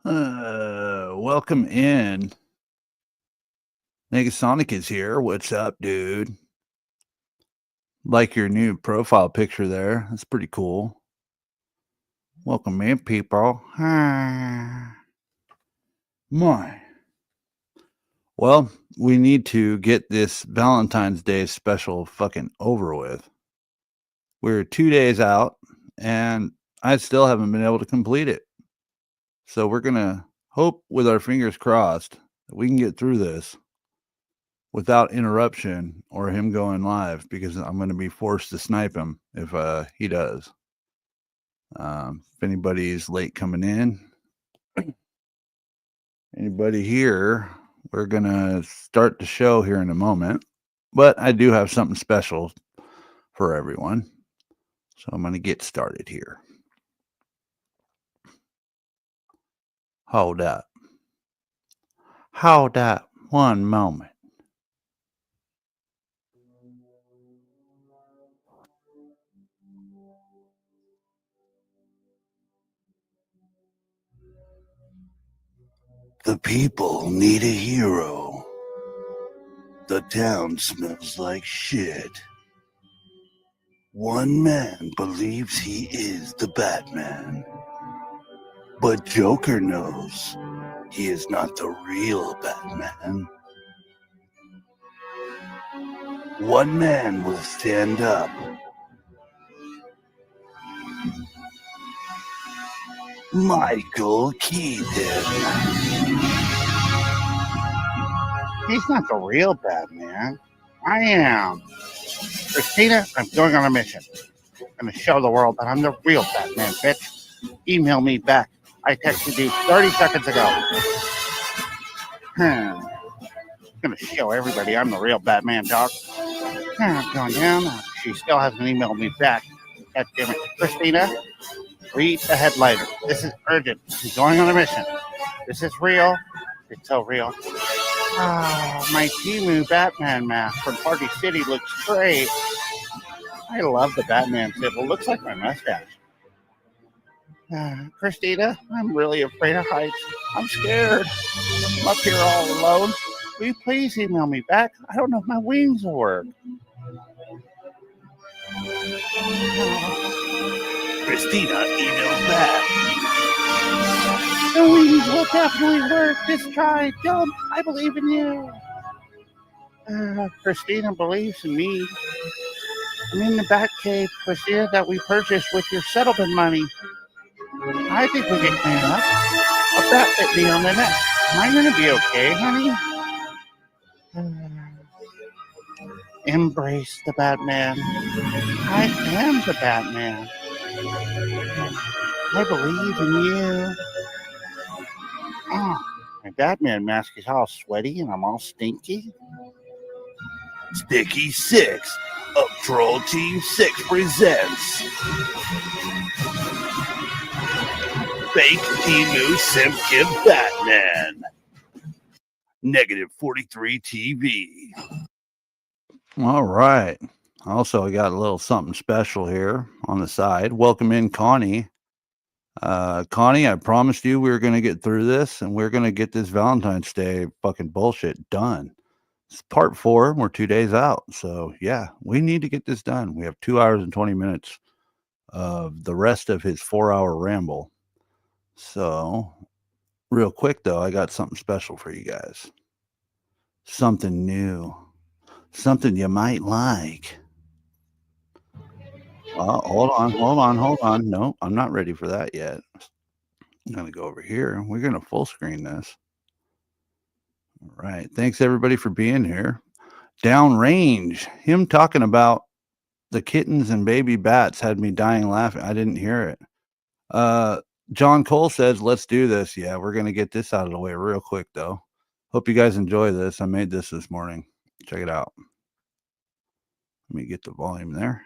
Welcome in. Negasonic is here. What's up, dude? Like your new profile picture there. That's pretty cool. Welcome in, people. My. Well, we need to get this Valentine's Day special fucking over with. We're 2 days out, and I still haven't been able to complete it. So we're going to hope with our fingers crossed that we can get through this without interruption or him going live, because I'm going to be forced to snipe him if he does. If anybody's late coming in, anybody here, we're going to start the show here in a moment. But I do have something special for everyone. So I'm going to get started here. Hold up. Hold up one moment. The people need a hero. The town smells like shit. One man believes he is the Batman. But Joker knows he is not the real Batman. One man will stand up. Michael Keaton. He's not the real Batman. I am. Christina, I'm going on a mission. I'm going to show the world that I'm the real Batman, bitch. Email me back. I texted you 30 seconds ago. I'm going to show everybody I'm the real Batman, dog. I'm going down. She still hasn't emailed me back. God damn it. Christina, read the headliner. This is urgent. I'm going on a mission. This is real. It's so real. My Timu Batman mask from Party City looks great. I love the Batman symbol. Looks like my mustache. Christina, I'm really afraid of heights. I'm scared. I'm up here all alone. Will you please email me back? I don't know if my wings will work. Christina emails back. The wings will definitely work. Just try. Tell them I believe in you. Christina believes in me. I'm in the Batcave, Christina, that we purchased with your settlement money. I think we can clean up. A bat bit me on the neck. Am I going to be okay, honey? Embrace the Batman. I am the Batman. I believe in you. My Batman mask is all sweaty and I'm all stinky. Sticky 6 of Troll Team 6 presents Fake Timu SIMP GIMP'S Batman. Negative 43 TV. All right. Also, I got a little something special here on the side. Welcome in, Connie. Connie, I promised you we were going to get through this and we're going to get this Valentine's Day fucking bullshit done. It's part 4. We're 2 days out. So, yeah, we need to get this done. We have 2 hours and 20 minutes of the rest of his 4-hour ramble. So, real quick, though, I got something special for you guys. Something new. Something you might like. Hold on. No, I'm not ready for that yet. I'm going to go over here. We're going to full screen this. All right. Thanks, everybody, for being here. Downrange. Him talking about the kittens and baby bats had me dying laughing. I didn't hear it. John Cole says, let's do this. Yeah, we're going to get this out of the way real quick, though. Hope you guys enjoy this. I made this morning. Check it out. Let me get the volume there.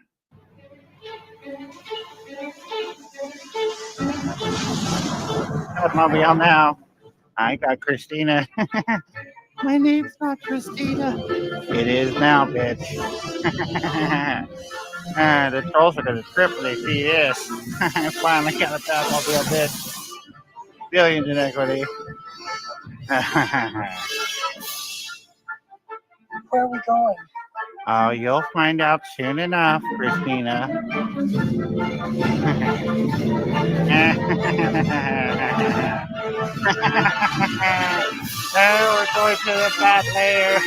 I'll be on now. I got Christina. My name's not Christina. It is now, bitch. The trolls are going to trip when they see this. I finally got a Batmobile, bitch. billions in equity. Where are we going? Oh, you'll find out soon enough, Christina. Now we're going to the bat layer.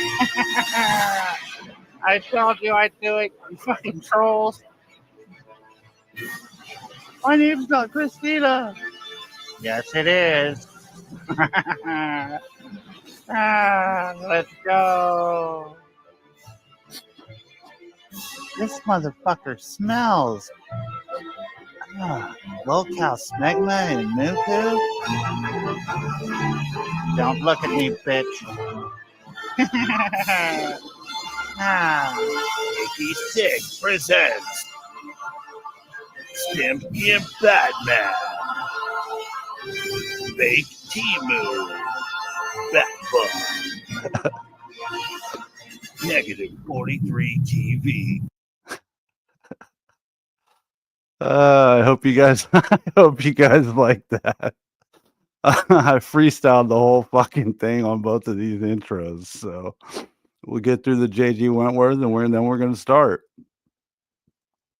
I told you I'd do it, you fucking trolls. My name's not Christina. Yes, it is. Let's go. This motherfucker smells. Locale smegma and muku. Don't look at me, bitch. 86 presents Simp Gimp Batman. Fake T-Move. Batbook. Negative 43 TV. I hope you guys like that. I freestyled the whole fucking thing on both of these intros, so we'll get through the JG Wentworth and then we're going to start.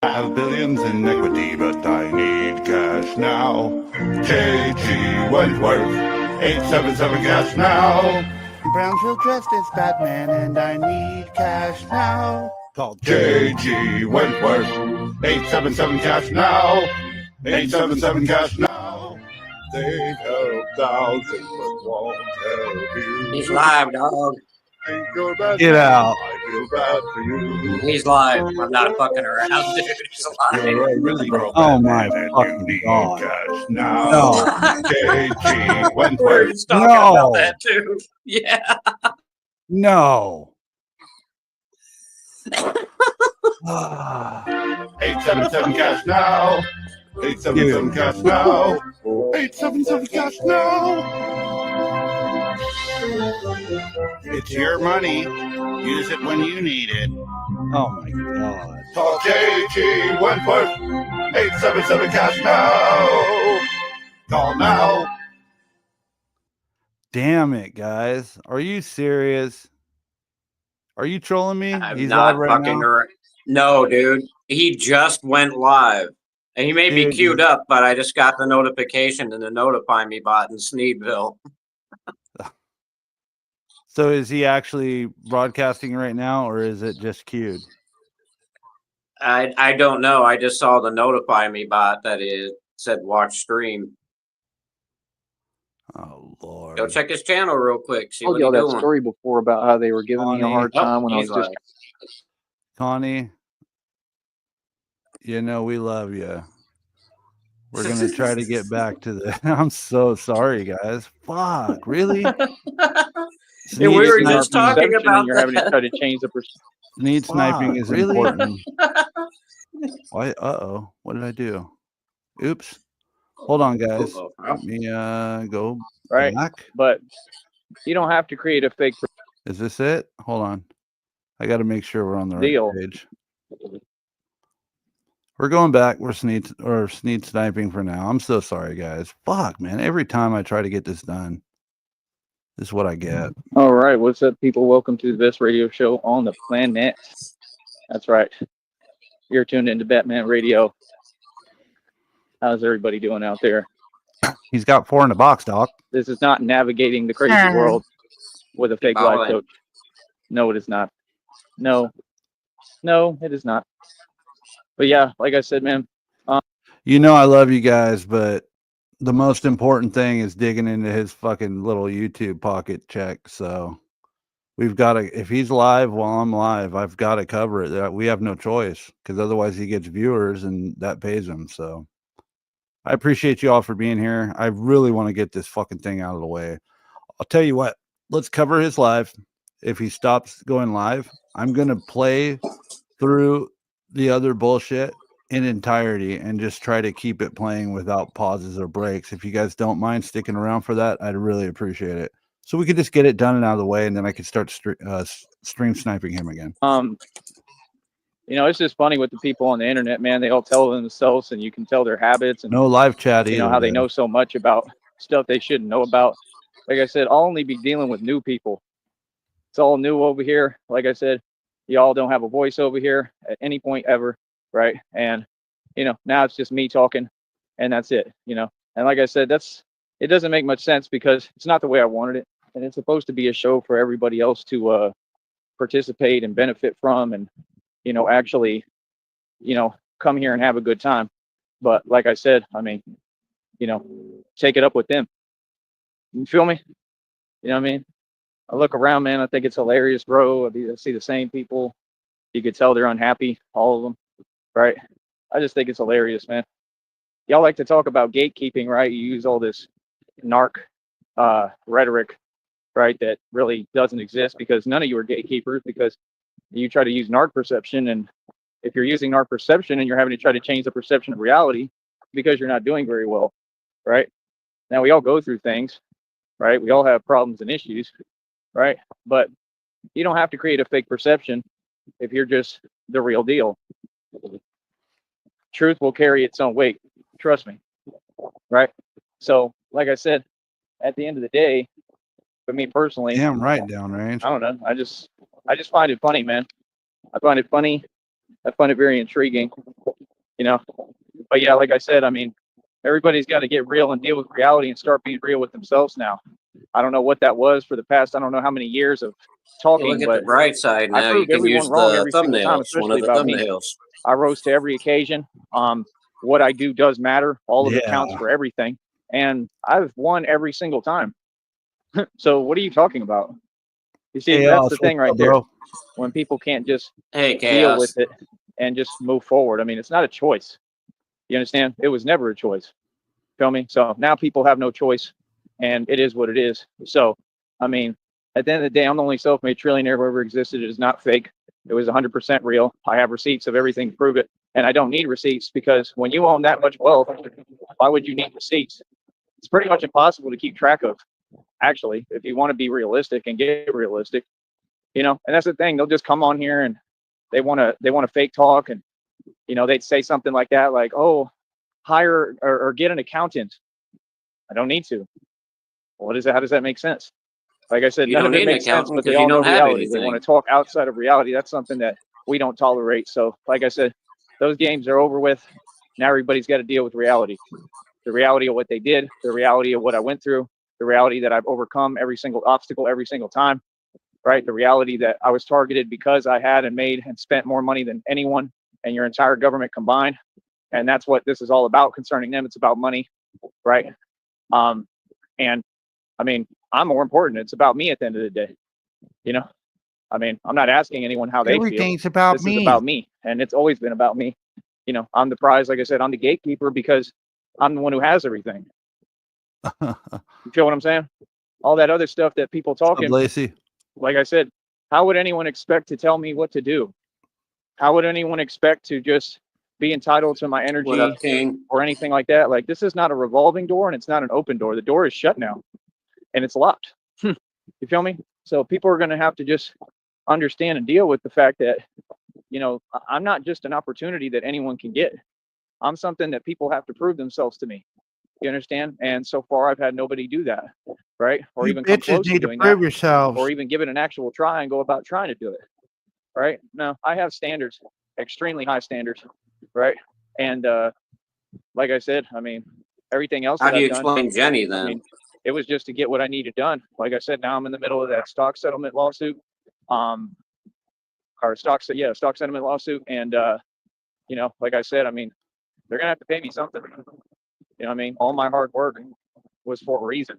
I have billions in equity, but I need cash now. JG Wentworth, 877 cash now. Brownsville Justice Batman, and I need cash now. Call JG Wentworth, 877 cash now. 877 cash now. They help thousands, but won't help you. He's live, dog. Get out. I feel bad for you. He's live. I'm not fucking around, dude. He's live. You're a really broke man, and you need cash now. No. JG We were Wentworth. just talking about that too. Yeah. No. 877 cash now. 877 cash now. 877 cash now. It's your money. Use it when you need it. Oh my God. Call JG Wentworth. 877 cash now. Call now. Damn it, guys. Are you serious? Are you trolling me? I'm He's not live right fucking now? around. No, dude. He just went live. And he may be Dude, queued up, but I just got the notification in the Notify Me bot in Sneedville. So is he actually broadcasting right now, or is it just queued? I don't know. I just saw the Notify Me bot that it said watch stream. Oh Lord. Go check his channel real quick. See I told what y'all he's that doing. story before about how they were giving me a hard time when I was He's just. live. Connie, you know we love you. We're gonna try to get back to the. I'm so sorry, guys. Fuck, really? Yeah, we were just talking Perception, about and you're having to try to change the perception. Sneed sniping is really? important. Why? Uh-oh. What did I do? Oops. Hold on, guys. Let me go Right. back. But you don't have to create a fake Is this it? Hold on. I got to make sure we're on the deal. right page. We're going back. We're sneed sniping for now. I'm so sorry, guys. Fuck, man. Every time I try to get this done, this is what I get. All right. What's up, people? Welcome to this radio show on the planet. That's right. You're tuned into Batman Radio. How's everybody doing out there? He's got 4 in the box, Doc. This is not navigating the crazy world with a fake life coach. No, it is not. No, it is not. But yeah, like I said, man. You know I love you guys, but the most important thing is digging into his fucking little YouTube pocket check. So we've got to, if he's live while I'm live, I've got to cover it. We have no choice, because otherwise he gets viewers and that pays him. So I appreciate you all for being here. I really want to get this fucking thing out of the way. I'll tell you what, let's cover his live. If he stops going live, I'm going to play through the other bullshit in entirety and just try to keep it playing without pauses or breaks. If you guys don't mind sticking around for that, I'd really appreciate it. So we could just get it done and out of the way, and then I could start stream sniping him again. You know, it's just funny with the people on the internet, man. They all tell themselves, and you can tell their habits and no live chat either. You know how they know so much about stuff they shouldn't know about. Like I said, I'll only be dealing with new people. It's all new over here. Like I said, y'all don't have a voice over here at any point ever, right? And now it's just me talking, and that's it. And like I said, it doesn't make much sense because it's not the way I wanted it, and it's supposed to be a show for everybody else to participate and benefit from, and actually come here and have a good time. But like I said, I mean, take it up with them. You feel me? You know what I mean? I look around, man. I think it's hilarious, bro. I see the same people. You could tell they're unhappy, all of them, right? I just think it's hilarious, man. Y'all like to talk about gatekeeping, right? You use all this narc rhetoric, right? That really doesn't exist because none of you are gatekeepers because you try to use narc perception. And if you're using narc perception and you're having to try to change the perception of reality because you're not doing very well, right? Now we all go through things, right? We all have problems and issues, right? But you don't have to create a fake perception if you're just the real deal. Truth will carry its own weight. Trust me, right? So, like I said, at the end of the day, for me personally, Damn right, downrange. I don't know. I just find it funny, man. I find it funny. I find it very intriguing, But yeah, like I said, I mean, everybody's got to get real and deal with reality and start being real with themselves now. I don't know what that was for the past, I don't know how many years of talking, Look at but the bright side I now. You proved can everyone use wrong the every single time, thumbnails, one especially of the about me. thumbnails. I rose to every occasion. What I do does matter. All of it Yeah. counts for everything. And I've won every single time. So what are you talking about? You see, Chaos, that's the thing what's right up, there. bro? When people can't just Hey, deal Chaos. with it and just move forward. I mean, it's not a choice. You understand? It was never a choice. Feel me? So now people have no choice, and it is what it is. So, I mean, at the end of the day, I'm the only self-made trillionaire who ever existed. It is not fake. It was 100% real. I have receipts of everything to prove it, and I don't need receipts because when you own that much wealth, why would you need receipts? It's pretty much impossible to keep track of, actually, if you want to be realistic and get realistic. And that's the thing. They'll just come on here and they want to fake talk, and they'd say something like that, like, "Oh, hire or get an accountant." I don't need to. What is that? How does that make sense? Like I said, You none don't of it need an makes sense, accountant but they because you all know don't have reality. They want to anything. talk outside of reality. That's something that we don't tolerate. So, like I said, those games are over with. Now everybody's got to deal with reality. The reality of what they did, the reality of what I went through, the reality that I've overcome every single obstacle every single time, right? The reality that I was targeted because I had and made and spent more money than anyone and your entire government combined. And that's what this is all about concerning them. It's about money, right? And I mean, I'm more important. It's about me at the end of the day. I mean, I'm not asking anyone how they feel. Everything's about This me. is about me, and it's always been about me. I'm the prize. Like I said, I'm the gatekeeper because I'm the one who has everything. You feel what I'm saying? All that other stuff that people talking, Lacey. like I said, how would anyone expect to tell me what to do? How would anyone expect to just be entitled to my energy What up, King? or anything like that? Like, this is not a revolving door and it's not an open door. The door is shut now and it's locked. You feel me? So people are going to have to just understand and deal with the fact that, I'm not just an opportunity that anyone can get. I'm something that people have to prove themselves to me. You understand? And so far, I've had nobody do that, right? Or You even come bitches close to need to doing prove that, yourselves. or even give it an actual try and go about trying to do it, right? No, I have standards, extremely high standards, right? And like I said, I mean, everything else How that do you I've done, explain Jenny I then? mean, it was just to get what I needed done. Like I said, now I'm in the middle of that stock settlement lawsuit, or stock settlement lawsuit, and like I said, I mean, they're gonna have to pay me something. You know what I mean? All my hard work was for a reason.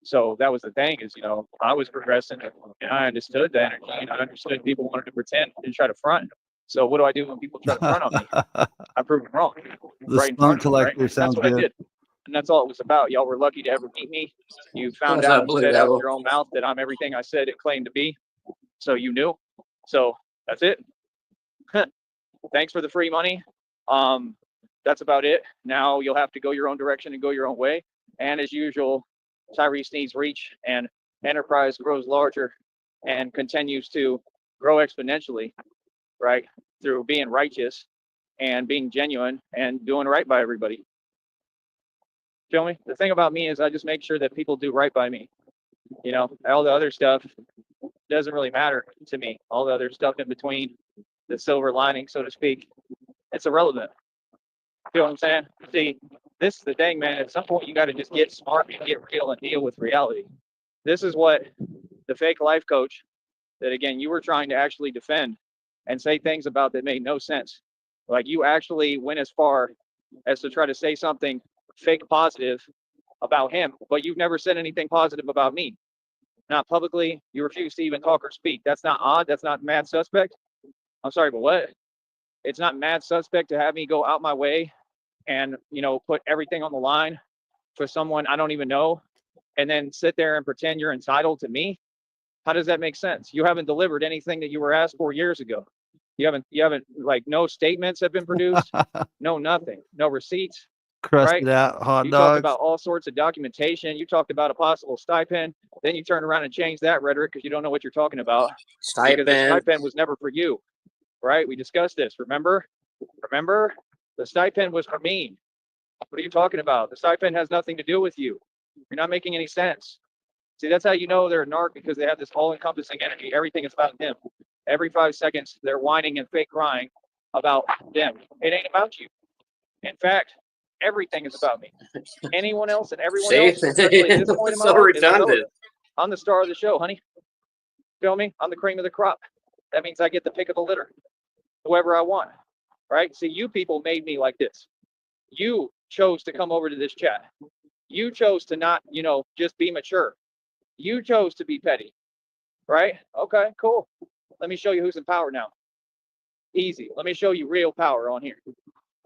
So that was the thing is, I was progressing and I understood the energy and I understood people wanted to pretend and try to front. So what do I do when people try to front on me? I prove them wrong. The Right in front skunk of them, right? collector That's sounds what I good. did. And that's all it was about. Y'all were lucky to ever meet me. You found What's out up, and Blue said out of Devil? your own mouth that I'm everything I said it claimed to be. So you knew. So that's it. Thanks for the free money. That's about it. Now you'll have to go your own direction and go your own way. And as usual, Tyrese needs reach and enterprise grows larger and continues to grow exponentially, right? Through being righteous and being genuine and doing right by everybody. Feel me? The thing about me is I just make sure that people do right by me. You know, all the other stuff doesn't really matter to me. All the other stuff in between, the silver lining, so to speak, it's irrelevant. Feel what I'm saying? See, this is the thing, man. At some point, you got to just get smart and get real and deal with reality. This is what the fake life coach that, again, you were trying to actually defend and say things about that made no sense. Like, you actually went as far as to try to say something fake positive about him, but you've never said anything positive about me. Not publicly. You refuse to even talk or speak. That's not odd. That's not mad suspect. I'm sorry, but what? It's not mad suspect to have me go out my way and, you know, put everything on the line for someone I don't even know and then sit there and pretend you're entitled to me. How does that make sense? You haven't delivered anything that you were asked for years ago. You haven't like, no statements have been produced, no nothing, no receipts. Crusted Right? out hot You talked dogs. about all sorts of documentation. You talked about a possible stipend. Then you turn around and change that rhetoric because you don't know what you're talking about. Because the Stipend. stipend was never for you, right? We discussed this. Remember? The stipend was for me. What are you talking about? The stipend has nothing to do with you. You're not making any sense. See, that's how you know they're a narc, because they have this all-encompassing energy. Everything is about them. Every 5 seconds, they're whining and fake crying about them. It ain't about you. In fact, everything is about me. Anyone else and everyone See? else, especially at this point in my So life, is redundant. irrelevant. I'm the star of the show, honey. Feel me? I'm the cream of the crop. That means I get the pick of the litter, whoever I want, right? See, you people made me like this. You chose to come over to this chat. You chose to not, you know, just be mature. You chose to be petty, right? Okay, cool. Let me show you who's in power now. Easy. Let me show you real power on here,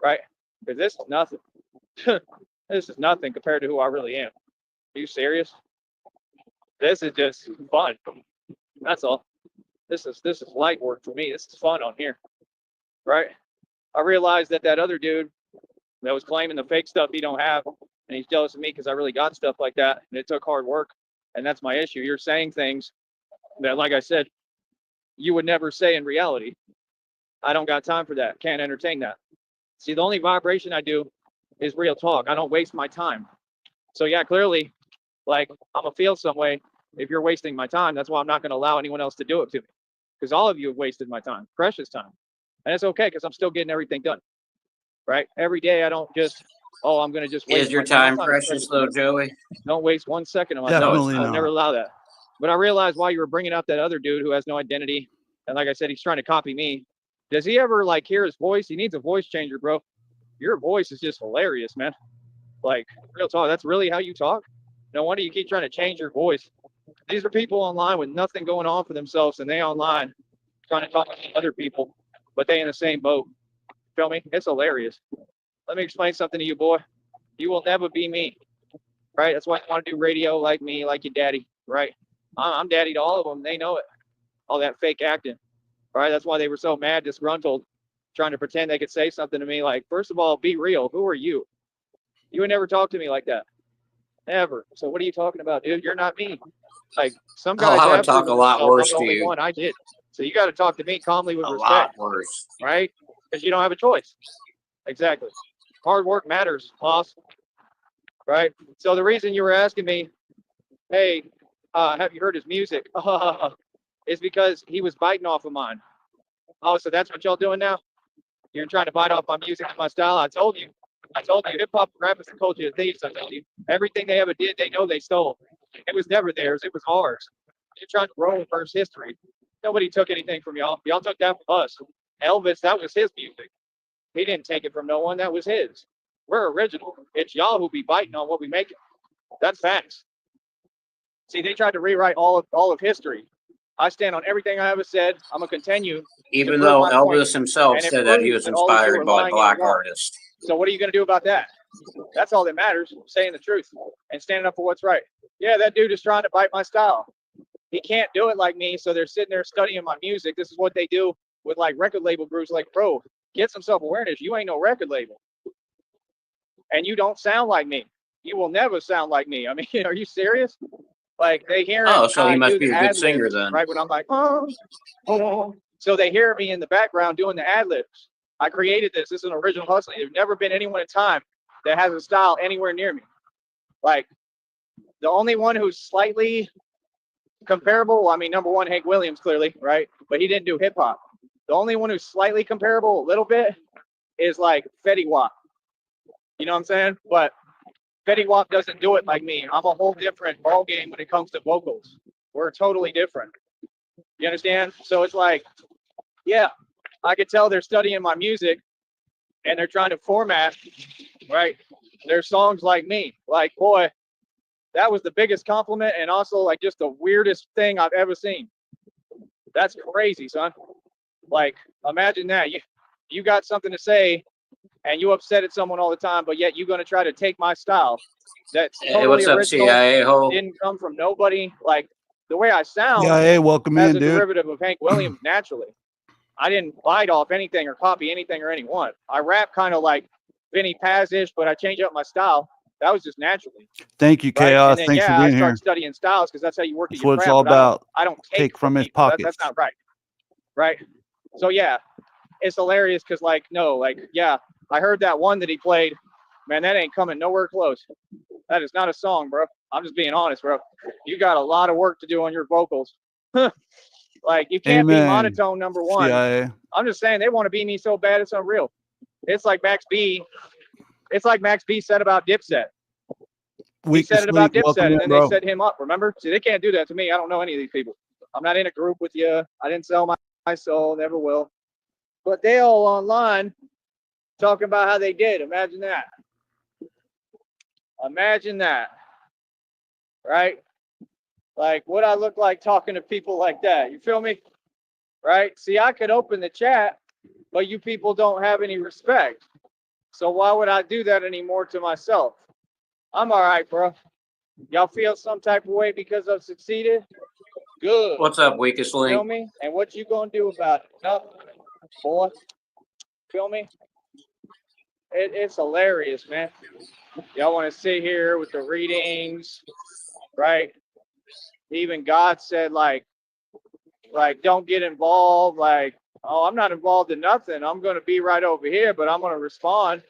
right? Because this is nothing. This is nothing compared to who I really am. Are you serious? This is just fun. That's all. This is light work for me. This is fun on here, right? I realized that other dude that was claiming the fake stuff he don't have, and he's jealous of me because I really got stuff like that, and it took hard work, and that's my issue. You're saying things that, like I said, you would never say in reality. I don't got time for that. Can't entertain that. See, the only vibration I do is real talk. I don't waste my time. So yeah, clearly, like, I'm gonna feel some way if you're wasting my time. That's why I'm not gonna allow anyone else to do it to me, because all of you have wasted my time, precious time, and it's okay because I'm still getting everything done. Right? Every day I don't just, oh, I'm gonna just waste Is your my time is precious though, Joey? Don't waste 1 second of my Definitely time. I'll not. never allow that. But I realized why you were bringing up that other dude who has no identity, and like I said, he's trying to copy me. Does he ever like hear his voice? He needs a voice changer, bro. Your voice is just hilarious, man. Like, real talk. That's really how you talk? No wonder you keep trying to change your voice. These are people online with nothing going on for themselves, and they online trying to talk to other people, but they in the same boat. Feel me? It's hilarious. Let me explain something to you, boy. You will never be me, right? That's why you want to do radio like me, like your daddy, right? I'm daddy to all of them. They know it. All that fake acting, right? That's why they were so mad, disgruntled, trying to pretend they could say something to me. Like, first of all, be real. Who are you? You would never talk to me like that. Never. So what are you talking about, dude? You're not me. Like, some guys I would have talk proven a lot themselves. worse I'm the to only you. one. I did. So you got to talk to me calmly with A respect, lot worse. right? Because you don't have a choice. Exactly. Hard work matters, boss. Right? So the reason you were asking me, hey, have you heard his music? Is because he was biting off of mine. Oh, so that's what y'all doing now? You're trying to bite off my music and my style? I told you. Hip hop and rap is the culture of thieves. I told you. Everything they ever did, they know they stole. It was never theirs. It was ours. You're trying to roll reverse history. Nobody took anything from y'all. Y'all took that from us. Elvis, that was his music. He didn't take it from no one. That was his. We're original. It's y'all who be biting on what we make it. That's facts. See, they tried to rewrite all of history. I stand on everything I ever said. I'm gonna continue. Even though my point. Elvis himself And it said that he proves was that all of you inspired are by lying and black wrong. artists. So what are you gonna do about that? That's all that matters. Saying the truth and standing up for what's right. Yeah, that dude is trying to bite my style. He can't do it like me, so they're sitting there studying my music. This is what they do with like record label groups. Like, bro, get some self-awareness. You ain't no record label, and you don't sound like me. You will never sound like me. I mean, are you serious? Like, they hear Oh, so he must do be the a good singer ad-libs, then. right? When I'm like, oh. So they hear me in the background doing the ad-libs. I created this. This is an original hustling. There's never been anyone in time that has a style anywhere near me. Like the only one who's slightly comparable, well, I mean, number one, Hank Williams, clearly, right? But he didn't do hip hop. The only one who's slightly comparable a little bit is like Fetty Wap. You know what I'm saying? But Fetty Wap doesn't do it like me. I'm a whole different ball game when it comes to vocals. We're totally different. You understand? So it's like, yeah, I could tell they're studying my music and they're trying to format, right, their songs like me. Like, boy, that was the biggest compliment and also like just the weirdest thing I've ever seen. That's crazy, son. Like, imagine that. You got something to say and you upset at someone all the time, but yet you're going to try to take my style. That's totally Hey, what's up, original. CIA ho? Didn't come from nobody. Like, the way I sound Yeah, hey, welcome as in, a dude. derivative of Hank Williams naturally. I didn't bite off anything or copy anything or anyone. I rap kind of like Vinny Paz-ish, but I change up my style. That was just naturally. Thank you, Right? Chaos. And then, Thanks for I being started here. studying styles because that's how you work at That's your what it's craft. all But I don't- about. I don't Take from his people. pockets. That's not right. Right? So, yeah, it's hilarious because, like, no, like, yeah, I heard that one that he played. Man, that ain't coming nowhere close. That is not a song, bro. I'm just being honest, bro. You got a lot of work to do on your vocals. Like, you can't be Amen. monotone, number one. CIA. I'm just saying they want to be me so bad it's unreal. It's like Max B. It's like Max B said about Dipset. He said it about Dipset, and then they set him up. Remember? See, they can't do that to me. I don't know any of these people. I'm not in a group with you. I didn't sell my soul, never will. But they all online talking about how they did. Imagine that. Imagine that. Right? Like, what I look like talking to people like that. You feel me? Right? See, I could open the chat, but you people don't have any respect. So why would I do that anymore to myself? I'm all right, bro. Y'all feel some type of way because I've succeeded? Good. What's up, weakest Feel link? me? And what you gonna do about it? Nothing, boy. Feel me? It's hilarious, man. Y'all want to sit here with the readings, right? Even God said, like, don't get involved. Like, oh, I'm not involved in nothing. I'm gonna be right over here, but I'm gonna respond.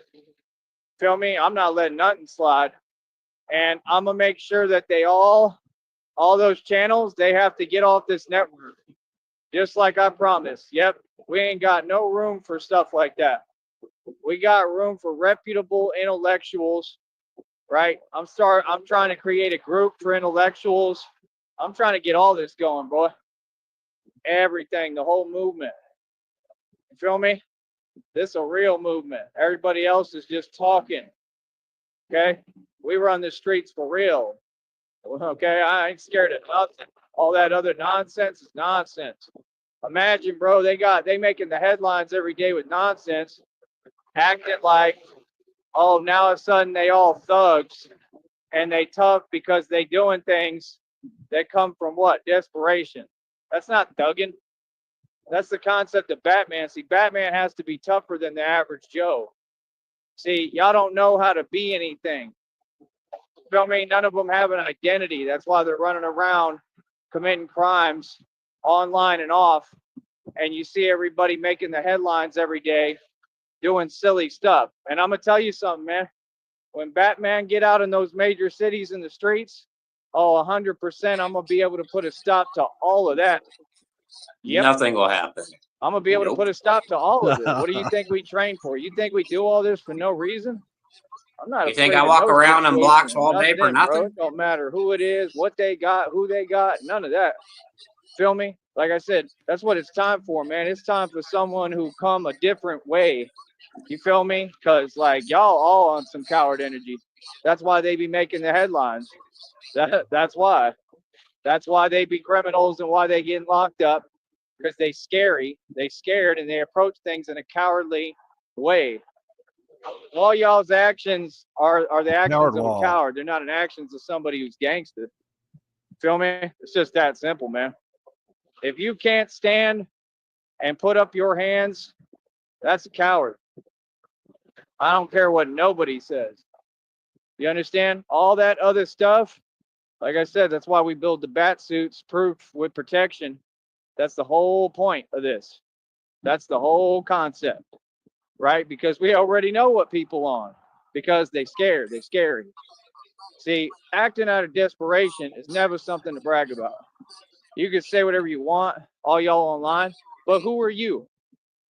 Feel me? I'm not letting nothing slide. And I'm gonna make sure that they all those channels, they have to get off this network. Just like I promised. Yep, we ain't got no room for stuff like that. We got room for reputable intellectuals, right? I'm trying to create a group for intellectuals. I'm trying to get all this going, boy. Everything, the whole movement. You feel me? This is a real movement. Everybody else is just talking. Okay? We run the streets for real. Okay? I ain't scared of nothing. All that other nonsense is nonsense. Imagine, bro, they making the headlines every day with nonsense, acting like, oh, now all of a sudden they all thugs and they tough because they doing things that come from what? Desperation. That's not thugging. That's the concept of Batman. See, Batman has to be tougher than the average Joe. See, y'all don't know how to be anything. Feel me? None of them have an identity. That's why they're running around committing crimes online and off. And you see everybody making the headlines every day doing silly stuff. And I'm going to tell you something, man. When Batman get out in those major cities in the streets, oh, 100%, I'm going to be able to put a stop to all of that. Yep. Nothing will happen. I'm going to be able to put a stop to all of it. What do you think we train for? You think we do all this for no reason? I'm not You think afraid I of walk no around in situation, blocks all day for bro. nothing? It don't matter who it is, what they got, who they got, none of that. Feel me? Like I said, that's what it's time for, man. It's time for someone who come a different way. You feel me? Because, like, y'all all on some coward energy. That's why they be making the headlines. That's why. That's why they be criminals and why they getting locked up. Because they scary. They scared and they approach things in a cowardly way. All y'all's actions are the actions of a coward. They're not an actions of somebody who's gangster. Feel me? It's just that simple, man. If you can't stand and put up your hands, that's a coward. I don't care what nobody says. You understand? All that other stuff, like I said, that's why we build the bat suits proof with protection. That's the whole point of this. That's the whole concept, right? Because we already know what people on. Because they scared. They're scary. See, acting out of desperation is never something to brag about. You can say whatever you want, all y'all online, but who are you?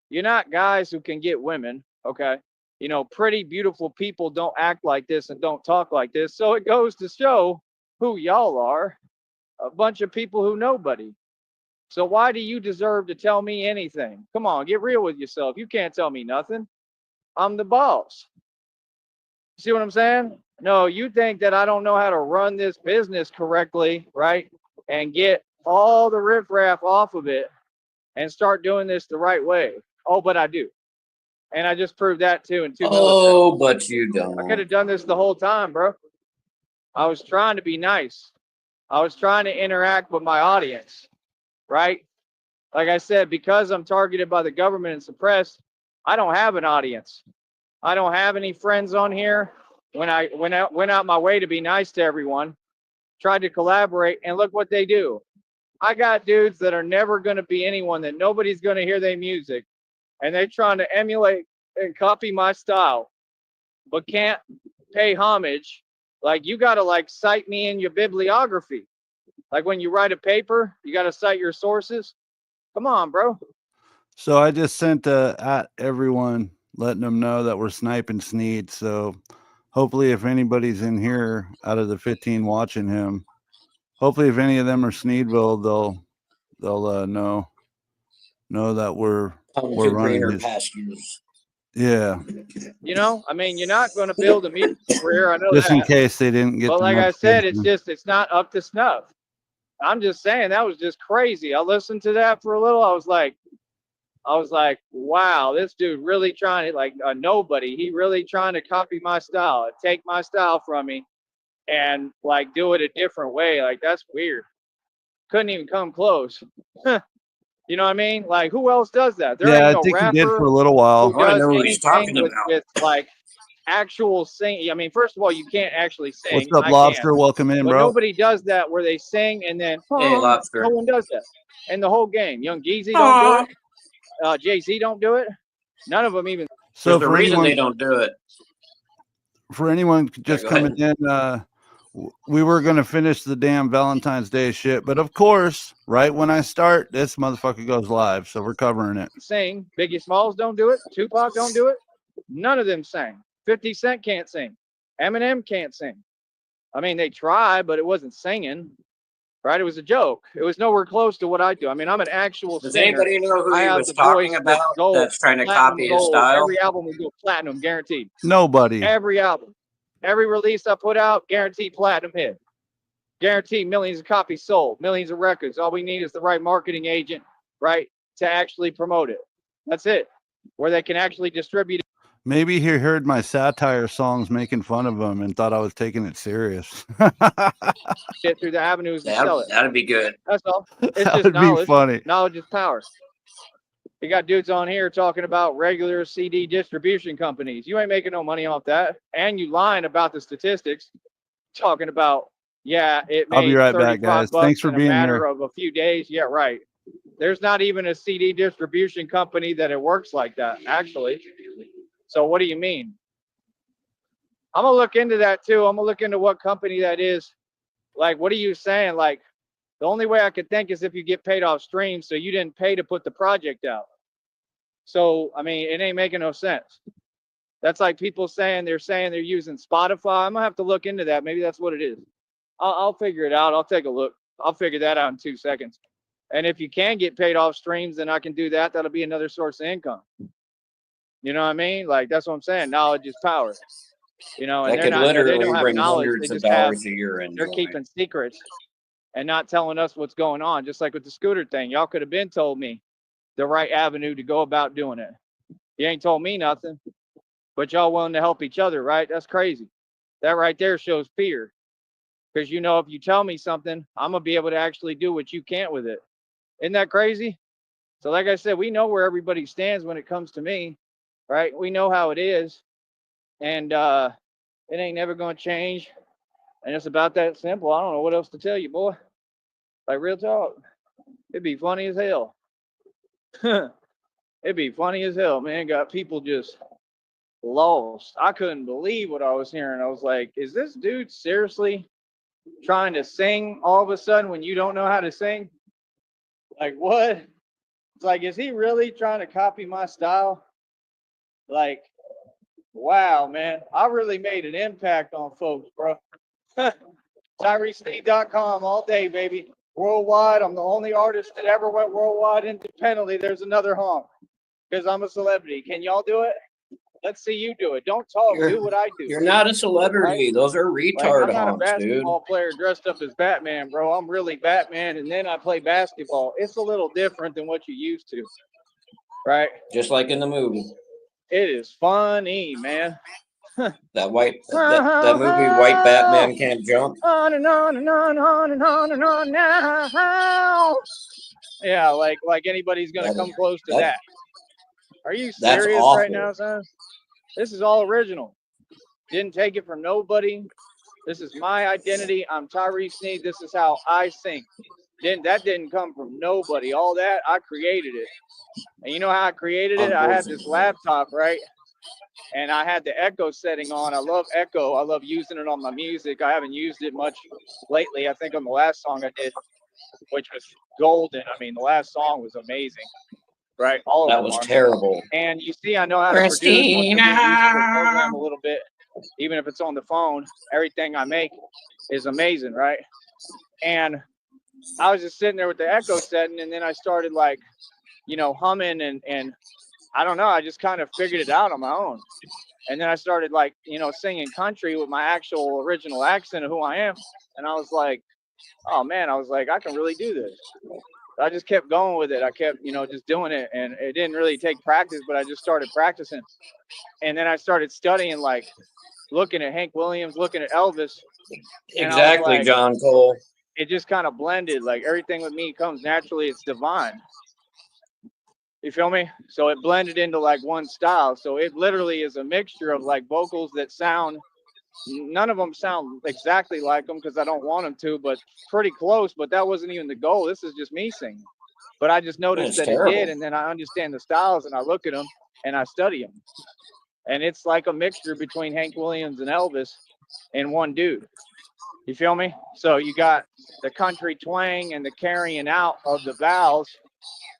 You're not guys who can get women, okay? You know, pretty, beautiful people don't act like this and don't talk like this. So it goes to show who y'all are, a bunch of people who nobody. So why do you deserve to tell me anything? Come on, get real with yourself. You can't tell me nothing. I'm the boss. See what I'm saying? No, you think that I don't know how to run this business correctly, right? And get all the riffraff off of it and start doing this the right way. Oh, but I do. And I just proved that too in 2 minutes. Oh, but you I could don't. have done this the whole time, bro. I was trying to be nice. I was trying to interact with my audience, right? Like I said, because I'm targeted by the government and suppressed, I don't have an audience. I don't have any friends on here. When I went out my way to be nice to everyone, tried to collaborate, and look what they do. I got dudes that are never going to be anyone, that nobody's going to hear their music, and they're trying to emulate and copy my style, but can't pay homage. Like, you got to like cite me in your bibliography. Like when you write a paper, you got to cite your sources. Come on, bro. So I just sent at everyone, letting them know that we're sniping Sneed. So hopefully, if anybody's in here out of the 15 watching him, hopefully if any of them are Sneedville, they'll know that we're To running greener his. pastures. Yeah. You know, I mean, you're not going to build a music career. I know Just that. in case they didn't get. But the like I said, it's notification. just, it's not up to snuff. I'm just saying that was just crazy. I listened to that for a little. I was like, wow, this dude really trying to, like a nobody. He really trying to copy my style, take my style from me, and like do it a different way. Like, that's weird. Couldn't even come close. You know what I mean? Like, who else does that? There Yeah, ain't I no think he did for rapper a little who while. I want to does know what he's anything talking about. with like actual singing. I mean, first of all, you can't actually What's sing. up, I Lobster? can, Welcome in, but bro. nobody does that where they sing and then Hey, Lobster. no one does that. And the whole game, Young Geezy don't do it. Jay-Z don't do it. None of them even. So There's a for reason anyone, they don't do it. just go coming in, we were going to finish the damn Valentine's Day shit, but of course, right when I start, this motherfucker goes live, so we're covering it. Sing. Biggie Smalls don't do it. Tupac don't do it. None of them sang. 50 Cent can't sing. Eminem can't sing. I mean, they tried, but it wasn't singing, right? It was a joke. It was nowhere close to what I do. I mean, I'm an actual Does singer. anybody know who I he have was the talking voice about that's gold, that's trying to platinum copy his gold. style? Every album will go platinum, guaranteed. Nobody. Every album. Every release I put out, guaranteed platinum hit. Guaranteed millions of copies sold, millions of records. All we need is the right marketing agent, right, to actually promote it. That's it. Where they can actually distribute it. Maybe he heard my satire songs making fun of him and thought I was taking it serious. It through the avenues to sell it. That'd be good. That's all. It's That just would be knowledge. funny. Knowledge is power. You got dudes on here talking about regular CD distribution companies. You ain't making no money off that. And you lying about the statistics, talking about, yeah, it I'll be made right back, 35 guys. bucks Thanks for in a being matter here. of a few days. Yeah, right. There's not even a CD distribution company that it works like that, actually. So what do you mean? I'm gonna look into that too. I'm gonna look into what company that is. Like, what are you saying? Like, the only way I could think is if you get paid off streams, so you didn't pay to put the project out. So, I mean, it ain't making no sense. That's like people saying they're using Spotify. I'm gonna have to look into that. Maybe that's what it is. I'll figure it out. I'll take a look. I'll figure that out in 2 seconds. And if you can get paid off streams, then I can do that. That'll be another source of income. You know what I mean? Like, that's what I'm saying. Knowledge is power. You know, and That could they literally don't have bring knowledge. hundreds They of just have, dollars a year in. they're keeping secrets and not telling us what's going on. Just like with the scooter thing, y'all could have been told me the right avenue to go about doing it. You ain't told me nothing, but y'all willing to help each other, right? That's crazy. That right there shows fear. Because you know, if you tell me something, I'm gonna be able to actually do what you can't with it. Isn't that crazy? So like I said, we know where everybody stands when it comes to me, right? We know how it is. And it ain't never gonna change. And it's about that simple. I don't know what else to tell you, boy. Like, real talk. It'd be funny as hell. It'd be funny as hell, man. Got people just lost. I couldn't believe what I was hearing. I was like, is this dude seriously trying to sing all of a sudden when you don't know how to sing? Like, what? It's like, is he really trying to copy my style? Like, wow, man, I really made an impact on folks, bro. TyreSneed.com all day, baby. Worldwide. I'm the only artist that ever went worldwide independently. There's another honk because I'm a celebrity. Can y'all do it? Let's see you do it. Don't talk. Do what I do. You're not a celebrity. Right? Those are Like, retard I'm not a honks, dude. basketball player dressed up as Batman, bro. I'm really Batman, and then I play basketball. It's a little different than what you used to, right? Just like in the movie. It is funny, man. That movie, White Batman Can't Jump. On and on and on, on and on and on now. Yeah, like anybody's gonna come close to that. Are you serious right now, son? This is all original. Didn't take it from nobody. This is my identity. I'm Tyree Sneed. This is how I sing. That didn't come from nobody. All that, I created it. And you know how I created it? I had this laptop, right? And I had the echo setting on. I love echo. I love using it on my music. I haven't used it much lately. I think on the last song I did, which was golden. I mean, the last song was amazing, right? All of that them was are. terrible. And you see, I know how to produce program a little bit, even if it's on the phone. Everything I make is amazing, right? And I was just sitting there with the echo setting, and then I started like, you know, humming and I don't know, I just kind of figured it out on my own. And then I started like, you know, singing country with my actual original accent of who I am. And I was like, oh man, I was like, I can really do this. I just kept going with it. I kept, you know, just doing it. And it didn't really take practice, but I just started practicing. And then I started studying, like looking at Hank Williams, looking at Elvis. Exactly, like, John Cole. It just kind of blended. Like everything with me comes naturally. It's divine. You feel me? So it blended into like one style. So it literally is a mixture of like vocals that sound, none of them sound exactly like them because I don't want them to, but pretty close. But that wasn't even the goal. This is just me singing. But I just noticed that it did. And then I understand the styles and I look at them and I study them. And it's like a mixture between Hank Williams and Elvis and one dude. You feel me? So you got the country twang and the carrying out of the vowels,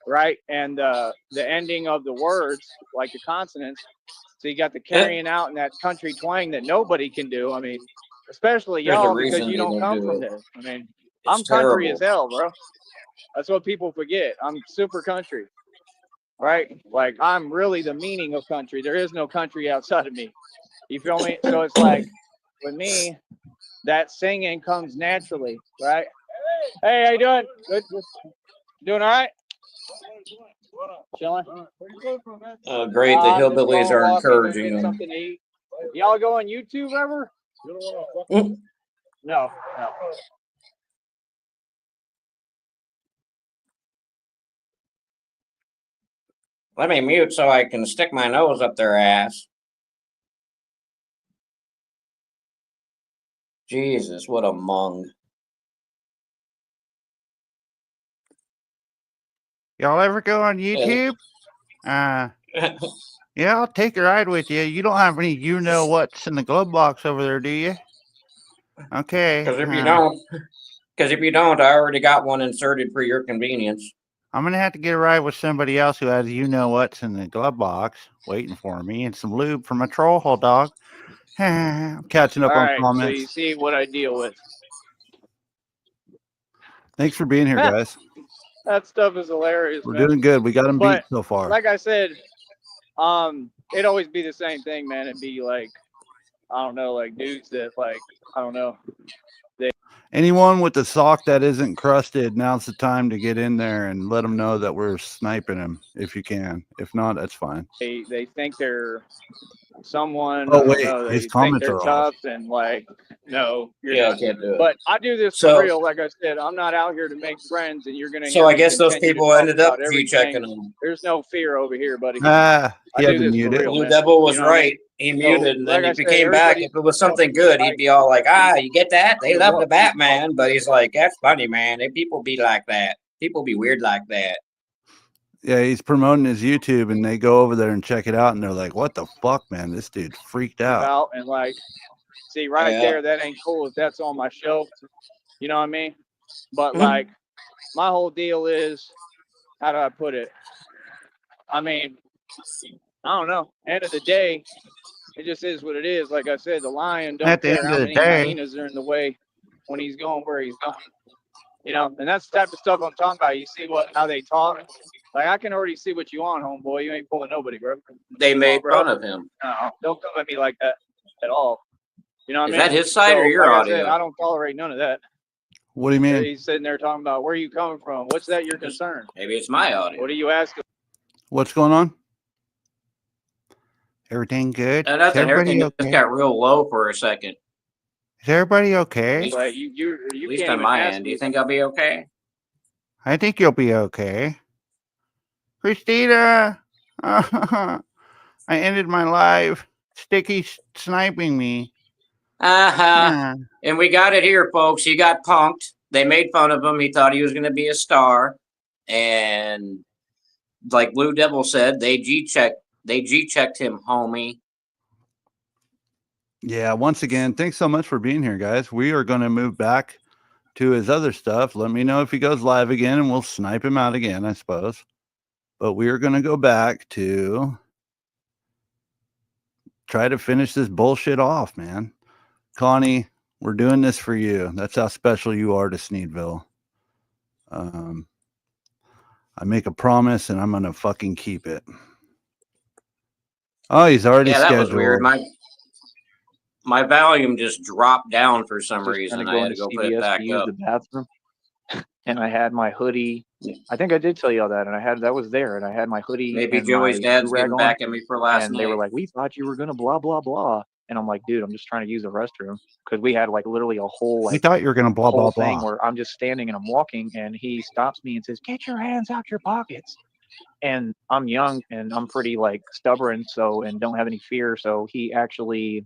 right? And the ending of the words, like the consonants. So you got the carrying out and that country twang that nobody can do. I mean, especially y'all, because you don't come from this. I mean, I'm country as hell, bro. That's what people forget. I'm super country, right? Like I'm really the meaning of country. There is no country outside of me. You feel me? So it's like with me, that singing comes naturally, right? Hey, how you doing? Good. Doing all right? Chilling. Great. The hillbillies are encouraging them. Something to eat. Y'all go on YouTube ever? No. Let me mute so I can stick my nose up their ass. Jesus, what a mung. Y'all ever go on YouTube? Yeah, I'll take a ride with you. You don't have any you-know-what's in the glove box over there, do you? Okay. Because if you don't, I already got one inserted for your convenience. I'm going to have to get a ride with somebody else who has you-know-what's in the glove box waiting for me and some lube for my troll hole dog. I'm catching up on comments. So you see what I deal with. Thanks for being here, guys. That stuff is hilarious. We're doing good. We got them beat so far. Like I said, it'd always be the same thing, man. It'd be like, I don't know, like dudes that like, I don't know. Anyone with the sock that isn't crusted, now's the time to get in there and let them know that we're sniping them if you can. If not, that's fine. They think they're someone. Oh wait, they his comments think they're are tough and like, no, I can't do it. But I do this for real. Like I said, I'm not out here to make friends, and you're gonna. So I guess those people ended up G-checking them. There's no fear over here, buddy. He had to mute it. Blue Devil was right. He muted, and then if he came back, if it was something good, he'd be all like, you get that? They love the Batman. But he's like, that's funny, man. People be like that. People be weird like that. Yeah, he's promoting his YouTube, and they go over there and check it out, and they're like, "What the fuck, man? This dude freaked out." And like, see right there, that ain't cool if that's on my shelf. You know what I mean? But like, my whole deal is, how do I put it? I mean, I don't know. End of the day, it just is what it is. Like I said, the lion don't care how many hyenas are in the way when he's going where he's going. You know, and that's the type of stuff I'm talking about. You see how they talk. Like, I can already see what you on, homeboy. You ain't pulling nobody, bro. They made fun of him. Don't come at me like that at all. You know what I mean? Is that his side or your audio? I said, I don't tolerate none of that. What do you mean? He's sitting there talking about, where are you coming from? What's that your concern? Maybe it's my audio. What are you asking? What's going on? Everything good? Nothing. Everything just got real low for a second. Is everybody okay? But you at least on my end. Do you think I'll be okay? I think you'll be okay. Christina, I ended my live. Sticky sniping me. And we got it here, folks. He got punked. They made fun of him. He thought he was going to be a star. And like Blue Devil said, they G-checked him, homie. Yeah, once again, thanks so much for being here, guys. We are going to move back to his other stuff. Let me know if he goes live again, and we'll snipe him out again, I suppose. But we are going to go back to try to finish this bullshit off, man. Connie, we're doing this for you. That's how special you are to Sneedville. I make a promise, and I'm going to fucking keep it. Oh, he's already scheduled. That was weird. My volume just dropped down for some reason. I had to go put it back up. The bathroom, and I had my hoodie. I think I did tell you all that, and that was there, and I had my hoodie. Maybe Joey's dad's getting back at me for last night. They were like, "We thought you were gonna blah blah blah," and I'm like, "Dude, I'm just trying to use the restroom," because we had like literally a whole. We thought you were gonna blah blah thing blah. Where I'm just standing and I'm walking, and he stops me and says, "Get your hands out your pockets." And I'm young and I'm pretty like stubborn, and don't have any fear. So he actually.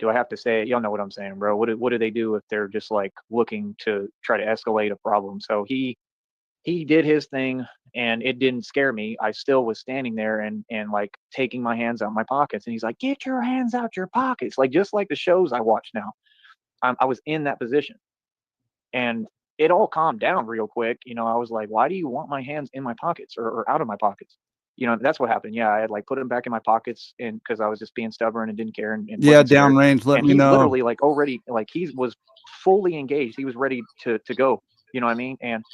Do I have to say it? Y'all know what I'm saying, bro. What do they do if they're just like looking to try to escalate a problem? So he did his thing, and it didn't scare me. I still was standing there and like taking my hands out my pockets, and he's like, "Get your hands out your pockets," like just like the shows I watch now. I was in that position, and it all calmed down real quick. You know, I was like, "Why do you want my hands in my pockets or out of my pockets?" You know, that's what happened. Yeah, I had like put them back in my pockets, and because I was just being stubborn and didn't care. And yeah, downrange. Let me know. Literally, like already, like he was fully engaged. He was ready to go. You know what I mean? And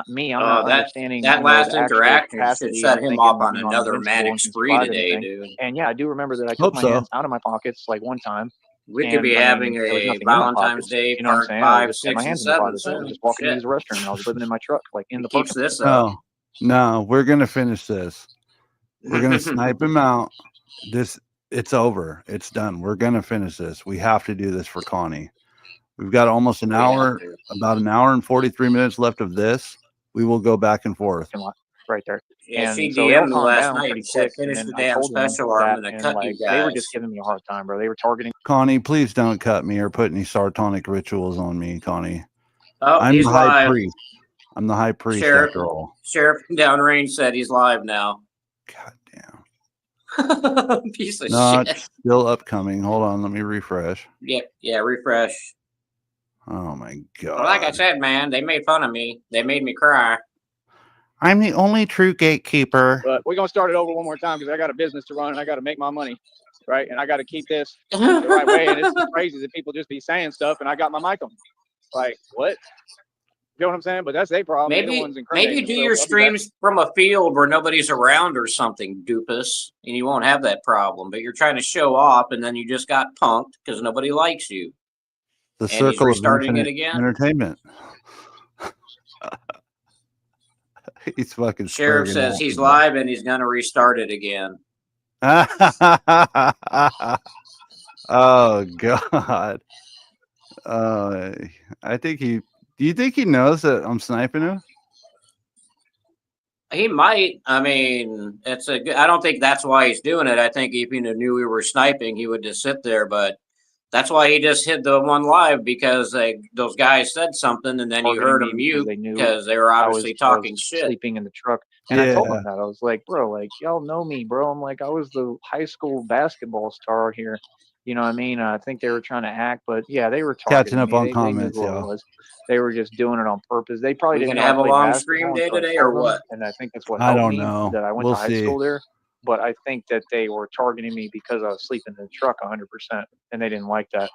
me, I'm not understanding that last interaction should set him off on another manic spree today, dude. And yeah, I do remember that I took my hands out of my pockets like one time. We could be having a Valentine's Day part 5, 6, and 7 soon. I was just walking to use the restroom. I was living in my truck, like in the keeps this up. No, we're gonna finish this. We're gonna snipe him out. It's over. It's done. We're gonna finish this. We have to do this for Connie. We've got almost an hour, about an hour and 43 minutes left of this. We will go back and forth. Right there. Yeah, she DM'd me last night. He said, "Finish the damn special arm," and I cut you guys. They were just giving me a hard time, bro. They were targeting. Connie, please don't cut me or put any sartonic rituals on me, Connie. Oh, I'm the high priest. I'm the high priest after all. Sheriff Downrange said he's live now. God damn. Piece of no, shit. It's still upcoming. Hold on, let me refresh. Yeah, refresh. Oh my god. Well, like I said, man, they made fun of me. They made me cry. I'm the only true gatekeeper. But we're gonna start it over one more time because I got a business to run and I got to make my money, right? And I got to keep this the right way. And it's crazy that people just be saying stuff, and I got my mic on. Like what? You know what I'm saying? But that's their problem. Maybe do your streams from a field where nobody's around or something, Doopus, and you won't have that problem. But you're trying to show off, and then you just got punked because nobody likes you. The circle of entertainment. He's fucking. Sheriff says he's live and he's gonna restart it again. Oh God. I think he. Do you think he knows that I'm sniping him? He might. I mean, I don't think that's why he's doing it. I think if he knew we were sniping, he would just sit there. But That's why he just hit the one live, because those guys said something and then he heard them mute because they were obviously talking shit. Sleeping in the truck. And I told them that. I was like, bro, like, y'all know me, bro. I'm like, I was the high school basketball star here. You know what I mean? I think they were trying to act, but yeah, they were catching up me. on they comments, knew who it was. They were just doing it on purpose. They probably didn't gonna have a long stream day today or what? And I think that's what I helped don't me, know. that I went We'll to high see. school there. But I think that they were targeting me because I was sleeping in the truck 100%, and they didn't like that.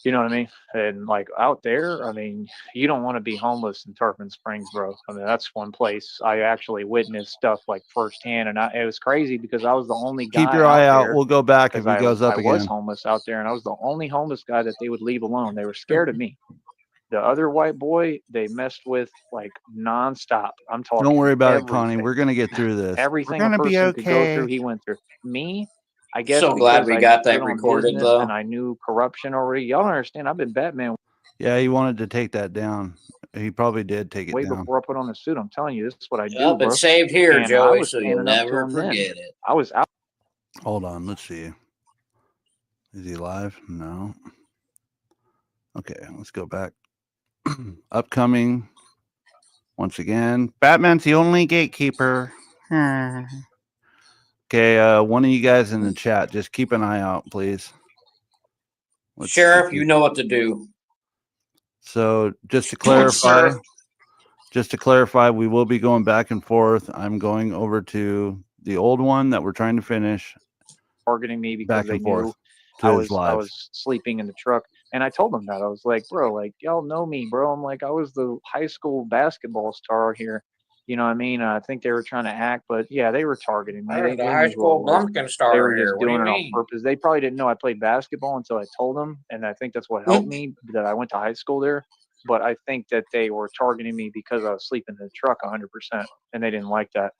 You know what I mean? And like out there, I mean, you don't want to be homeless in Tarpon Springs, bro. I mean, that's one place I actually witnessed stuff like firsthand, and it was crazy because I was the only guy. Keep your eye out. There, we'll go back if he goes up again. I was homeless out there, and I was the only homeless guy that they would leave alone. They were scared of me. The other white boy, they messed with like nonstop. I'm talking. Don't worry about everything. it, Connie. We're gonna get through this. Everything a person could go through, he went through. Me, I guess. So glad we got that recorded, though. And I knew corruption already. Y'all don't understand. I've been Batman. Yeah, he wanted to take that down. He probably did take it way down. before I put on the suit. I'm telling you, this is what I do. Well, it's saved here, and Joey, so you'll never forget it. I was out. Hold on, let's see. Is he live? No. Okay, let's go back. Upcoming. Once again, Batman's the only gatekeeper. Okay, one of you guys in the chat, just keep an eye out, please. Sheriff, you know what to do. So just to clarify, we will be going back and forth. I'm going over to the old one that we're trying to finish. Targeting me because they knew I was sleeping in the truck. And I told them that. I was like, bro, like, y'all know me, bro. I'm like, I was the high school basketball star here. You know what I mean? I think they were trying to act, but yeah, they were targeting me. They the high school bumpkin star. They were just doing it on purpose. They probably didn't know I played basketball until I told them, and I think that's what helped me, that I went to high school there. But I think that they were targeting me because I was sleeping in the truck 100%, and they didn't like that.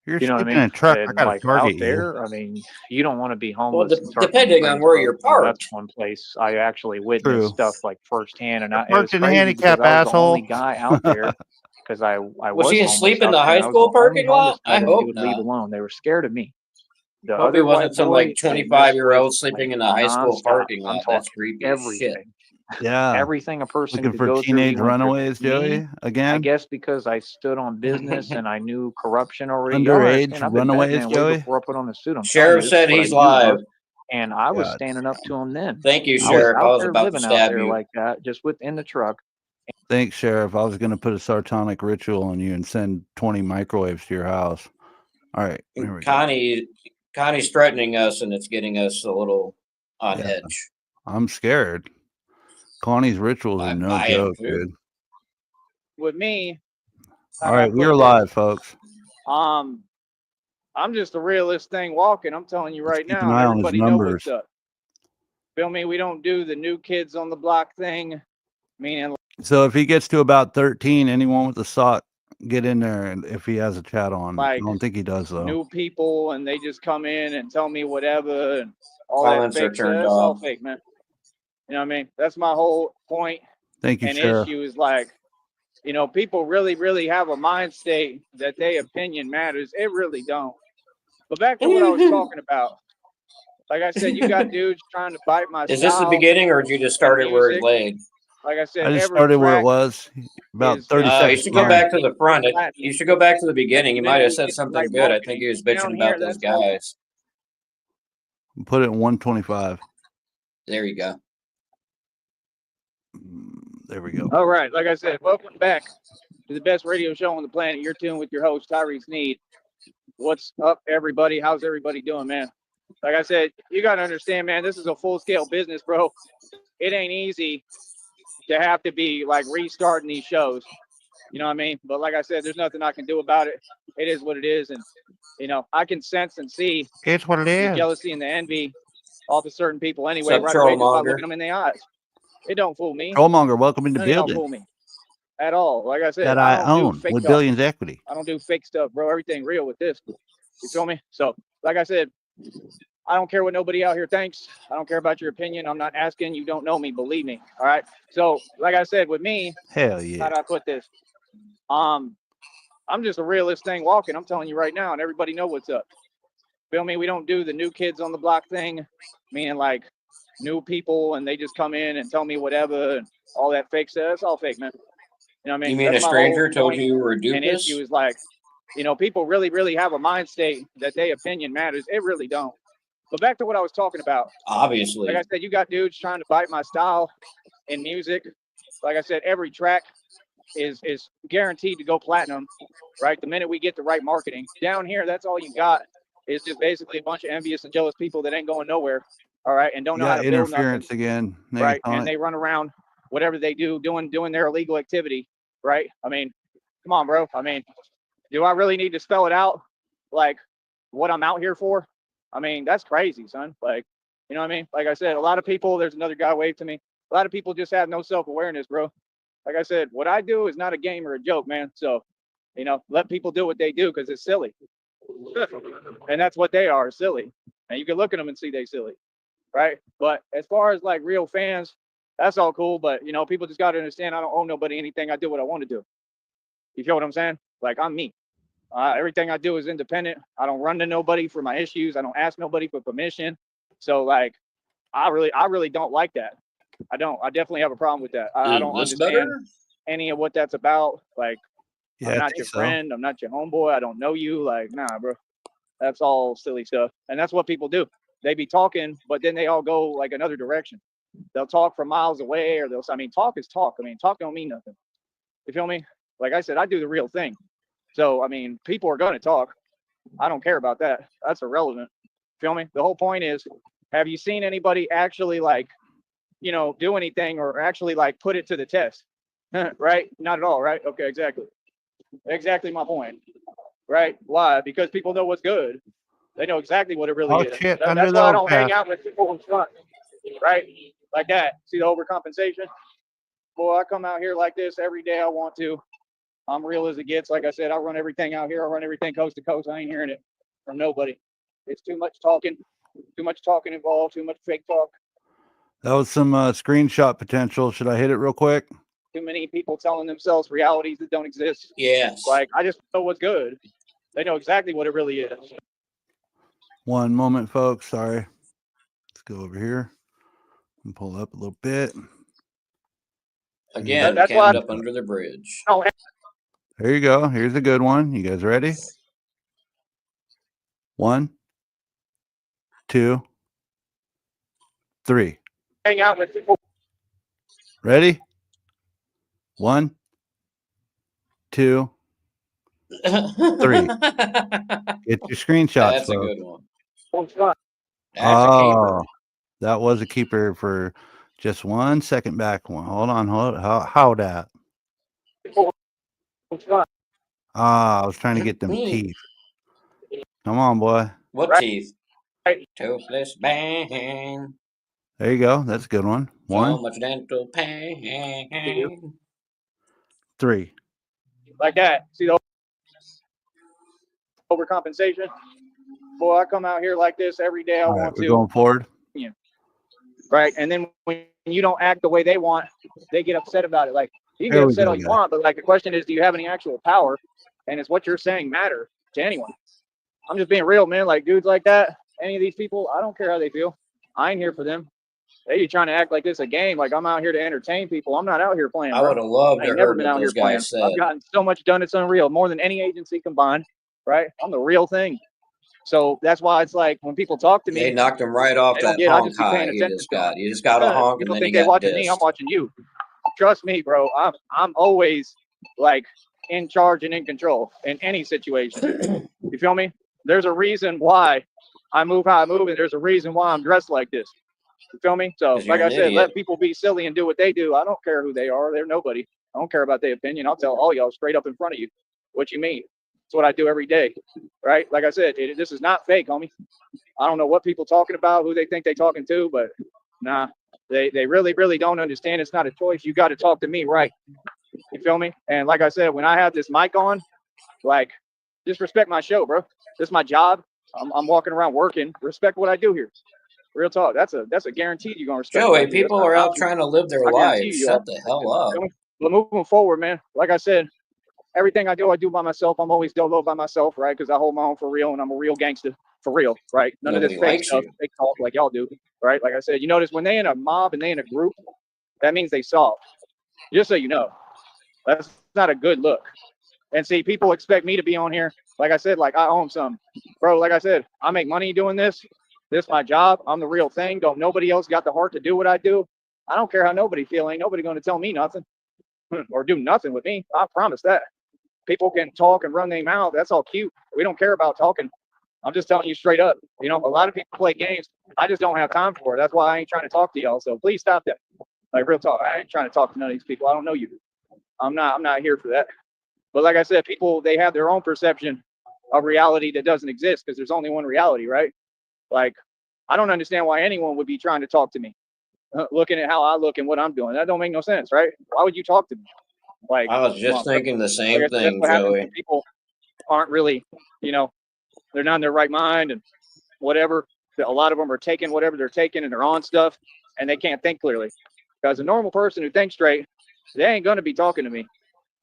You're you know what I mean? In a truck. And I gotta like target out there, you. I mean, you don't want to be homeless. Well, depending on where you're parked. That's one place I actually witnessed stuff like firsthand, and it was in the crazy handicap, because I was the asshole. only guy out there. Because I was he asleep in the high school parking lot? I hope would leave alone. They were scared of me. The hope it wasn't some like 25-year-old sleeping in the high school parking lot. That's creepy as shit. Yeah, everything a person looking for teenage runaways, Joey. Again, I guess because I stood on business and I knew corruption already. Underage runaways, Joey. Before I put on the suit, Sheriff said he's live, and I was standing up to him then. Thank you, Sheriff. I was about to stab you like that, just within the truck. Thanks, Sheriff. I was going to put a sartonic ritual on you and send 20 microwaves to your house. All right. Here we go. Connie's threatening us, and it's getting us a little on edge. I'm scared. Connie's rituals are no joke, dude. With me. All right, we're live, folks. I'm just the realest thing walking. I'm telling you right now. Everybody knows what's up. Feel me? We don't do the new kids on the block thing. Meaning. So if he gets to about 13, anyone with a sock, get in there, and if he has a chat on. I don't think he does, though. New people, and they just come in and tell me whatever, and all Violence that fake stuff. It's all fake, man. You know what I mean? That's my whole point. Thank you, and Sheriff. Issue is like, you know, people really, really have a mind state that their opinion matters. It really don't. But back to what I was talking about. Like I said, you got dudes trying to bite my Is this the beginning, or did you just start it where it laid? Like I said, I just started where it was. About 30 seconds. You should go back to the front. You should go back to the beginning. You might have said something good. I think he was bitching about those guys. Put it in 125. There you go. There we go. All right. Like I said, welcome back to the best radio show on the planet. You're tuned with your host, Tyree Sneed. What's up, everybody? How's everybody doing, man? Like I said, you got to understand, man, this is a full-scale business, bro. It ain't easy to have to be like restarting these shows. You know what I mean? But like I said, there's nothing I can do about it. It is what it is. And, you know, I can sense and see it's what it is. The jealousy and the envy off of certain people anyway, right away, just by looking them in the eyes. It don't fool me. Trollmonger, welcome into building. Don't fool me at all. Like I said, that I own with billions equity. I don't do fake stuff, bro. Everything real with this. You feel me? So, like I said, I don't care what nobody out here thinks. I don't care about your opinion. I'm not asking. You don't know me. Believe me. All right. So, like I said, with me, hell yeah. How do I put this? I'm just a realist thing walking. I'm telling you right now, and everybody know what's up. Feel me? We don't do the new kids on the block thing. Meaning like new people and they just come in and tell me whatever and all that fake stuff. It's all fake, man. You know what I mean? You mean That's a my stranger whole told point you you were a and issue doofus? is like, you know, people really have a mind state that their opinion matters. It really don't. But back to what I was talking about. Obviously. Like I said, you got dudes trying to bite my style in music. Like I said, every track is guaranteed to go platinum, right? The minute we get the right marketing. Down here, that's all you got is just basically a bunch of envious and jealous people that ain't going nowhere, all right, and don't know how to build nothing, interference again, right? And they run around, whatever they do, doing their illegal activity, right? I mean, come on, bro. I mean, do I really need to spell it out, like what I'm out here for? I mean, that's crazy, son. Like, you know what I mean? Like I said, a lot of people. There's another guy waved to me. A lot of people just have no self-awareness, bro. Like I said, what I do is not a game or a joke, man. So, you know, let people do what they do because it's silly. And that's what they are, silly. And you can look at them and see they silly, right? But as far as like real fans, that's all cool. But, you know, people just got to understand I don't owe nobody anything. I do what I want to do. You feel what I'm saying? Like, I'm me. Everything I do is independent. I don't run to nobody for my issues. I don't ask nobody for permission. So, like, I really don't like that. I don't. I definitely have a problem with that. I don't understand any of what that's about. Like, I'm not your friend. I'm not your homeboy. I don't know you. Like, nah, bro. That's all silly stuff. And that's what people do. They be talking, but then they all go like another direction. They'll talk from miles away, or I mean, talk is talk. I mean, talk don't mean nothing. You feel me? Like I said, I do the real thing. So, I mean, people are going to talk. I don't care about that. That's irrelevant. Feel me? The whole point is, have you seen anybody actually like, you know, do anything or actually like put it to the test? Right? Not at all, right? Okay, exactly. Exactly my point. Right? Why? Because people know what's good. They know exactly what it really is. Shit, That's why I don't hang out with people in front. Right? Like that. See the overcompensation? Boy, I come out here like this every day I want to. I'm real as it gets. Like I said, I run everything out here. I run everything coast to coast. I ain't hearing it from nobody. It's too much talking involved, too much fake talk. That was some screenshot potential. Should I hit it real quick? Too many people telling themselves realities that don't exist. Yes. Like, I just know what's good. They know exactly what it really is. One moment, folks. Sorry. Let's go over here and pull up a little bit. Again, that's why up under the bridge. Oh, there you go. Here's a good one. You guys ready? 1, 2, 3. Hang out with people. Ready? 1, 2, 3. Get your screenshots. That's a good one. That's a keeper. That was a keeper for just 1 second back. Hold on. How that? I was trying to get them teeth. Come on, boy. What teeth? Toothless bang. There you go. That's a good one. 1. So much dental pain. 3. Like that. See the overcompensation? Boy, I come out here like this every day I want to. Going forward. Yeah. Right. And then when you don't act the way they want, they get upset about it. Like, you can get upset all you want, but like the question is, do you have any actual power? And is what you're saying matter to anyone? I'm just being real, man. Like, dudes like that, any of these people, I don't care how they feel. I ain't here for them. They trying to act like this a game. Like, I'm out here to entertain people. I'm not out here playing. I would have loved to heard never been out here playing. I've gotten so much done. It's unreal. More than any agency combined. Right? I'm the real thing. So that's why it's like when people talk to me, they knocked him right off that honk high. You just got a honk, people and then think they're watching me. I'm watching you. Trust me, bro. I'm always like in charge and in control in any situation. You feel me? There's a reason why I move how I move, and there's a reason why I'm dressed like this. You feel me? So, like I said, let people be silly and do what they do. I don't care who they are. They're nobody. I don't care about their opinion. I'll tell all y'all straight up in front of you what you mean. It's what I do every day, right? Like I said, this is not fake, homie. I don't know what people talking about, who they think they talking to, but nah, they really don't understand. It's not a choice. You got to talk to me, right? You feel me? And like I said, when I have this mic on, like, just respect my show, bro. This is my job. I'm walking around working. Respect what I do here. Real talk. That's a guarantee you're gonna respect. Joey, people are out trying to live their lives. Shut the hell up. But moving forward, man. Like I said, everything I do by myself. I'm always dolo by myself, right? Because I hold my own for real, and I'm a real gangster. for real, right? None of this Nobody fake likes stuff, you. fake talk like y'all do, right? Like I said, you notice when they in a mob and they in a group, that means they soft. Just so you know, that's not a good look. And see, people expect me to be on here. Like I said, like I own some, bro. Like I said, I make money doing this. This is my job. I'm the real thing. Don't nobody else got the heart to do what I do. I don't care how nobody feel. Ain't nobody going to tell me nothing or do nothing with me. I promise that. People can talk and run their mouth. That's all cute. We don't care about talking. I'm just telling you straight up. You know, a lot of people play games. I just don't have time for it. That's why I ain't trying to talk to y'all. So please stop that. Like real talk. I ain't trying to talk to none of these people. I don't know you. I'm not here for that. But like I said, people, they have their own perception of reality that doesn't exist because there's only one reality, right? Like, I don't understand why anyone would be trying to talk to me, looking at how I look and what I'm doing. That don't make no sense, right? Why would you talk to me? Like, I was come just on, bro. thinking the Like same I said, that's thing, what happens Joey. when people aren't really, you know, they're not in their right mind and whatever. A lot of them are taking whatever they're taking and they're on stuff and they can't think clearly. Because a normal person who thinks straight, they ain't going to be talking to me.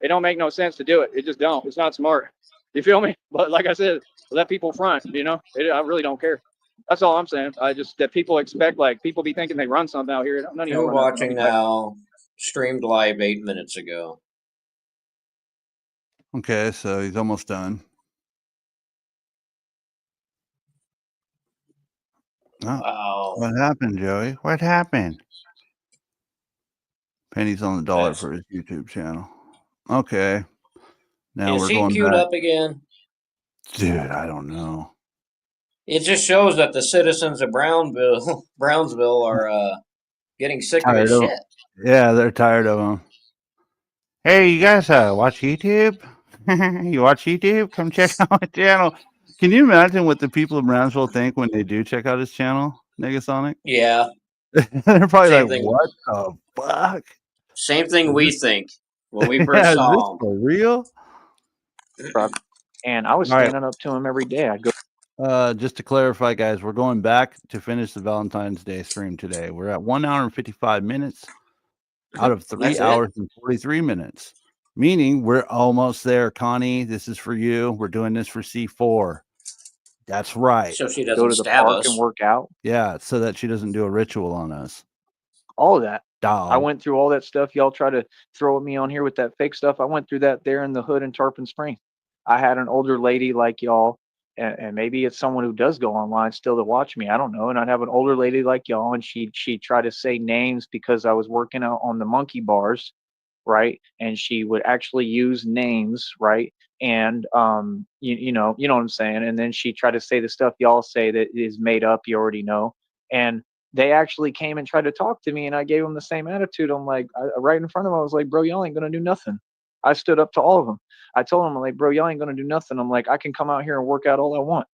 It don't make no sense to do it. It just don't. It's not smart. You feel me? But like I said, let people front, you know? I really don't care. That's all I'm saying. I just, that people expect, like, people be thinking they run something out here. None of y'all You're run nothing. I'll watching be back. now. Streamed live 8 minutes ago. Okay, so he's almost done. Oh, Wow. what happened, Joey? What happened? Pennies on the dollar That's- for his YouTube channel. Okay. Now Is we're he going queued back. up again? Dude, I don't know. It just shows that the citizens of Brownsville are getting sick of his Tired of shit. Yeah, they're tired of him. Hey, you guys watch YouTube? You watch YouTube? Come check out my channel. Can you imagine what the people of Brownsville think when they do check out his channel, Negasonic? Yeah. They're probably Same like, thing. what the fuck? Same thing we think when we Yeah, first is saw this him. for real? And I was All right. standing up to him every day. I'd go. Just to clarify, guys, we're going back to finish the Valentine's Day stream today. We're at 1 hour and 55 minutes out of 3 That's it? hours and 43 minutes, meaning we're almost there. Connie, this is for you. We're doing this for C4. That's right. So she Go doesn't to the stab park us. and work out. Yeah, so that she doesn't do a ritual on us. All of that. Dog. I went through all that stuff. Y'all try to throw at me on here with that fake stuff. I went through that there in the hood in Tarpon Spring. I had an older lady like y'all, and maybe it's someone who does go online still to watch me. I don't know. And I'd have an older lady like y'all, and she'd try to say names because I was working out on the monkey bars, right? And she would actually use names, right? And you know what I'm saying. And then she tried to say the stuff y'all say that is made up. You already know. And they actually came and tried to talk to me, and I gave them the same attitude. I'm like, right in front of them, I was like, bro, y'all ain't gonna do nothing. I stood up to all of them. I told them, I'm like, bro, y'all ain't gonna do nothing. I'm like, I can come out here and work out all I want.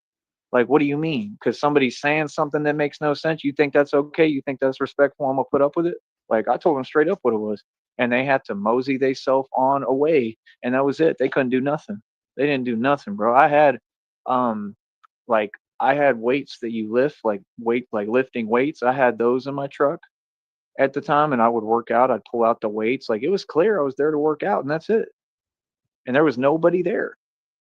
Like, what do you mean? Because somebody's saying something that makes no sense. You think that's okay? You think that's respectful? I'm gonna put up with it? Like, I told them straight up what it was, and they had to mosey theyself on away, and that was it. They couldn't do nothing. They didn't do nothing, bro. I had, like, I had weights that you lift, like lifting weights. I had those in my truck at the time, and I would work out. I'd pull out the weights. Like, it was clear I was there to work out, and that's it. And there was nobody there.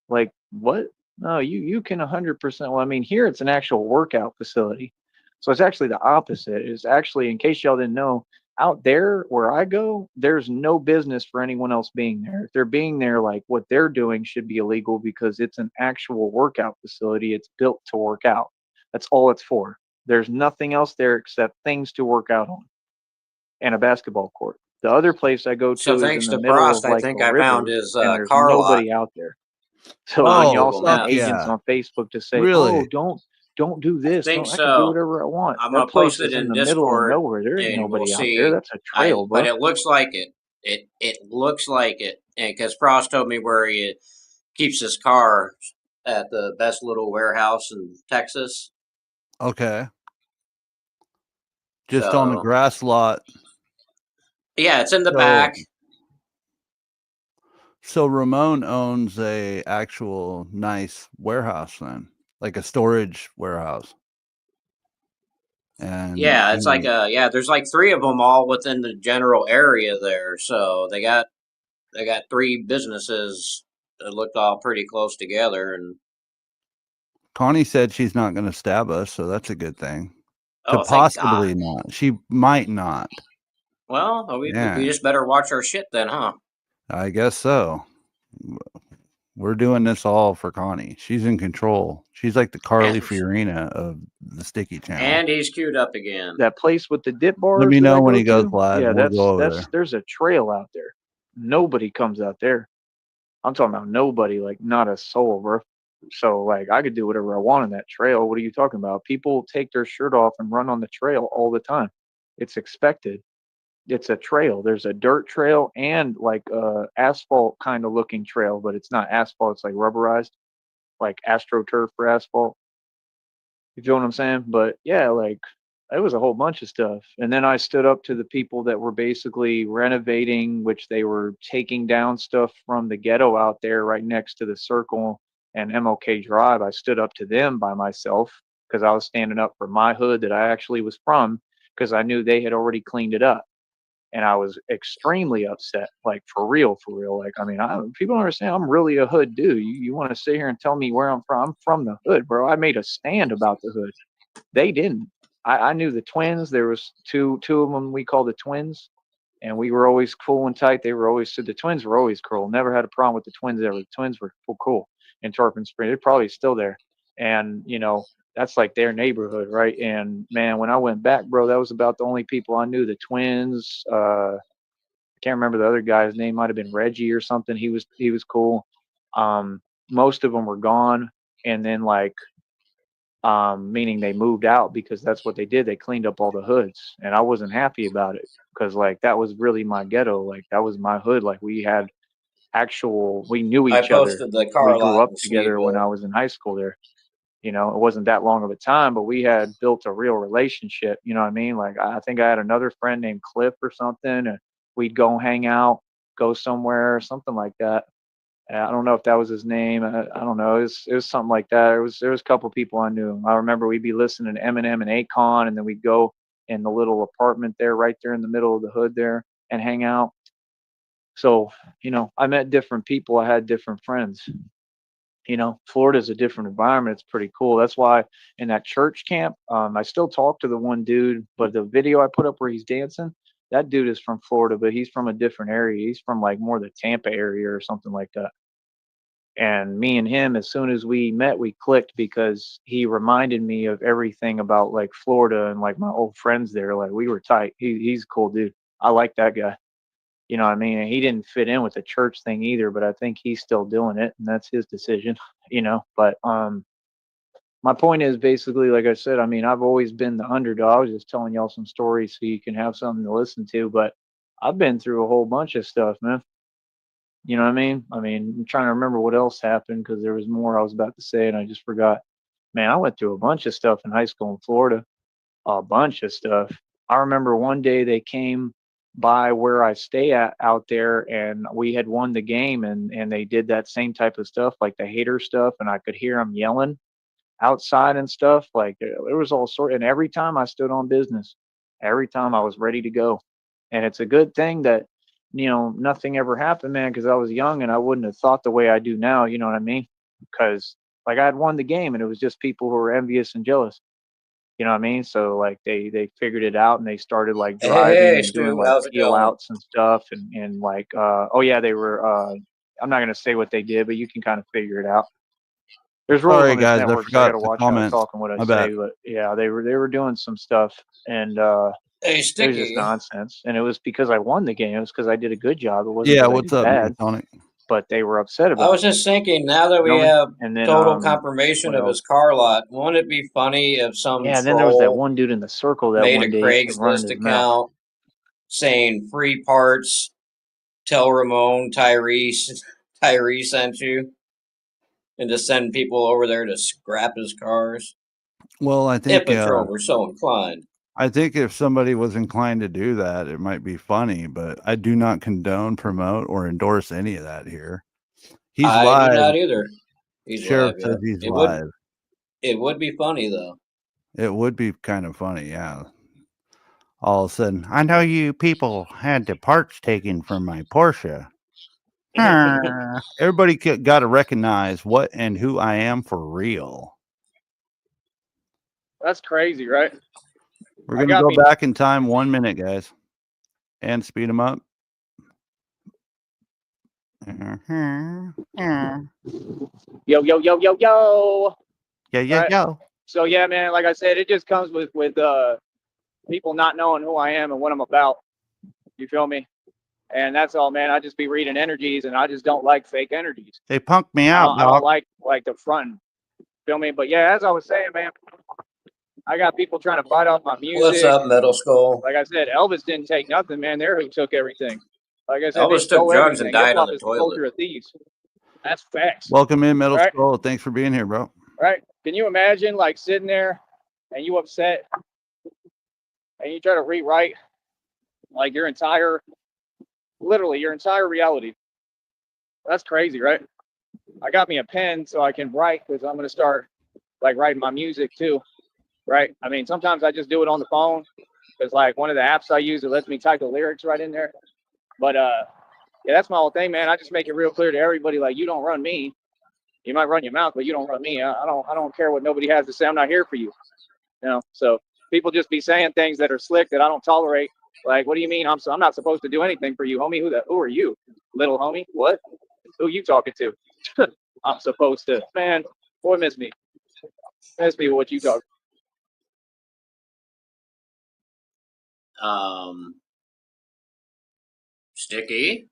Like, what? No, you can 100%. Well, I mean, here it's an actual workout facility. So it's actually the opposite. It's actually, in case y'all didn't know, out there where I go, there's no business for anyone else being there. If they're being there, like what they're doing should be illegal because it's an actual workout facility. It's built to work out. That's all it's for. There's nothing else there except things to work out on and a basketball court. The other place I go So to is in thanks the to middle Frost, of I like think a I found river, his and there's car lot. nobody out there. So when Oh, y'all Google send Maps. agents yeah. on Facebook to say, Really? "Oh, don't do this," think I can do so. whatever I want. I'm That gonna post place it is in in the middle of Discord, nowhere. There ain't and we'll nobody out there. see. That's a trail, But bro. it looks like it. It looks like it, and because Frost told me where he keeps his car at the best little warehouse in Texas. Okay. Just on the grass lot. Yeah, it's in the So- back. So Ramon owns a actual nice warehouse then, like a storage warehouse. And Yeah, it's like there's like 3 of them all within the general area there. So they got 3 businesses that looked all pretty close together, and Connie said she's not going to stab us, so that's a good thing. Oh, To thank possibly God. not. She might not. Well, we Yeah. just better watch our shit then, huh? I guess so. We're doing this all for Connie. She's in control. She's like the Carly And- Fiorina of the Sticky channel. And he's queued up again. That place with the dip bars. Let me that know I when go he goes to, live. Yeah, We'll go over there. there's a trail out there. Nobody comes out there. I'm talking about nobody, like not a soul, bro. So like I could do whatever I want on that trail. What are you talking about? People take their shirt off and run on the trail all the time. It's expected. It's a trail. There's a dirt trail and like a asphalt kind of looking trail, but it's not asphalt. It's like rubberized, like AstroTurf for asphalt. You feel what I'm saying? But yeah, like it was a whole bunch of stuff. And then I stood up to the people that were basically renovating, which they were taking down stuff from the ghetto out there right next to the circle and MLK Drive. I stood up to them by myself because I was standing up for my hood that I actually was from because I knew they had already cleaned it up. And I was extremely upset, like for real, for real. Like, I mean, people don't understand. I'm really a hood dude. You want to sit here and tell me where I'm from? I'm from the hood, bro. I made a stand about the hood. They didn't. I knew the twins. There was two of them we called the twins, and we were always cool and tight. They were always so the twins were always cool. Never had a problem with the twins ever. The twins were cool in Tarpon Springs. They're probably still there, and that's like their neighborhood, right? And man, when I went back, bro, that was about the only people I knew. The twins. I can't remember the other guy's name. Might have been Reggie or something. He was cool. Most of them were gone, and then like meaning they moved out because that's what they did. They cleaned up all the hoods, and I wasn't happy about it because like that was really my ghetto. Like that was my hood. Like we knew I each other. posted the We car grew lot up in together when I Sneedville. was in high school there. It wasn't that long of a time, but we had built a real relationship. You know what I mean? Like I think I had another friend named Cliff or something, and we'd go hang out, go somewhere, something like that. I don't know if that was his name. I don't know. It was something like that. There was a couple of people I knew. I remember we'd be listening to Eminem and Akon, and then we'd go in the little apartment there, right there in the middle of the hood there, and hang out. So I met different people. I had different friends. Florida's a different environment. It's pretty cool. That's why in that church camp, I still talk to the one dude, but the video I put up where he's dancing, that dude is from Florida, but he's from a different area. He's from like more the Tampa area or something like that. And me and him, as soon as we met, we clicked because he reminded me of everything about like Florida and like my old friends there. Like we were tight. He's a cool dude. I like that guy. You know what I mean? And he didn't fit in with the church thing either, but I think he's still doing it and that's his decision, But my point is basically, like I said, I mean, I've always been the underdog, just telling y'all some stories so you can have something to listen to. But I've been through a whole bunch of stuff, man. You know what I mean? I'm trying to remember what else happened because there was more I was about to say and I just forgot. Man, I went through a bunch of stuff in high school in Florida, a bunch of stuff. I remember one day they came by where I stay at out there and we had won the game and they did that same type of stuff, like the hater stuff. And I could hear them yelling outside and stuff. Like there was all sort. And every time I stood on business, every time I was ready to go. And it's a good thing that, nothing ever happened, man, because I was young and I wouldn't have thought the way I do now. You know what I mean? Because like I had won the game and it was just people who were envious and jealous. You know what I mean? So like they figured it out and they started like driving Hey, and doing Stu, like how's it peel going? outs and stuff and like oh yeah, they were I'm not gonna say what they did, but you can kind of figure it out. There's rules Sorry, on this guys. I network, so I forgot gotta to watch how I comment. talk and what I My say. bad. But yeah, they were doing some stuff and Hey, it was just Sticky. nonsense. And it was because I won the game. It was because I did a good job. It wasn't Yeah, because I what's did up, bad. Sonic? But they were upset I about was it. just thinking, now that You know we what I mean? have And then total confirmation what of his else? car lot, wouldn't it be funny if some Yeah, and then there was that troll one dude in the circle that made one a day kept running Craigslist his mouth. account saying free parts, tell Ramon Tyree sent you, and just send people over there to scrap his cars? Well, If a troll were so inclined. I think if somebody was inclined to do that, it might be funny, but I do not condone, promote, or endorse any of that here. He's I do live. not either. He's Sheriff live, says yeah. he's live. It would be funny though. It would be kind of funny, yeah. All of a sudden, I know you people had the parts taken from my Porsche. Everybody got to recognize what and who I am for real. That's crazy, right? We're going to go back in time 1 minute, guys, and speed them up. Yo, yo, yo, yo, yo. Yeah, Right? yo. So yeah, man, like I said, it just comes with people not knowing who I am and what I'm about. You feel me? And that's all, man. I just be reading energies, and I just don't like fake energies. They punked me out, I don't like the front. Feel me? But yeah, as I was saying, man, I got people trying to fight off my music. What's up, Metal Skull? Like I said, Elvis didn't take nothing, man. They're who took everything. Like I said, Elvis took drugs and died on the toilet. Culture of thieves. That's facts. Welcome in, Metal Skull. Thanks for being here, bro. Right? Can you imagine, like, sitting there and you upset and you try to rewrite, like, literally your entire reality? That's crazy, right? I got me a pen so I can write, because I'm going to start, like, writing my music too, right? I mean, sometimes I just do it on the phone, because, like, one of the apps I use, it lets me type the lyrics right in there. But yeah, that's my whole thing, man. I just make it real clear to everybody, like, you don't run me. You might run your mouth, but you don't run me. I don't care what nobody has to say. I'm not here for you. You know, so people just be saying things that are slick that I don't tolerate. Like, what do you mean? I'm not supposed to do anything for you, homie. Who are you, little homie? What? Who you talking to? I'm supposed to, man. Boy, miss me with what you talk. Sticky.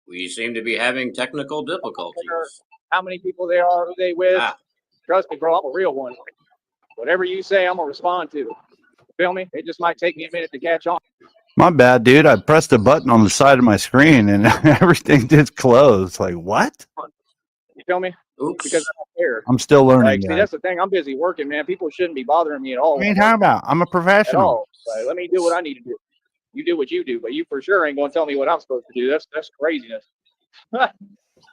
We seem to be having technical difficulties. How many people they are, who they with? Trust me, bro. I'm a real one. Whatever you say, I'm gonna respond to. Feel me? It just might take me a minute to catch on. My bad, dude. I pressed a button on the side of my screen and everything just closed. Like, what? You feel me? Oops. Because I don't care. I'm still learning. Like, see, that's the thing. I'm busy working, man. People shouldn't be bothering me at all. What are you talking about? I'm a professional. At all. Like, let me do what I need to do. You do what you do, but you for sure ain't gonna tell me what I'm supposed to do. That's craziness.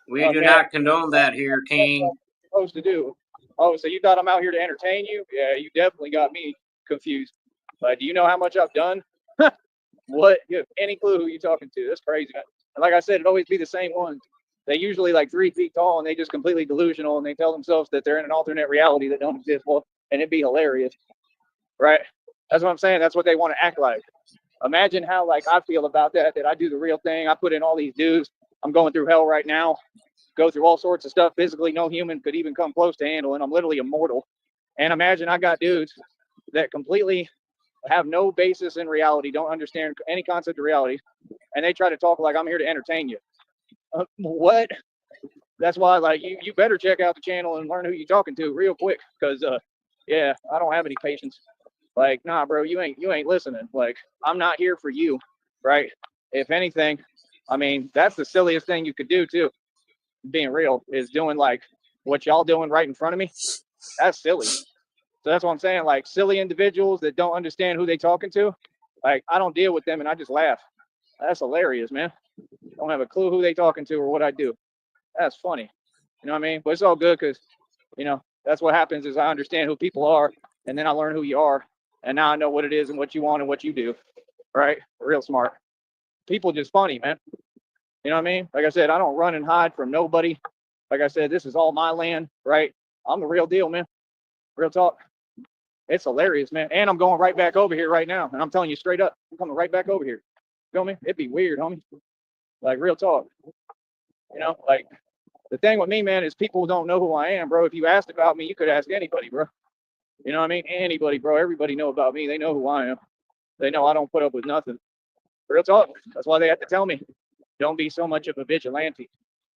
We do not condone that here, King. Supposed to do. Oh, so you thought I'm out here to entertain you? Yeah, you definitely got me confused. But do you know how much I've done? What? You have any clue who you're talking to? That's crazy. And like I said, it'd always be the same ones. They usually like 3 feet tall, and they just completely delusional, and they tell themselves that they're in an alternate reality that don't exist. Well, and it'd be hilarious, right? That's what I'm saying. That's what they want to act like. Imagine how, like, I feel about that I do the real thing. I put in all these dues. I'm going through hell right now. Go through all sorts of stuff physically no human could even come close to handling. I'm literally immortal. And imagine I got dudes that completely have no basis in reality, don't understand any concept of reality, and they try to talk like I'm here to entertain you. What? That's why, like, you better check out the channel and learn who you're talking to real quick, because yeah, I don't have any patience. Like, nah, bro, you ain't listening. Like, I'm not here for you, right? If anything, I mean, that's the silliest thing you could do too. Being real is doing like what y'all doing right in front of me. That's silly. So that's what I'm saying. Like, silly individuals that don't understand who they talking to. Like, I don't deal with them, and I just laugh. That's hilarious, man. Don't have a clue who they talking to or what I do. That's funny. You know what I mean? But it's all good, because, you know, that's what happens is I understand who people are, and then I learn who you are. And now I know what it is and what you want and what you do, right? Real smart. People just funny, man. You know what I mean? Like I said, I don't run and hide from nobody. Like I said, this is all my land, right? I'm the real deal, man. Real talk. It's hilarious, man. And I'm going right back over here right now. And I'm telling you straight up, I'm coming right back over here. Feel me? It'd be weird, homie. Like, real talk. You know, like, the thing with me, man, is people don't know who I am, bro. If you asked about me, you could ask anybody, bro. You know what I mean? Anybody, bro. Everybody know about me. They know who I am. They know I don't put up with nothing. Real talk. That's why they have to tell me, don't be so much of a vigilante.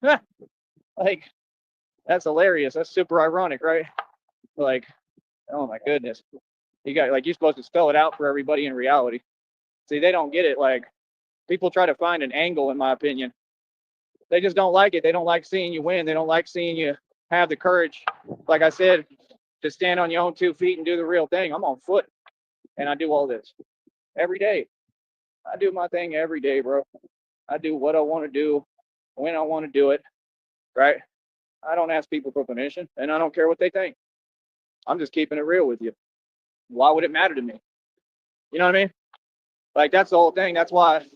Like, that's hilarious. That's super ironic, right? Like, oh my goodness. You got, like, you're supposed to spell it out for everybody in reality. See, they don't get it. Like, people try to find an angle, in my opinion. They just don't like it. They don't like seeing you win. They don't like seeing you have the courage, like I said, to stand on your own 2 feet and do the real thing. I'm on foot, and I do all this every day. I do my thing every day, bro. I do what I want to do when I want to do it, right? I don't ask people for permission, and I don't care what they think. I'm just keeping it real with you. Why would it matter to me? You know what I mean? Like, that's the whole thing. That's why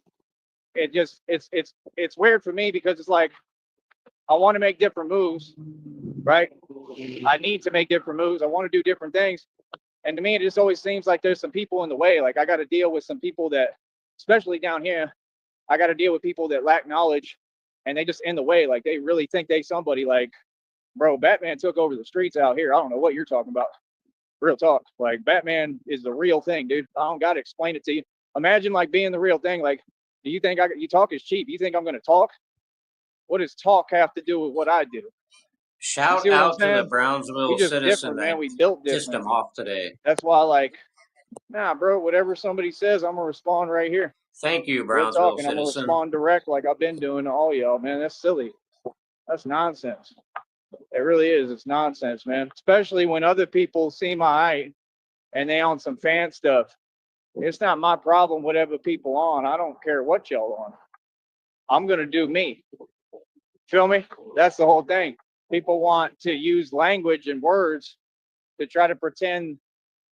it just, it's weird for me, because it's like, I want to make different moves, right? I need to make different moves. I want to do different things. And to me, it just always seems like there's some people in the way. Like I got to deal with some people that, especially down here, I got to deal with people that lack knowledge and they just in the way. Like they really think they somebody. Like, bro, Batman took over the streets out here. I don't know what you're talking about. Real talk. Like Batman is the real thing, dude. I don't got to explain it to you. Imagine like being the real thing. Like, do you think you talk is cheap? You think I'm going to talk? What does talk have to do with what I do? Shout what I'm out to the saying? We Brownsville just citizen different, man. that We built pissed different. him off today. That's why, like, nah, bro. Whatever somebody says, I'm gonna respond right here. Thank you, Real Brownsville talk, and I'm gonna citizen. respond direct, like I've been doing to all y'all, man. That's silly. That's nonsense. It really is. It's nonsense, man. Especially when other people see my height and they on some fan stuff. It's not my problem. Whatever people on, I don't care what y'all on. I'm gonna do me. Feel me? That's the whole thing. People want to use language and words to try to pretend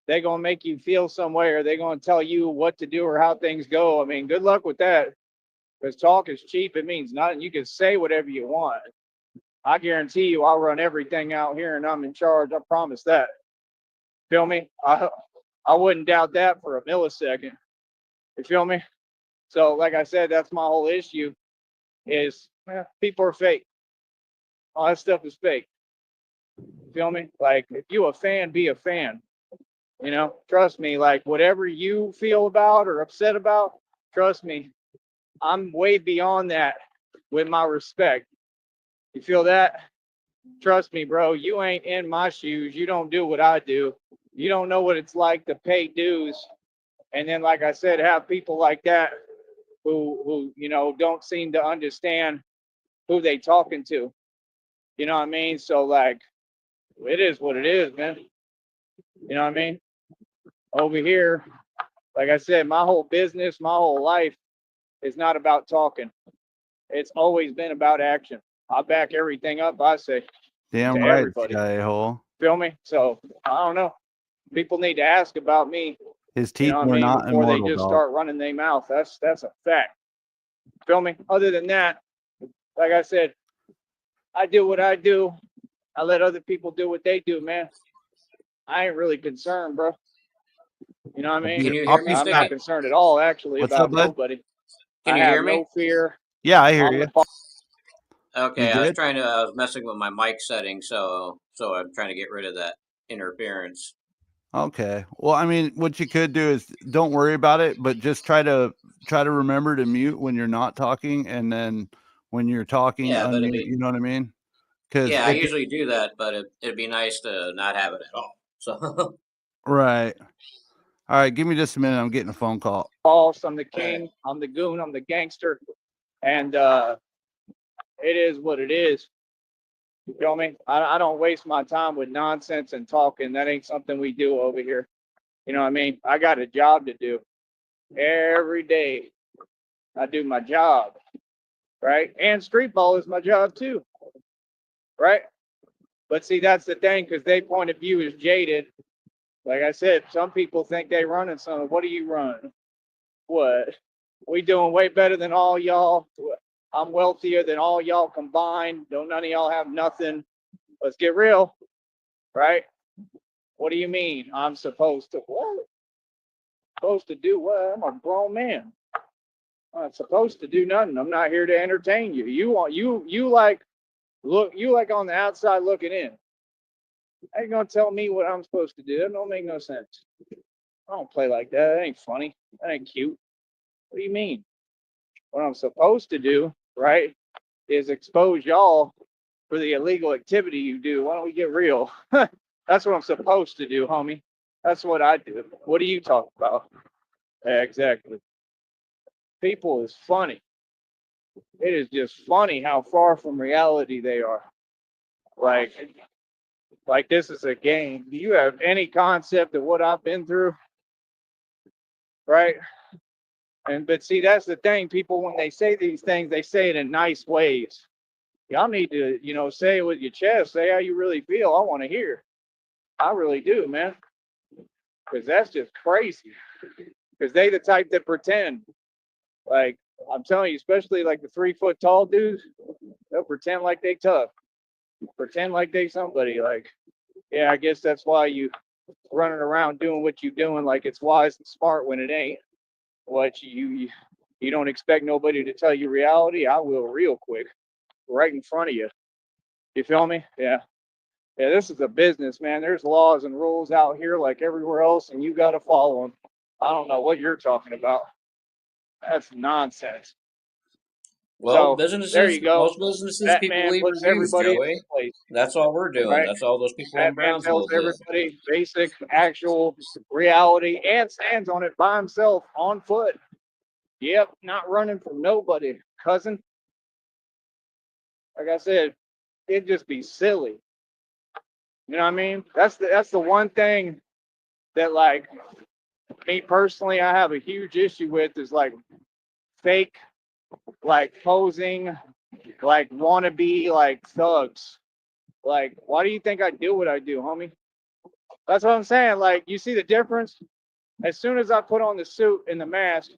they're going to make you feel some way or they're going to tell you what to do or how things go. I mean, good luck with that because talk is cheap. It means nothing. You can say whatever you want. I guarantee you I'll run everything out here and I'm in charge. I promise that. Feel me? I wouldn't doubt that for a millisecond. You feel me? So like I said, that's my whole issue is people are fake. All that stuff is fake. Feel me? Like if you a fan, be a fan. You know, trust me, like whatever you feel about or upset about, trust me, I'm way beyond that with my respect. You feel that? Trust me, bro, you ain't in my shoes. You don't do what I do. You don't know what it's like to pay dues. And then, like I said, have people like that who you know, don't seem to understand who they talking to. You know what I mean? So like, it is what it is, man. You know what I mean? Over here, like I said, my whole business, my whole life is not about talking. It's always been about action. I back everything up, I say, Damn to right, everybody. Skyhole. Feel me? So I don't know. People need to ask about me, His you teeth know what I were mean, not before they immortal, just dog. start running their mouth. That's a fact. Feel me? Other than that, like I said, I do what I do. I let other people do what they do, man. I ain't really concerned, bro. You know what I mean? Can you I'll hear be me, I'm not Sticky? concerned at all, actually, What's about up, bud? nobody. Can I you have hear me? no fear. Yeah, I hear I'm you. the boss. Okay, You I good? was messing with my mic setting, so I'm trying to get rid of that interference. Okay. Well, I mean, what you could do is don't worry about it, but just try to remember to mute when you're not talking, and then when you're talking, Yeah, but unmute. You know what I mean? Because I usually do that, but it'd be nice to not have it at all. So right. All right, give me just a minute. I'm getting a phone call. Boss, I'm the king. I'm the goon. I'm the gangster. And it is what it is. You feel me? I don't waste my time with nonsense and talking. That ain't something we do over here. You know what I mean? I got a job to do every day. I do my job, right? And street ball is my job too, right? But see, that's the thing, because their point of view is jaded. Like I said, some people think they running something. What do you run? What? We doing way better than all y'all. I'm wealthier than all y'all combined. Don't none of y'all have nothing. Let's get real, right? What do you mean? I'm supposed to what? Supposed to do what? I'm a grown man. I'm not supposed to do nothing. I'm not here to entertain you. You like on the outside looking in. How you gonna tell me what I'm supposed to do? That don't make no sense. I don't play like that. That ain't funny. That ain't cute. What do you mean? What I'm supposed to do, right, is expose y'all for the illegal activity you do. Why don't we get real? That's what I'm supposed to do, homie. That's what I do. What are you talking about? Yeah, exactly. People is funny. It is just funny how far from reality they are. Like this is a game. Do you have any concept of what I've been through? Right? But see, that's the thing. People, when they say these things, they say it in nice ways. Y'all need to, say it with your chest. Say how you really feel. I want to hear. I really do, man. Because that's just crazy. Because they the type that pretend. Like, I'm telling you, especially like the 3 foot tall dudes, they'll pretend like they tough. pretend like they somebody. Like, yeah, I guess that's why you running around doing what you doing like it's wise and smart when it ain't. What you don't expect nobody to tell you reality. I will real quick, right in front of you. You feel me? Yeah. Yeah, this is a business, man. There's laws and rules out here like everywhere else, and you got to follow them. I don't know what you're talking about. That's nonsense. Well, So there businesses, you go. most businesses, That people man leave puts reviews, everybody in Joey. place, That's all we're doing. right? That's all those people in That man tells Brownsville do. everybody basic, actual reality and stands on it by himself on foot. Yep, not running from nobody, cousin. Like I said, it'd just be silly. You know what I mean? That's the one thing that, like, me personally, I have a huge issue with is like fake, like posing, like wannabe, like thugs. Like, why do you think I do what I do, homie? That's what I'm saying. Like, you see the difference? As soon as I put on the suit and the mask,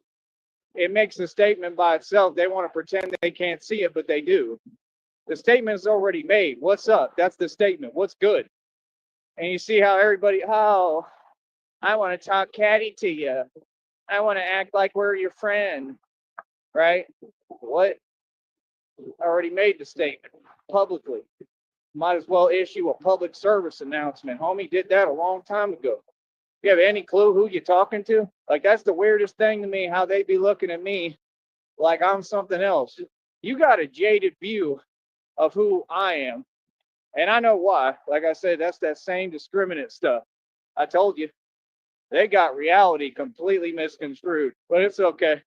it makes a statement by itself. They want to pretend they can't see it, but they do. The statement is already made. What's up? That's the statement. What's good? And you see how everybody, oh, I want to talk catty to you. I want to act like we're your friend, right? What? I already made the statement publicly. Might as well issue a public service announcement. Homie did that a long time ago. You have any clue who you're talking to? Like, that's the weirdest thing to me, how they be looking at me like I'm something else. You got a jaded view of who I am. And I know why. Like I said, that's that same discriminant stuff. I told you, they got reality completely misconstrued. But it's okay,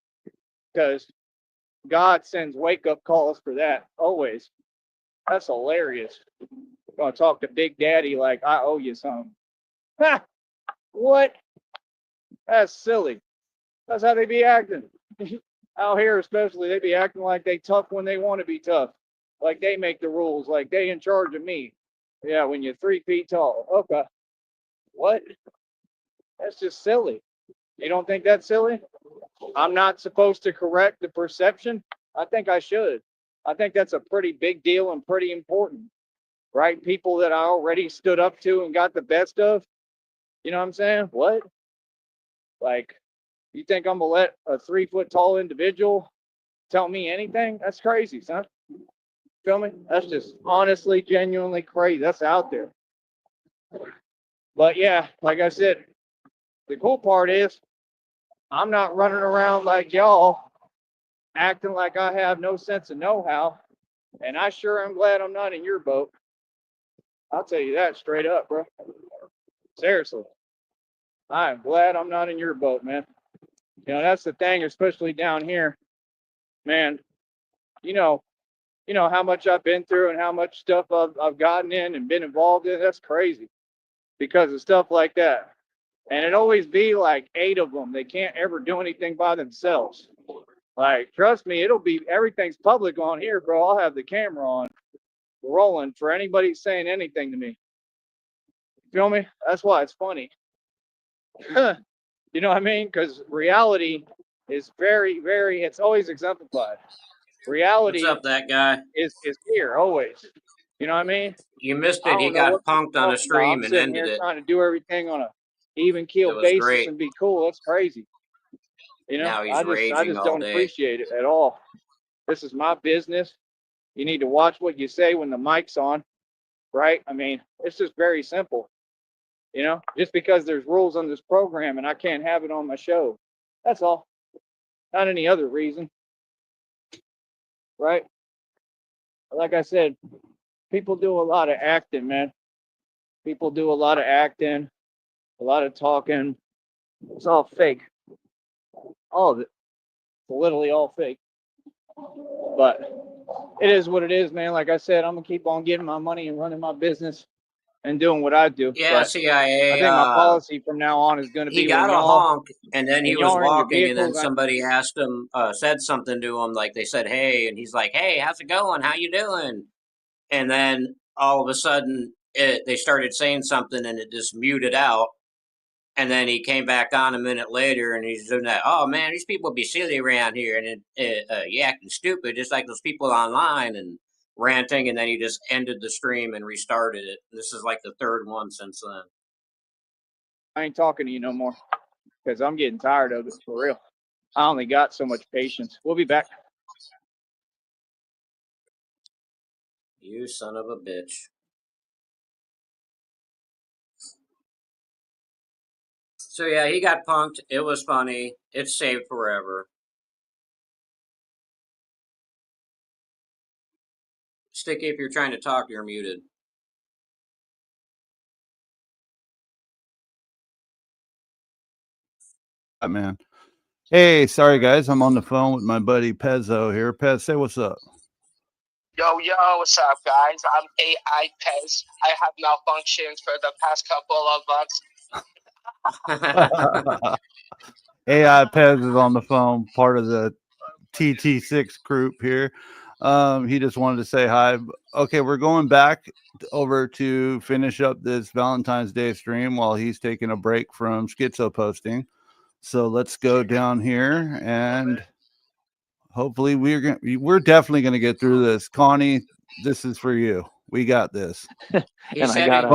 because God sends wake-up calls for that, always. That's hilarious. Gonna talk to Big Daddy like I owe you something. Ha! What? That's silly. That's how they be acting. Out here, especially, they be acting like they tough when they want to be tough. Like they make the rules, like they in charge of me. Yeah, when you're 3 feet tall. Okay. What? That's just silly. You don't think that's silly? I'm not supposed to correct the perception? I think I should. I think that's a pretty big deal and pretty important, right? People that I already stood up to and got the best of. You know what I'm saying? What? Like, you think I'm gonna let a 3 foot tall individual tell me anything? That's crazy, son. Feel me? That's just honestly, genuinely crazy. That's out there. But yeah, like I said, the cool part is I'm not running around like y'all acting like I have no sense of know-how. And I sure am glad I'm not in your boat. I'll tell you that straight up, bro. Seriously. I'm glad I'm not in your boat, man. You know, that's the thing, especially down here. Man, you know, how much I've been through and how much stuff I've gotten in and been involved in. That's crazy because of stuff like that. And it always be like 8 of them. They can't ever do anything by themselves. Like, trust me, it'll be, everything's public on here, bro. I'll have the camera on, rolling for anybody saying anything to me. Feel me? That's why it's funny. You know what I mean? Because reality is very, very, it's always exemplified. Reality What's up, that guy? is here always. You know what I mean? You missed I it. He don't know got what you're punked on a talking about. I'm stream and sitting ended here it. trying to do everything on a even keel It was basis great. and be cool. That's crazy. You know, Now he's I raging just all don't day. appreciate it at all. This is my business. You need to watch what you say when the mic's on, right? I mean, it's just very simple. You know, just because there's rules on this program and I can't have it on my show. That's all. Not any other reason. Right? Like I said, people do a lot of acting, man. People do a lot of acting, a lot of talking. It's all fake. All of it. It's literally all fake. But it is what it is, man. Like I said, I'm gonna keep on getting my money and running my business and doing what I do. Yeah, But CIA. I think my policy from now on is gonna He be got when a y'all honk, and then he was are in your walking, and then vehicles. somebody asked him, said something to him, like they said, "Hey," and he's like, "Hey, how's it going? How you doing?" And then all of a sudden, they started saying something, and it just muted out. And then he came back on a minute later, and he's doing that. Oh man, these people be silly around here, and you acting stupid, just like those people online, and ranting, and then he just ended the stream and restarted it. This is like the third one since then. I ain't talking to you no more because I'm getting tired of it, for real. I only got so much patience. We'll be back. You son of a bitch. So yeah, he got punked. It was funny. It's saved forever. Sticky, if you're trying to talk, you're muted. Man. Hey, sorry guys, I'm on the phone with my buddy Pezzo here. Pez, say what's up. Yo, what's up, guys? I'm AI Pez. I have malfunctions for the past couple of months. AI Pez is on the phone, part of the TT6 group here. He just wanted to say hi. Okay, we're going back over to finish up this Valentine's Day stream while he's taking a break from schizo posting. So let's go down here and hopefully we're definitely gonna get through this. Connie, this is for you. We got this. He said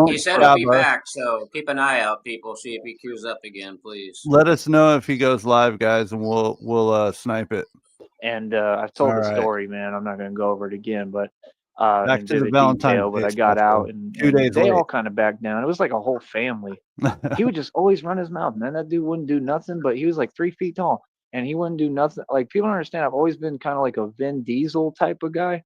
he'll be back, so keep an eye out, people. See if he queues up again, please. Let us know if he goes live, guys, and we'll snipe it. And I've told the story, man. I'm not going to go over it again, but back in to the vivid Valentine's detail. But I got out, and 2 days they late. all kind of backed down. It was like a whole family. He would just always run his mouth, man. That dude wouldn't do nothing, but he was like 3 feet tall, and he wouldn't do nothing. Like, people don't understand. I've always been kind of like a Vin Diesel type of guy.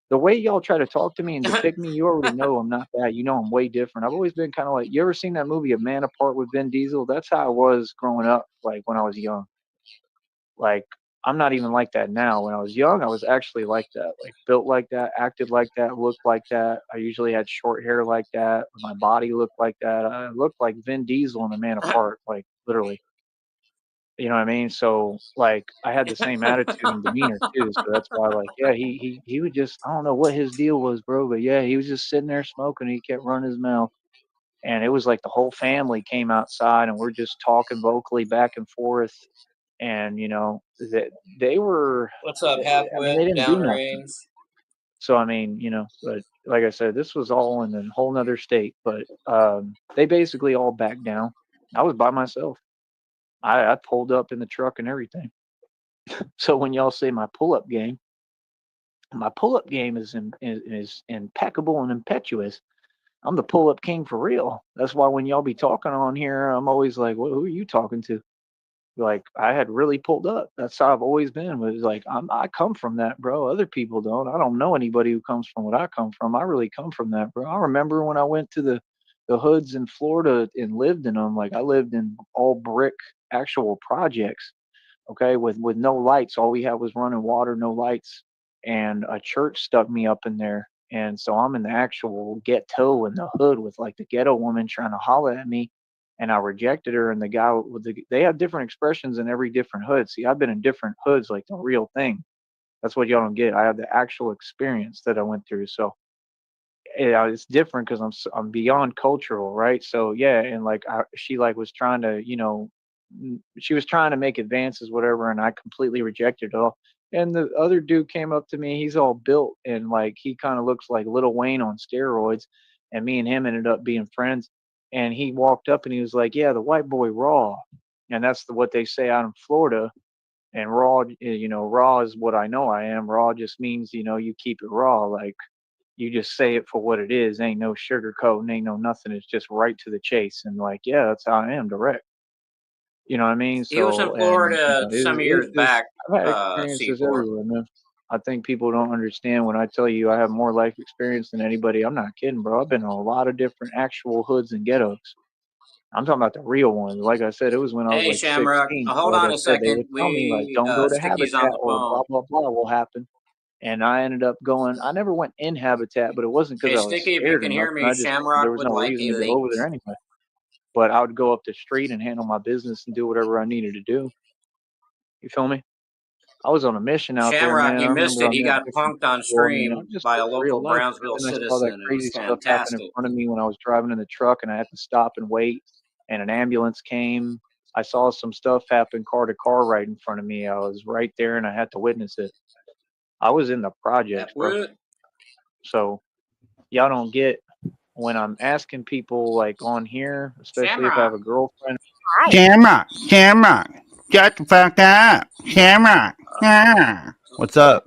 The way y'all try to talk to me and depict me, you already know I'm not that. You know I'm way different. I've always been kind of like, you ever seen that movie A Man Apart with Vin Diesel? That's how I was growing up, like when I was young. Like, I'm not even like that now. When I was young, I was actually like that, like built like that, acted like that, looked like that. I usually had short hair like that. My body looked like that. I looked like Vin Diesel in A Man Apart, like literally. You know what I mean? So like I had the same attitude and demeanor too. So that's why, like, yeah, he would just, I don't know what his deal was, bro, but yeah, he was just sitting there smoking. He kept running his mouth. And it was like the whole family came outside and we're just talking vocally back and forth. And you know, they were, what's up, I halfwit, mean, they didn't do nothing. downrange? So I mean, you know, but like I said, this was all in a whole nother state. But they basically all backed down. I was by myself. I pulled up in the truck and everything. So when y'all say my pull-up game is impeccable and impetuous. I'm the pull-up king for real. That's why when y'all be talking on here, I'm always like, well, who are you talking to? Like, I had really pulled up. That's how I've always been. Was like, I come from that, bro. Other people don't. I don't know anybody who comes from what I come from. I really come from that, bro. I remember when I went to the hoods in Florida and lived in them. Like, I lived in all brick actual projects, okay, with no lights. All we had was running water, no lights, and a church stuck me up in there. And so I'm in the actual ghetto in the hood with like the ghetto woman trying to holler at me, and I rejected her. And the guy with they have different expressions in every different hood. See, I've been in different hoods, like the real thing. That's what y'all don't get. I have the actual experience that I went through. So yeah, it's different because I'm beyond cultural, right? So yeah, and like she like was trying to, you know, she was trying to make advances, whatever, and I completely rejected it all. And the other dude came up to me. He's all built and like he kind of looks like Lil Wayne on steroids, and me and him ended up being friends. And he walked up and he was like, "Yeah, the white boy raw," and that's what they say out in Florida. And raw, you know, raw is what I know I am. Raw just means, you know, you keep it raw, like you just say it for what it is. Ain't no sugarcoating, ain't no nothing. It's just right to the chase. And like, yeah, that's how I am, direct. You know what I mean? He was in So, and you Florida know, some it's years just, back. I've had experiences C4. everywhere, man. I think people don't understand when I tell you I have more life experience than anybody. I'm not kidding, bro. I've been in a lot of different actual hoods and ghettos. I'm talking about the real ones. Like I said, it was when I was Hey, like Shamrock, 16. So hold like on I a said, they second. would tell me like, don't go to Sticky's on Habitat the or blah phone. blah blah will happen. And I ended up going. I never went in Habitat, but it wasn't because Hey, I was Sticky, if you scared or can hear nothing. me, I just Shamrock there was would no like reason a to go link. over there anyway. But I would go up the street and handle my business and do whatever I needed to do. You feel me? I was on a mission out there, Shamrock, man. I you missed remember it. I He met got different punked on people. I mean, stream I'm just by a living real local life. And Brownsville then I saw that citizen. It was crazy stuff happen in fantastic. front of me when I was driving in the truck and I had to stop and wait. And an ambulance came. I saw some stuff happen car to car right in front of me. I was right there and I had to witness it. I was in the projects, bro. So y'all don't get when I'm asking people like on here, especially if I have a girlfriend. Shamrock, shut the fuck up. Shamrock. What's up?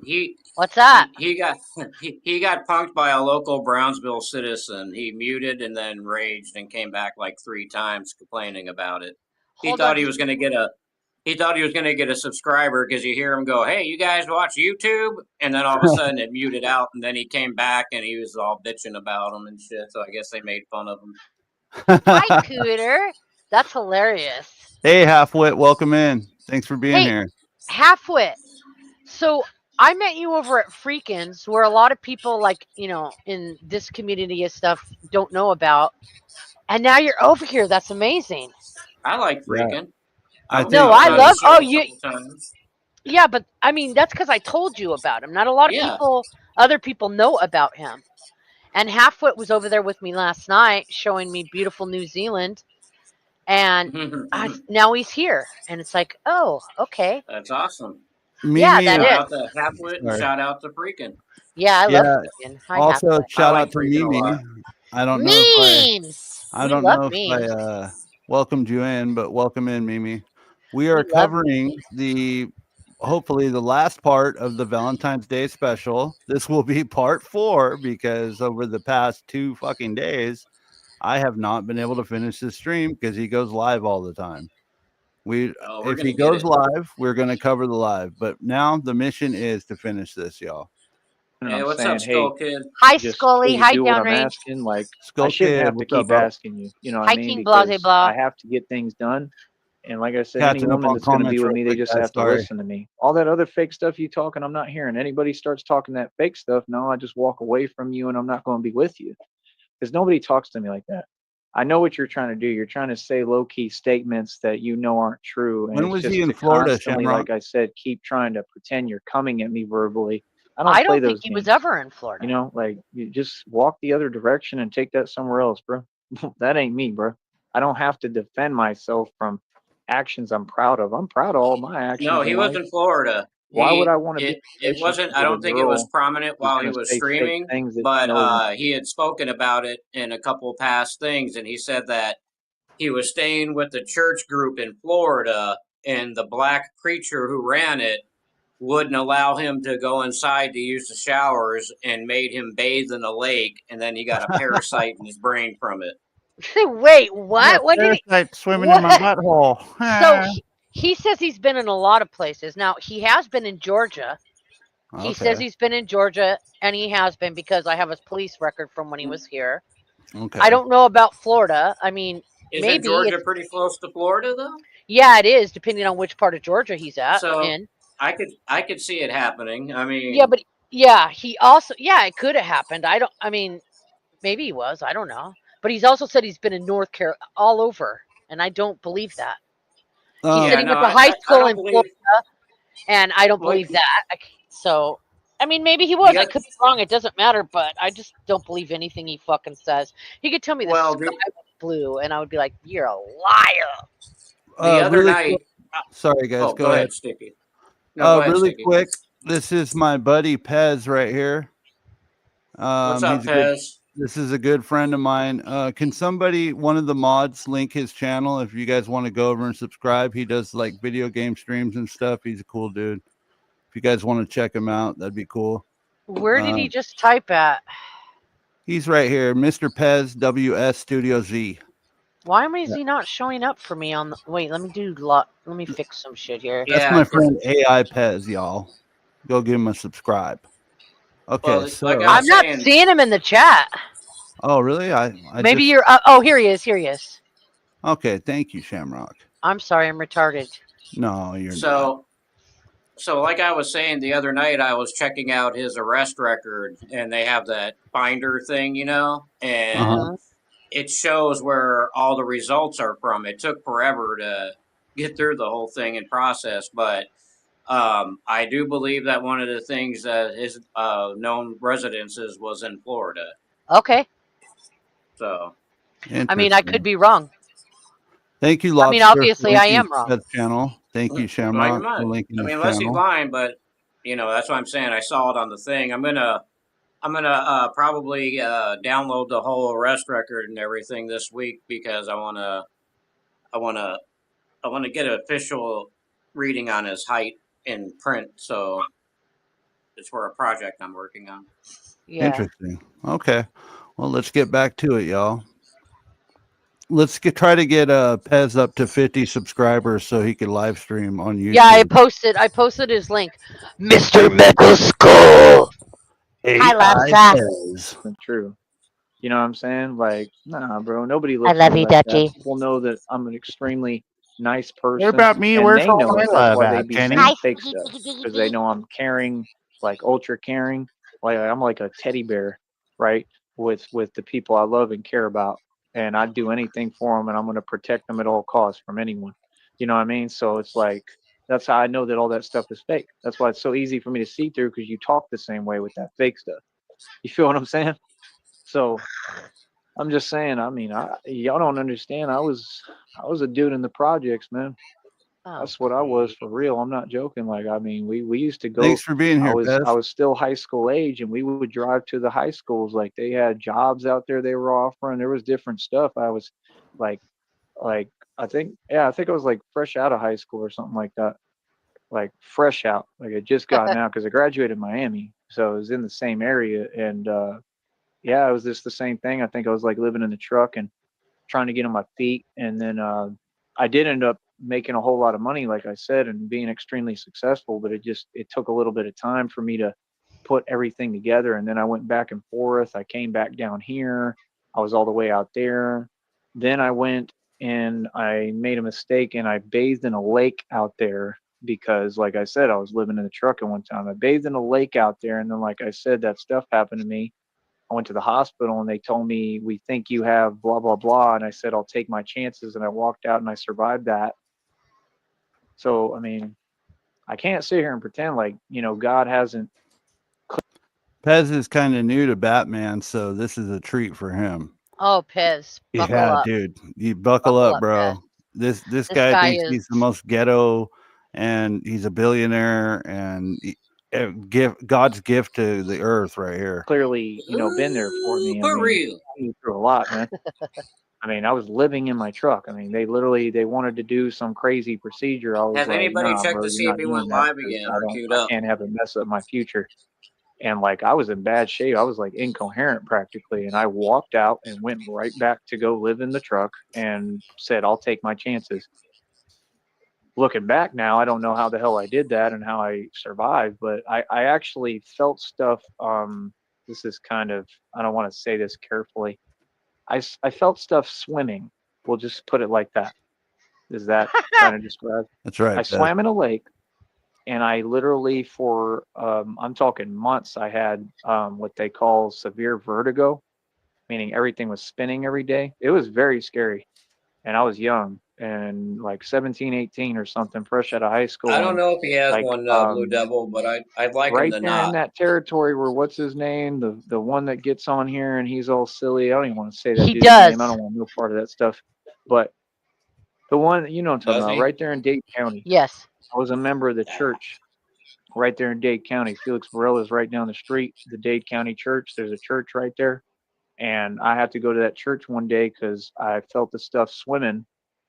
What's up? He got he got punked by a local Brownsville citizen. He muted and then raged and came back like 3 times complaining about it. He thought he was going to get a subscriber because you hear him go, "Hey, you guys watch YouTube?" And then all of a sudden it muted out, and then he came back and he was all bitching about him and shit. So I guess they made fun of him. Hi, Cooter. That's hilarious. Hey, Halfwit, welcome in. Thanks for being here. Halfwit. So I met you over at Freakin's, where a lot of people, like, you know, in this community and stuff don't know about. And now you're over here. That's amazing. I like Freakin'. I love. Oh, you. Yeah, but I mean, that's because I told you about him. Not a lot of other people know about him. And Halfwit was over there with me last night, showing me beautiful New Zealand. And now he's here, and it's like, oh, okay, that's awesome. Yeah, that is. Shout out to Halfwit and shout out to Freakin'. Yeah, I love Freakin'. Also, shout out to Mimi. I don't know if I welcomed you in, but welcome in, Mimi. We are covering hopefully the last part of the Valentine's Day special. This will be part 4 because over the past 2 fucking days, I have not been able to finish this stream because he goes live all the time. If he goes live, we're going to cover the live. But now the mission is to finish this, y'all. Hey, what's up, Skull Kid? Hi, Scully. Hi, Downrange. Like, Skull I shouldn't Kid, have to keep asking you. You know what I mean? Blase, Because blah. I have to get things done. And like I said, any woman that's going to be with me, they just have to listen to me. All that other fake stuff you talking, I'm not hearing. Anybody starts talking that fake stuff, no, I just walk away from you and I'm not going to be with you. Because nobody talks to me like that. I know what you're trying to do. You're trying to say low-key statements that you know aren't true. And when was he in Florida, Shamrock? Like I said, keep trying to pretend you're coming at me verbally. I don't think he was ever in Florida. You know, like, you just walk the other direction and take that somewhere else, bro. That ain't me, bro. I don't have to defend myself from actions I'm proud of. I'm proud of all my actions. No, he was in Florida. Why would I want to be? It wasn't. I don't think it was prominent while he was streaming, but he had spoken about it in a couple past things, and he said that he was staying with the church group in Florida, and the black preacher who ran it wouldn't allow him to go inside to use the showers and made him bathe in the lake, and then he got a parasite in his brain from it. Wait, what? What did he? Swimming in my butthole. So he says he's been in a lot of places. Now, he has been in Georgia. Okay. He says he's been in Georgia, and he has been because I have his police record from when he was here. Okay. I don't know about Florida. I mean, Isn't Georgia pretty close to Florida, though? Yeah, it is, depending on which part of Georgia he's at. So I could see it happening. I mean, yeah, but he also it could have happened. I mean, maybe he was. I don't know. But he's also said he's been in North Carolina, all over, and I don't believe that. He said he went to high school in Florida, and I don't believe that. So, I mean, maybe he was. I could be wrong. It doesn't matter, but I just don't believe anything he fucking says. He could tell me the sky was blue, and I would be like, "You're a liar." The other night. Sorry, guys. Go ahead, Sticky. No, really Sticky. Quick. This is my buddy Pez right here. What's up, Pez? This is a good friend of mine. Can one of the mods, link his channel if you guys want to go over and subscribe? He does like video game streams and stuff. He's a cool dude. If you guys want to check him out, that'd be cool. Where did he just type at? He's right here, Mr. Pez WS Studio Z. Why is he not showing up for me on the? Wait, let me fix some shit here. That's my friend AI Pez, y'all. Go give him a subscribe. Okay, well, so I'm not seeing him in the chat. Oh, really? Maybe you're. Oh, here he is. Here he is. Okay, thank you, Shamrock. I'm sorry, I'm retarded. No, you're not. So, like I was saying the other night, I was checking out his arrest record, and they have that binder thing, you know, and it shows where all the results are from. It took forever to get through the whole thing and process, but I do believe that one of the things that his known residences was in Florida. Okay. So, I mean, I could be wrong. Thank you, Lobster. I mean, obviously, I am wrong. Channel. Thank you, Shamrock, for linking I mean, unless he's lying, but you know, that's what I'm saying. I saw it on the thing. I'm gonna I'm gonna probably download the whole arrest record and everything this week because I wanna get an official reading on his height in print. So it's for a project I'm working on. Yeah. Interesting. Okay. Well, let's get back to it, y'all. Let's try to get Pez up to 50 subscribers so he can live stream on YouTube. Yeah, I posted his link. Mr. Metal Skull. Hi, Lobster. Pez. True. You know what I'm saying? Like, nah, bro. Nobody I looks love at me you, like that. Dutchy. People know that I'm an extremely nice What person, about me? and Where's they all know my it. That's love why they at, be Kenny? saying fake stuff because they know I'm caring, like ultra caring. Like I'm like a teddy bear, right? With the people I love and care about, and I'd do anything for them, and I'm gonna protect them at all costs from anyone. You know what I mean? So it's like that's how I know that all that stuff is fake. That's why it's so easy for me to see through because you talk the same way with that fake stuff. You feel what I'm saying? So I'm just saying. I mean, y'all don't understand. I was a dude in the projects, man. Oh, That's what I was for real. I'm not joking. Like, I mean, we used to go. Thanks for being I here, was Pez. still high school age, and we would drive to the high schools. Like they had jobs out there they were offering. There was different stuff. I was like I think I was like fresh out of high school or something like that. Like fresh out. Like I just gotten out because I graduated Miami, so I was in the same area, and yeah, it was just the same thing. I think I was like living in the truck and trying to get on my feet. And then I did end up making a whole lot of money, like I said, and being extremely successful. But it took a little bit of time for me to put everything together. And then I went back and forth. I came back down here. I was all the way out there. Then I went and I made a mistake and I bathed in a lake out there because, like I said, I was living in the truck at one time. I bathed in a lake out there. And then, like I said, that stuff happened to me. I went to the hospital and they told me, we think you have blah, blah, blah. And I said, I'll take my chances. And I walked out and I survived that. So, I mean, I can't sit here and pretend like, God hasn't. Pez is kind of new to Batman, so this is a treat for him. Oh, Pez, buckle up. Dude, you buckle up, bro. Pez. This guy thinks is... he's the most ghetto, and he's a billionaire, and God's gift to the earth right here. Clearly, been there for me. For real. Through a lot, man. I mean, I was living in my truck. I mean, they wanted to do some crazy procedure. I was Has like, anybody nah, checked bro, to see if he went live again or queued I up? can't have it mess up my future. And like, I was in bad shape. I was like incoherent practically. And I walked out and went right back to go live in the truck and said, I'll take my chances. Looking back now, I don't know how the hell I did that and how I survived, but I actually felt stuff. This is kind of, I don't want to say this carefully. I felt stuff swimming. We'll just put it like that. Is that kind of described? That's right. I swam in a lake, and I literally for I'm talking months. I had what they call severe vertigo, meaning everything was spinning every day. It was very scary, and I was young and like 17, 18 or something, fresh out of high school. I don't know if he has like, one, Blue Devil, but I'd like right him to there not. in that territory where what's his name, the one that gets on here and he's all silly. I don't even want to say that dude's name. I don't want no part of that stuff. But the one, you know what I'm talking about, right there in Dade County. Yes. I was a member of the church right there in Dade County. Felix Varela is right down the street, the Dade County Church. There's a church right there. And I had to go to that church one day because I felt the stuff swimming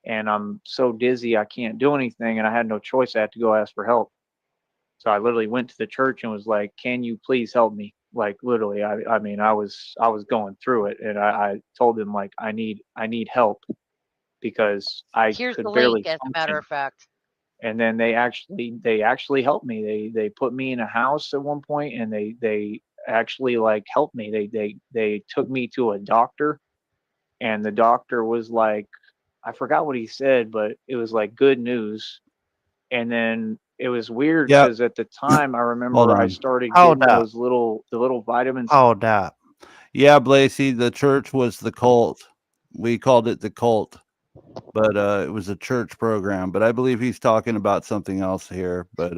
and I'm so dizzy I can't do anything. And I had no choice. I had to go ask for help. So I literally went to the church and was like, can you please help me? Like literally, I mean, I was going through it and I told them like, I need help because I could barely function. As a matter of fact. And then they actually helped me. They put me in a house at one point and they actually like helped me. They took me to a doctor and the doctor was like, I forgot what he said, but it was like good news. And then it was weird because at the time I remember I started getting those little vitamins. Hold up. Yeah, Blasey, the church was the cult. We called it the cult, but it was a church program. But I believe he's talking about something else here. But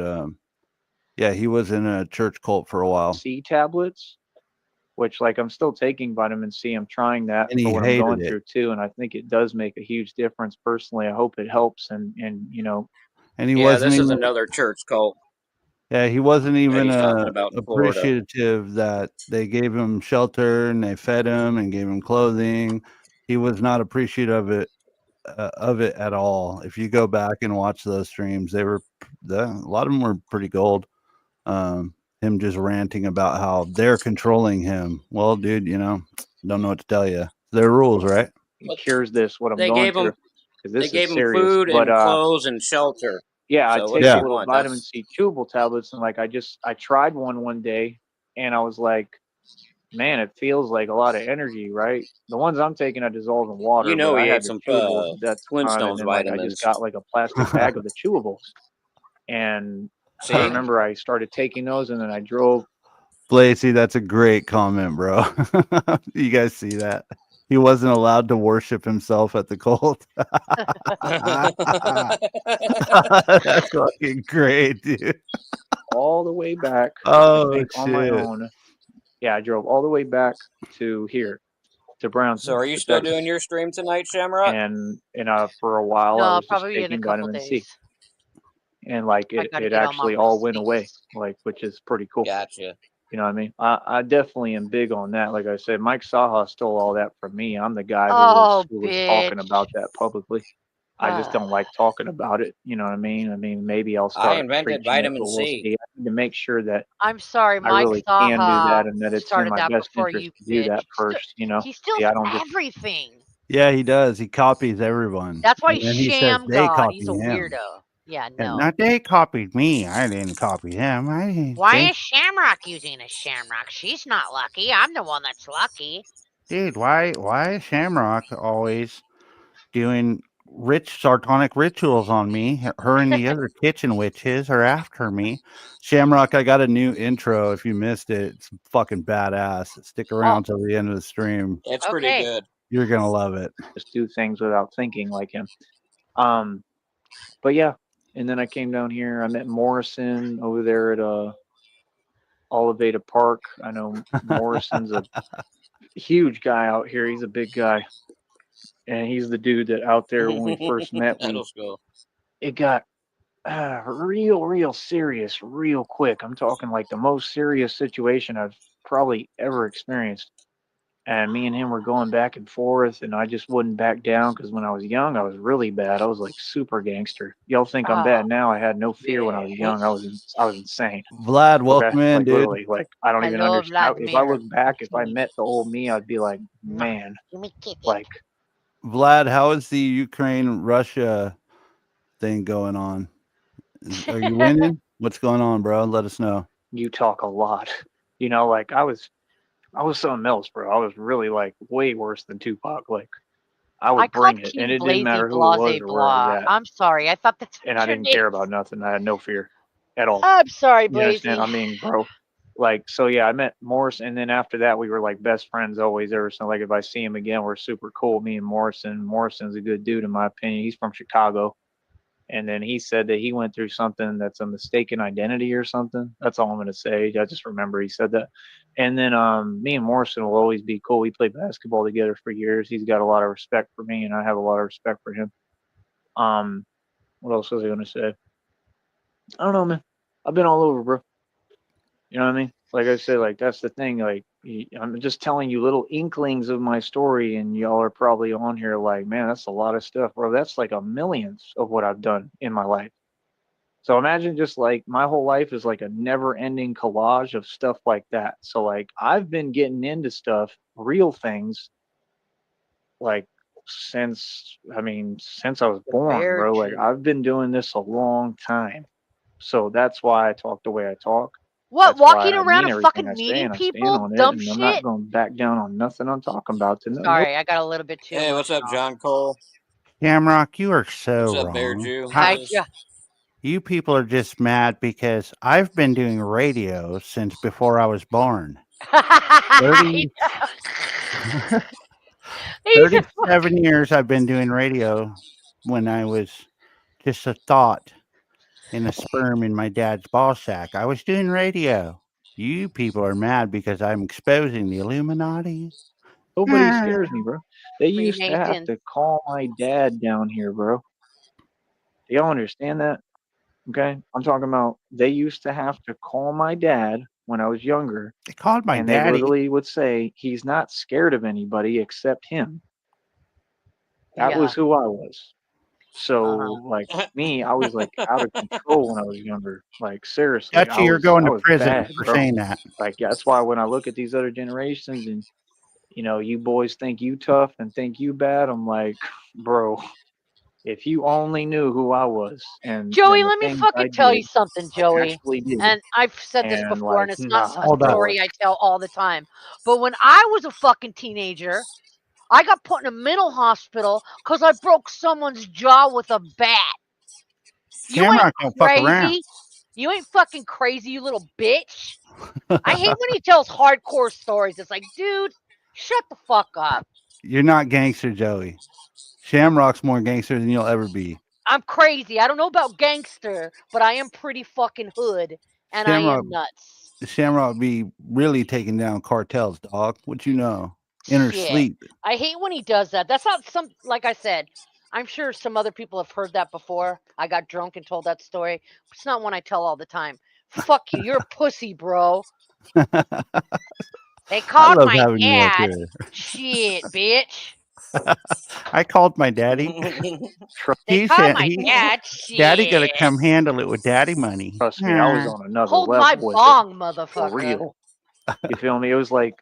yeah, he was in a church cult for a while. C tablets, which like I'm still taking vitamin C. I'm trying that for what I'm going through too, and I think it does make a huge difference. Personally, I hope it helps. And you know, and he wasn't. This is another church cult. Yeah, he wasn't even he's talking about Florida. appreciative that they gave him shelter and they fed him and gave him clothing. He was not appreciative of it at all. If you go back and watch those streams, a lot of them were pretty gold. Him just ranting about how they're controlling him. Well, dude, don't know what to tell you. Their rules, right? Here's this what I'm They going gave him through because this they gave is him serious. food But and clothes and shelter. yeah, I So what take do the you little want? vitamin C chewable tablets, and like I tried one day, and I was like, man, it feels like a lot of energy, right? The ones I'm taking I dissolve in water, You know but I he had ate the some chewables that's on, and Flintstones then like I just vitamins. got like a plastic bag of the chewables, and I See? remember I started taking those, and then I drove. Blazy, that's a great comment, bro. You guys see that? He wasn't allowed to worship himself at the cult. That's fucking great, dude. All the way back, I Oh think on my shit. own. Yeah, I drove all the way back to here, to Brownsville. So are you to still Texas. doing your stream tonight, Shamrock? And for a while I No, was just probably in a taking couple vitamin days. C, and like I it gotta get all my actually all went away, receipts. like, which is pretty cool. Gotcha. You know what I mean? I definitely am big on that. Like I said, Mike Saha stole all that from me. I'm the guy Oh, who was talking bitch. about that publicly. I just don't like talking about it. You know what I mean? I mean, maybe I'll I start invented preaching it, vitamin but we'll C. see. I need to make sure that I'm sorry, I Mike really can do Saha that, and that it's in started my that best before interest you, to do bitch. that first. You know, He steals see, I don't just. everything. Yeah, he does. He copies everyone. That's why And he's then he says sham they god. copy He's a him. weirdo. Yeah, And no. not they copied me. I didn't copy him. I didn't. Why is Shamrock using a Shamrock? She's not lucky. I'm the one that's lucky. Dude, why is Shamrock always doing sartonic rituals on me? Her and the other kitchen witches are after me. Shamrock, I got a new intro. If you missed it, it's fucking badass. Stick around till the end of the stream. It's pretty Okay. good. You're gonna love it. Just do things without thinking like him. But yeah, and then I came down here. I met Morrison over there at Oliveta Park. I know Morrison's a huge guy out here. He's a big guy, and he's the dude that out there when we first met. It got real serious real quick. I'm talking like the most serious situation I've probably ever experienced. And me and him were going back and forth, and I just wouldn't back down because when I was young, I was really bad. I was like super gangster. Y'all think I'm bad now? I had no fear when I was young. I was insane. Vlad, welcome in, like dude. literally, like I don't even Hello, understand. If I Vladimir. look back, if I met the old me, I'd be like, man, like Vlad, how is the Ukraine-Russia thing going on? Are you winning? What's going on, bro? Let us know. you talk a lot. You know, like I was something else, bro. I was really like way worse than Tupac. Like I would bring it, and it didn't matter who it was or where I was at. I'm sorry. I thought that's and I didn't care about nothing. I had no fear at all. I'm sorry, You understand? Blazy. I mean, bro, like, so yeah, I met Morris, and then after that, we were like best friends always ever since. Like, if I see him again, we're super cool. Me and Morrison. Morrison's a good dude in my opinion. He's from Chicago, and then he said that he went through something that's a mistaken identity or something. That's all I'm gonna say. I just remember he said that. And then me and Morrison will always be cool. We played basketball together for years. He's got a lot of respect for me, and I have a lot of respect for him. What else was I gonna say? I don't know, man. I've been all over, bro. You know what I mean? Like I said, like that's the thing. Like I'm just telling you little inklings of my story, and y'all are probably on here like, man, that's a lot of stuff, bro. That's like a millions of what I've done in my life. So imagine just like my whole life is like a never-ending collage of stuff like that. So like I've been getting into stuff, real things, like since I was born, bro. Like I've been doing this a long time. So that's why I talk the way I talk. What, That's why walking I around mean and fucking everything I say, meeting and I stand people? on it, Dumb and I'm not shit? going back down on nothing I'm talking about. Sorry, I got a little bit too Hey, what's up, emotional. John Cole? Shamrock, you are so What's up, Bear wrong. Jew? You people are just mad because I've been doing radio since before I was born. 37 years I've been doing radio when I was just a thought in a sperm in my dad's ball sack. I was doing radio. You people are mad because I'm exposing the Illuminati. Nobody scares me, bro. They used to have to call my dad down here, bro. Do y'all understand that? Okay, I'm talking about they used to have to call my dad when I was younger, They called my and they daddy. literally would say he's not scared of anybody except him. That Yeah. was who I was. So, Uh-huh. like me, I was like out of control when I was younger. Like seriously, Got you. You're I going to was prison bad, for bro. saying that. Like yeah, that's why when I look at these other generations and you boys think you tough and think you bad, I'm like, bro, if you only knew who I was and Joey, the let me things I fucking tell you did, something, like Joey. actually did, And I've said this and before, and like it's not not a Hold on. story I tell all the time. But when I was a fucking teenager, I got put in a mental hospital because I broke someone's jaw with a bat. You ain't Shamrock don't fuck around. crazy. You ain't fucking crazy, you little bitch. I hate when he tells hardcore stories. It's like, dude, shut the fuck up. You're not gangster, Joey. Shamrock's more gangster than you'll ever be. I'm crazy. I don't know about gangster, but I am pretty fucking hood, and I Shamrock, am nuts. Shamrock be really taking down cartels, dog. What you know? In her Shit. sleep. I hate when he does that. That's not some, like I said, I'm sure some other people have heard that before. I got drunk and told that story. It's not one I tell all the time. Fuck you. You're a pussy, bro. They I called love my having you up dad. here. Shit, bitch. I called my daddy. They He called said my he, dad. daddy gonna Shit. come handle it with daddy money. trust me, I was on another Hold my level with it bong, for motherfucker. real. You feel me? It was like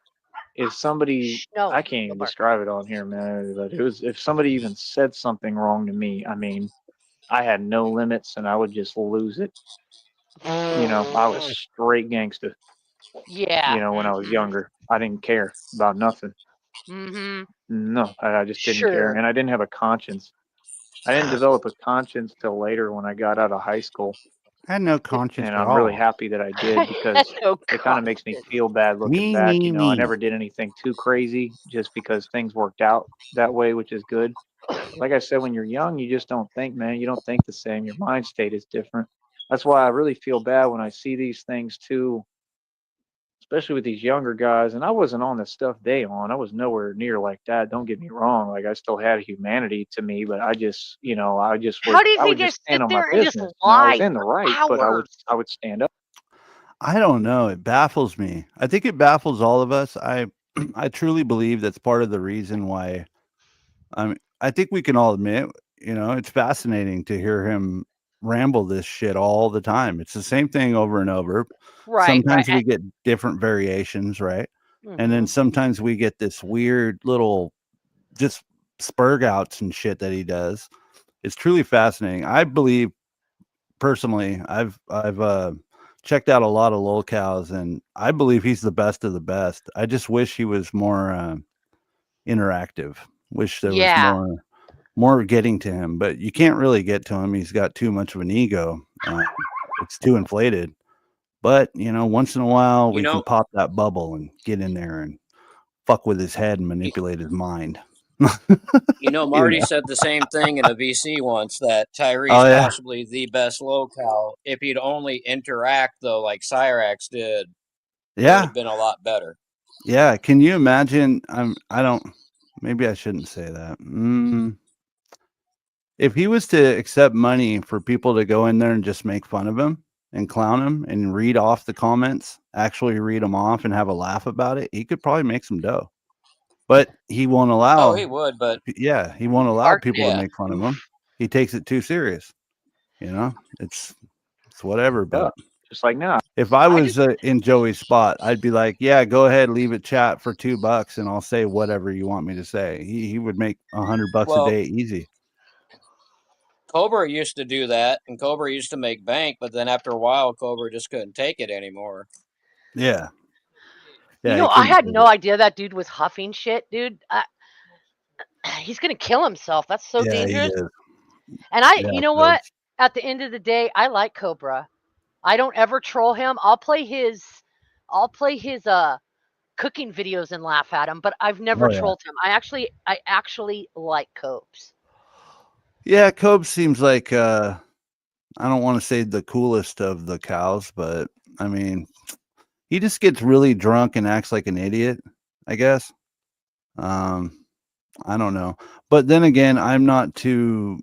if somebody No, I can't even no bark. describe it on here, man. But it was if somebody even said something wrong to me, I mean, I had no limits and I would just lose it. I was straight gangster. Yeah. When I was younger, I didn't care about nothing. Mm-hmm. No, I just didn't care, Sure. and I didn't have a conscience. I didn't develop a conscience till later when I got out of high school, I had no conscience and at I'm really all. happy that I did because No it kind of makes me conscience. feel bad looking Me, back. me, I me. never did anything too crazy just because things worked out that way, which is good. Like I said, when you're young, you just don't think, man. You don't think the same. Your mind state is different. That's why I really feel bad when I see these things too, especially with these younger guys. And I wasn't on the stuff they on. I was nowhere near like that. Don't get me wrong. Like I still had humanity to me, but I just, How does I he would just just stand sit on my there and just business. I was lie in the for right, but hours? I would stand up. I don't know. It baffles me. I think it baffles all of us. I truly believe that's part of the reason why. I think we can all admit, it's fascinating to hear him ramble this shit all the time. It's the same thing over and over. Right, right. Sometimes we get different variations, right? And then Mm-hmm. sometimes we get this weird little just spurg outs and shit that he does. It's truly fascinating. I believe personally, I've checked out a lot of lolcows, and I believe he's the best of the best. I just wish he was more interactive. Wish there was Yeah. more getting to him, but you can't really get to him. He's got too much of an ego. It's too inflated. But once in a while, You we can know, pop that bubble and get in there and fuck with his head and manipulate his mind. Marty said the same thing in a VC once that Tyree's Oh yeah, possibly the best locale. If he'd only interact though, like Cyrax did, it would yeah, have been a lot better. yeah. Can you imagine? I don't. Maybe I shouldn't say that. If he was to accept money for people to go in there and just make fun of him and clown him and read off the comments, actually read them off and have a laugh about it, he could probably make some dough. But he won't Oh, he allow. would, but Yeah, he won't allow Art, people to yeah, make fun of him. He takes it too serious. It's whatever. Yeah, But just like now. if I I was just, in Joey's spot, I'd be like, yeah, go ahead, leave it chat for $2 and I'll say whatever you want me to say. He would make $100 a well, day easy. Cobra used to do that, and Cobra used to make bank, but then after a while, Cobra just couldn't take it anymore. Yeah. Yeah, he I couldn't had take no it. idea that dude was huffing shit, dude. He's gonna kill himself. That's so Yeah, he dangerous. is. And Yeah, you know what? Cubs. At the end of the day, I like Cobra. I don't ever troll him. I'll play his cooking videos and laugh at him, but I've never Oh yeah. trolled him. I actually like Cobes. Yeah, Cobes seems like I don't want to say the coolest of the cows, but I mean, he just gets really drunk and acts like an idiot, I guess. Um, I don't know. But then again, I'm not too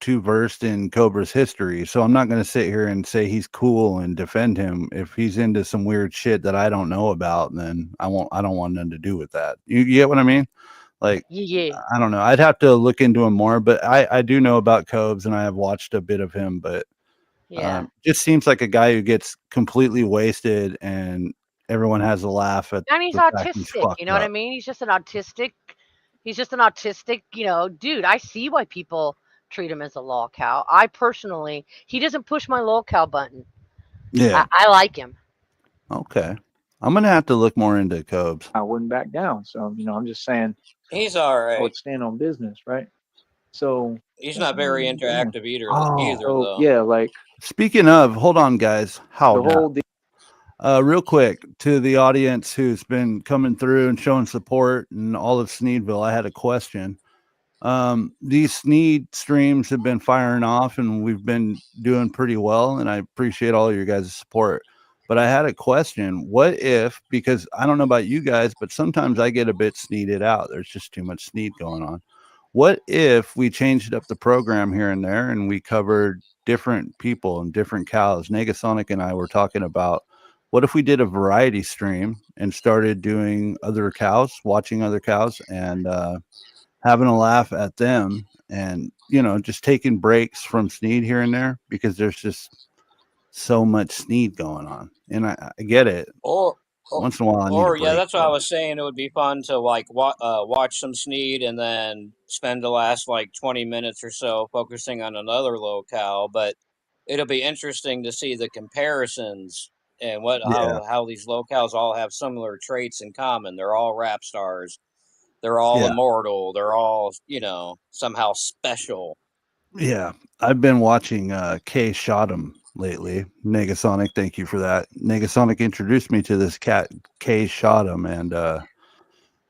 too versed in Cobra's history, so I'm not going to sit here and say he's cool and defend him. If he's into some weird shit that I don't know about, then I don't want nothing to do with that. You get what I mean? Like, Yeah. I don't know. I'd have to look into him more, but I do know about Cobes, and I have watched a bit of him, but Yeah. just seems like a guy who gets completely wasted and everyone has a laugh at And he's the fact he's autistic, you fucked know what I up. mean? He's just an autistic, dude. I see why people treat him as a lol cow. I personally, he doesn't push my lol cow button. Yeah. I like him. Okay. I'm gonna have to look more into Cobes. I wouldn't back down. So, I'm just saying He's all I right. would stand on business, right? So He's not very interactive either. Oh. Though. yeah, like Speaking of, hold on, guys. How the whole deal. real quick to the audience who's been coming through and showing support and all of Sneedville, I had a question. These Sneed streams have been firing off and we've been doing pretty well, and I appreciate all your guys' support. But I had a question. What if, because I don't know about you guys, but sometimes I get a bit sneeded out. There's just too much sneed going on. What if we changed up the program here and there and we covered different people and different cows? Negasonic and I were talking about, what if we did a variety stream and started doing other cows, watching other cows, and having a laugh at them, and just taking breaks from Sneed here and there, because there's just so much Sneed going on, and I get it. Or Once in a while I need a break. yeah, that's what I was saying. It would be fun to like watch some Sneed and then spend the last like 20 minutes or so focusing on another locale. But it'll be interesting to see the comparisons and how these locales all have similar traits in common. They're all rap stars. They're all immortal. They're all somehow special. Yeah, I've been watching K Shot 'em lately. Negasonic, thank you for that. Negasonic introduced me to this cat K Shot 'em, and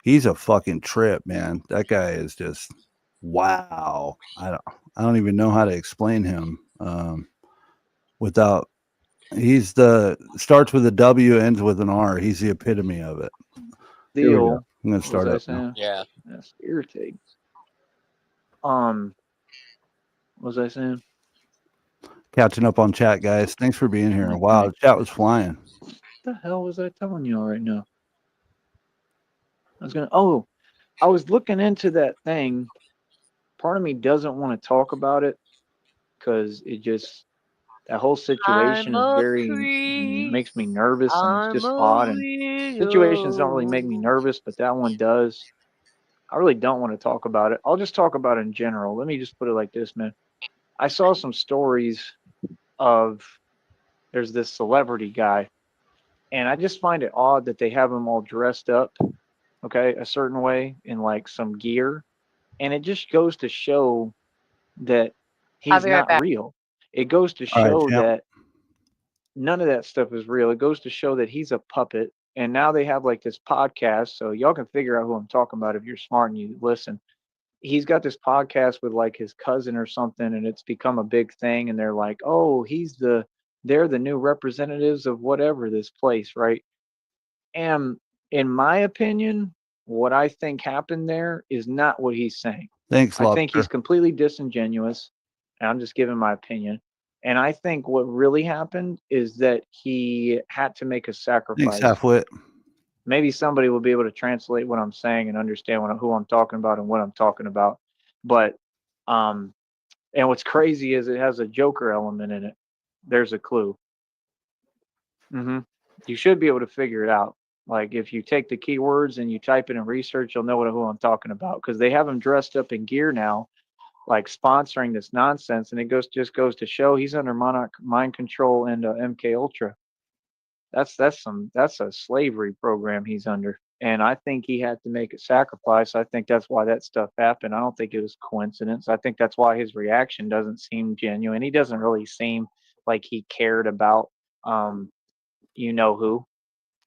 he's a fucking trip, man. That guy is just wow. I don't even know how to explain him without. He's the starts with a W, ends with an R. He's the epitome of it. Here we go. Deal. I'm gonna start up now. Yeah. That's irritating. What was I saying? Catching up on chat, guys. Thanks for being here. Wow, the chat was flying. What the hell was I telling you all right now? I was looking into that thing. Part of me doesn't want to talk about it because that whole situation is makes me nervous, and it's just odd. And situations don't really make me nervous, but that one does. I really don't want to talk about it. I'll just talk about it in general. Let me just put it like this, man. I saw some stories of there's this celebrity guy, and I just find it odd that they have him all dressed up, okay, a certain way in like some gear, and it just goes to show that he's not real. It goes to show that none of that stuff is real. It goes to show that he's a puppet. And now they have like this podcast, so y'all can figure out who I'm talking about if you're smart and you listen. He's got this podcast with like his cousin or something, and it's become a big thing. And they're like, oh, they're the new representatives of whatever this place, right? And in my opinion, what I think happened there is not what he's saying. Thanks, I think he's completely disingenuous, and I'm just giving my opinion. And I think what really happened is that he had to make a sacrifice. Thanks, Halfwit. Maybe somebody will be able to translate what I'm saying and understand who I'm talking about and what I'm talking about. But, and what's crazy is it has a Joker element in it. There's a clue. You should be able to figure it out. Like if you take the keywords and you type it in research, you'll know who I'm talking about, because they have him dressed up in gear now, like sponsoring this nonsense, and it just goes to show he's under Monarch mind control and MK Ultra. That's a slavery program he's under, and I think he had to make a sacrifice. I think that's why that stuff happened. I don't think it was coincidence. I think that's why his reaction doesn't seem genuine. He doesn't really seem like he cared about you know who.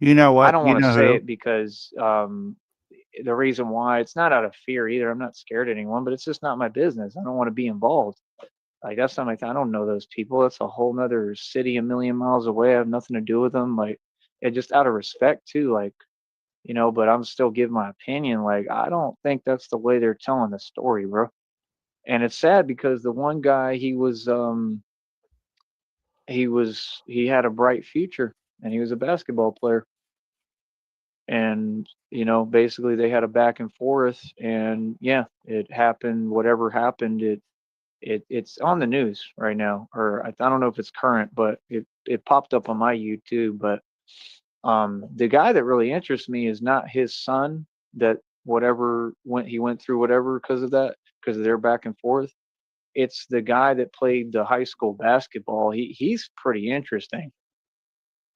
You know what? I don't want to say it because the reason why, it's not out of fear either. I'm not scared of anyone, but it's just not my business. I don't want to be involved. Like that's not my thing. I don't know those people. That's a whole nother city a million miles away. I have nothing to do with them. Like, just out of respect too. Like, but I'm still giving my opinion. Like, I don't think that's the way they're telling the story, bro. And it's sad because the one guy, he had a bright future, and he was a basketball player. And basically they had a back and forth, and yeah, it happened. Whatever happened, it's on the news right now, or I don't know if it's current, but it popped up on my YouTube. But the guy that really interests me is not his son, that he went through whatever because of their back and forth. It's the guy that played the high school basketball. He's pretty interesting.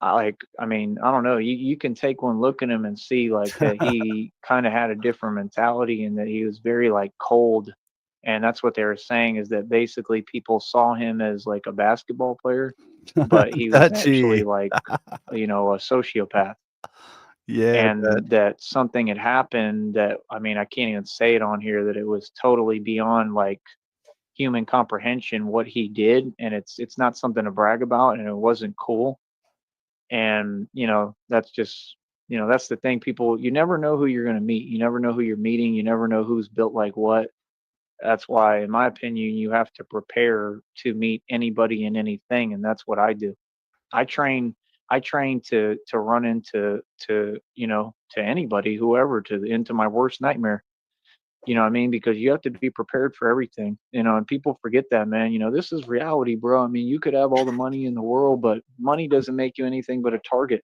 I mean, I don't know. You can take one look at him and see like that he kind of had a different mentality, and that he was very like cold. And that's what they were saying, is that basically people saw him as like a basketball player, but he was actually like, a sociopath. Yeah, And that something had happened that, I mean, I can't even say it on here, that it was totally beyond like human comprehension what he did, and it's not something to brag about, and it wasn't cool. And that's just, that's the thing. People, you never know who you're going to meet. You never know who you're meeting. You never know who's built like what. That's why, in my opinion, you have to prepare to meet anybody and anything, and that's what I do. I train to run into to anybody, whoever, into my worst nightmare. You know what I mean? Because you have to be prepared for everything, and people forget that, man. This is reality, bro. I mean, you could have all the money in the world, but money doesn't make you anything but a target.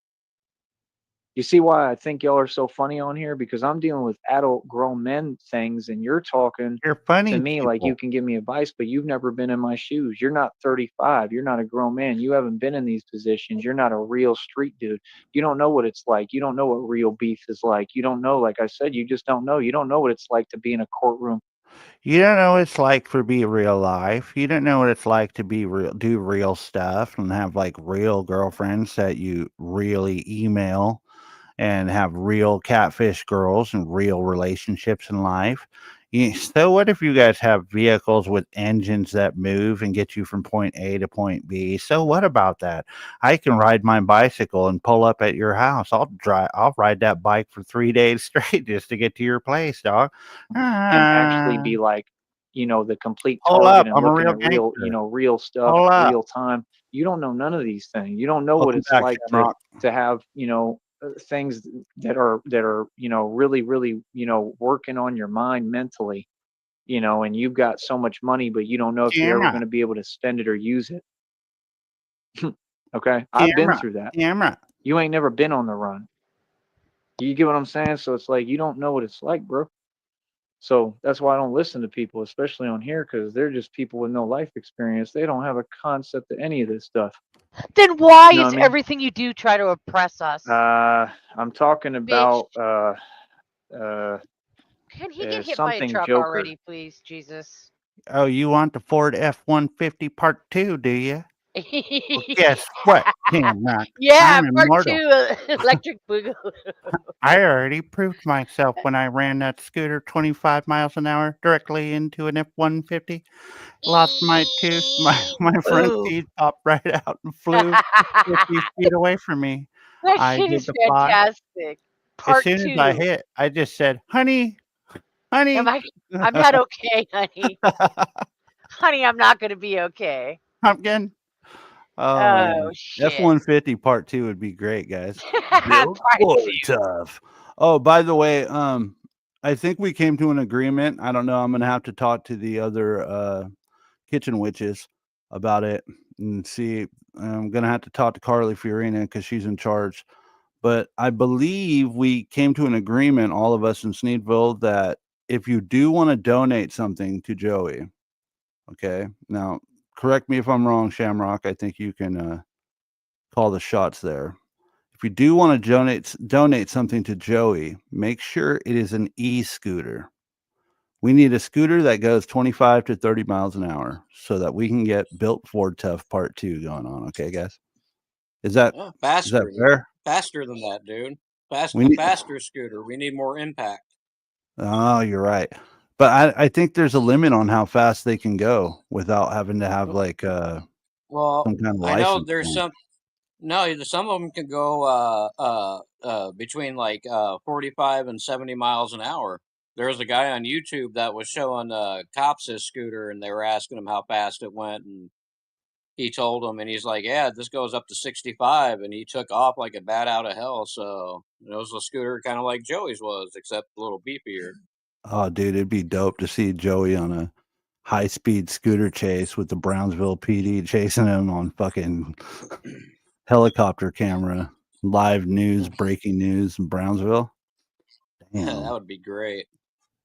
You see why I think y'all are so funny on here? Because I'm dealing with adult grown men things, and you're talking You're funny to me like you people. can give me advice, but you've never been in my shoes. You're not 35. You're not a grown man. You haven't been in these positions. You're not a real street dude. You don't know what it's like. You don't know what real beef is like. You don't know, like I said, you just don't know. You don't know what it's like to be in a courtroom. You don't know what it's like to be real life. You don't know what it's like to be real, do real stuff, and have like real girlfriends that you really email, and have real catfish girls and real relationships in life. So what if you guys have vehicles with engines that move and get you from point A to point B? So what about that? I can ride my bicycle and pull up at your house. I'll ride that bike for 3 days straight just to get to your place, dog. And actually be like, the complete Hold up. target, and I'm a looking real at real, gangster. real stuff, Hold up. real time. You don't know none of these things. You don't know what Welcome it's back, like Shamrock. to have, things that are really, really, working on your mind mentally, and you've got so much money, but you don't know if you're ever going to be able to spend it or use it. Okay. I've been through that. Camera. You ain't never been on the run. You get what I'm saying? So it's like, you don't know what it's like, bro. So that's why I don't listen to people, especially on here, because they're just people with no life experience. They don't have a concept of any of this stuff. Then why You know is what I mean? everything you do try to oppress us? I'm talking about Can he get hit by a something truck Joker. already, please, Jesus? Oh, you want the Ford F-150 Part 2, do you? Well, guess what, Camrock? Yeah, I'm part immortal. 2, electric boogaloo. I already proved myself when I ran that scooter 25 miles an hour directly into an F-150. Lost my tooth. My front Ooh. teeth popped right out and flew 50 feet away from me. That I shit did is the fly. fantastic. As Part soon as I 2. hit, I just said, honey, honey. I'm not okay, honey. Honey, I'm not going to be okay. Pumpkin. Oh, Oh, man. shit. F-150 Part 2 would be great, guys. Part Boy, 2. tough. Oh, by the way, I think we came to an agreement. I don't know. I'm gonna have to talk to the other kitchen witches about it and see. I'm gonna have to talk to Carly Fiorina because she's in charge. But I believe we came to an agreement, all of us in Sneedville, that if you do want to donate something to Joey, okay. Now, correct me if I'm wrong, Shamrock. I think you can call the shots there. If you do want to donate something to Joey, make sure it is an e-scooter. We need a scooter that goes 25 to 30 miles an hour so that we can get Built Ford Tough Part 2 going on. Okay, guys? Is that fair? Faster than that, dude. Faster scooter. We need more impact. Oh, you're right. But I think there's a limit on how fast they can go without having to have like some kind of license. I know there's some. No, some of them can go between like 45 and 70 miles an hour. There was a guy on YouTube that was showing cops his scooter, and they were asking him how fast it went, and he told them, and he's like, "Yeah, this goes up to 65," and he took off like a bat out of hell. So it was a scooter kind of like Joey's was, except a little beefier. Oh, dude, it'd be dope to see Joey on a high-speed scooter chase with the Brownsville PD chasing him on fucking helicopter camera, live news, breaking news in Brownsville. Damn. That would be great.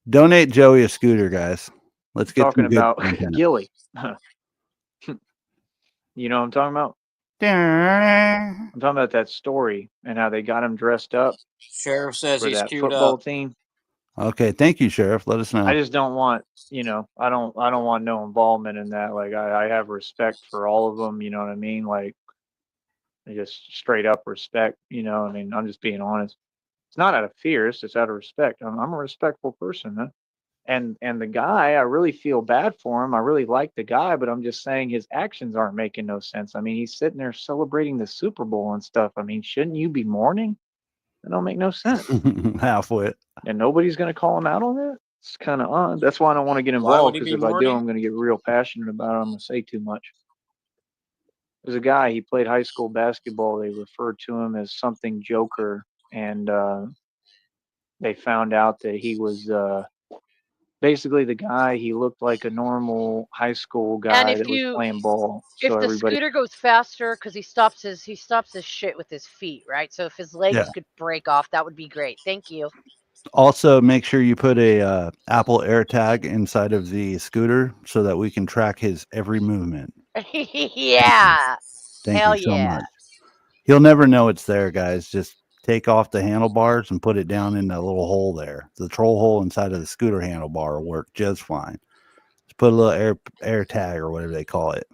Donate Joey a scooter, guys. Let's get Talking some good about content. Gilly. You know what I'm talking about? Dun. I'm talking about that story and how they got him dressed up Sheriff says for he's that queued football up. team. Okay, thank you, Sheriff. Let us know. I just don't want, I don't want no involvement in that. Like I have respect for all of them, you know what I mean? Like just straight up respect, I mean, I'm just being honest. It's not out of fear, it's just out of respect. I'm a respectful person, man. And the guy, I really feel bad for him. I really like the guy, but I'm just saying his actions aren't making no sense. I mean, he's sitting there celebrating the Super Bowl and stuff. I mean, shouldn't you be mourning? That don't make no sense. Halfwit. And nobody's going to call him out on that? It's kind of odd. That's why I don't want to get involved, because if I do, I'm going to get real passionate about it. I'm going to say too much. There's a guy, he played high school basketball. They referred to him as something Joker. And they found out that he was basically the guy, he looked like a normal high school guy that was playing ball. If the scooter goes faster, because he stops his shit with his feet, right? So if his legs could break off, that would be great. Thank you. Also, make sure you put a Apple AirTag inside of the scooter so that we can track his every movement. Yeah. Thank you so much. He'll never know it's there, guys. Just take off the handlebars and put it down in that little hole there. The troll hole inside of the scooter handlebar will work just fine. Just put a little air tag or whatever they call it.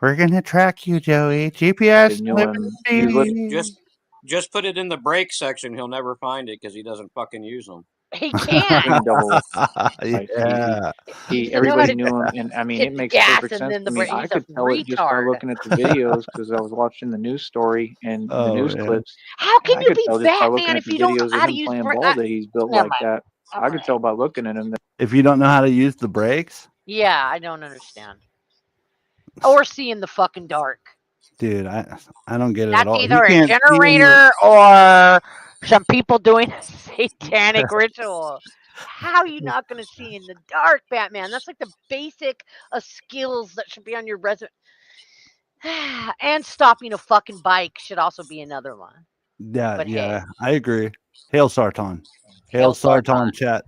We're gonna track you, Joey. GPS. Just put it in the brake section. He'll never find it because he doesn't fucking use them. He can't. Everybody knew him, and I mean, it makes perfect sense to me. I could tell it just by looking at the videos, because I was watching the news story and the news clips. How can you be Batman if you don't know how to use playing ball that he's built like that? I could tell by looking at him. If you don't know how to use the brakes? Yeah, I don't understand. Or see in the fucking dark. Dude, I don't get it That's at all. Either a generator or some people doing a satanic ritual. How are you not going to see in the dark, Batman? That's like the basic skills that should be on your resume. And stopping a fucking bike should also be another one. Yeah, but yeah, hey. I agree. Hail Sartan. Hail Sartan, chat.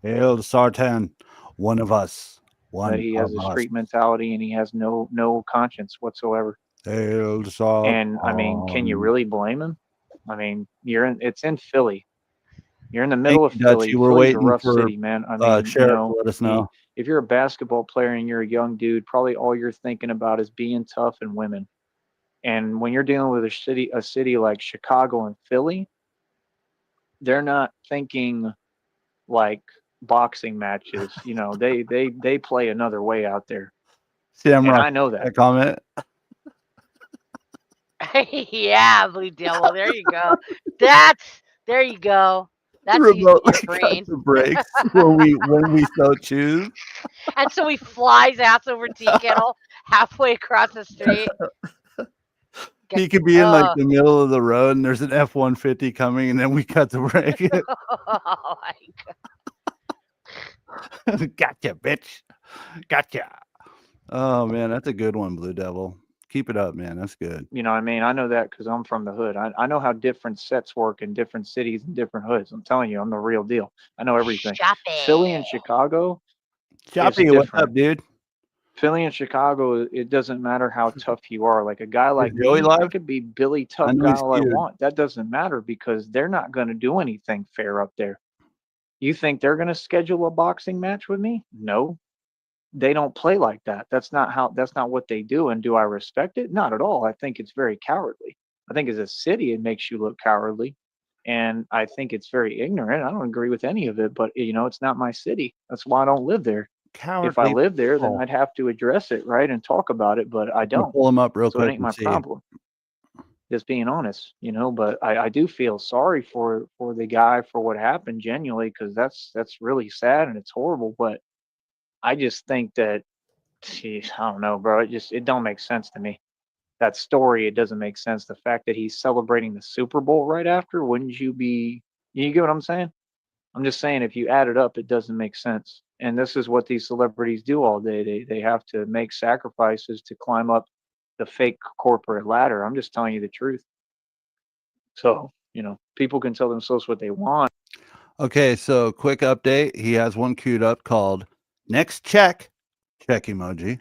Hail Sartan. One of us. He has a street mentality, and he has no conscience whatsoever. Hail Sartan. And I mean, can you really blame him? I mean, it's in Philly. You're in the middle of Philly. We're Philly's a waiting rough for city, man. I mean, Sheriff, let us know. If you're a basketball player and you're a young dude, probably all you're thinking about is being tough and women. And when you're dealing with a city like Chicago and Philly, they're not thinking like boxing matches. They play another way out there. And I know that. Comment. Yeah, Blue Devil. There you go. There you go. That's remotely brain. The brakes when we so choose. And so he flies ass over tea kettle halfway across the street. He could be in like the middle of the road, and there's an F-150 coming, and then we cut the brake. Oh my God! Gotcha, bitch! Gotcha! Oh man, that's a good one, Blue Devil. Keep it up, man. That's good. You know what I mean? I know that because I'm from the hood. I know how different sets work in different cities and different hoods. I'm telling you, I'm the real deal. I know everything. Philly and Chicago. Choppy, what's up, dude? Philly and Chicago, it doesn't matter how tough you are. Like a guy like me, I could be Billy Tough guy all I want. That doesn't matter because they're not going to do anything fair up there. You think they're going to schedule a boxing match with me? No. They don't play like that. That's not what they do. And do I respect it? Not at all. I think it's very cowardly. I think as a city, it makes you look cowardly. And I think it's very ignorant. I don't agree with any of it, but it's not my city. That's why I don't live there. Cowardly. If I lived there, then I'd have to address it, right? And talk about it, but I don't. Pull them up real quick. So it ain't my problem. just being honest, you know. But I do feel sorry for the guy for what happened, genuinely, because that's really sad and it's horrible. But I just think that, geez, I don't know, bro. It don't make sense to me. That story, it doesn't make sense. The fact that he's celebrating the Super Bowl right after, wouldn't you be? You get what I'm saying? I'm just saying, if you add it up, it doesn't make sense. And this is what these celebrities do all day. They have to make sacrifices to climb up the fake corporate ladder. I'm just telling you the truth. So, you know, people can tell themselves what they want. Okay, so quick update. He has one queued up called Next Check emoji.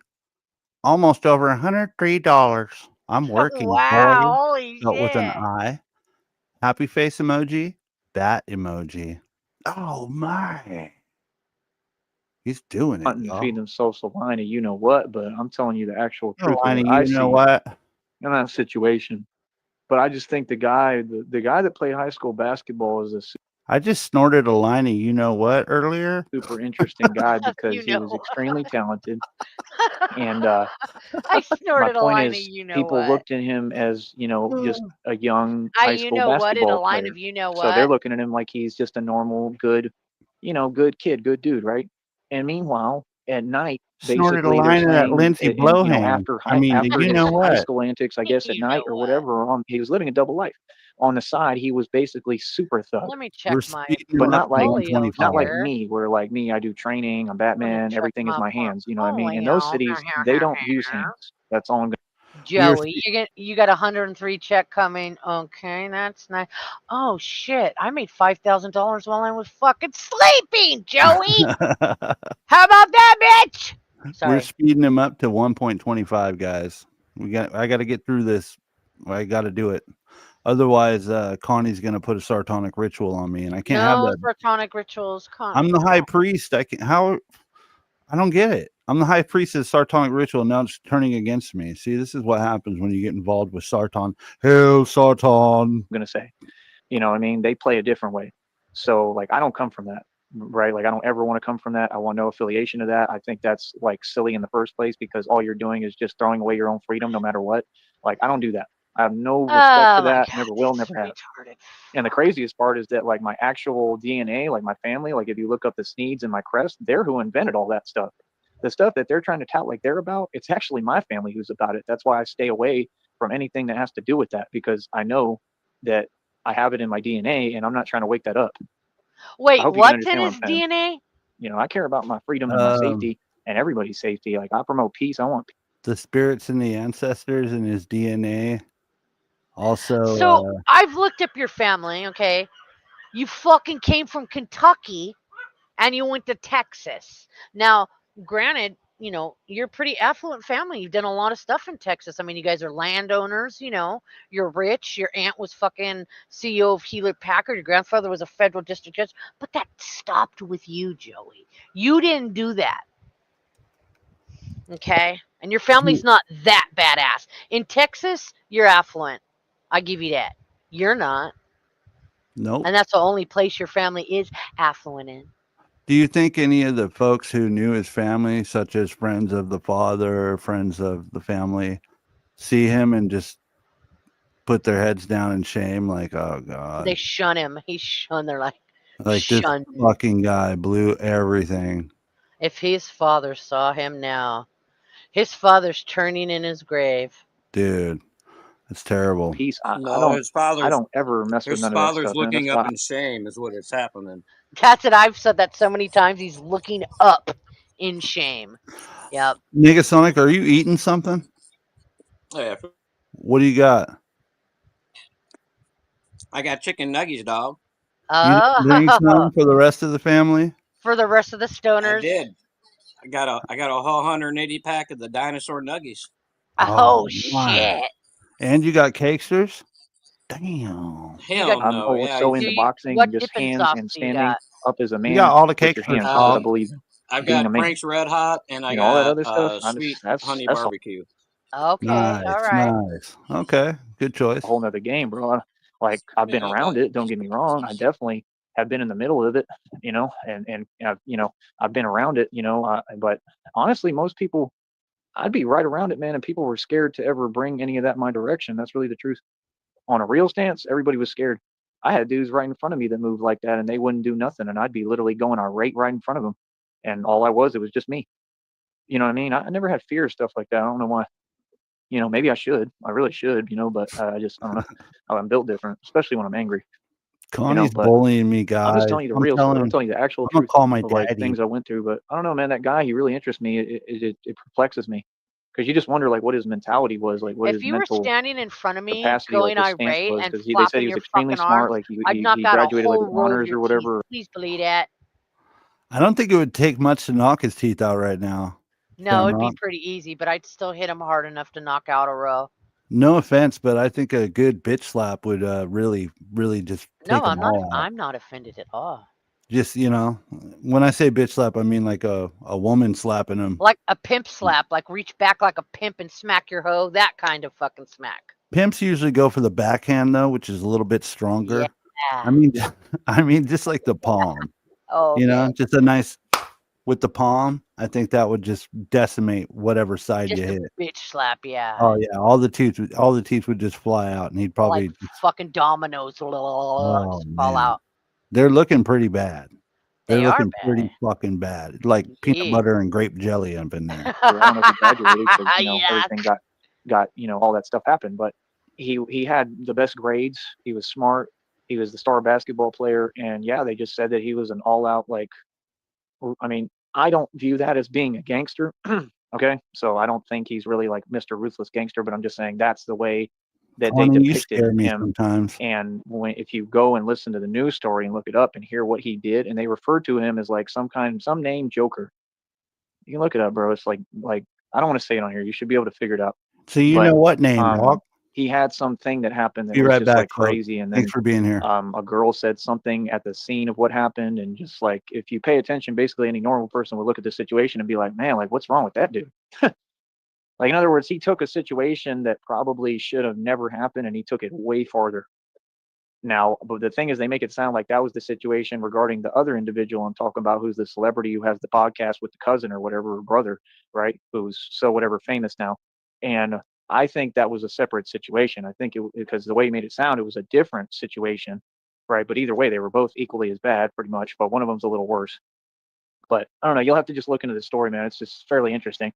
Almost over $103. I'm working. Wow, holy Spelled with an shit. I. Happy face emoji. Bat emoji. Oh my. He's doing it, And y'all. feed themselves a line of you know what, but I'm telling you the actual A truth of line what of I you see know what? in that situation. But I just think the guy that played high school basketball is a I just snorted a line of you know what earlier. super interesting guy because You he was know. extremely talented. And I my snorted a point line of is, you know people what. looked at him as, you know, just a young I high you school know what in a basketball line player. of you know So they're what. looking at him like he's just a normal, good, you know, good kid, good dude, right? And meanwhile, at night, Snorted a basically they're line of that saying, Lindsay and you know, Blowhand. I mean, do after you know his high what? school antics, I guess at You night know or what. whatever, he was living a double life. On the side, he was basically super thug. Let me check We're my speeding But him up not to like portfolio 125. here. me, where like me, I do training, I'm Let me Batman, check everything is my my hands. You know what I mean? In those portfolio. cities, they don't use hands. That's all I'm gonna. We are Joey, you got 103 check coming. Okay, that's nice. Oh shit! I made $5,000 while I was fucking sleeping, Joey. How about that, bitch? We're Sorry. speeding him up to 1.25, guys. I got to get through this. I got to do it. Otherwise, Connie's going to put a sartonic ritual on me, and I can't have No that. platonic rituals. I'm the high priest. I don't get it. I'm the high priest of sartonic ritual. Now it's turning against me. See, this is what happens when you get involved with Sarton. Hail Sarton. I'm gonna say, you know what I mean? They play a different way. So like, I don't come from that, right? Like, I don't ever want to come from that. I want no affiliation to that. I think that's like silly in the first place because all you're doing is just throwing away your own freedom, no matter what. Like, I don't do that. I have no respect Oh for my that. god, Never will, this never have. retarded. And the craziest part is that like my actual DNA, like my family, like if you look up the Sneeds and my crest, they're who invented all that stuff. The stuff that they're trying to tout like they're about, it's actually my family who's about it. That's why I stay away from anything that has to do with that because I know that I have it in my DNA and I'm not trying to wake that up. I Wait, hope you can what's in understand what his I'm saying. DNA? You know, I care about my freedom and my safety and everybody's safety. Like I promote peace. I want peace. The spirits and the ancestors in his DNA. Also, So I've looked up your family. Okay, you fucking came from Kentucky and you went to Texas. Now, granted, you know, you're a pretty affluent family. You've done a lot of stuff in Texas. I mean, you guys are landowners, you know, you're rich. Your aunt was fucking CEO of Hewlett Packard. Your grandfather was a federal district judge. But that stopped with you, Joey. You didn't do that. Okay? And your family's not that badass. In Texas, you're affluent. I give you that. You're not. nope. And that's the only place your family is affluent in. Do you think any of the folks who knew his family, such as friends of the father, friends of the family, see him and just put their heads down in shame? Like, oh God. They shun him. He's shunned. They're like, Like this shunned. fucking guy blew everything. If his father saw him now, his father's turning in his grave. Dude, it's terrible. Peace. No, I don't ever mess with his none of that father's stuff, man. That's looking up why in shame, is what is happening. That's it. I've said that so many times. He's looking up in shame. Yep. Negasonic, are you eating something? Oh, yeah, What do you got? I got chicken nuggets, dog. You didn't bring Oh, some for the rest of the family? for the rest of the I stoners. did. I got a whole 180 pack of the dinosaur nuggies. Oh, my. shit. And you got cakesters? Damn. You got, Hell I'm no, yeah. so do into you, boxing what and just dipping hands sauce and do you standing got? up as a You got man all the with your cakesters, hands. That's what I dog. believe in. I've Being a got man. Frank's Red Hot, and I You know, all that got other stuff. sweet honey That's a barbecue. Okay, all Nice, right. nice. Okay, good choice. whole nother game, bro. Like I've been Yeah, but around it. Don't get me wrong. I definitely have been in the middle of it, you know, and you know, I've been around it, you know. But honestly, most people, I'd be right around it, man, and people were scared to ever bring any of that my direction. That's really the truth. on a real stance, everybody was scared. I had dudes right in front of me that moved like that, and they wouldn't do nothing, and I'd be literally going irate right in front of them, and all it was just me. You know what I mean? I never had fear of stuff like that. I don't know why. You know, maybe I should. I really should. You know, but I don't know. I'm built different, especially when I'm angry. Connie's but bullying me, guys. I'm just telling you the real story. I'm telling you the actual I'm gonna truth call my of like daddy. things I went through. But I don't know, man. That guy, he really interests me. It perplexes me because you just wonder like what his mentality was, like what If his you were mental standing in front of me, capacity, going like his stance irate was, and because they said flapping he was your extremely fucking smart. arms, Like I'd knock he out a graduated like whole with row of honors your or teeth. whatever. Please delete it. I don't think it would take much to knock his teeth out right now. No, it'd be pretty easy, but I'd still hit him hard enough to knock out a row. No offense, but I think a good bitch slap would really just take No, them all out. I'm not offended at all. Just, you know, when I say bitch slap, I mean like a woman slapping him. Like a pimp slap, like reach back like a pimp and smack your hoe, that kind of fucking smack. Pimps usually go for the backhand though, which is a little bit stronger. Yeah. I mean just like the palm. Oh, you know, just a nice with the palm. I think that would just decimate whatever side just you hit. Bitch slap, yeah. Oh yeah, all the teeth would just fly out, and he'd probably like fucking dominoes fall out. They're looking pretty bad. They're They are looking bad. pretty fucking bad, like peanut butter and grape jelly up in there. I don't know if he graduated because everything got all that stuff happened. But he had the best grades. He was smart. He was the star basketball player, and yeah, they just said that he was an all-out like. I mean, I don't view that as being a gangster. Okay, so I don't think he's really like Mr. Ruthless Gangster, but I'm just saying that's the way that they depicted him. Sometimes. And if you go and listen to the news story and look it up and hear what he did, and they referred to him as like some name Joker. You can look it up, bro. It's like I don't want to say it on here. You should be able to figure it out. So know what name, dog? He had something that happened that was right just back, like crazy. And then, thanks for being here. A girl said something at the scene of what happened, and just like if you pay attention, basically any normal person would look at the situation and be like, "Man, like what's wrong with that dude?" Like in other words, he took a situation that probably should have never happened, and he took it way farther. Now, but the thing is, they make it sound like that was the situation regarding the other individual I'm talking about, who's the celebrity who has the podcast with the cousin or whatever, or brother, right? Who's so whatever famous now. And I think that was a separate situation. I think because the way he made it sound, it was a different situation, right? But either way, they were both equally as bad, pretty much. But one of them's a little worse. But I don't know. You'll have to just look into the story, man. It's just fairly interesting.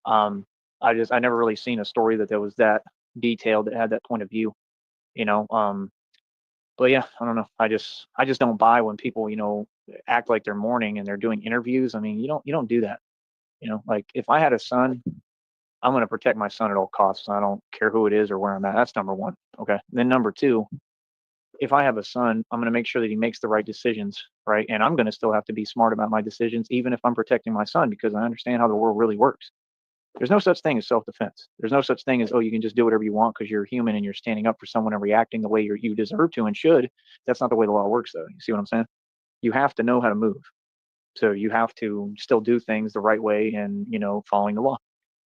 I never really seen a story that was that detailed, that had that point of view, you know. But yeah, I don't know. I just don't buy when people, act like they're mourning and they're doing interviews. I mean, you don't do that. Like if I had a son, I'm going to protect my son at all costs. I don't care who it is or where I'm at. That's number one. Okay. Then number two, if I have a son, I'm going to make sure that he makes the right decisions, right? And I'm going to still have to be smart about my decisions, even if I'm protecting my son, because I understand how the world really works. There's no such thing as self-defense. There's no such thing as, oh, you can just do whatever you want because you're human and you're standing up for someone and reacting the way you deserve to and should. That's not the way the law works, though. You see what I'm saying? You have to know how to move. So you have to still do things the right way and, following the law.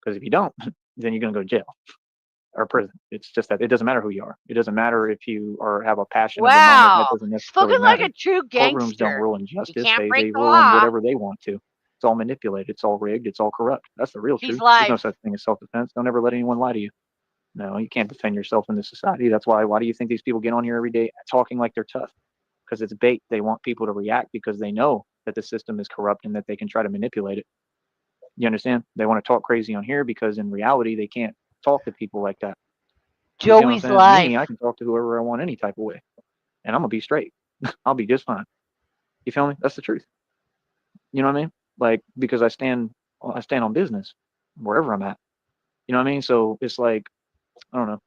Because if you don't, then you're going to go to jail or prison. It's just that it doesn't matter who you are. It doesn't matter if you have a passion of the moment. That doesn't necessarily spoken matter. like a true gangster. Courtrooms don't rule injustice. They break the rule law. in whatever they want to. It's all manipulated. It's all rigged. It's all corrupt. That's the real truth. Live. There's no such thing as self-defense. Don't ever let anyone lie to you. No, you can't defend yourself in this society. That's why do you think these people get on here every day talking like they're tough? Because it's bait. They want people to react because they know that the system is corrupt and that they can try to manipulate it. You understand? They want to talk crazy on here because in reality, they can't talk to people like that. Joey's life. Me, I can talk to whoever I want any type of way. And I'm going to be straight. I'll be just fine. You feel me? That's the truth. You know what I mean? Like, because I stand on business wherever I'm at. You know what I mean? So it's like, I don't know.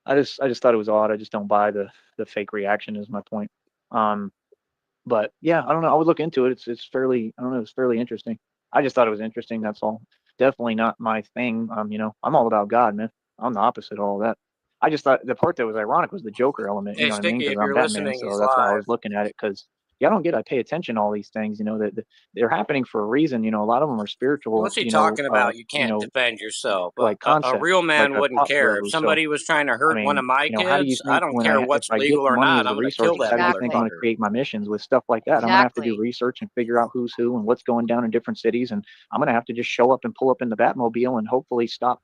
I just thought it was odd. I just don't buy the fake reaction is my point. But yeah, I don't know. I would look into it. It's fairly, I don't know. It's fairly interesting. I just thought it was interesting. That's all. Definitely not my thing. I'm all about God, man. I'm the opposite of all that. I just thought the part that was ironic was the Joker element. You know what I mean? Because I'm Batman, so that's why I was looking at it. Because I don't get. I pay attention to all these things. That they're happening for a reason. A lot of them are spiritual. What's he talking about? You can't defend yourself. Like a real man wouldn't care. If somebody was trying to hurt one of my kids, how do you think I don't care what's legal or not. I'm going to kill that motherfucker. How do you think I'm going to create my missions with stuff like that? I'm going to have to do research and figure out who's who and what's going down in different cities, and I'm going to have to just show up and pull up in the Batmobile and hopefully stop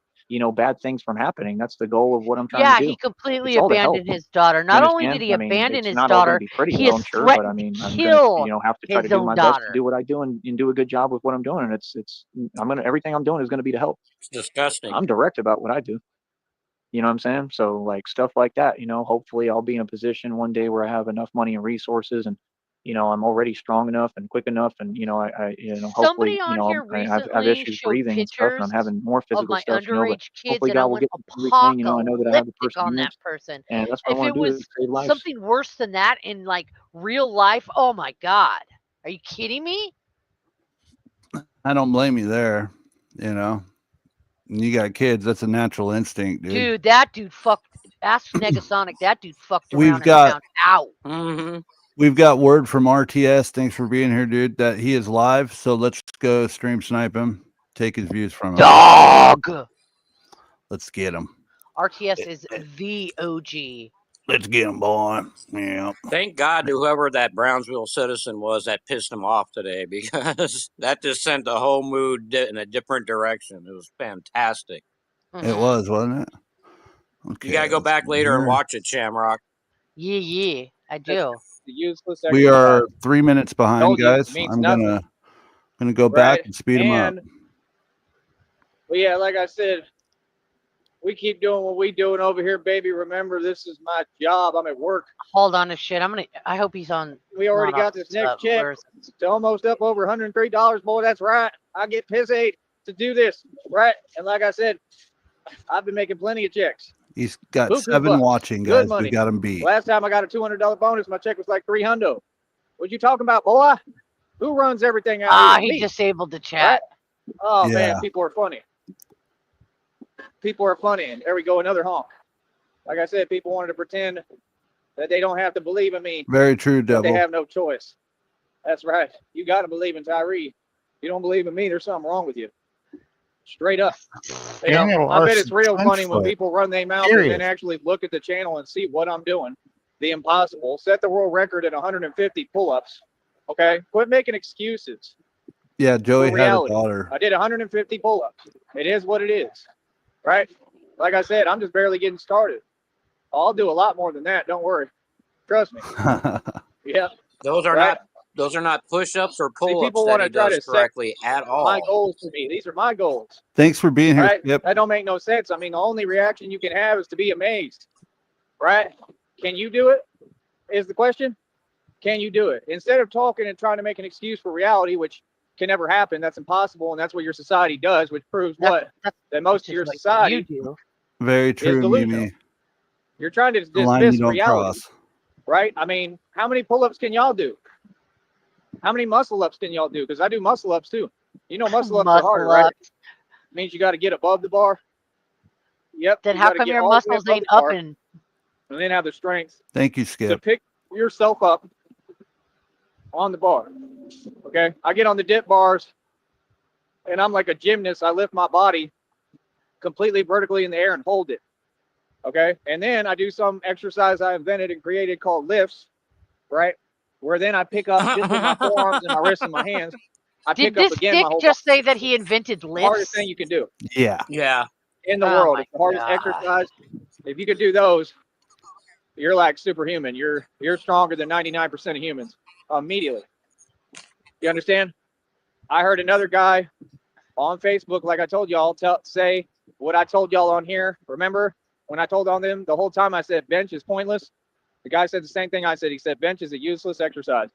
bad things from happening. That's the goal of what I'm trying Yeah, to do. he completely It's all to help. abandoned his daughter. You Not only understand? did he I mean, abandon it's his not all going daughter, to be pretty he though, has I'm sure, but I threatened mean, to I'm going to, kill have to try to his do own my best to daughter. do what I do and do a good job with what I'm doing. And everything I'm doing is going to be to help. It's disgusting. I'm direct about what I do. You know what I'm saying? So like stuff like that, hopefully I'll be in a position one day where I have enough money and resources and, I'm already strong enough and quick enough. And, hopefully, Somebody on here I have recently issues showed breathing and stuff and I'm pictures having more of physical my stuff, but underage kids, hopefully and I God will went get me through everything. I know that I have the apocalyptic on that perseverance person. and that's what If I want it to do was is save lives. something worse than that in like real life, oh my God. Are you kidding me? I don't blame you there. You got kids. That's a natural instinct, dude. Dude, that dude fucked. Ask Negasonic. That dude fucked We've around and got- found out. Mm-hmm. We've got word from RTS. Thanks for being here, dude. That he is live. So let's go stream snipe him. Take his views from him. Dog. Let's get him. RTS is the OG. Let's get him, boy. Yeah. Thank God to whoever that Brownsville citizen was that pissed him off today, because that just sent the whole mood in a different direction. It was fantastic. It was, wasn't it? Okay, You got to go back later and watch it, Shamrock. Yeah, I do. The useless We are exercise. 3 minutes behind, Told you, it guys. means I'm nothing. gonna go back and speed them up. Well, yeah, like I said, we keep doing what we doing over here, baby. Remember, this is my job. I'm at work. Hold on a shit. I hope he's on. We already not got off this the next sub. check. Where's- It's almost up over $103, boy. That's right. I get paid to do this, right? And like I said, I've been making plenty of checks. He's got Buku 7 bucks. watching, Good guys. money. We got him beat. Last time I got a $200 bonus, my check was like $300. What you talking about, boy? Who runs everything out here? he Me. disabled the chat. Right? Oh Yeah. man, people are funny. People are funny, and there we go, another honk. Like I said, people wanted to pretend that they don't have to believe in me, Very true, that they Devil. have no choice. That's right. You got to believe in Tyree. If you don't believe in me, there's something wrong with you. Straight up. Daniel I bet Larson, it's real funny when 10 foot. people run their mouth and Serious. then actually look at the channel and see what I'm doing. The impossible. Set the world record at 150 pull-ups. Okay? Quit making excuses. Yeah, Joey For had a reality. daughter. I did 150 pull-ups. It is what it is. Right? Like I said, I'm just barely getting started. I'll do a lot more than that. Don't worry. Trust me. Yeah. Those are Right? not push-ups or pull-ups people that wanna he try does to set correctly at all. My goals for me. These are my goals. Thanks for being here, Right? Skip. That don't make no sense. I mean, the only reaction you can have is to be amazed. Right? Can you do it? Is the question. Can you do it? Instead of talking and trying to make an excuse for reality, which can never happen, that's impossible, and that's what your society does, which proves That's that most of your society you do. Very true, delusional. Mimi. You're trying to The line you dismiss don't reality, cross. right? I mean, how many pull-ups can y'all do? How many muscle-ups can y'all do? Because I do muscle-ups too. You know, muscle-ups are harder, right? Muscle-ups. Means you got to get above the bar. Yep. Then you how gotta come get your all the way muscles above ain't the bar, up and and then have the strength Thank you, to Skip. pick yourself up on the bar. Okay, I get on the dip bars, and I'm like a gymnast. I lift my body completely vertically in the air and hold it. Okay, and then I do some exercise I invented and created called lifts, right? Where then I pick up just with my forearms and my wrists and my hands. I did pick up this again dick my whole just body. say that he invented The hardest lifts? thing you can do Yeah. Yeah. in the Oh world. my It's the hardest God. exercise. If you could do those, you're like superhuman. You're stronger than 99% of humans immediately. You understand? I heard another guy on Facebook, like I told y'all, say what I told y'all on here. Remember when I told on them the whole time I said bench is pointless? The guy said the same thing I said. He said bench is a useless exercise.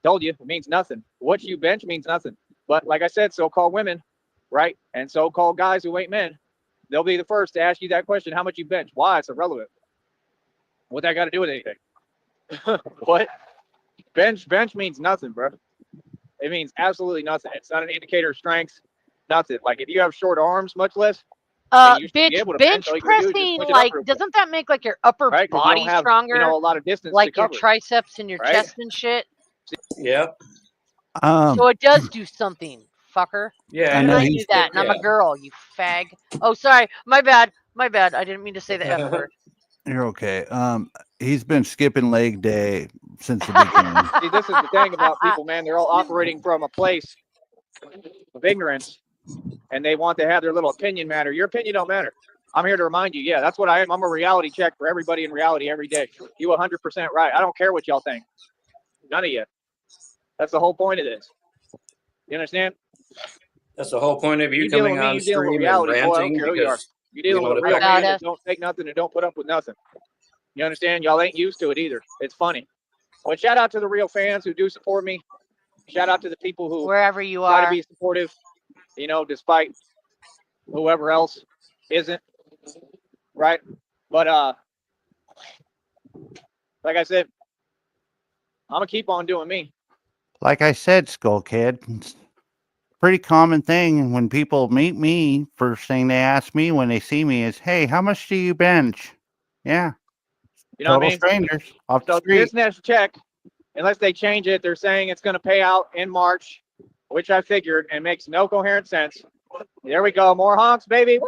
Told you, it means nothing. What you bench means nothing. But like I said, so-called women, right? And so-called guys who ain't men, they'll be the first to ask you that question, how much you bench? Why? It's irrelevant. What that got to do with anything? What? Bench means nothing, bro. It means absolutely nothing. It's not an indicator of strength. Nothing. Like if you have short arms, much less. You should be able to bench all you can do is just pressing, push it up like, real quick, doesn't that make like your upper right? 'Cause you body don't have, stronger? a lot of distance Like to your cover. triceps and your right? chest and shit. Yep. So it does do something, fucker. Yeah. I And know I he's- knew that, and I'm yeah. a girl, you fag. Oh, sorry. My bad. I didn't mean to say the F word. You're okay. He's been skipping leg day since the beginning. See, this is the thing about people, man. They're all operating from a place of ignorance, and they want to have their little opinion matter. Your opinion don't matter. I'm here to remind you, yeah, that's what I am. I'm a reality check for everybody in reality every day. You 100% right. I don't care what y'all think. None of you. That's the whole point of this. You understand? That's the whole point of you dealing coming with me, on you dealing with stream and reality, boy, I don't ranting care who you are. because You're dealing with a the real man About that us. don't take nothing and don't put up with nothing. You understand? Y'all ain't used to it either. It's funny. But shout out to the real fans who do support me. Shout out to the people who Wherever you try to are. be supportive, you know, despite whoever else isn't. Right? But like I said, I'm gonna keep on doing me. Like I said, Skull Kid, it's a pretty common thing when people meet me. First thing they ask me when they see me is, "Hey, how much do you bench?" Yeah, You know what I total mean? strangers off the So street. this next check, unless they change it, they're saying it's gonna pay out in March, which I figured and makes no coherent sense. There we go, more honks, baby. Woo!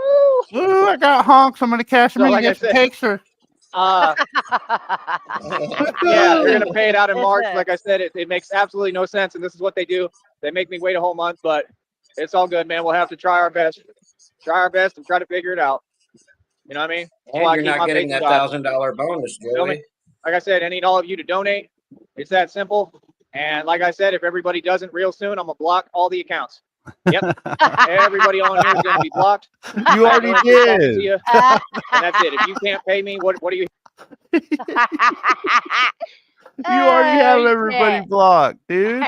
Ooh, I got honks. I'm gonna cash them So in like and I get some said, cakes. Or yeah, they're gonna pay it out in March. Like I said, it makes absolutely no sense, and this is what they do. They make me wait a whole month, but it's all good, man. We'll have to try our best, and try to figure it out. You know what I mean? That's And why I you're keep not my getting faith in that God. $1,000 bonus, Feel me? Joey. Like I said, I need all of you to donate. It's that simple. And like I said, if everybody doesn't real soon, I'm gonna block all the accounts. Yep, everybody on here is gonna be blocked. you already No interest talking to did. you, and that's it. If you can't pay me, what are you? You already have Oh, everybody shit. blocked, dude.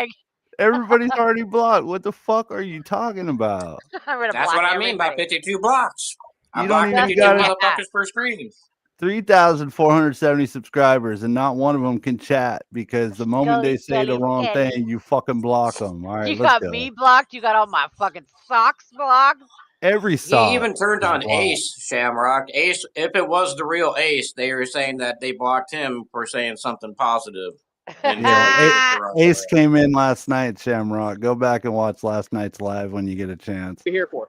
Everybody's already blocked. What the fuck are you talking about? I'm gonna That's block what I mean by everybody. 52 blocks. I You don't blocked even 52 got it. motherfuckers per screen. 3,470 subscribers, and not one of them can chat because the moment they say the wrong Skelly. thing, you fucking block them. All right, You let's got go. me blocked. You got all my fucking socks blocked. Every He sock even turned is on blocked. Ace, Shamrock. Ace, if it was the real Ace, they were saying that they blocked him for saying something positive. And Yeah, Joey kicked her off. Ace came in last night, Shamrock. Go back and watch last night's live when you get a chance. Here for?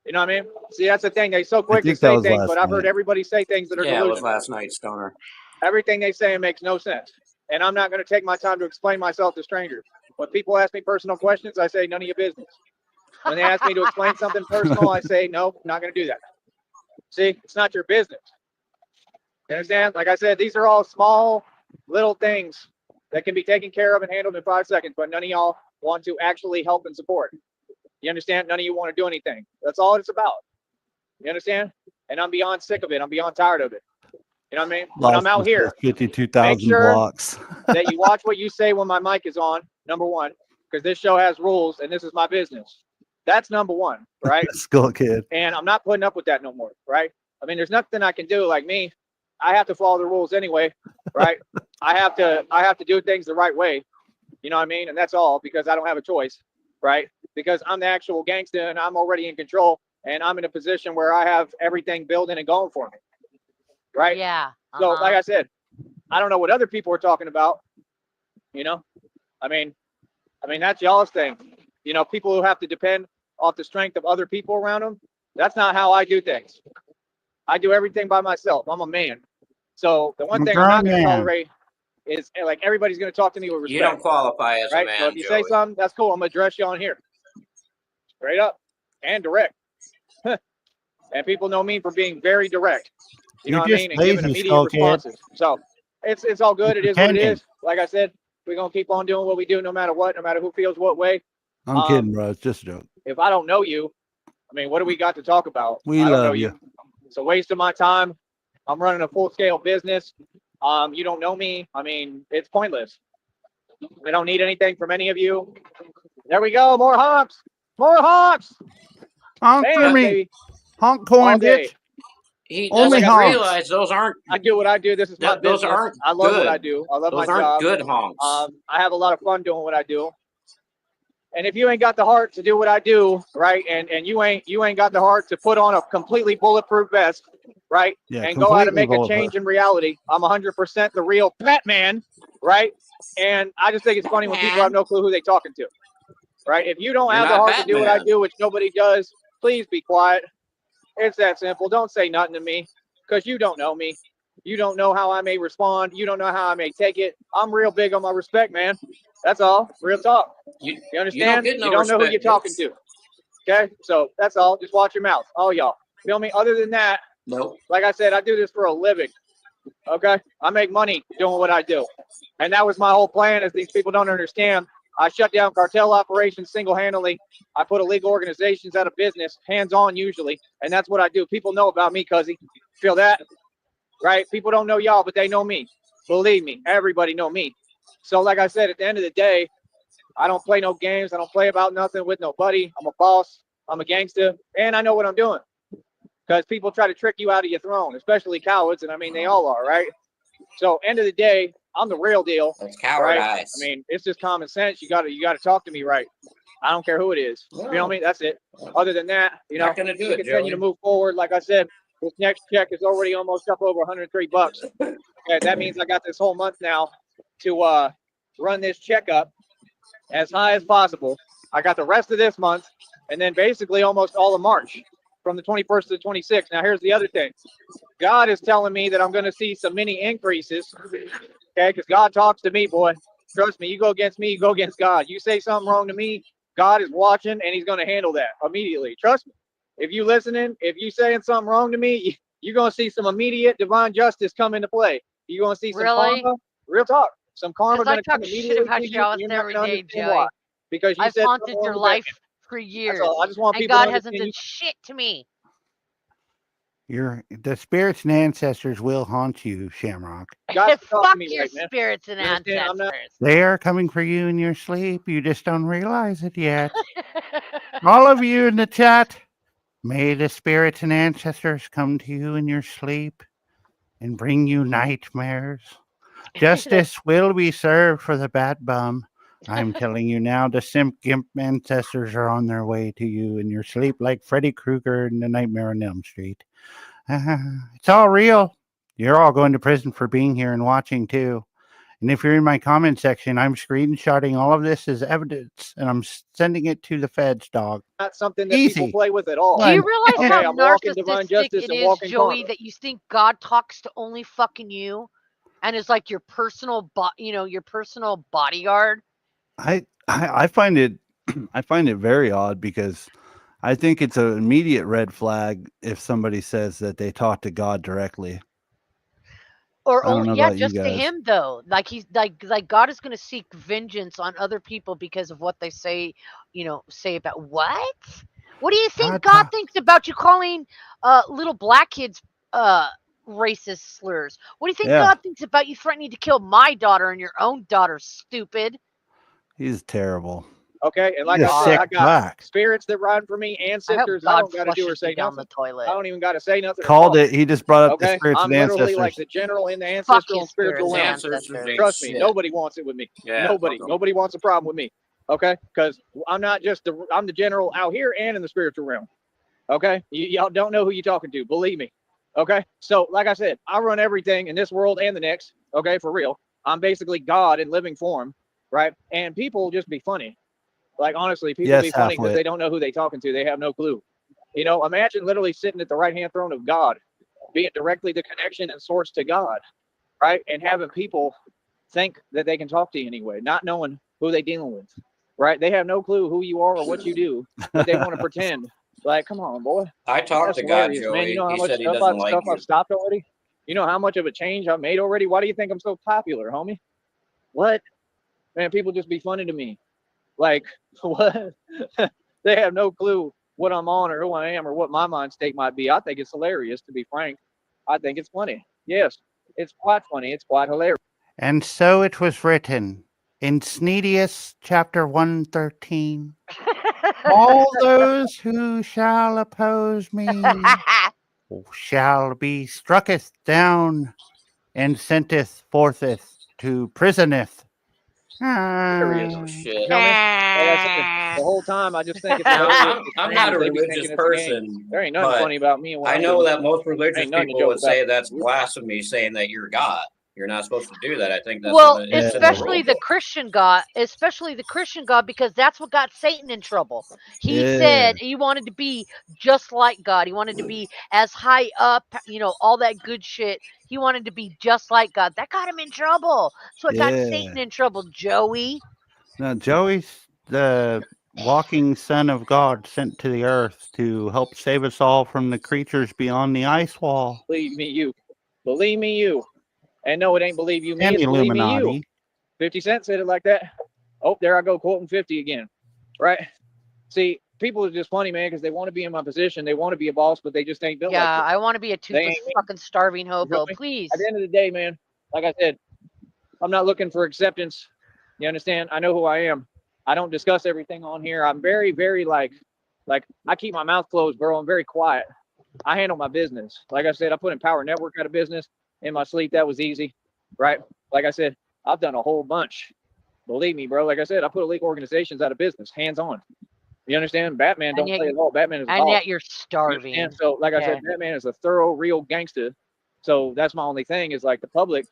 You know what I mean? See, that's the thing. They so quick to think that say was things, last but I've heard night. everybody say things that are Yeah, it was delusional. last night, Stoner. Everything they say makes no sense. And I'm not going to take my time to explain myself to strangers. When people ask me personal questions, I say, none of your business. When they ask me to explain something personal, I say, no, not going to do that. See, it's not your business. You understand? Like I said, these are all small, little things that can be taken care of and handled in 5 seconds, but none of y'all want to actually help and support. You understand? None of you want to do anything. That's all it's about. You understand? And I'm beyond sick of it. I'm beyond tired of it. You know what I mean? When I'm out here, 52,000 make sure blocks. that you watch what you say when my mic is on, number one, because this show has rules and this is my business. That's number one, right? Skull Kid. And I'm not putting up with that no more, right? I mean, there's nothing I can do. Like me, I have to follow the rules anyway, right? I have to do things the right way. You know what I mean? And that's all, because I don't have a choice, right? Because I'm the actual gangster and I'm already in control and I'm in a position where I have everything building and going for me, right? Yeah. So like I said, I don't know what other people are talking about, you know? I mean, that's y'all's thing. You know, people who have to depend off the strength of other people around them, that's not how I do things. I do everything by myself. I'm a man. So the one thing I'm not going to tolerate is, like, everybody's going to talk to me with respect. You don't qualify as right? a man, So if you Joey. say something, that's cool. I'm going to address you on here. Straight up and direct. And people know me for being very direct. You know what I mean? And giving immediate responses. So it's all good. It is what it is. Like I said, we're going to keep on doing what we do no matter what, no matter who feels what way. I'm kidding, bro. It's just a joke. If I don't know you, I mean, what do we got to talk about? We I don't love know you. It's a waste of my time. I'm running a full-scale business. You don't know me. I mean, it's pointless. I don't need anything from any of you. There we go. More honks. More honks. Honk for Bam, me. baby. Honk coin, All day. bitch. He Only doesn't honks. realize those aren't. I do what I do. This is my Those business. aren't I love good. what I do. I love Those my aren't job. good honks. I have a lot of fun doing what I do. And if you ain't got the heart to do what I do, right, and you ain't got the heart to put on a completely bulletproof vest, right, Yeah, and go out and make a completely change in reality, I'm 100% the real Batman, right? And I just think it's funny when people have no clue who they talking to, right? If you don't You're have the not heart to do what I Batman. do, which nobody does, please be quiet. It's that simple. Don't say nothing to me, because you don't know me. You don't know how I may respond. You don't know how I may take it. I'm real big on my respect, man. That's all. Real talk. You You understand? don't get no you don't know who respect, you're talking bitch. to. Okay, so that's all. Just watch your mouth, all y'all. Feel me? Other than that, Nope. like I said, I do this for a living. Okay, I make money doing what I do, and that was my whole plan. As these people don't understand, I shut down cartel operations single-handedly. I put illegal organizations out of business, hands-on usually, and that's what I do. People know about me, cuzzy. Feel that? Right? People don't know y'all, but they know me. Believe me, everybody know me. So like I said, at the end of the day, I don't play no games. I don't play about nothing with nobody. I'm a boss. I'm a gangster, and I know what I'm doing. Because people try to trick you out of your throne, especially cowards, and I mean they all are, right? So end of the day, I'm the real deal. That's Right? cowardice. I mean, it's just common sense. You gotta talk to me right. I don't care who it is. You know me? That's it. Other than that, you know, Not gonna do we it, continue Joey. to move forward. Like I said, this next check is already almost up over $103. Okay, that means I got this whole month now to run this check up as high as possible. I got the rest of this month, and then basically almost all of March, from the 21st to the 26th. Now, here's the other thing. God is telling me that I'm going to see some mini increases, okay? Because God talks to me, boy. Trust me, you go against me, you go against God. You say something wrong to me, God is watching, and he's going to handle that immediately. Trust me. If you listening, if you saying something wrong to me, you're going to see some immediate divine justice come into play. You're going to see some Really? karma, real talk. Some karma Because I going to come talk shit immediately about to you you, and almost you're not every going to day, understand why. Joey. Because you I've said haunted something your wrong back. life for That's years, all. I just want and people to God hasn't understand done shit to me. The spirits and ancestors will haunt you, Shamrock. you got to talk to Fuck me your right, man. spirits and You understand? I'm not. ancestors. They are coming for you in your sleep. You just don't realize it yet. All of you in the chat, may the spirits and ancestors come to you in your sleep and bring you nightmares. Justice will be served for the bat bum. I'm telling you now, the Simp Gimp ancestors are on their way to you in your sleep like Freddy Krueger in The Nightmare on Elm Street. It's all real. You're all going to prison for being here and watching too. And if you're in my comment section, I'm screenshotting all of this as evidence and I'm sending it to the feds, dog. Not something that people Easy. play with at all. Do you One. realize Okay, how I'm walking divine narcissistic justice it and is, walking Joey, karma. that you think God talks to only fucking you, and is like your personal, your personal bodyguard? I find it I find it very odd because I think it's an immediate red flag if somebody says that they talk to God directly. Or I don't only, know yeah, about you just to guys. him though. Like he's like God is going to seek vengeance on other people because of what they say, say about what? What do you think God God ta- thinks about you calling little black kids racist slurs? What do you think yeah, God thinks about you threatening to kill my daughter and your own daughter, stupid? he's terrible. Okay, and He's like a I said, I sick got fuck. spirits that ride for me, I hope ancestors. I God don't got to do or flushes me say down the nothing. toilet. I don't even got to say nothing at Called all. it. He just brought up the Okay, spirits I'm and literally like ancestors. the general in the Fuck ancestral you, and spiritual spirits and realm. Ancestors ancestors. ain't Trust me, shit. nobody wants it with me. Yeah, Nobody, fuck 'em. nobody wants a problem with me. Okay, because I'm not just I'm the general out here and in the spiritual realm. Okay, y'all don't know who you're talking to. Believe me. Okay, so like I said, I run everything in this world and the next. Okay, for real. I'm basically God in living form, right? And people just be funny. Like honestly, people Yes, be funny because halfwit. they don't know who they talking to. They have no clue. Imagine literally sitting at the right hand throne of God, being directly the connection and source to God, right? And having people think that they can talk to you anyway, not knowing who they dealing with, right? They have no clue who you are or what you do, but they want to pretend. Like, come on, boy. I talked That's to God, hilarious, man. You Joey. know how He much said he doesn't like stuff you. I've stopped already? You know how much of a change I've made already? Why do you think I'm so popular, homie? What? Man, people just be funny to me. Like, what? They have no clue what I'm on or who I am or what my mind state might be. I think it's hilarious, to be frank. I think it's funny. Yes, it's quite funny. It's quite hilarious. And so it was written in Sneedius chapter 113. All those who shall oppose me shall be strucketh down and senteth fortheth to prisoneth. Hilarious. Oh You shit. feel me? Like I said, the whole time I just think it's Now hilarious. I'm not a They be religious thinking it's a game. person, There ain't nothing but funny about me and what I I'm know doing. that most religious Ain't nothing to people joke would about. say that's blasphemy, saying that you're God. You're not supposed to do that. I think that's Well, what it's in the rule especially the book. Christian God, because that's what got Satan in trouble. He Yeah. said he wanted to be just like God. He wanted to be as high up, all that good shit. He wanted to be just like God. That got him in trouble. So it got Satan Yeah. in trouble, Joey. Now Joey's walking Son of God sent to the earth to help save us all from the creatures beyond the ice wall. Believe me, you. Believe me, you. And no, it ain't believe you me. And It's believe me, you. Illuminati. 50 Cent said it like that. Oh, there I go quoting 50 again. Right? See, people are just funny, man, because they want to be in my position. They want to be a boss, but they just ain't built like Yeah, this. I want to be a toothless fucking starving hobo, please. At the end of the day, man, like I said, I'm not looking for acceptance. You understand? I know who I am. I don't discuss everything on here. I'm very, very like I keep my mouth closed, bro. I'm very quiet. I handle my business. Like I said, I put Empower Network out of business in my sleep. That was easy, right? Like I said, I've done a whole bunch. Believe me, bro. Like I said, I put illegal organizations out of business, hands on. You understand? Batman don't play at all. Batman is a and yet you're starving. And so, like I said, Batman is a thorough, real gangster. So that's my only thing is like the public,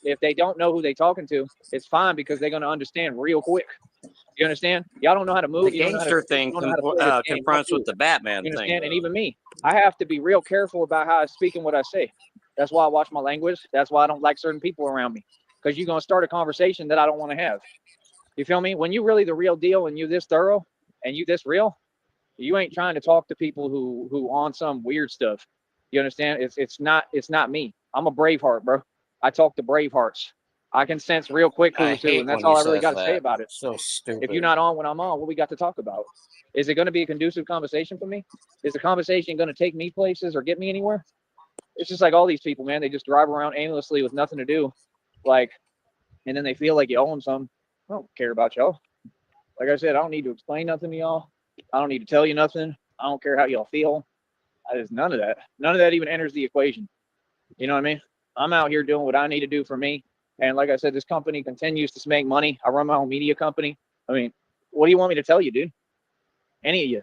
if they don't know who they talking to, it's fine because they're going to understand real quick. You understand? Y'all don't know how to move. The gangster thing confronts with the Batman you thing. understand? And even me, I have to be real careful about how I speak and what I say. That's why I watch my language. That's why I don't like certain people around me, because you're going to start a conversation that I don't want to have. You feel me? When you really the real deal and you this thorough and you this real, you ain't trying to talk to people who on some weird stuff. You understand? It's not me. I'm a Braveheart, bro. I talk to Bravehearts. I can sense real quick who's who, and that's all I really got to say about it. So stupid. If you're not on when I'm on, what we got to talk about? Is it going to be a conducive conversation for me? Is the conversation going to take me places or get me anywhere? It's just like all these people, man. They just drive around aimlessly with nothing to do, like, and then they feel like you owe them something. I don't care about y'all. Like I said, I don't need to explain nothing to y'all. I don't need to tell you nothing. I don't care how y'all feel. There's none of that. None of that even enters the equation. You know what I mean? I'm out here doing what I need to do for me. And like I said, this company continues to make money. I run my own media company. I mean, what do you want me to tell you, dude? Any of you?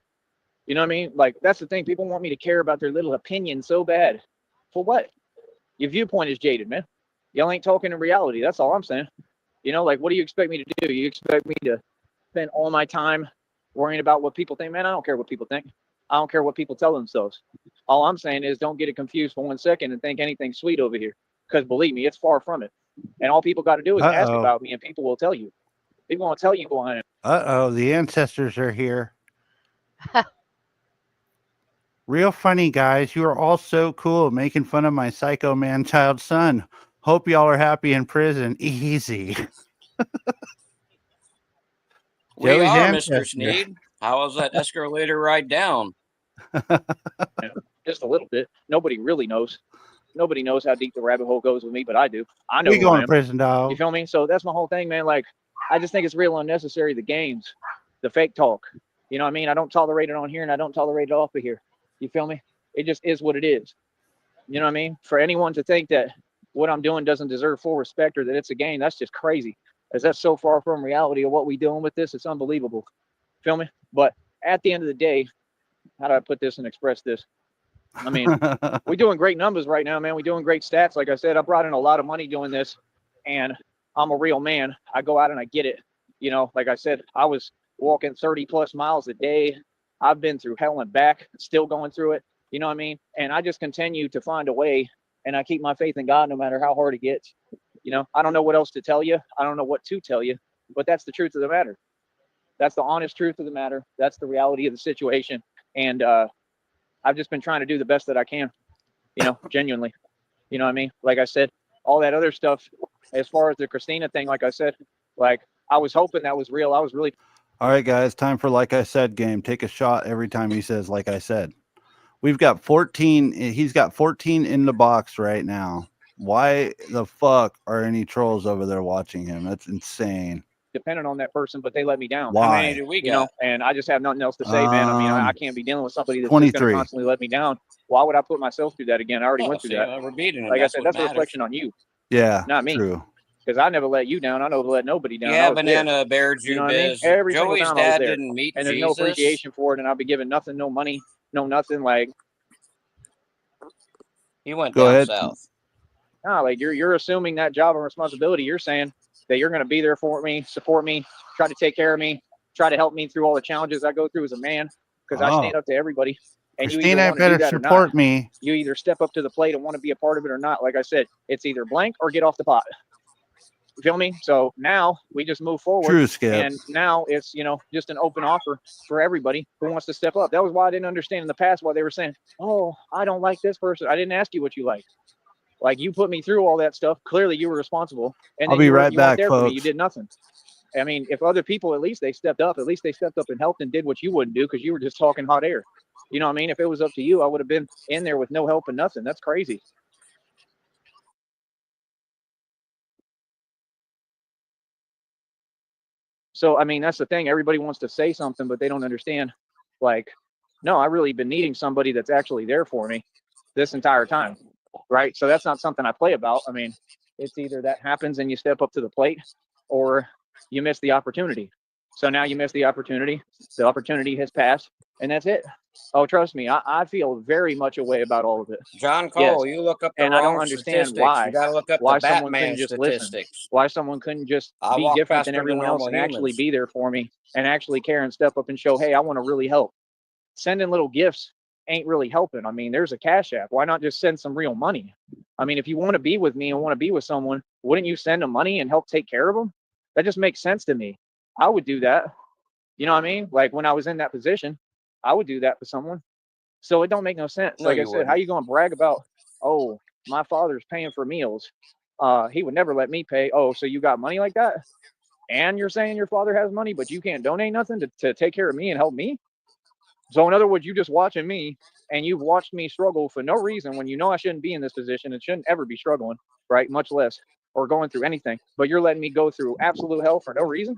You know what I mean? Like, that's the thing. People want me to care about their little opinion so bad. For what? Your viewpoint is jaded, man. Y'all ain't talking in reality. That's all I'm saying. You know, like, what do you expect me to do? You expect me to spend all my time worrying about what people think? Man, I don't care what people think. I don't care what people tell themselves. All I'm saying is don't get it confused for 1 second and think anything sweet over here. Because believe me, it's far from it. And all people got to do is ask about me, and people will tell you. People won't tell you who I am. The ancestors are here. Real funny, guys. You are all so cool, making fun of my psycho man-child son. Hope y'all are happy in prison. Easy. We Joey's are, ancestor. Mr. Sneed. How was that escalator ride down? Just a little bit. Nobody really knows. Nobody knows how deep the rabbit hole goes with me, but I do. I know We who going I to am. prison, dog. You feel me? So that's my whole thing, man. Like, I just think it's real unnecessary, the games, the fake talk. You know what I mean? I don't tolerate it on here, and I don't tolerate it off of here. You feel me? It just is what it is. You know what I mean? For anyone to think that what I'm doing doesn't deserve full respect or that it's a game, that's just crazy. Because that's so far from reality of what we doing with this. It's unbelievable. Feel me? But at the end of the day, how do I put this and express this? I mean, we're doing great numbers right now, man. We're doing great stats. Like I said, I brought in a lot of money doing this, and I'm a real man. I go out and I get it. You know, like I said, I was walking 30 plus miles a day. I've been through hell and back, still going through it. You know what I mean? And I just continue to find a way, and I keep my faith in God no matter how hard it gets. You know, I don't know what else to tell you. I don't know what to tell you, but that's the truth of the matter. That's the honest truth of the matter. That's the reality of the situation. And I've just been trying to do the best that I can, you know, genuinely. You know what I mean? Like I said, all that other stuff, as far as the Christina thing, like I said, like I was hoping that was real. I was really. All right, guys, time for like I said game. Take a shot every time he says like I said. We've got 14. He's got 14 in the box right now. Why the fuck are any trolls over there watching him? That's insane. Dependent on that person, but they let me down. Why? How many do we You know, and I just have nothing else to say, man. I mean, I can't be dealing with somebody that's just going to constantly let me down. Why would I put myself through that again? I already went through that. We're beating him. Like I said, that's a reflection on you. Yeah, not me. True. Because I never let you down. I never let nobody down. Yeah, Banana Bear Jew, you know what I mean? Every Joey's single time I was dad there. didn't meet and there's Jesus. no appreciation for it, and I'll be given nothing, no money, no nothing. Like he went Go down ahead. south. Nah, like you're assuming that job and responsibility. You're saying that you're going to be there for me, support me, try to take care of me, try to help me through all the challenges I go through as a man. Because I stand up to everybody. And Christina, you either want to better do that support or not. me. You either step up to the plate and want to be a part of it or not. Like I said, it's either blank or get off the pot. You feel me? So now we just move forward. True, Skip. And now it's, you know, just an open offer for everybody who wants to step up. That was why I didn't understand in the past why they were saying, oh, I don't like this person. I didn't ask you what you like. Like, you put me through all that stuff. Clearly you were responsible. And I'll then be you right weren't back, there for me. folks. You did nothing. I mean, if other people, at least they stepped up and helped and did what you wouldn't do because you were just talking hot air. You know what I mean? If it was up to you, I would have been in there with no help and nothing. That's crazy. So, I mean, that's the thing. Everybody wants to say something, but they don't understand. Like, no, I've really been needing somebody that's actually there for me this entire time, right? So that's not something I play about. I mean, it's either that happens and you step up to the plate, or you miss the opportunity. So now you miss the opportunity has passed, and that's it. Oh, trust me, I feel very much a way about all of it. John Cole, Yes. you look up the And wrong I don't understand statistics. why. You got to look up Why the someone Batman couldn't just listen. statistics. Why someone couldn't just I be walk different faster than than everyone else and normal actually humans. be there for me and actually care and step up and show, hey, I want to really help. Sending little gifts ain't really helping. I mean, there's a Cash App. Why not just send some real money? I mean, if you want to be with me and want to be with someone, wouldn't you send them money and help take care of them? That just makes sense to me. I would do that. You know what I mean? Like, when I was in that position, I would do that for someone. So it don't make no sense. No, Like I you said, wouldn't. how you going to brag about, oh, my father's paying for meals. He would never let me pay. Oh, so you got money like that? And you're saying your father has money, but you can't donate nothing to take care of me and help me? So in other words, you just watching me, and you've watched me struggle for no reason when you know I shouldn't be in this position and shouldn't ever be struggling, right? Much less, or going through anything. But you're letting me go through absolute hell for no reason?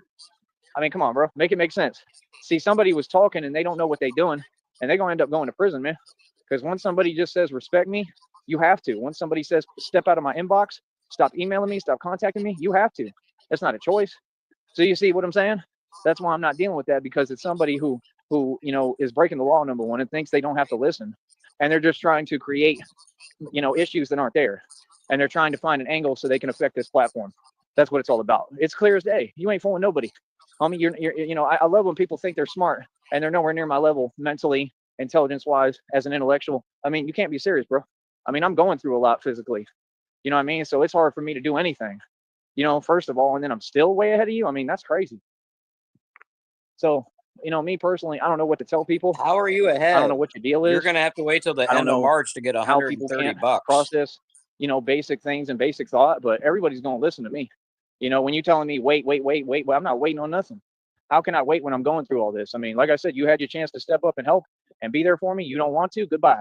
I mean, come on, bro. Make it make sense. See, somebody was talking and they don't know what they're doing, and they're going to end up going to prison, man. Because once somebody just says, respect me, you have to. Once somebody says, step out of my inbox, stop emailing me, stop contacting me, you have to. That's not a choice. So you see what I'm saying? That's why I'm not dealing with that, because it's somebody who you know, is breaking the law, number one, and thinks they don't have to listen. And they're just trying to create, you know, issues that aren't there. And they're trying to find an angle so they can affect this platform. That's what it's all about. It's clear as day. You ain't fooling nobody. Homie, you know, I love when people think they're smart and they're nowhere near my level mentally, intelligence-wise, as an intellectual. I mean, you can't be serious, bro. I mean, I'm going through a lot physically. You know what I mean? So it's hard for me to do anything, you know, first of all, and then I'm still way ahead of you. I mean, that's crazy. So, you know, me personally, I don't know what to tell people. How are you ahead? I don't know what your deal is. You're going to have to wait till the I don't end of know March to get how people $130 can't process, you know, basic things and basic thought, but everybody's going to listen to me. You know, when you're telling me, wait, well, I'm not waiting on nothing. How can I wait when I'm going through all this? I mean, like I said, you had your chance to step up and help and be there for me. You don't want to, goodbye.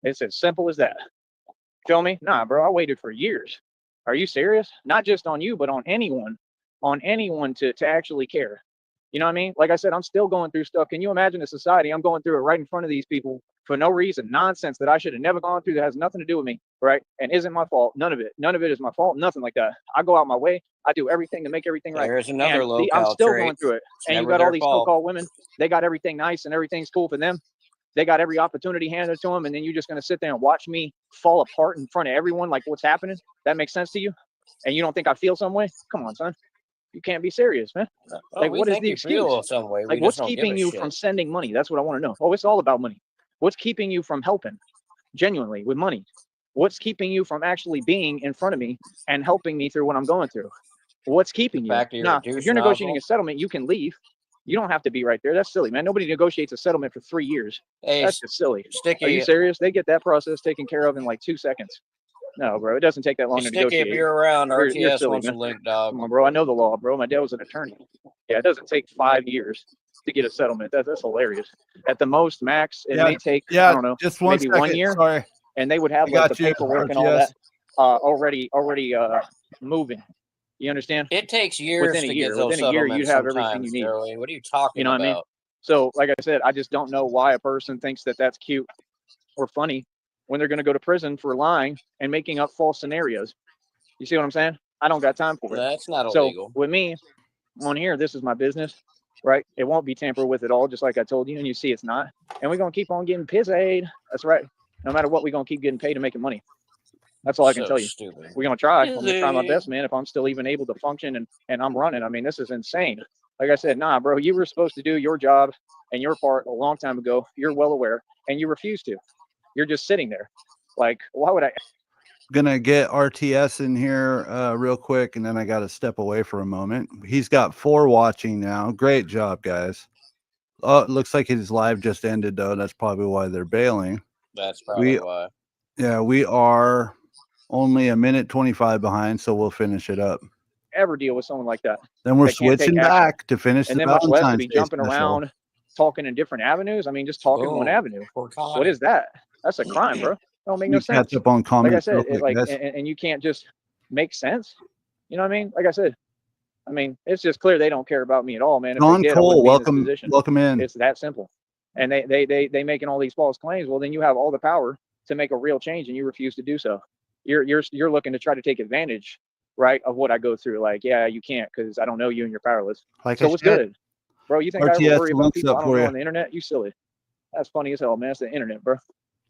It's as simple as that. Feel me? Nah, bro, I waited for years. Are you serious? Not just on you, but on anyone to actually care. You know what I mean? Like I said, I'm still going through stuff. Can you imagine a society? I'm going through it right in front of these people for no reason, nonsense that I should have never gone through, that has nothing to do with me, right? And isn't my fault. None of it is my fault. Nothing like that. I go out my way. I do everything to make everything right. There's another low-cal I'm still trait. going through it. It's and you never got all their these fault. so-called women. They got everything nice and everything's cool for them. They got every opportunity handed to them, and then you're just going to sit there and watch me fall apart in front of everyone like what's happening? That makes sense to you? And you don't think I feel some way? Come on, son. You can't be serious, man. Well, like, what is the excuse? Some way. Like, what's keeping you from sending money? That's what I want to know. Oh, it's all about money. What's keeping you from helping genuinely with money? What's keeping you from actually being in front of me and helping me through what I'm going through? What's keeping you? Now, if you're negotiating a settlement, you can leave. You don't have to be right there. That's silly, man. Nobody negotiates a settlement for 3 years. Hey, that's just silly. Sticky. Are you serious? They get that process taken care of in like 2 seconds. No, bro, it doesn't take that long to negotiate. If you're around, you're RTS silly, wants man. a link, dog. Come on, bro. I know the law, bro. My dad was an attorney. Yeah, it doesn't take 5 years to get a settlement. That's hilarious. At the most, max, it may take, I don't know, just maybe 1 year. Sorry. And they would have like the paperwork and all that already moving. You understand? It takes years within a year. Within a year, you'd have everything you need. Joey. What are you talking about? You know what I mean? So, like I said, I just don't know why a person thinks that that's cute or funny when they're going to go to prison for lying and making up false scenarios. You see what I'm saying? I don't got time for it. That's not So illegal. with me on here, this is my business, right? It won't be tampered with at all, just like I told you, and you see it's not. And we're going to keep on getting paid. That's right. No matter what, we're going to keep getting paid and making money. That's all I can tell you. Stupid. We're going to try. I'm going to try my best, man, if I'm still even able to function and I'm running. I mean, this is insane. Like I said, nah, bro, you were supposed to do your job and your part a long time ago. You're well aware, and you refuse to. You're just sitting there. Like, why would I? gonna get RTS in here real quick, and then I got to step away for a moment. He's got 4 watching now. Great job, guys. Oh, it looks like his live just ended though. That's probably why they're bailing. That's probably why. Yeah, we are only a minute 25 behind, so we'll finish it up. Ever deal with someone like that? Then we're They can't take switching action. back to finish And the then much less to Valentine's be Day jumping special. around, talking in different avenues. I mean, just talking one Boom. avenue. Poor Connie. What is that? That's a crime, bro. Don't make Let no me sense. catch up on Like I comments said, real quick, guys. and you can't just make sense. You know what I mean? Like I said, I mean, it's just clear they don't care about me at all, man. If John they did, Cole, I wouldn't be in welcome, this position. welcome in. It's that simple. And they making all these false claims. Well, then you have all the power to make a real change, and you refuse to do so. You're looking to try to take advantage, right, of what I go through. Like, yeah, you can't because I don't know you and you're powerless. Like So I what's said, good, bro? You think I RTS ever worry about links people up I don't for know you. on the internet? You silly. That's funny as hell, man. It's the internet, bro.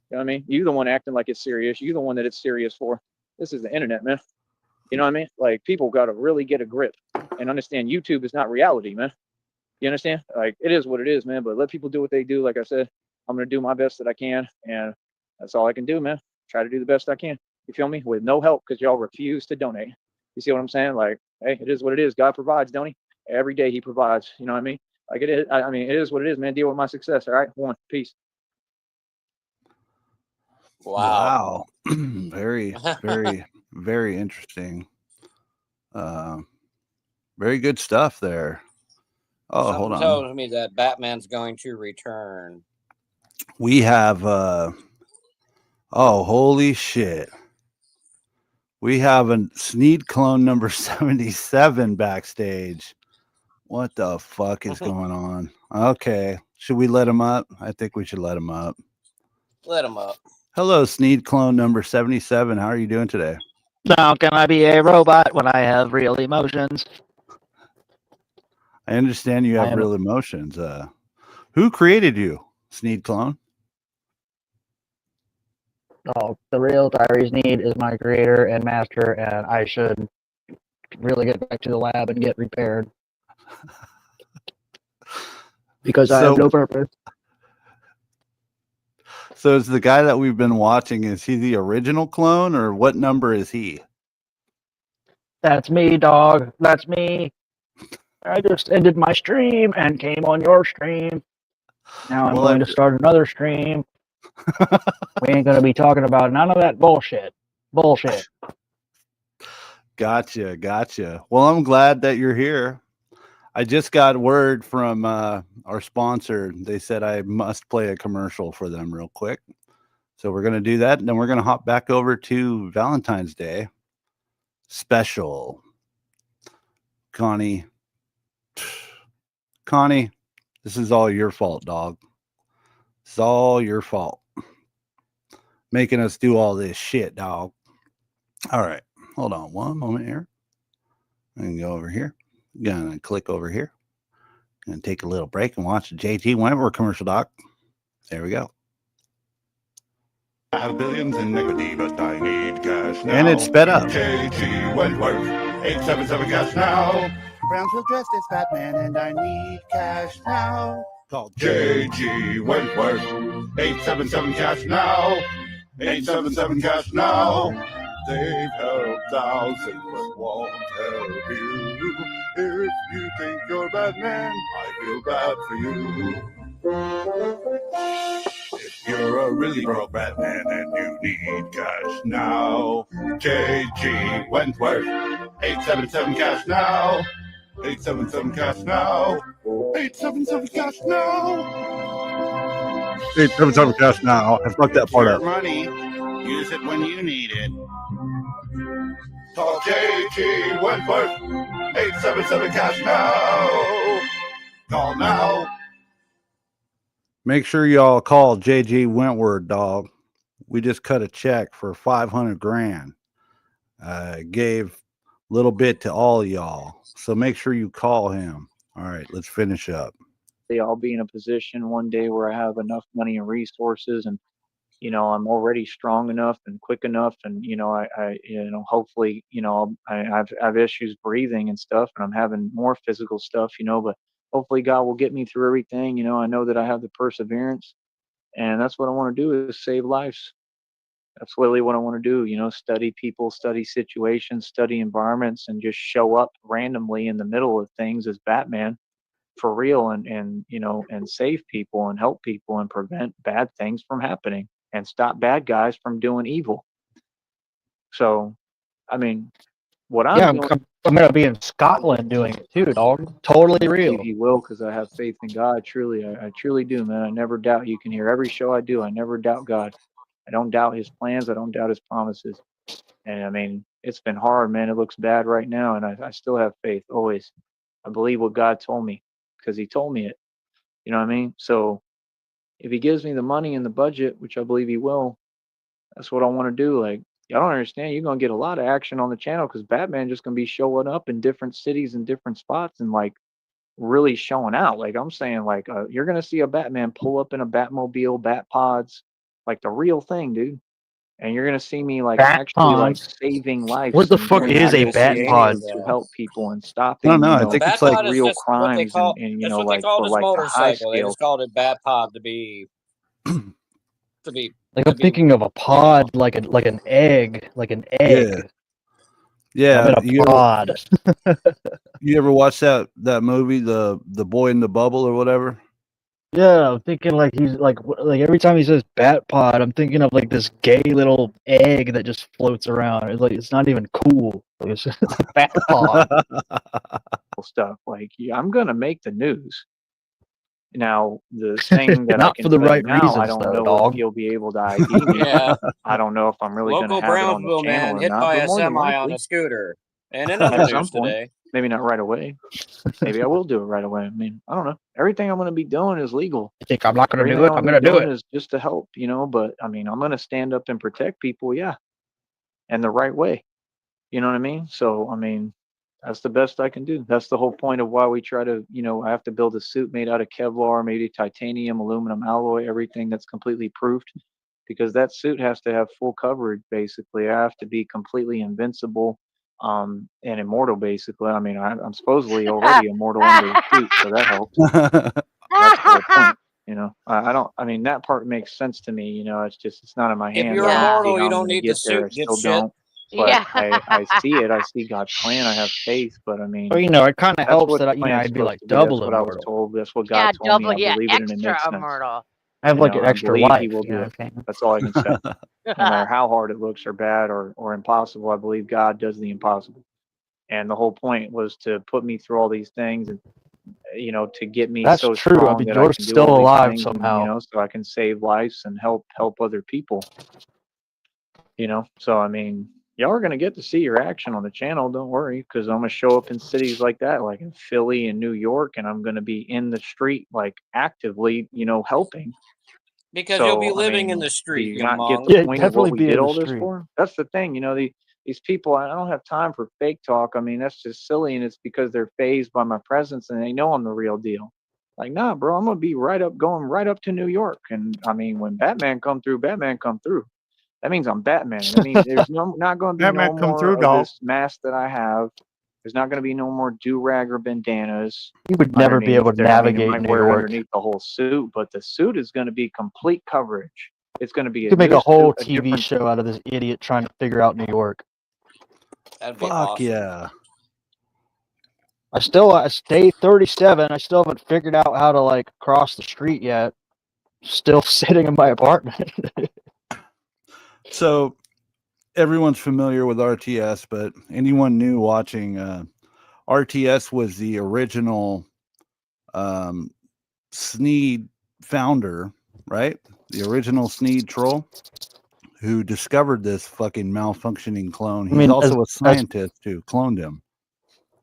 You know what I mean? You the one acting like it's serious. You the one that it's serious for. This is the internet, man. You know what I mean? Like, people got to really get a grip and understand YouTube is not reality, man. You understand? Like, it is what it is, man. But let people do what they do. Like I said, I'm gonna do my best that I can, and that's all I can do, man. Try to do the best I can. You feel me? With no help, because y'all refuse to donate. You see what I'm saying? Like, hey, it is what it is. God provides, don't he? Every day he provides. You know what I mean? Like, it is. I mean, it is what it is, man. Deal with my success. All right. One. Peace. Wow. Very, very, very interesting. Very good stuff there. Oh, Something hold on. tells me that Batman's going to return. We have oh, holy shit. We have a Sneed clone number 77 backstage. What the fuck is going on? Okay. Should we let him up? I think we should let him up. Let him up. Hello, Sneed clone number 77. How are you doing today? How can I be a robot when I have real emotions? I understand you have real emotions. Who created you, Sneed clone? Oh, the real Diary Sneed is my creator and master, and I should really get back to the lab and get repaired. Because I have no purpose. So is the guy that we've been watching, is he the original clone, or what number is he? That's me, dog. That's me. I just ended my stream and came on your stream. Now I'm going to start another stream. We ain't going to be talking about none of that bullshit. Bullshit. Gotcha. Well, I'm glad that you're here. I just got word from our sponsor. They said I must play a commercial for them real quick. So we're going to do that. And then we're going to hop back over to Valentine's Day special. Connie, this is all your fault, dog. It's all your fault. Making us do all this shit, dog. All right. Hold on one moment here. I can go over here. Gonna click over here. Gonna take a little break and watch the JT Wentworth commercial, doc. There we go. I have billions in equity, but I need cash now. And it's sped up. JT Wentworth, 877 cash now. Browns will justice, Batman, and I need cash now. Call JG Wentworth, 877 cash now. 877 cash now. They've helped thousands, but won't help you. If you think you're Batman, I feel bad for you. If you're a really broke Batman and you need cash now, JG Wentworth, 877 cash now. 877 cash now. 877 cash now. 877 cash now. I fucked that part Your up. money, use it when you need it. Call JG Wentworth, 877 cash now. Call now. Make sure y'all call JG Wentworth, dog. We just cut a check for 500 grand. Gave a little bit to all y'all. So make sure you call him. All right, let's finish up. I'll be in a position one day where I have enough money and resources, and I'm already strong enough and quick enough, and I hopefully I have issues breathing and stuff, and I'm having more physical stuff, but hopefully God will get me through everything. I know that I have the perseverance, and that's what I want to do, is save lives. That's literally what I want to do. You know, study people, study situations, study environments, and just show up randomly in the middle of things as Batman for real, and you know, and save people and help people and prevent bad things from happening and stop bad guys from doing evil. So, I mean, what I'm doing, I'm gonna be in Scotland doing it too, dog. Totally real. he will, because I have faith in God. Truly, I truly do, man. I never doubt. You can hear every show I do. I never doubt God. I don't doubt His plans. I don't doubt His promises. And I mean, it's been hard, man. It looks bad right now, and I still have faith always. I believe what God told me because He told me it. You know what I mean? So if He gives me the money and the budget, which I believe He will, that's what I want to do. Like, y'all don't understand. You're gonna get a lot of action on the channel because Batman just gonna be showing up in different cities and different spots and like really showing out. Like I'm saying, like you're gonna see a Batman pull up in a Batmobile, Bat Pods, like the real thing, dude. And you're gonna see me like Bat actually like pods. saving lives. What the and fuck doing is a actual bat things pod? to help people and I stopping, don't know. you I know, think Bat it's like pod is real just what they crimes call. and you It's know what they like called for his like the high motorcycle. They scale. just called it Bat Pod to be Like I'm thinking of a pod, like an egg, like an egg. Yeah. Yeah. I'm in a pod. You ever watch that movie, the Boy in the Bubble or whatever? Yeah, I'm thinking like he's like every time he says bat pod, I'm thinking of like this gay little egg that just floats around. It's like it's not even cool. Like, it's just a bat pod. Stuff like yeah, I'm gonna make the news. Now the thing that I Not can for the tell you right now, I reasons, don't though, know dog. if you'll be able to ID me. Yeah. I don't know if I'm really gonna Local have it on the Brownsville channel man or hit not, by but a more than semi on likely a scooter. And in other at some news point, today, maybe not right away. Maybe I will do it right away. I mean, I don't know. Everything I'm gonna be doing is legal. You think I'm not gonna Everything do it? I'm gonna do doing it. is just to help, you know. But I mean, I'm gonna stand up and protect people, yeah, and the right way. You know what I mean? So I mean, that's the best I can do. That's the whole point of why we try to, you know, I have to build a suit made out of Kevlar, maybe titanium, aluminum alloy, everything that's completely proofed, because that suit has to have full coverage. Basically, I have to be completely invincible, and immortal. Basically, I mean, I'm supposedly already immortal under the suit, so that helps. That's the whole point. You know, I don't. I mean, that part makes sense to me. You know, it's just it's not in my if hands. you're I don't see immortal, how you I'm don't going to need the get there. I suit, still dipshit. don't. But Yeah. I see it. I see God's plan. I have faith. But I mean, Well, you know, it kind of that's helps what that the you know plan's I'd be supposed like to be. That's double what I was immortal. told. That's what Yeah, God told me. double. I Yeah, believe it, and it extra makes sense. immortal. I have You like know, an I extra believe life. He will You know do what it. I'm saying? That's all I can say. No matter how hard it looks or bad or impossible, I believe God does the impossible. And the whole point was to put me through all these things and you know, to get me That's so true. I strong mean, that I you're can do still all these alive things and you somehow. know, so I can save lives and help other people. You know, so I mean, y'all are gonna get to see your action on the channel. Don't worry, because I'm gonna show up in cities like that, like in Philly and New York, and I'm gonna be in the street, like actively, you know, helping. Because you'll be So I living in mean, the do street, you you not get monk. the Yeah, point of what definitely we be did in the all this street. for? That's the thing, you know, these people. I don't have time for fake talk. I mean, that's just silly, and it's because they're fazed by my presence and they know I'm the real deal. Like, nah, bro, I'm gonna be going right up to New York, and I mean, when Batman come through, Batman come through. That means I'm Batman. That means there's not going to be Batman no come more through, of dog. this mask that I have. There's not going to be no more do-rag or bandanas You would never be able to there. I mean, navigate I might New wear it York. underneath the whole suit, but the suit is going to be complete coverage. It's going to be You a could make new a whole suit, a TV different show out of this idiot trying to figure out New York. That'd be Fuck awesome. yeah. I stay 37. I still haven't figured out how to like cross the street yet. Still sitting in my apartment. So everyone's familiar with RTS, but anyone new watching, RTS was the original Sneed founder, right? The original Sneed troll who discovered this fucking malfunctioning clone. He's also a scientist who cloned him,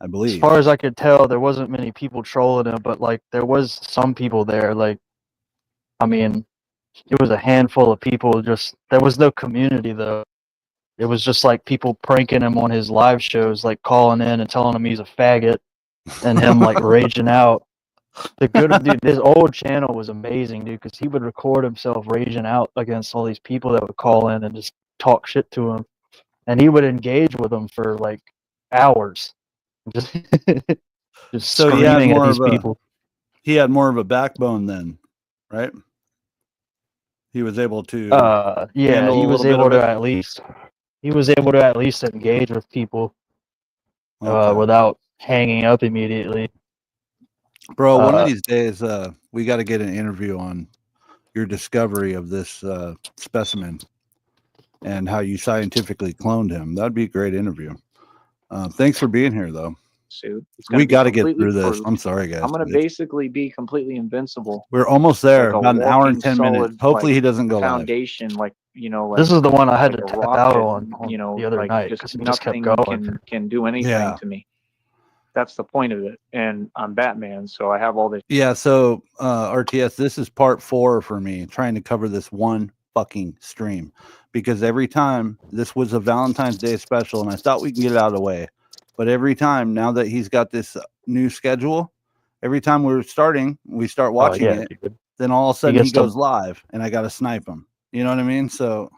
I believe. As far as I could tell, there wasn't many people trolling him, but like there was some people there. Like, I mean, it was a handful of people. Just there was no community though. It was just like people pranking him on his live shows, like calling in and telling him he's a faggot, and him like raging out. The good dude, this old channel was amazing, dude, because he would record himself raging out against all these people that would call in and just talk shit to him, and he would engage with them for like hours, just So screaming at these people. He had more of a backbone then, right? He was able to. Yeah, handle he a was little bit able of to it? at least. He was able to at least engage with people Okay. without hanging up immediately. Bro, one of these days, we got to get an interview on your discovery of this specimen and how you scientifically cloned him. That'd be a great interview. Thanks for being here, though. Suit. We got to get through this. I'm sorry, guys. I'm gonna basically be completely invincible. We're almost there. Like a about an hour and walking 10 minutes. solid, Hopefully, like, he doesn't go live. foundation, like, you know, like This is the one I had like to a tap rock out that, on you know, the other like night because he just kept nothing going. can do anything Yeah. to me. That's the point of it. And I'm Batman, so I have all this. Yeah, so RTS, this is part 4 for me, trying to cover this one fucking stream. Because every time, this was a Valentine's Day special, and I thought we can get it out of the way. But every time, now that he's got this new schedule, every time we start watching it, dude. then all of a sudden he gets to- goes live, and I got to snipe him. You know what I mean? So,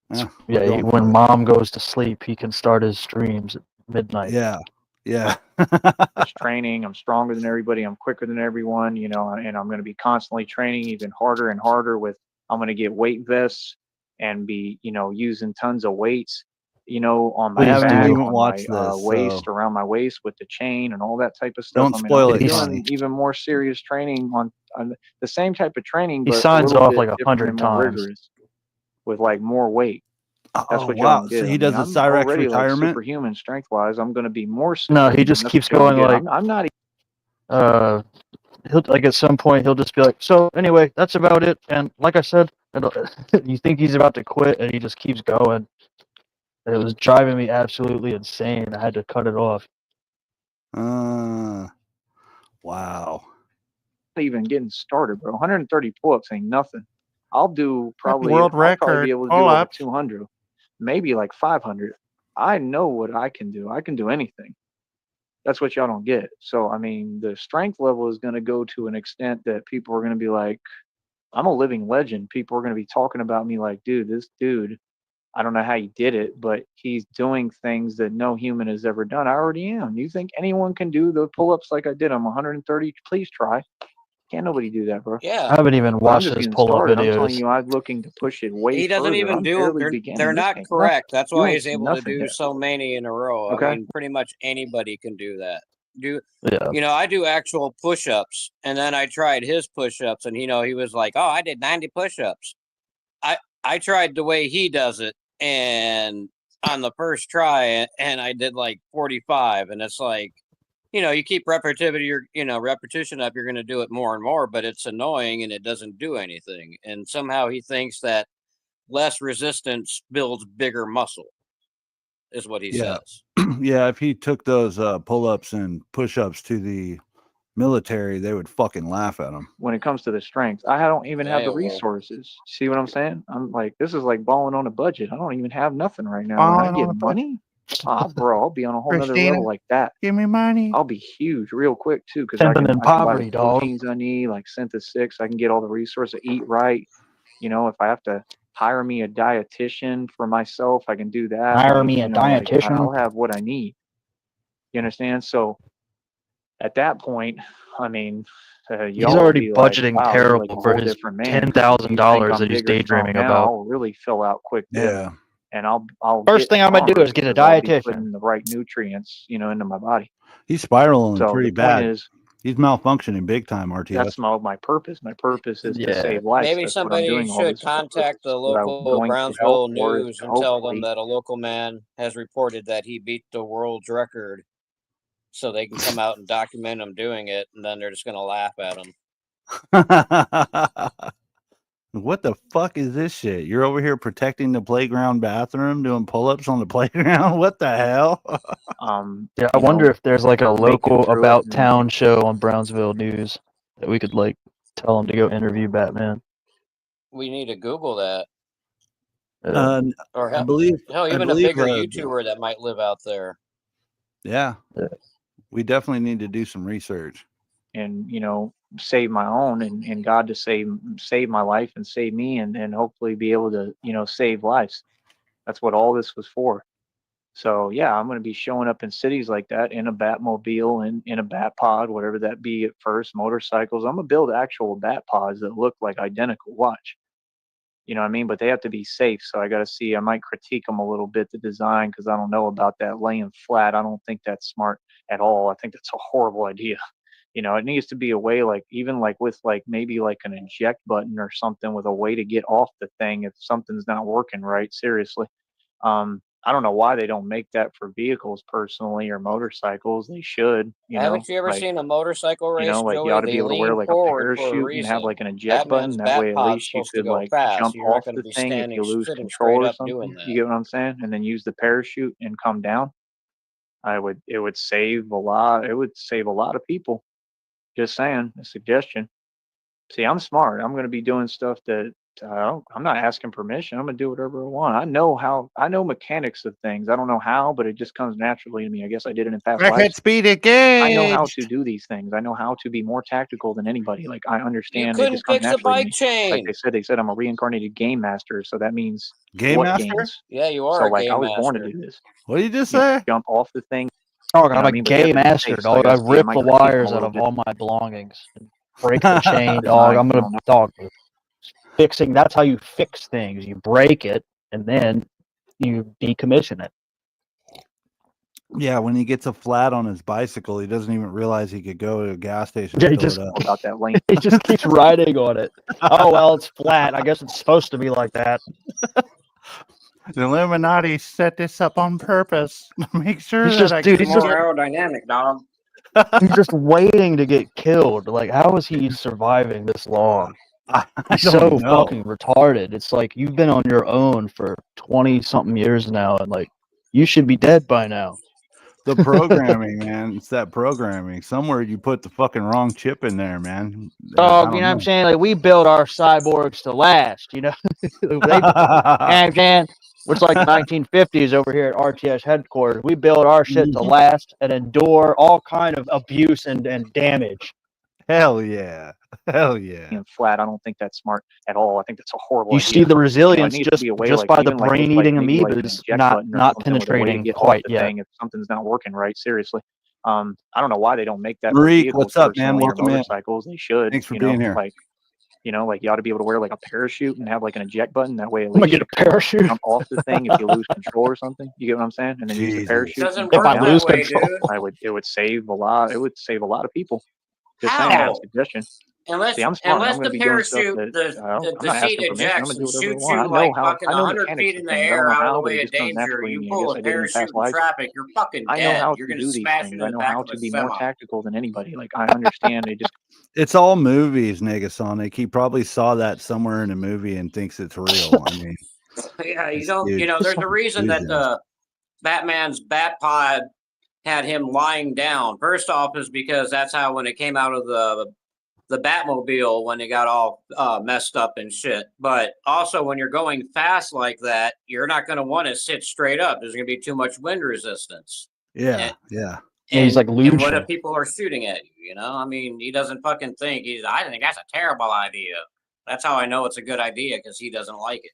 we're going for when it. mom goes to sleep, he can start his streams at midnight. Yeah. This training, I'm stronger than everybody, I'm quicker than everyone, you know, and I'm going to be constantly training even harder and harder with, I'm going to get weight vests and be, you know, using tons of weights, you know, on my haven't back, even on watched my this, waist, so- around my waist with the chain and all that type of stuff. Don't I mean, spoil I'm it, doing Johnny. even more serious training on the same type of training, He but signs a little off bit like different 100 and more times. rigorous with like more weight. That's Oh, what wow. y'all get. So he I does mean, a I'm Cyrex already like retirement? superhuman strength wise. I'm going to be more. No, he superhuman. just That's keeps what y'all going get. like. I'm not. He'll like at some point he'll just be like, so anyway, that's about it. And like I said, you think he's about to quit, and he just keeps going. It was driving me absolutely insane. I had to cut it off. Wow. Even getting started, bro. 130 pull-ups ain't nothing. I'll do probably world I'll probably record be able to do over pull-ups. 200, maybe like 500. I know what I can do. I can do anything. That's what y'all don't get. So I mean, the strength level is going to go to an extent that people are going to be like, I'm a living legend. People are going to be talking about me like, dude, this dude, I don't know how you did it, but he's doing things that no human has ever done. I already am. You think anyone can do the pull-ups like I did? I'm 130. Please try. Can't nobody do that, bro. Yeah. I haven't even I'm watched just his getting pull-up started. I'm telling videos. you, I'm looking to push it way He doesn't further. even I'm do barely them. beginning. They're This not ain't correct. nothing. That's You why ain't he's seen able to nothing do yet. so many in a row. Okay. I mean, pretty much anybody can do that. Yeah. You know, I do actual push-ups, and then I tried his push-ups, and you know, he was like, "Oh, I did 90 push-ups." I tried the way he does it, and on the first try, and I did like 45, and it's like, you know, you keep repetition up, you're going to do it more and more, but it's annoying and it doesn't do anything. And somehow he thinks that less resistance builds bigger muscle, is what he says. Yeah, if he took those pull-ups and push-ups to the military, they would fucking laugh at him. When it comes to the strength, I don't even have the well. resources. See what I'm saying? I'm like, this is like balling on a budget. I don't even have nothing right now. When I get money, bro, I'll be on a whole nother level like that. Give me money. I'll be huge real quick too, because I Pimping can in buy the poverty, dog. proteins I need, like Synthesis 6. I can get all the resources, eat right. You know, if I have to hire me a dietitian for myself, I can do that. Hire me You a know, like, dietitian? I'll have what I need. You understand? So at that point, I mean, He's already be like, budgeting wow, you're like terrible a for whole his different man. 'cause if you think $10,000 I'm that he's big or strong daydreaming now, about. I'll really fill out quick then. Yeah. And I'll First get thing I'm gonna do stronger is get a because I'll be dietitian. putting the right nutrients, you know, into my body. He's spiraling So pretty the point bad. is, He's malfunctioning big time, RTS. that's my purpose. My purpose is to Yeah. save lives. Maybe That's what I'm somebody doing all should this for. contact the What I'm local going to Brownsville help for is news to and tell them hopefully that a local man has reported that he beat the world's record, so they can come out and document him doing it, and then they're just going to laugh at him. What the fuck is this shit? You're over here protecting the playground bathroom, doing pull-ups on the playground? What the hell? Yeah, I wonder if there's like a local through it about and- town show on Brownsville News that we could like tell him to go interview Batman. We need to Google that. Or I believe even a bigger YouTuber that might live out there. Yeah. We definitely need to do some research. And, you know, save my own and God to save my life and save me and hopefully be able to, you know, save lives. That's what all this was for. So yeah, I'm going to be showing up in cities like that in a Batmobile and in a Bat pod, whatever that be at first, motorcycles. I'm going to build actual Bat pods that look like identical. Watch. You know what I mean? But they have to be safe. So I got to see. I might critique them a little bit, the design, because I don't know about that laying flat. I don't think that's smart at all. I think that's a horrible idea. You know, it needs to be a way, like even like with like maybe like an eject button or something with a way to get off the thing if something's not working right. Seriously. I don't know why they don't make that for vehicles personally or motorcycles. They should, Haven't you ever seen a motorcycle race, like you ought Joey? to be They able to wear lean like a forward for a parachute and have reason. like an eject button. Batman's That bat way, at pod's least you supposed to could go like fast. jump You're not off going to the be thing if you lose sitting control straight or up something. doing that. You get what I'm saying? And then use the parachute and come down. It would save a lot. It would save a lot of people. Just saying, a suggestion. See, I'm smart. I'm going to be doing stuff that I'm not asking permission. I'm going to do whatever I want. I know mechanics of things. I don't know how, but it just comes naturally to me. I guess I did it in past lives. Rocket speed I know how engaged. to do these things. I know how to be more tactical than anybody. Like I You understand they couldn't just come fix a naturally to bike me. Like chain. they said I'm a reincarnated game master. So that means Game what master? games? Yeah, you are So a like I game was born to master. do this. What did you just say? Jump off the thing. Dog, You know I'm what I a mean? But they have gay to be master, safe. So I dog. I gotta see. I rip might the critique them wires a out little of bit. all my belongings and break the chain, dog. Design, I'm I gonna don't know. dog fixing. That's how you fix things. You break it and then you decommission it. Yeah, when he gets a flat on his bicycle, he doesn't even realize he could go to a gas station Yeah, and he fill just it up. About that lane. he just keeps riding on it. Oh well, it's flat. I guess it's supposed to be like that. The Illuminati set this up on purpose to make sure He's that just, I dude. can He's just More aerodynamic, dog. he's just waiting to get killed. Like, how is he surviving this long? I He's don't so know. fucking retarded. It's like you've been on your own for 20 something years now, and like you should be dead by now. The programming, man. It's that programming. Somewhere you put the fucking wrong chip in there, man. I Dog, don't you know what I'm know. saying? Like, we build our cyborgs to last, you know? You know what I'm saying? It's like 1950s over here at RTS headquarters. We build our shit to last and endure all kind of abuse and damage. Hell yeah. Hell yeah. Flat. I don't think that's smart at all. I think that's a horrible You idea. see the resilience it needs to be a way, just like, by the even like with, like, brain-eating maybe like an amoebas eject not button or not something with a way to penetrating get off quite the yet. thing if something's not working right. Seriously. I don't know why they don't make that for Marik, vehicles what's up, man? personally or Welcome in. motorcycles. They should. Thanks for being here. Like, like you ought to be able to wear like a parachute and have like an eject button. That way, at I'm gonna least get you a can parachute. jump off the thing if you lose control or something. You get what I'm saying? And then use the Jesus. parachute. Doesn't and If work I come that lose down. way, control. dude. It would save a lot. It would save a lot of people. Just saying, How? suggestion. Unless See, I'm smart. I'm unless going to the be doing stuff parachute, that I'm the not seat asking permission. I'm ejects going to do and whatever I shoots want. you I know like fucking I know 100 mechanics feet of in the things. I don't air know out of the how, but way it of just comes danger. naturally to You me. I guess pull I a did it in parachute past in lives. traffic, you're fucking I know dead. how You're to gonna do these smash things. into I the know back how of to a be more semi. tactical than anybody. Like I understand. They just It's all movies, Negasonic. He probably saw that somewhere in a movie and thinks it's real. I mean, Yeah, you this don't. dude There's a reason that loses. Batman's bat pod had him lying down. First off, is because that's how when it came out of the Batmobile when it got all messed up and shit. But also when you're going fast like that, you're not going to want to sit straight up. There's going to be too much wind resistance. Yeah, And, yeah. Yeah, he's like and what if Lucian. people are shooting at you? You know, I mean, he doesn't fucking think I think that's a terrible idea. That's how I know it's a good idea because he doesn't like it.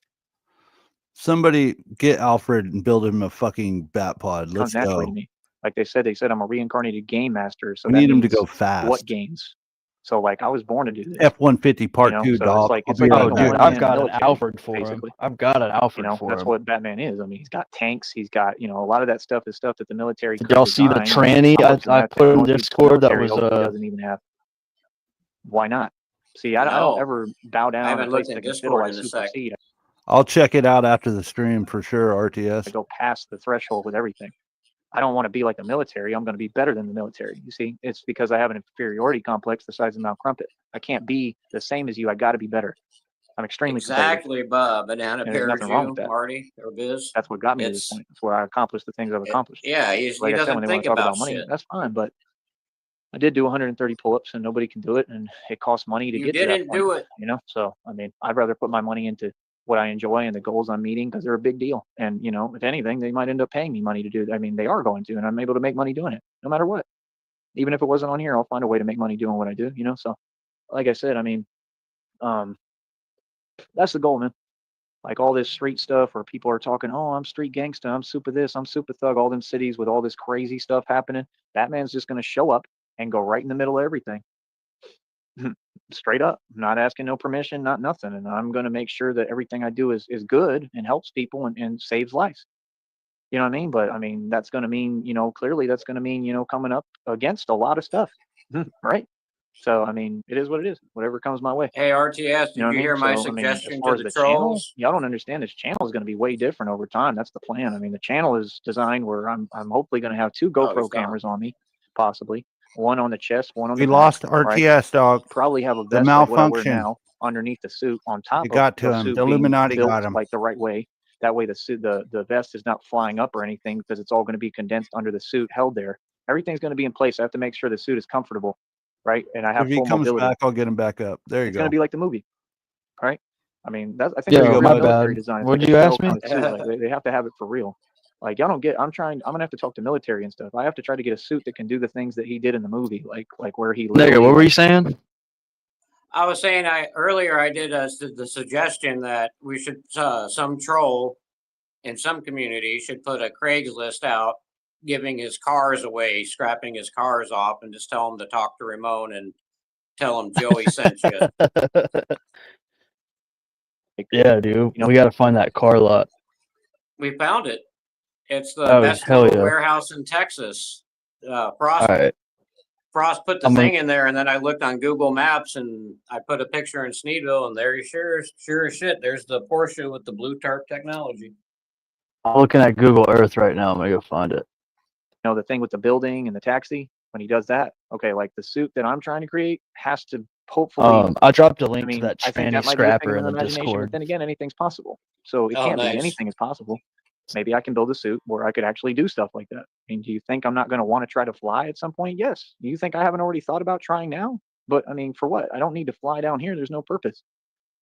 Somebody get Alfred and build him a fucking bat pod. comes Let's naturally go. to me. Like they said I'm a reincarnated game master. So We that need him to means go fast. what games? So like I was born to do this. F-150 Part 2, So dog. it's I'll like be Oh, right being a back. dude, I've one-man got an military, Alfred for him. basically. I've got an Alfred for That's him. what Batman is. I mean, he's got tanks. He's got, a lot of that stuff is stuff that the military Did could y'all see the design. tranny I that put in technology Discord the that military was hopefully doesn't even have. Why not? See, I don't No. ever bow I down haven't to looked places in that can fiddle. Discord I in a sec. supersede. I'll check it out after the stream for sure, RTS. I go past the threshold with everything. I don't want to be like the military. I'm going to be better than the military. You see, it's because I have an inferiority complex the size of Mount Crumpet. I can't be the same as you. I got to be better. I'm extremely Exactly, Bob. Banana and there's pears nothing wrong you, with that. Marty or Biz. That's what got me to this point. That's where I accomplished the things I've accomplished. Yeah, he Like I said, when doesn't they want think to talk about about money, shit. that's fine. But I did do 130 pull-ups, and nobody can do it, and it costs money to You get to that didn't point. do it. So I mean, I'd rather put my money into what I enjoy and the goals I'm meeting because they're a big deal. And if anything, they might end up paying me money to do it. I mean, they are going to, and I'm able to make money doing it, no matter what. Even if it wasn't on here, I'll find a way to make money doing what I do. So, like I said, I mean, that's the goal, man. Like all this street stuff where people are talking, oh, I'm street gangsta, I'm super this, I'm super thug, all them cities with all this crazy stuff happening. Batman's just going to show up and go right in the middle of everything. Straight up, not asking no permission, not nothing. And I'm going to make sure that everything I do is good and helps people and saves lives. You know what I mean? But I mean, that's going to mean, clearly that's going to mean, coming up against a lot of stuff. Right. So, I mean, it is what it is, whatever comes my way. Hey, RTS, did you hear my So, I mean, as suggestion far to as the channel, trolls? y'all don't understand this channel is going to be way different over time. That's the plan. I mean, the channel is designed where I'm hopefully going to have 2 GoPro cameras on me, possibly. One on the chest, one on the We back, lost right? RTS, dog. Probably have a The vest like what I wear malfunction. now underneath the suit on top It of got to the him. suit The being Illuminati built got him. like the right way. That way the suit, the vest is not flying up or anything because it's all going to be condensed under the suit, held there. Everything's going to be in place. I have to make sure the suit is comfortable, right? And I have If he full comes mobility. back, I'll get him back up. There you It's go. going to be like the movie, right? I mean, that's I think Yo, that's real my military bad. design. It's What'd like a you ask shell me? kind of suit. Like they have to have it for real. Like y'all don't get. I'm gonna have to talk to military and stuff. I have to try to get a suit that can do the things that he did in the movie, like where he Nigga, literally. what were you saying? I was saying earlier I did the suggestion that we should some troll in some community should put a Craigslist out giving his cars away, scrapping his cars off, and just tell him to talk to Ramon and tell him Joey sent you. Yeah, dude. We got to find that car lot. We found it. It's the Oh, best hell little yeah. warehouse in Texas. Frost All right. Frost put the thing in there, and then I looked on Google Maps and I put a picture in Sneedville, and there you sure as shit. There's the Porsche with the blue tarp technology. I'm looking at Google Earth right now. I'm gonna go find it. The thing with the building and the taxi, when he does that, okay, like the suit that I'm trying to create has to hopefully. I dropped a link I mean, to that I think tranny that might be a thing scrapper in in the the imagination, Discord. but then again, anything's possible. So it can't be. Anything is possible. Maybe I can build a suit where I could actually do stuff like that. I mean, do you think I'm not going to want to try to fly at some point? Yes. Do you think I haven't already thought about trying now? But I mean, for what? I don't need to fly down here. There's no purpose.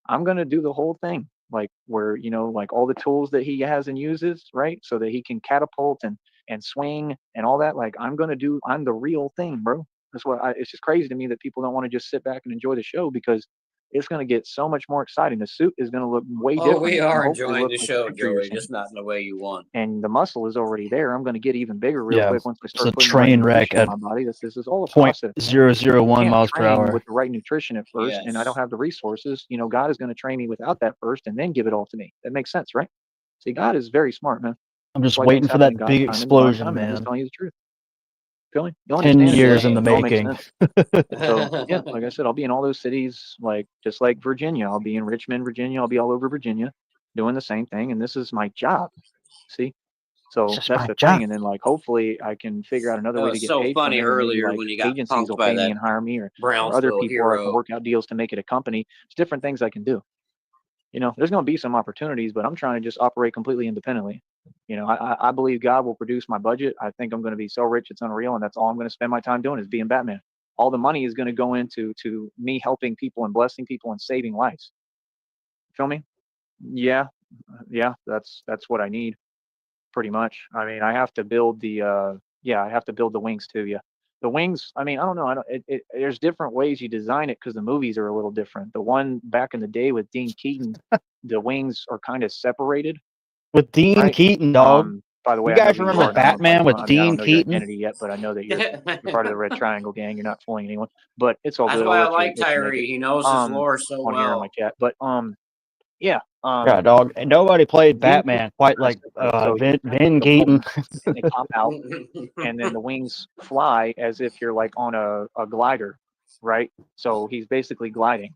I'm going to do the whole thing, like where, like all the tools that he has and uses, right? So that he can catapult and swing and all that. Like I'm the real thing, bro. That's it's just crazy to me that people don't want to just sit back and enjoy the show because it's going to get so much more exciting. The suit is going to look way different. We are enjoying the show, Joey, just not in the way you want. And the muscle is already there. I'm going to get even bigger real quick once I start it's a putting train wreck in at my body. This is all a process. 0.001 miles per hour. With the right nutrition at first, and I don't have the resources. God is going to train me without that first, and then give it all to me. That makes sense, right? See, God is very smart, man. I'm just waiting for that big explosion, man. I'm just telling you the truth. Feel me? 10 years in the making. So yeah, like I said, I'll be in all those cities, just like Virginia. I'll be in Richmond, Virginia. I'll be all over Virginia, doing the same thing, and this is my job. See, so that's the thing. And then hopefully I can figure out another way to get paid. So funny earlier when you got agencies will pay me and hire me, or other people, or I can work out deals to make it a company. It's different things I can do. There's going to be some opportunities, but I'm trying to just operate completely independently. I believe God will produce my budget. I think I'm going to be so rich it's unreal, and that's all I'm going to spend my time doing is being Batman. All the money is going to go into me helping people and blessing people and saving lives. Feel me? Yeah, that's what I need, pretty much. I mean, I have to build the wings too. Yeah, the wings. I mean, I don't know. There's different ways you design it because the movies are a little different. The one back in the day with Dean Keaton, the wings are kind of separated. With Dean Keaton, dog. By the way, you guys remember Batman with Dean Keaton? Your identity yet, but I know that you're part of the Red Triangle gang. You're not fooling anyone, but it's all good. That's why I like Tyree. He knows his lore so well. Here in my chat, but yeah, dog. And nobody played Batman quite like Vin Keaton. They pop out, and then the wings fly as if you're like on a glider, right? So he's basically gliding.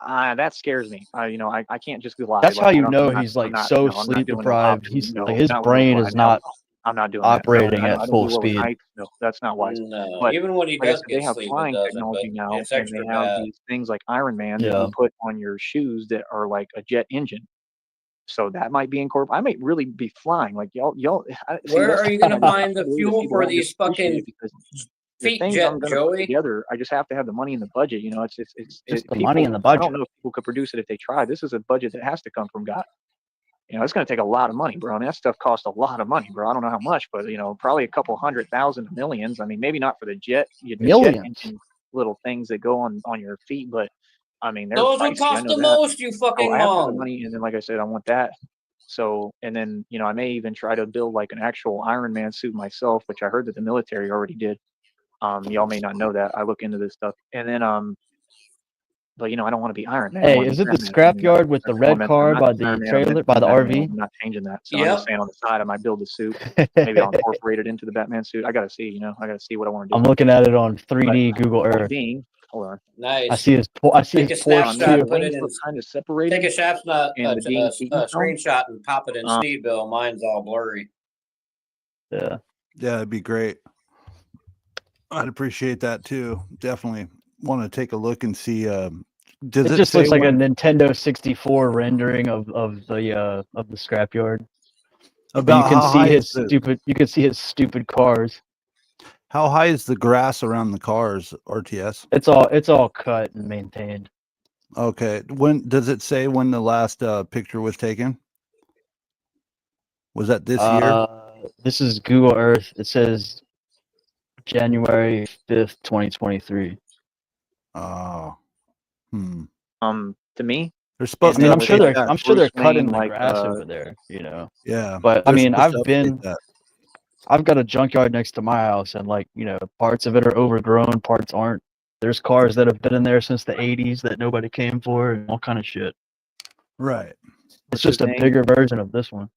That scares me. I can't just glide. That's how you know he's like so sleep deprived. He's like his brain is not. I'm not doing operating at full speed. No, that's not wise. No, but even when he does they have flying technology now, and they have these things like Iron Man that you put on your shoes that are like a jet engine. So that might be incorporated. I might really be flying. Like y'all. Where are you going to find the fuel for these fucking feet jet, Joey? Together, I just have to have the money in the budget. It's the money in the budget. I don't know if people could produce it if they try. This is a budget that has to come from God. It's going to take a lot of money, bro. I mean, that stuff costs a lot of money, bro. I don't know how much, but probably a couple 100,000 millions. I mean, maybe not for the jet, little things that go on your feet, but I mean, those would cost the most. You fucking I have the money, and then like I said, I want that. So, and then I may even try to build like an actual Iron Man suit myself, which I heard that the military already did. Y'all may not know that. I look into this stuff, and then but I don't want to be Iron Man. Hey, is it the scrapyard with the red car by the trailer, by the RV? I'm not changing that. So I'm just saying on the side, I might build a suit. Maybe I'll incorporate it into the Batman suit. I gotta see, I gotta see what I want to do. I'm looking at it on 3D Google Earth. Hold on. Nice. I see his Porsche too. Put it in kind of separated. Take a screenshot and pop it in Sneedville. Mine's all blurry. Yeah, it'd be great. I'd appreciate that too. Definitely want to take a look and see. Does it just looks like a Nintendo 64 rendering of the scrapyard. About you can see his stupid cars. How high is the grass around the cars, RTS? It's all cut and maintained. Okay. When does it say when the last picture was taken? Was that this year? This is Google Earth. It says January 5th, 2023. Oh. To me, they're supposed to. I'm sure they're cutting the grass over there. Yeah. But I mean, I've got a junkyard next to my house, and parts of it are overgrown, parts aren't. There's cars that have been in there since the 80s that nobody came for, and all kind of shit. Right. It's just a bigger version of this one.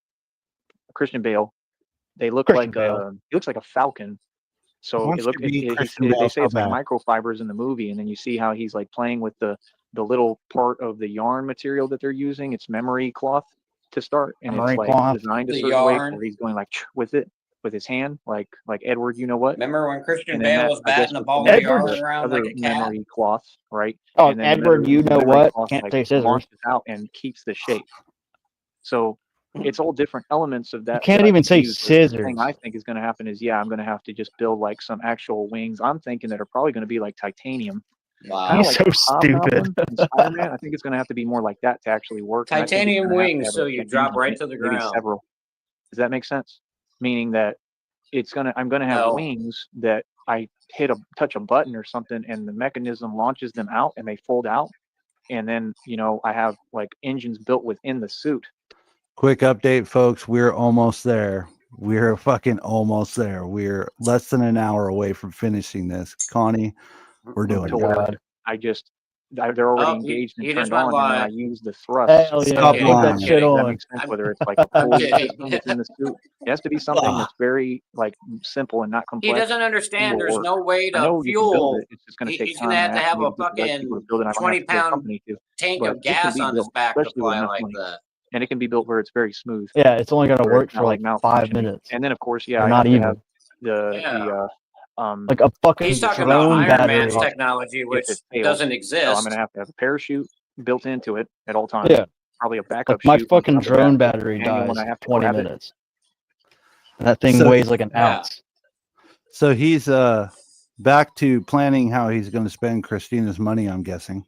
Christian Bale. They look he looks like a falcon. So they say it's like microfibers in the movie, and then you see how he's like playing with the little part of the yarn material that they're using. It's memory cloth to start, and it's like designed a certain way where he's going like with it with his hand, like Edward, you know what? Remember when Christian Bale was batting a ball of yarn around like a cat? Memory cloth, right? Oh, and Edward, you know what? Can't say scissors. Launches out and keeps the shape. So it's all different elements of that. You can't even say scissors. The thing I think is going to happen is, I'm going to have to just build like some actual wings. I'm thinking that are probably going to be like titanium. Wow, he's so stupid. I think it's going to have to be more like that to actually work. Titanium wings, so you drop right to the ground. Several. Does that make sense? Meaning that I'm going to have wings that I touch a button or something, and the mechanism launches them out, and they fold out, and then I have like engines built within the suit. Quick update, folks. We're almost there. We're fucking almost there. We're less than an hour away from finishing this. Connie, we're doing it. They're already engaged and turned on, and I use the thrust. Hell yeah, put that shit on. That makes sense, whether it's like a full system that's in the suit. It has to be something that's very like simple and not complex. He doesn't understand. There's no way to fuel. It's just going to take He's time. going to have a fucking 20-pound tank of gas on his back to fly like that. And it can be built where it's very smooth. Yeah, it's only going to work for like 5 minutes. And then of course, not even like a fucking he's talking drone about Iron battery. Man's technology, which doesn't exist. So I'm going to have a parachute built into it at all times. Yeah, probably a backup. My fucking drone battery dies in 20 minutes. And that thing weighs like an ounce. So he's back to planning how he's going to spend Christina's money. I'm guessing.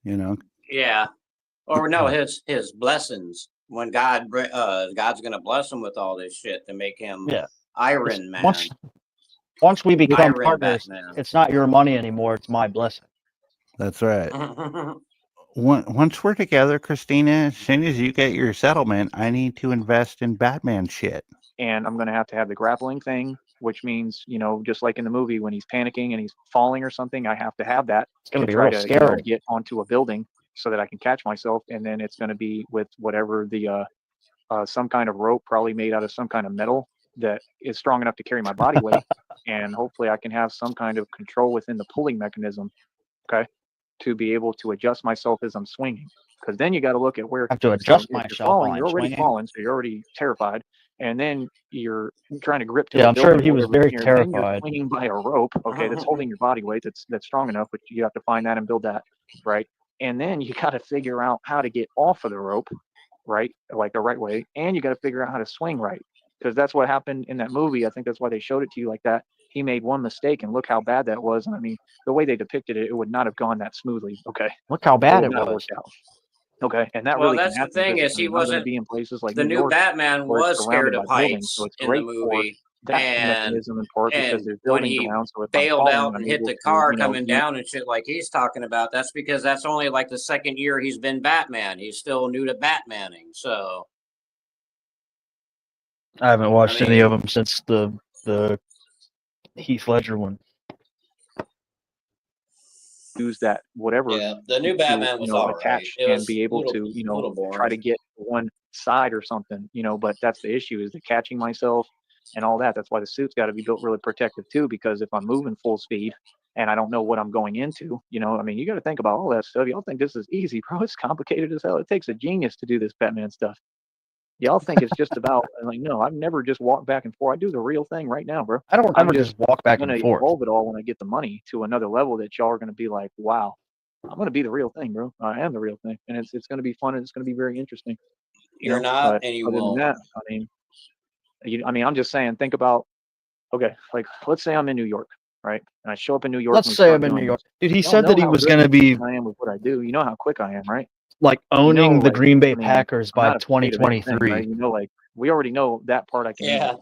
Yeah. Or no, his blessings. When God's going to bless him with all this shit to make him Iron Man. Once we become partners, it's not your money anymore. It's my blessing. That's right. Once we're together, Christina, as soon as you get your settlement, I need to invest in Batman shit. And I'm going to have the grappling thing, which means, just like in the movie when he's panicking and he's falling or something, I have to have that. It's going to be real scary. Get onto a building so that I can catch myself. And then it's going to be with whatever the some kind of rope, probably made out of some kind of metal that is strong enough to carry my body weight. And hopefully I can have some kind of control within the pulling mechanism, to be able to adjust myself as I'm swinging. Because then you got to look at where I have to adjust myself. You're already falling, so you're already terrified. And then you're trying to grip to I'm sure he was very terrified. You're swinging by a rope, that's holding your body weight, that's strong enough, but you have to find that and build that, right? And then you got to figure out how to get off of the rope, right? Like the right way. And you got to figure out how to swing right. Because that's what happened in that movie. I think that's why they showed it to you like that. He made one mistake, and look how bad that was. I mean, the way they depicted it, it would not have gone that smoothly. Okay. Look how bad it was. Okay, and that that's the thing is he wasn't be in places like the New new York, Batman was scared of heights so it's in the movie. That mechanism in part because there's buildings around. So if bailed out and hit the car coming down and shit like he's talking about, that's because that's only like the second year he's been Batman. He's still new to Batmaning, so I haven't watched any of them since the Heath Ledger one. use that whatever the new Batman was all right. attach It and was be able to try to get one side or something, but that's the issue, is the catching myself and all that. That's why the suit's got to be built really protective too, because if I'm moving full speed and I don't know what I'm going into, you got to think about all that stuff. Y'all think this is easy, bro? It's complicated as hell. It takes a genius to do this Batman stuff. Y'all think it's just about no, I've never just walked back and forth. I do the real thing right now, bro. I don't ever just walk back and forth. Evolve it all when I get the money to another level that y'all are going to be like, wow, I'm going to be the real thing, bro. I am the real thing, and it's going to be fun and it's going to be very interesting. You're not, and you won't. That, I'm just saying. Think about, okay, like let's say I'm in New York, right? And I show up in New York. Let's say I'm in New York, dude. He said that he was going to be. I am with what I do. You know how quick I am, right? Like owning the Green Bay Packers by 2023. Right? Like we already know that part. I can. Yeah.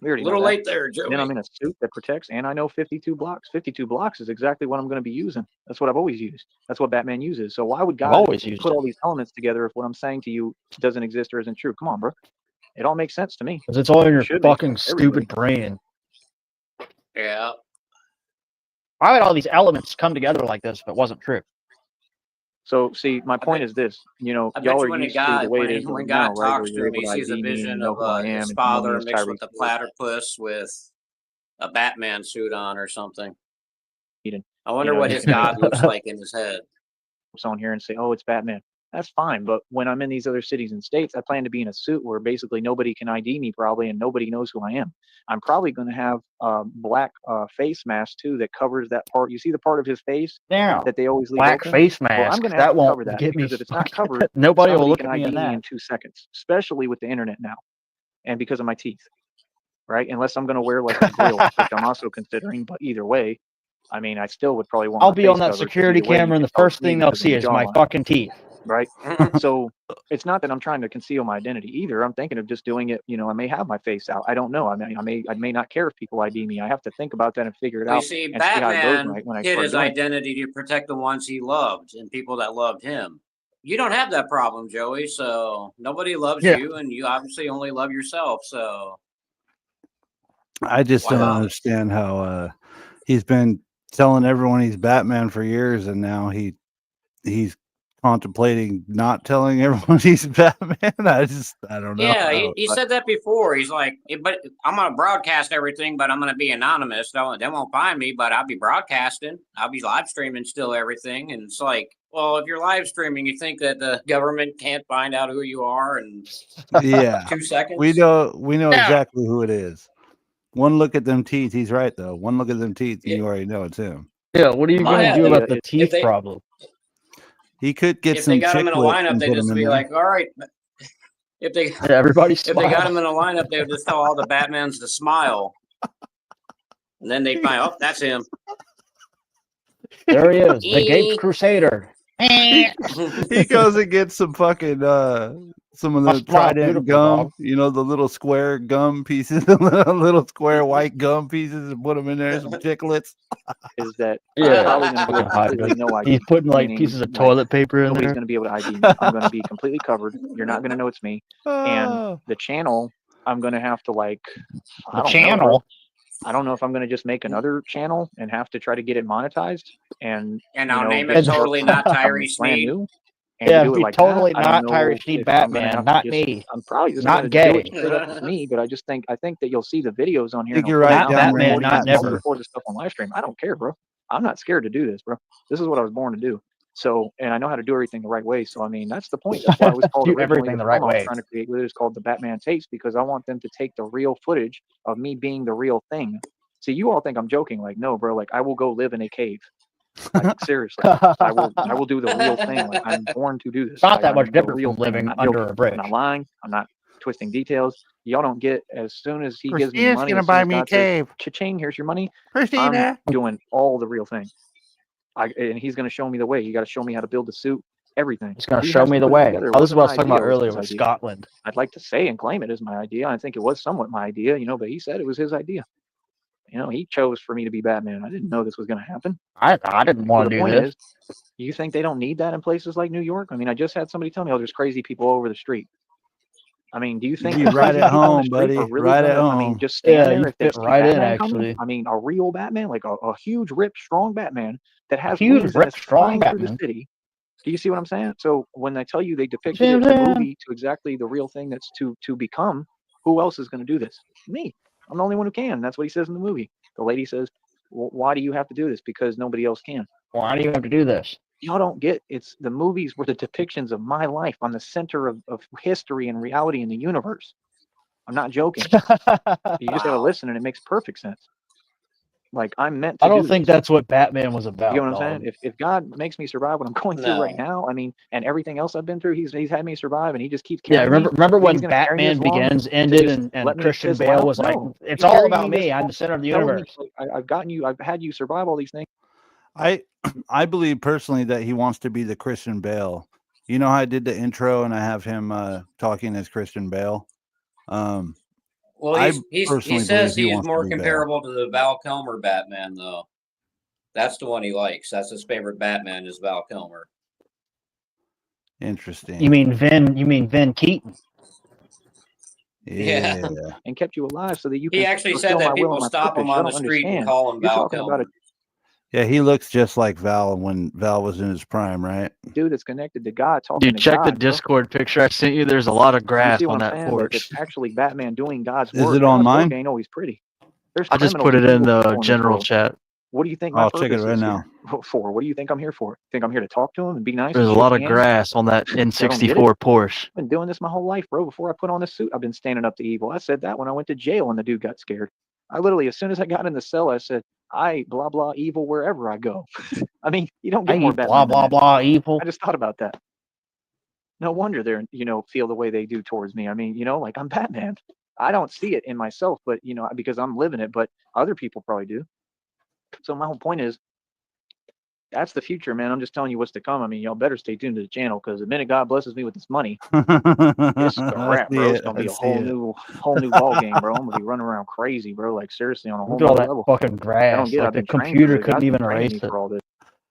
We already a little know late there, Joey. Then I'm in a suit that protects, and I know 52 blocks. 52 blocks is exactly what I'm going to be using. That's what I've always used. That's what Batman uses. So why would God put all these elements together if what I'm saying to you doesn't exist or isn't true? Come on, bro. It all makes sense to me. Because it's all in your fucking stupid brain. Yeah. Why would all these elements come together like this if it wasn't true? So, see, my point is this, y'all are used to the way it is when now, God right? talks to him, he sees a vision of his father mixed with a platypus with a Batman suit on or something. I wonder what his God looks like in his head. On here and say, oh, it's Batman. That's fine. But when I'm in these other cities and states, I plan to be in a suit where basically nobody can ID me probably, and nobody knows who I am. I'm probably going to have a black face mask too that covers that part. You see the part of his face that they always leave black open? face mask. Well, I'm going to have to cover that get because me if it's not covered, nobody will look can at me ID in that. in 2 seconds, especially with the internet now, and because of my teeth, right? Unless I'm going to wear like a grill, which I'm also considering. But either way, I mean, I still would probably want. I'll be on that security camera, and the first thing they'll see is my fucking teeth. Right. So it's not that I'm trying to conceal my identity either. I'm thinking of just doing it. I may have my face out. I don't know. I may not care if people ID me. I have to think about that and figure it out. You see, Batman hid his identity to protect the ones he loved and people that loved him. You don't have that problem, Joey. So nobody loves you, and you obviously only love yourself. So I just don't understand how he's been telling everyone he's Batman for years, and now he's contemplating not telling everyone he's Batman. I don't know. Yeah, he said that before. He's like, but I'm gonna broadcast everything, but I'm gonna be anonymous. They won't find me, but I'll be broadcasting. I'll be live streaming still everything. And it's like, well, if you're live streaming, you think that the government can't find out who you are in 2 seconds? We know exactly who it is. One look at them teeth. He's right though. One look at them teeth, and you already know it's him. Yeah. What are you going to do about the teeth problem? He could get some. If they got him in a lineup, they'd just be like, "All right." If they got him in a lineup, they would just tell all the Batmans to smile, and then they find, oh, that's him. There he is, the Gates Crusader. He goes and gets some fucking some of the Trident gum, the little square gum pieces, the little square white gum pieces, and put them in there, some chiclets. Is that he's putting like pieces of toilet paper in there. Nobody's going to be able to ID me. I'm going to be completely covered. You're not going to know it's me. And the channel, I'm going to have to I don't know if I'm going to just make another channel and have to try to get it monetized. And our name is totally not Tyree Sneed. Yeah, do it like totally not Tyree Sneed Batman, not me. I'm probably just not gay. It's me, but I think that you'll see the videos on here. You're right, not Batman, not never. Record the stuff on live stream. I don't care, bro. I'm not scared to do this, bro. This is what I was born to do. So, and I know how to do everything the right way. So, I mean, that's the point. That's why it was called everything the right way. I'm trying to create what is called the Batman tapes, because I want them to take the real footage of me being the real thing. See, you all think I'm joking. Like, no, bro. Like, I will go live in a cave. Like, seriously, I will do the real thing. Like, I'm born to do this. Not that much different from living under a bridge. I'm not lying. I'm not twisting details. Y'all don't get, as soon as he gives me Christina's money, gonna buy me a cave. Cha-ching, here's your money. Christina, I'm doing all the real thing. And he's going to show me the way. You got to show me how to build the suit, everything. He's going to show me the way. Oh, this is what I was talking about earlier with Scotland. I'd like to say and claim it as my idea. I think it was somewhat my idea, but he said it was his idea. He chose for me to be Batman. I didn't know this was going to happen. I didn't want to do this. You think they don't need that in places like New York? I mean, I just had somebody tell me, oh, there's crazy people all over the street. I mean, do you think You'd be right at home, buddy. Are really Right at gonna, I mean, home. just stand there you if they fit see right in, Batman coming? actually. I mean, a real Batman, like a huge, ripped, strong Batman that has Huge, wings and ripped, is strong flying through the Batman. city. Do you see what I'm saying? So when they tell you they depicted it in the movie to exactly the real thing that's to become, who else is going to do this? Me. I'm the only one who can. That's what he says in the movie. The lady says, well, why do you have to do this? Because nobody else can. Why do you have to do this? Y'all don't get, it's the movies were the depictions of my life on the center of history and reality in the universe. I'm not joking. You just got to listen and it makes perfect sense. Like, I'm meant to I don't do think this. that's what Batman was about. You know what I'm saying? If God makes me survive what I'm going through right now, I mean, and everything else I've been through, he's had me survive, and he just keeps carrying me. Remember when He's gonna carry me Batman as long Begins to ended just and let me Christian fizzle Bale out? was like, No, it's he's all carrying about me this me. I'm long, the center of the telling me, universe. like, I've gotten you, I've had you survive all these things. I believe personally that he wants to be the Christian Bale. You know how I did the intro and I have him talking as Christian Bale. Well, he personally says believe he he's wants to more be Bale. comparable to the Val Kilmer Batman, though. That's the one he likes. That's his favorite Batman is Val Kilmer. Interesting. You mean Vin Keaton? Yeah. And kept you alive so that you can. He actually fulfill said that my will people and my stop him purpose. on You the don't street and understand. call him You're Val talking about Kilmer. Yeah, he looks just like Val when Val was in his prime, right? Dude that's connected to God, talking Dude, to check God, the Discord picture I sent you. There's a lot of You grass see on what I'm that saying? Like, it's porch. actually Batman doing God's Is work. it on God's mine? work ain't always pretty. There's I just criminals put it and in evil the people in this general world. chat. What do you think my I'll check it purpose right is now. here for? What do you think I'm here for? Think I'm here to talk to him and be nice There's and a lot shake of hands? grass on that Y'all don't get it? N64 Porsche. I've been doing this my whole life, bro. Before I put on this suit, I've been standing up to evil. I said that when I went to jail and the dude got scared. I literally, as soon as I got in the cell, I said, I blah, blah, evil wherever I go. I mean, you don't get more Batman blah, than blah, blah, evil. I just thought about that. No wonder they're, feel the way they do towards me. I mean, like, I'm Batman. I don't see it in myself, but, because I'm living it, but other people probably do. So my whole point is, that's the future, man. I'm just telling you what's to come. I mean, y'all better stay tuned to the channel because the minute God blesses me with this money, it's a wrap, bro. It's gonna be a whole new ball game, bro. I'm gonna be running around crazy, bro. Like, seriously, on a whole Look at all nother that level. fucking grass. I don't get it. Like I've the been trained computer for this. couldn't God's been even training erase me it. for all this.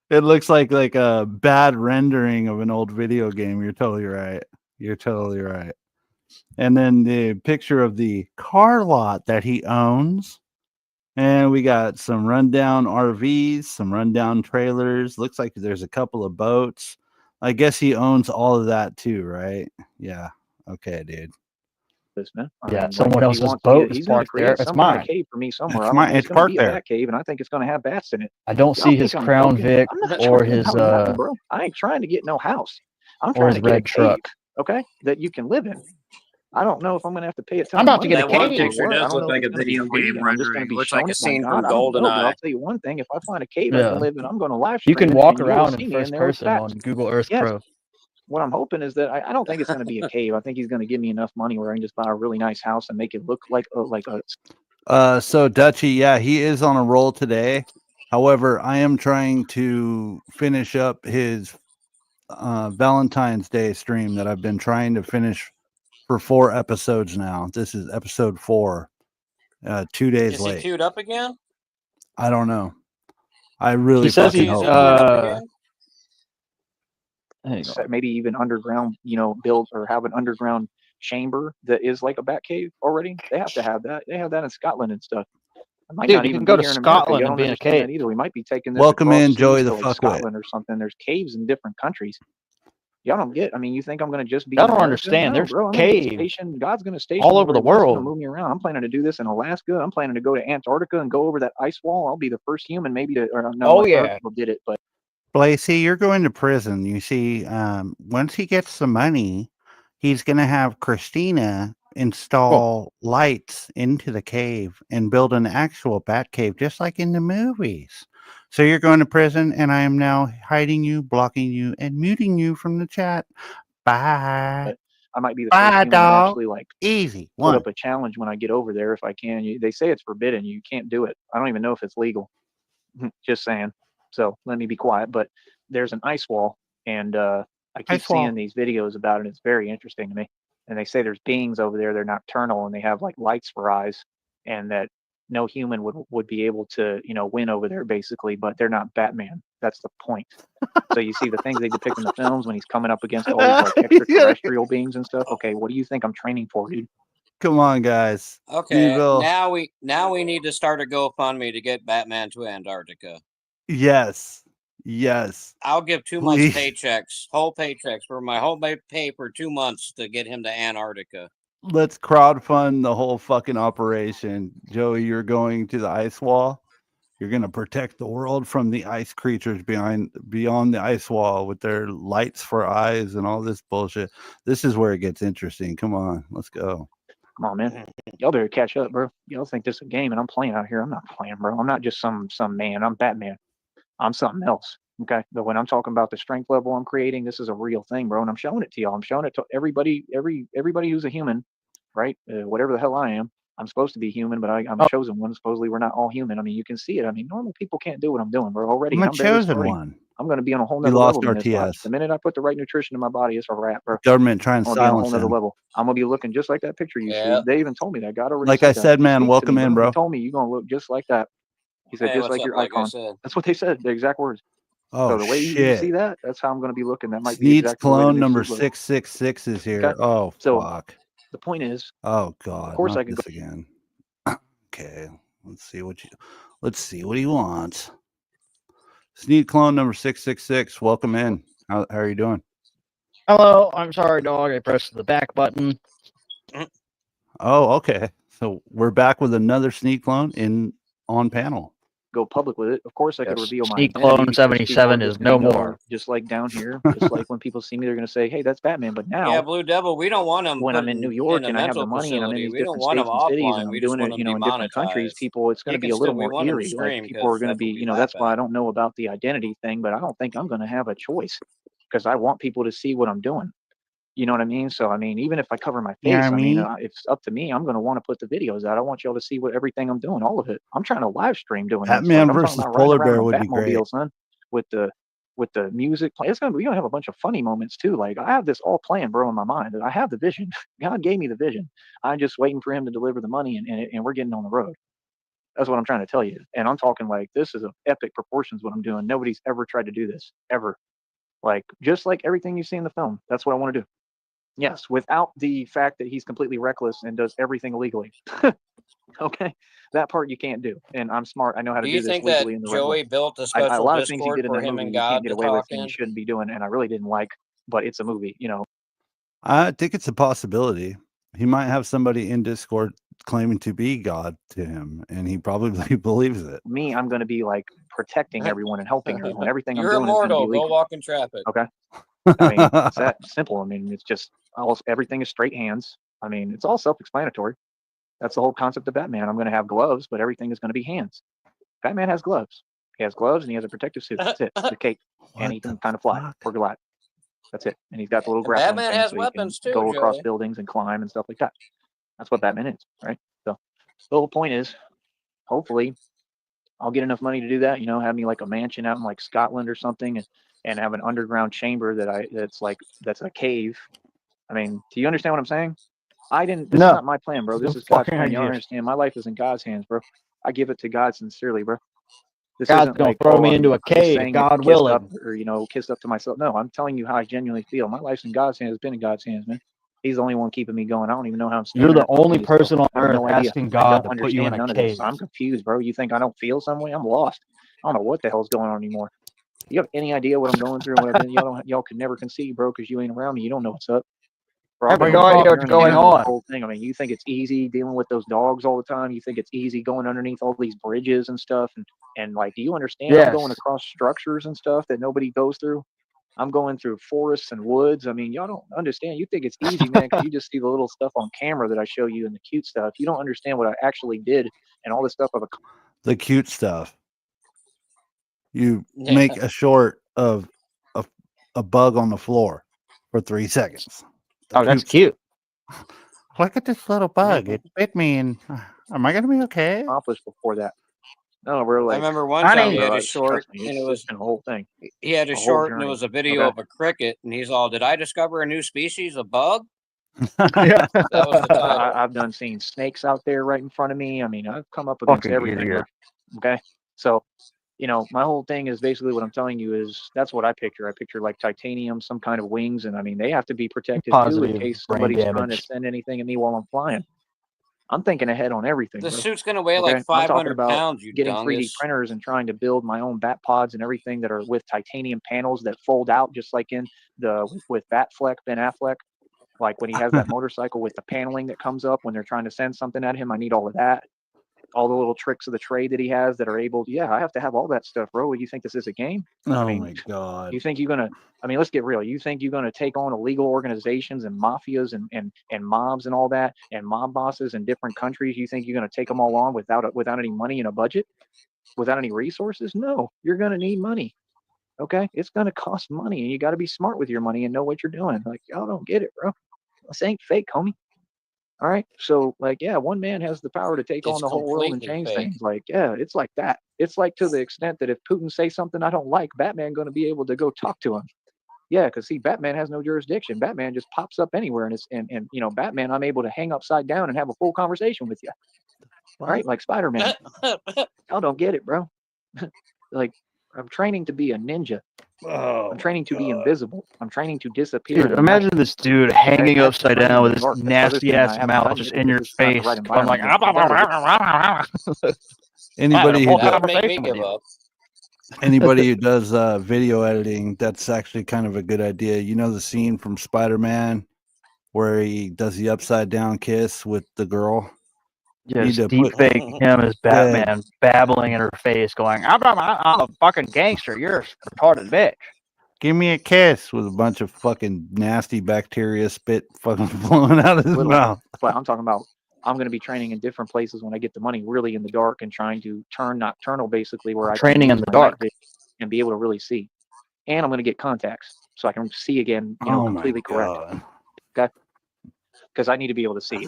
It looks like a bad rendering of an old video game. You're totally right. You're totally right. And then the picture of the car lot that he owns. And we got some rundown RVs, some rundown trailers. Looks like there's a couple of boats. I guess he owns all of that too, right? Yeah. Okay, dude. This man. Yeah, someone else's boat is parked there. It's some kind of mine. cave for me somewhere. It's I don't mine. know. It's It's gonna parked be a there. bat cave, and I think it's gonna have bats in it. I don't Y'all see his think I'm Crown joking? Vic I'm not or trying to his have nothing, bro. I ain't trying to get no house. I'm or trying his to get a red cave, truck. okay, that you can live in. I don't know if I'm gonna have to pay a ton I'm of about to money get a That one cave. or picture what. I does don't look know if like it's a gonna be video free game and I'm just gonna rendering. be Looks shown like a it by scene God. from I don't know, but I'll GoldenEye. tell you one thing: if I find a cave I Yeah. can live in, I'm gonna live You stream can it, walk and you will around in see me in first there with person bats. on Google Earth Yes. Pro. What I'm hoping is that I don't think it's going to be a cave. I think he's going to give me enough money where I can just buy a really nice house and make it look like a. So Dutchy, yeah, he is on a roll today. However, I am trying to finish up his Valentine's Day stream that I've been trying to finish for 4 episodes now. This is episode 4. 2 days Is he late. queued up again? I don't know. I really He says fucking he's hope Maybe even underground, build or have an underground chamber that is like a bat cave already. They have to have that. They have that in Scotland and stuff. It might Dude, not you even can go be to here in America. Scotland You and don't be in a understand cave. that either. We might be taking this Welcome across in, seas Joey to the like fuckwit. Scotland or something. There's caves in different countries. Y'all don't get. I mean, you think I'm going to just be? Y'all in don't America? understand. No, There's bro. I'm going to get caves stationed. God's going to station all me over where the He wants to world. move me around. I'm planning to do this in Alaska. I'm planning to go to Antarctica and go over that ice wall. I'll be the first human, maybe to. Or no, Oh, yeah. other people did it, but. Blasey, you're going to prison. You see, once he gets the money, he's going to have Christina install lights into the cave and build an actual bat cave, just like in the movies. So you're going to prison, and I am now hiding you, blocking you, and muting you from the chat. Bye. But I might be the Bye, first human to dog. actually like Easy. put One. up a challenge when I get over there if I can. They say it's forbidden. You can't do it. I don't even know if it's legal. Just saying. So let me be quiet. But there's an ice wall, and I keep seeing these videos about it. It's very interesting to me. And they say there's beings over there. They're nocturnal, and they have like lights for eyes, and that no human would be able to, you know, win over there basically, but they're not Batman. That's the point. So you see the things they depict in the films when he's coming up against all these like extraterrestrial beings and stuff. Okay, what do you think I'm training for, dude? Come on, guys. Okay, Evil. now we need to start a GoFundMe to get Batman to Antarctica. Yes. Yes. I'll give 2 months paychecks, whole paychecks for my whole pay for 2 months to get him to Antarctica. Let's crowdfund the whole fucking operation. Joey, you're going to the ice wall. You're going to protect the world from the ice creatures beyond the ice wall with their lights for eyes and all this bullshit. This is where it gets interesting. Come on, let's go. Come on, man. Y'all better catch up, bro. Y'all think this is a game and I'm playing out here. I'm not playing, bro. I'm not just some man. I'm Batman. I'm something else. Okay. But when I'm talking about the strength level I'm creating, this is a real thing, bro. And I'm showing it to y'all. I'm showing it to everybody who's a human, right? Whatever the hell I am. I'm supposed to be human, but I'm a chosen one. Supposedly we're not all human. I mean, you can see it. I mean, normal people can't do what I'm doing, bro. Already, I'm a I'm barely chosen starting. one. I'm going to be on a whole You nother lost level in this life. RTS. The minute I put the right nutrition in my body, it's a wrap, bro. Government trying to I'm gonna be on a whole silence nother him. level. I'm gonna be looking just like that picture you see. They even told me that. God already Like said I that. said, He man, speaks to welcome me, in, He bro. told me you're gonna look just like that. He said, Hey, just what's like up, your like I icon. said? That's what they said. The exact words. Oh, So the way you shit. see that, that's how I'm gonna be looking. That might be Sneed's exactly the way the clone new number suit looks. 666 is here. Okay. Oh, So fuck. the point is, Oh, of God. course Not I could this go. again. Okay. Let's see what he wants. Sneed clone number 666. Welcome in. How are you doing? Hello. I'm sorry, dog. I pressed the back button. Oh, okay. So we're back with another sneak clone on panel. Go public with it. Of course, I could reveal my Sneak identity. Clone because 77 people are is just no gonna know, more. Just like down here, just like when people see me, they're gonna say, "Hey, that's Batman." But now, Yeah, Blue Devil, we don't want him when I'm in New York in a and I have the mental money and I'm in facility. these We don't different want him states and cities offline. and I'm We just doing want it, him you know, in different countries, demonetized. people, it's going He to be can a little still. We more want him to eerie. Like stream people are because going to that's be, what we you know, laugh that's why I at. don't know about the identity thing, but I don't think I'm going to have a choice because I want people to see what I'm doing. You know what I mean? So, I mean, even if I cover my face, Yeah, I mean, if it's up to me, I'm going to want to put the videos out. I want y'all to see everything I'm doing, all of it. I'm trying to live stream doing this. Batman Like, I'm talking versus about riding Polar around Bear in a would be great. Batmobile, son, with the music play. We're gonna have a bunch of funny moments too. Like I have this all planned, bro, in my mind. I have the vision. God gave me the vision. I'm just waiting for him to deliver the money, and we're getting on the road. That's what I'm trying to tell you. And I'm talking like this is of epic proportions. What I'm doing. Nobody's ever tried to do this ever. Like just like everything you see in the film. That's what I want to do. Yes, without the fact that he's completely reckless and does everything illegally. Okay, that part you can't do. And I'm smart. I know how to Do do you this think that legally in the right way. Joey built a A special lot of things he Discord did in for that him movie and you can't God get to away with talk and you in? shouldn't be doing, and I really didn't like, but it's a movie, you know. I think it's a possibility. He might have somebody in Discord claiming to be God to him, and he probably believes it. Me, I'm going to be like protecting everyone and helping everyone. Everything I'm You're doing is going to be immortal. Go legal. walk in traffic. Okay. I mean, it's that simple. I mean, it's just everything is straight hands. I mean, it's all self-explanatory. That's the whole concept of Batman. I'm going to have gloves, but everything is going to be hands. Batman has gloves. He has gloves and he has a protective suit. That's it. The cape. And he can kind of fly or glide. That's it. And he's got the little grappling Batman thing has so he weapons can too, go across Joey. buildings and climb and stuff like that. That's what Batman is, right? So the whole point is, hopefully, I'll get enough money to do that. You know, have me like a mansion out in like Scotland or something, and have an underground chamber that's a cave. I mean, do you understand what I'm saying? This is not my plan, bro. This is God's plan. You don't understand. My life is in God's hands, bro. I give it to God sincerely, bro. This God's isn't gonna like, throw oh, me into a I'm just cave, saying God it kissed willing. up or, you know, kissed up to myself. No, I'm telling you how I genuinely feel. My life's in God's hands. It's been in God's hands, man. He's the only one keeping me going. I don't even know how I'm You're standing the here talking only to you still. person on I have earth no idea. asking I God don't to put you in understand a none of cave. this. I'm confused, bro. You think I don't feel some way? I'm lost. I don't know what the hell's going on anymore. You have any idea what I'm going through? Y'all could never conceive, bro, because you ain't around me. You don't know what's up. Bro, I I've have been no on idea fire what's and going around this on. whole thing. I mean, you think it's easy dealing with those dogs all the time? You think it's easy going underneath all these bridges and stuff? And like, do you understand? I'm going Yes. across structures and stuff that nobody goes through. I'm going through forests and woods. I mean, y'all don't understand. You think it's easy, man, because you just see the little stuff on camera that I show you and the cute stuff. You don't understand what I actually did and all this stuff. The cute stuff. You make a short of a bug on the floor for 3 seconds. That's cute. Look at this little bug. It bit me, and am I gonna be okay? Accomplished before that. No, we're like, I remember one time he had a short, me, and it was been a whole thing. He had a whole short, and it journey. was a video Okay. of a cricket, and he's all, "Did I discover a new species of bug?" Yeah. That was the title. I've done seen snakes out there right in front of me. I mean, I've come up against Fucking everything. idiot. Okay. So, my whole thing is basically what I'm telling you is that's what I picture. I picture like titanium, some kind of wings. And I mean, they have to be protected too in Positive case brain somebody's trying to damage. send anything at me while I'm flying. I'm thinking ahead on everything. The bro. suit's gonna weigh Okay? like I'm talking 500 about pounds, you getting 3D dungus. printers and trying to build my own bat pods and everything that are with titanium panels that fold out, just like in with Batfleck, Ben Affleck. Like when he has that motorcycle with the paneling that comes up when they're trying to send something at him. I need all of that. All the little tricks of the trade that he has that are able. Yeah, I have to have all that stuff, bro. You think this is a game? Oh I mean, my god. you think you're gonna? I mean, let's get real. You think you're gonna take on illegal organizations and mafias and mobs and all that and mob bosses in different countries? You think you're gonna take them all on without any money and a budget, without any resources? No, you're gonna need money. Okay, it's gonna cost money, and you got to be smart with your money and know what you're doing. Like y'all don't get it, bro. This ain't fake, homie. All right. So, like, yeah, one man has the power to take on It's the whole world and completely change fake. things. Like, yeah, it's like that. It's like to the extent that if Putin says something I don't like, Batman going to be able to go talk to him. Yeah, because see, Batman has no jurisdiction. Batman just pops up anywhere, and Batman, I'm able to hang upside down and have a full conversation with you. All right, like Spider-Man. Y'all don't get it, bro. Like, I'm training to be a ninja. I'm training to be invisible. I'm training to disappear. Dude, imagine this dude hanging upside down with his nasty ass mouth just in your face. I'm like, anybody that would make me give up. Anybody who does video editing, that's actually kind of a good idea. You know the scene from Spider-Man where he does the upside down kiss with the girl? Just deep fake him as Batman babbling in her face going, I'm a fucking gangster. You're a retarded bitch. Give me a kiss with a bunch of fucking nasty bacteria spit fucking flowing out of his mouth. But I'm talking about I'm going to be training in different places when I get the money, really in the dark, and trying to turn nocturnal, basically, where I can training in the dark and be able to really see. And I'm going to get contacts so I can see again, completely correct. Okay. Because I need to be able to see,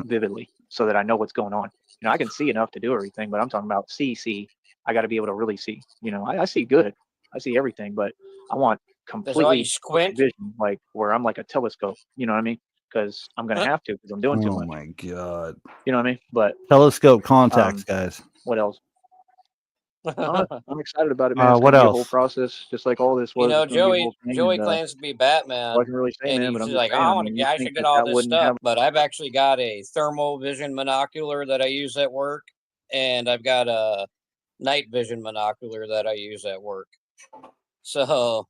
vividly, so that I know what's going on. I can see enough to do everything, but I'm talking about see. I got to be able to really see. I see good. I see everything, but I want completely vision, like where I'm like a telescope. You know what I mean? Because I'm gonna have to, because I'm doing too much. Oh my god! You know what I mean? But telescope contacts, guys. What else? I'm excited about it, man. It's what gonna be else? a whole process, just like all this was. Joey claims to be Batman, I can really say, and man, but he's I'm like, I should get all this stuff, but I've actually got a thermal vision monocular that I use at work, and I've got a night vision monocular that I use at work. So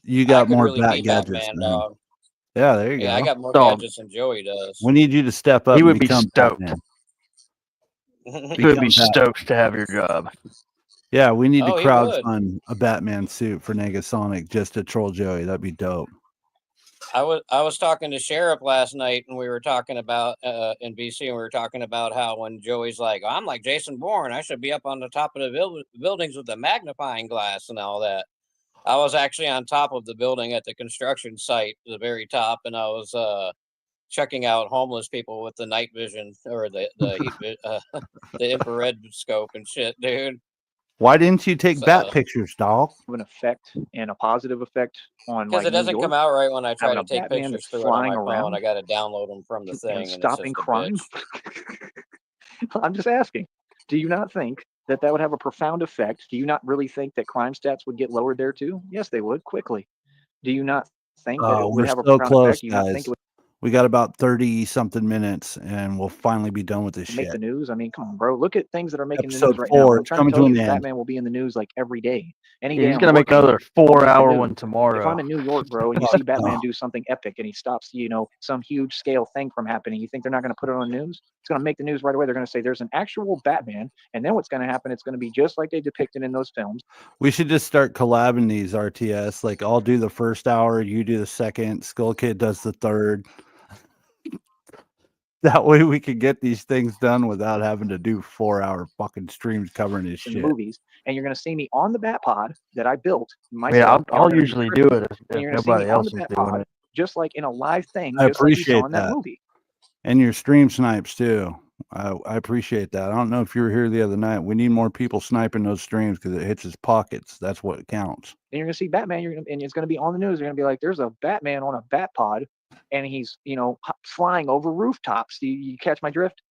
you got more really bat gadgets, Batman, man. dog. Yeah, there you go. I got more gadgets than Joey does. We need you to step up. He would and be become stoked. Batman. He would be stoked to have your job. Yeah, we need to he crowdfund a Batman suit for Negasonic just to troll Joey. That'd be dope. I was talking to Sheriff last night, and we were talking about in BC, and we were talking about how when Joey's like, I'm like Jason Bourne, I should be up on the top of the buildings with the magnifying glass and all that. I was actually on top of the building at the construction site, the very top, and I was checking out homeless people with the night vision or the infrared scope and shit, dude. Why didn't you take bat pictures, dog? An effect and a positive effect on because it doesn't come out right when I try to take Batman pictures through it on my phone. I got to download them from the thing and stopping crime. I'm just asking. Do you not think that would have a profound effect? Do you not really think that crime stats would get lowered there too? Yes, they would quickly. Do you not think that it would have a profound close, effect? Do you not think it would we got about 30-something minutes, and we'll finally be done with this shit. Make the news. I mean, come on, bro. Look at things that are making the Episode news right 4, now. I'm trying to tell you, Batman will be in the news like every day. Any day. He's gonna make another 4-hour one tomorrow. If I'm in New York, bro, and you see Batman do something epic, and he stops, some huge scale thing from happening, you think they're not going to put it on the news? It's going to make the news right away. They're going to say there's an actual Batman, and then what's going to happen? It's going to be just like they depicted in those films. We should just start collabing these RTS. Like, I'll do the first hour, you do the second, Skull Kid does the third. That way we could get these things done without having to do 4-hour fucking streams covering his shit. Movies, and you're going to see me on the Bat Pod that I built myself. Yeah, I'll usually do it if nobody else is doing it. Just like in a live thing. I appreciate that movie. And your stream snipes too. I appreciate that. I don't know if you were here the other night. We need more people sniping those streams because it hits his pockets. That's what counts. And you're going to see Batman. And it's going to be on the news. You're going to be like, there's a Batman on a Bat Pod and he's, you know, flying over rooftops. You catch my drift?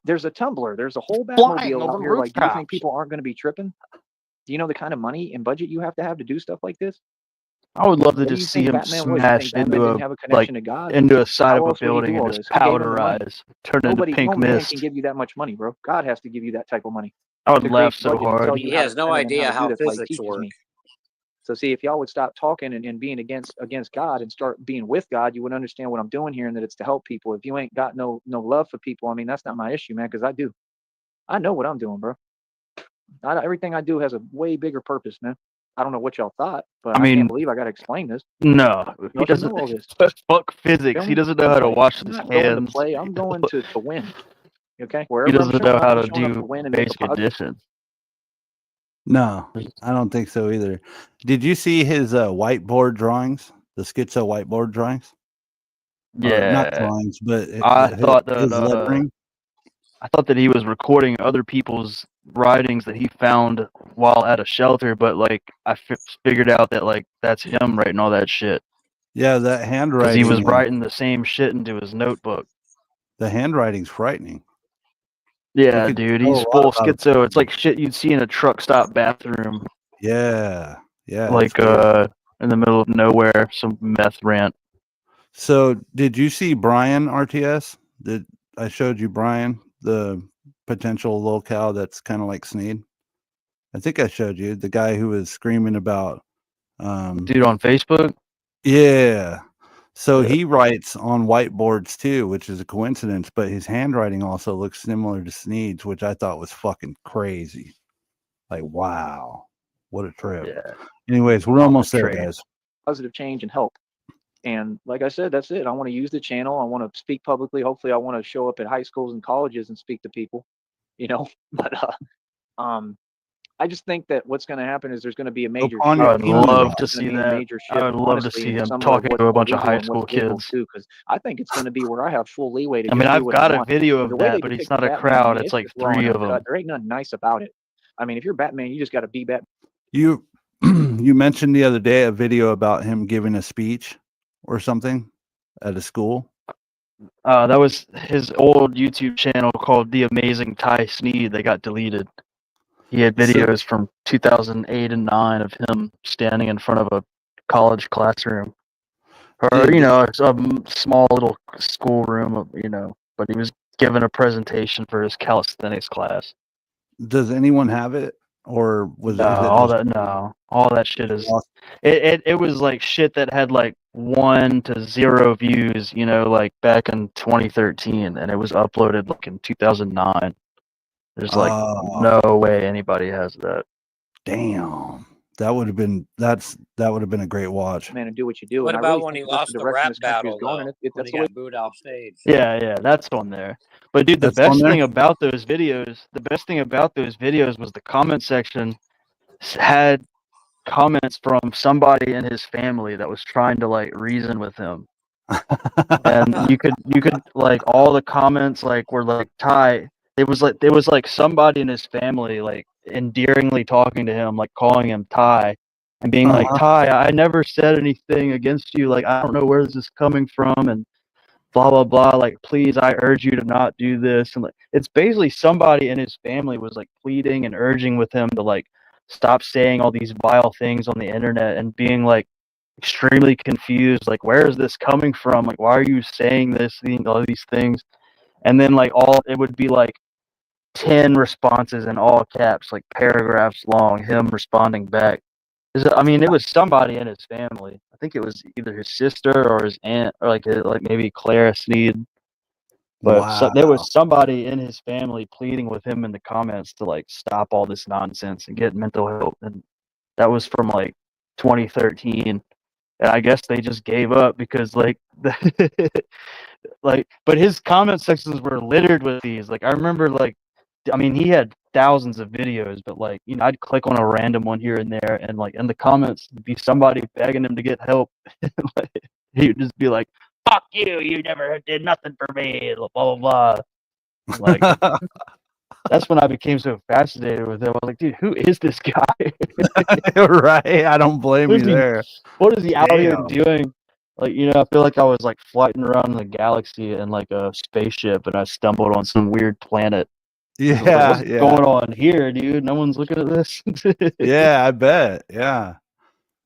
There's a Tumbler. There's a whole Batmobile out here. Like, do you think people aren't going to be tripping? Do you know the kind of money and budget you have to do stuff like this? I would love to just see him smashed into a side of a building and just powderize, turn into pink mist. No man can give you that much money, bro. God has to give you that type of money. I would laugh so hard. He has no idea how physics work. So see, if y'all would stop talking and being against God and start being with God, you would understand what I'm doing here and that it's to help people. If you ain't got no love for people, I mean, that's not my issue, man, because I do. I know what I'm doing, bro. Everything I do has a way bigger purpose, man. I don't know what y'all thought, but I can't believe I got to explain this. No, he doesn't know all this. Fuck physics. He doesn't know how to wash his hands. I'm going to win. Okay? He doesn't know how to do basic addition. No, I don't think so either. Did you see his whiteboard drawings? The schizo whiteboard drawings? Yeah, not drawings, but I thought his lettering. I thought that he was recording other people's writings that he found while at a shelter, but like I figured out that like that's him writing all that shit. Yeah, that handwriting. Because he was writing the same shit into his notebook. The handwriting's frightening. Yeah, dude, he's full schizo. It's like shit you'd see in a truck stop bathroom. Yeah, yeah. Like in the middle of nowhere, some meth rant. So, did you see Brian RTS? I showed you Brian, the potential locale that's kind of like Sneed? I think I showed you the guy who was screaming about dude on Facebook. Yeah. So he writes on whiteboards too, which is a coincidence, but his handwriting also looks similar to Sneed's, which I thought was fucking crazy. Like, wow, what a trip. Yeah. Anyways, we're almost there, guys. Positive change and help. And like I said, that's it. I want to use the channel. I want to speak publicly. Hopefully I want to show up at high schools and colleges and speak to people, you know, but I just think that what's going to happen is there's going to be a major shift. I would love to see that. I would love to see him talking to a bunch of high school kids too, because I think it's going to be where I have full leeway to. I mean, I've got a video of that, but it's not a crowd. It's like 3 of them. There ain't nothing nice about it. I mean, if you're Batman, you just got to be Batman. You mentioned the other day a video about him giving a speech or something at a school. That was his old YouTube channel called The Amazing Ty Sneed. They got deleted. He had videos from 2008 and 9 of him standing in front of a college classroom, or you know, a small little schoolroom, you know. But he was giving a presentation for his calisthenics class. Does anyone have it, or was all that shit is it was like shit that had like 1 to 0 views, you know, like back in 2013, and it was uploaded like in 2009. There's like no way anybody has that. Damn, that would have been a great watch. Man, and do what you do. What about when he lost the rap battle? When he got booed off stage. Yeah, that's on there. But dude, the best thing about those videos was the comment section had comments from somebody in his family that was trying to like reason with him. And you could like all the comments like were like Ty. There was like somebody in his family like endearingly talking to him, like calling him Ty and being like, Ty, I never said anything against you. Like, I don't know where this is coming from and blah, blah, blah. Like, please, I urge you to not do this. And like, it's basically somebody in his family was like pleading and urging with him to like stop saying all these vile things on the internet and being like extremely confused. Like, where is this coming from? Like, why are you saying this, all these things? And then like it would be like 10 responses in all caps, like paragraphs long, him responding back. I mean, it was somebody in his family. I think it was either his sister or his aunt, or like maybe Clara Sneed. But there was somebody in his family pleading with him in the comments to like stop all this nonsense and get mental help. And that was from like 2013. And I guess they just gave up because like but his comment sections were littered with these. Like I remember I mean, he had thousands of videos, but like, you know, I'd click on a random one here and there, and like in the comments would be somebody begging him to get help. Like, he would just be like, "Fuck you! You never did nothing for me." Blah blah blah. Like that's when I became so fascinated with him. I was like, dude, who is this guy? Right? I don't blame you there. What is he out here doing? Like, you know, I feel like I was like flying around the galaxy in like a spaceship, and I stumbled on some weird planet. Yeah, like, what's going on here, dude? No one's looking at this. Yeah, I bet. Yeah.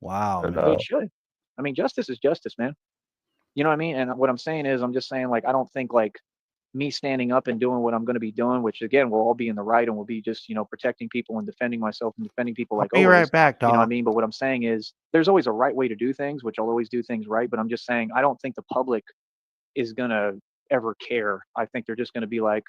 Wow, But, man. Well, it should. I mean, justice is justice, man. You know what I mean? And what I'm saying is, I'm just saying, like, I don't think like me standing up and doing what I'm going to be doing, which again, we'll all be in the right and we'll be just, you know, protecting people and defending myself and defending people like Be always. right back, You know what I dog. mean? But what I'm saying is, there's always a right way to do things, which I'll always do things right. But I'm just saying, I don't think the public is going to ever care. I think they're just going to be like,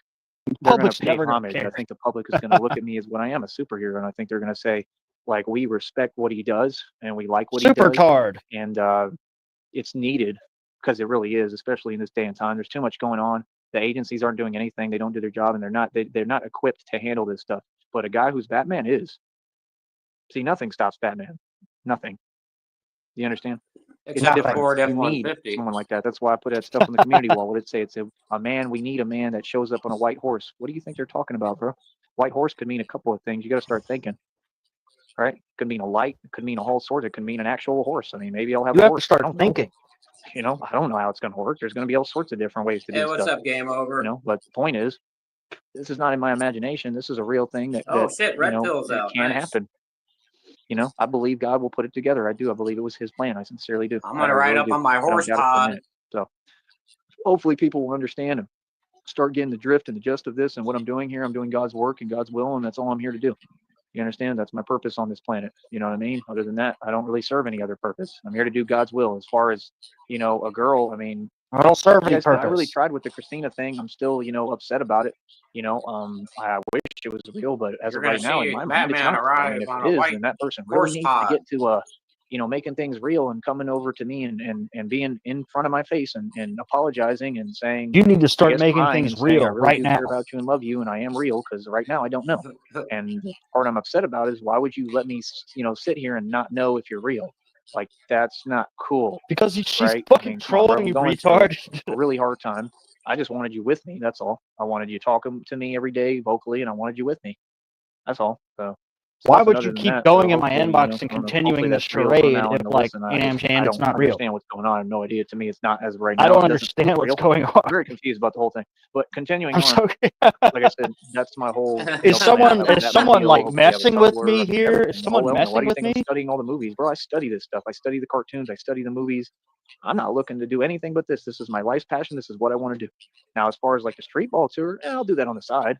they're going to pay homage. I think the public is going to look at me as what I am, a superhero. And I think they're going to say, like, we respect what he does and we like what he does. Supertard. And it's needed because it really is, especially in this day and time. There's too much going on. The agencies aren't doing anything. They don't do their job, and they're not equipped to handle this stuff. But a guy who's Batman is. See, nothing stops Batman. Nothing. You understand? Except it's for Ford different. You need F-150. someone like that. That's why I put that stuff on the community wall. What did it say? It said, a man, we need a man that shows up on a white horse. What do you think they're talking about, bro? White horse could mean a couple of things. You got to start thinking. Right? It could mean a light. It could mean a whole sword. It could mean an actual horse. I mean, maybe I'll have You a have horse. to start thinking. You know, I don't know how it's going to work. There's going to be all sorts of different ways to do Hey, stuff. what's up, Game Over? You know, but the point is, this is not in my imagination. This is a real thing that, shit, Red you know, Pill's it out. can Nice. happen. You know, I believe God will put it together. I do. I believe it was his plan. I sincerely do. I'm going to ride up on my horse pod. So hopefully people will understand and start getting the drift and the gist of this and what I'm doing here. I'm doing God's work and God's will, and that's all I'm here to do. You understand? That's my purpose on this planet. You know what I mean? Other than that, I don't really serve any other purpose. I'm here to do God's will. As far as, you know, a girl, I mean, I don't serve any I really purpose. tried with the Christina thing. I'm still, you know, upset about it. You know, I wish it was real, but as You're of gonna right now, see in my mind, it's Batman not. I mean, arrive if on it a is, white then that person horse really needs to pod. get to, you know, making things real and coming over to me and being in front of my face and apologizing and saying, You need to start yes, making crying things and saying, I real really right do now. care about you and love you, and I am real, because right now I don't know. And the part I'm upset about is, why would you let me, you know, sit here and not know if you're real? Like, that's not cool. Because she's right? fucking come on, bro, trolling I'm you, going through retard. a really hard time. I just wanted you with me. That's all. I wanted you talking to me every day vocally, and I wanted you with me. That's all. So Why nothing would other you than keep that. going So in my hopefully, inbox you know, and I don't know, continuing hopefully this that's real for charade now if, and they'll like, listen. you know, I'm saying it's not real? understand what's going on. I have no idea. To me, it's not as of right now. I don't It doesn't seem understand what's real. going on. I'm very confused about the whole thing. But continuing I'm on, so like I said, that's my whole. Is someone like Hopefully I have a messing with Tumblr, me I mean, here? everything, Is the someone whole element. Why messing do you with think I'm me? studying all the movies, bro? I study this stuff. I study the cartoons. I study the movies. I'm not looking to do anything but this. This is my life's passion. This is what I want to do. Now, as far as like the street ball tour, I'll do that on the side.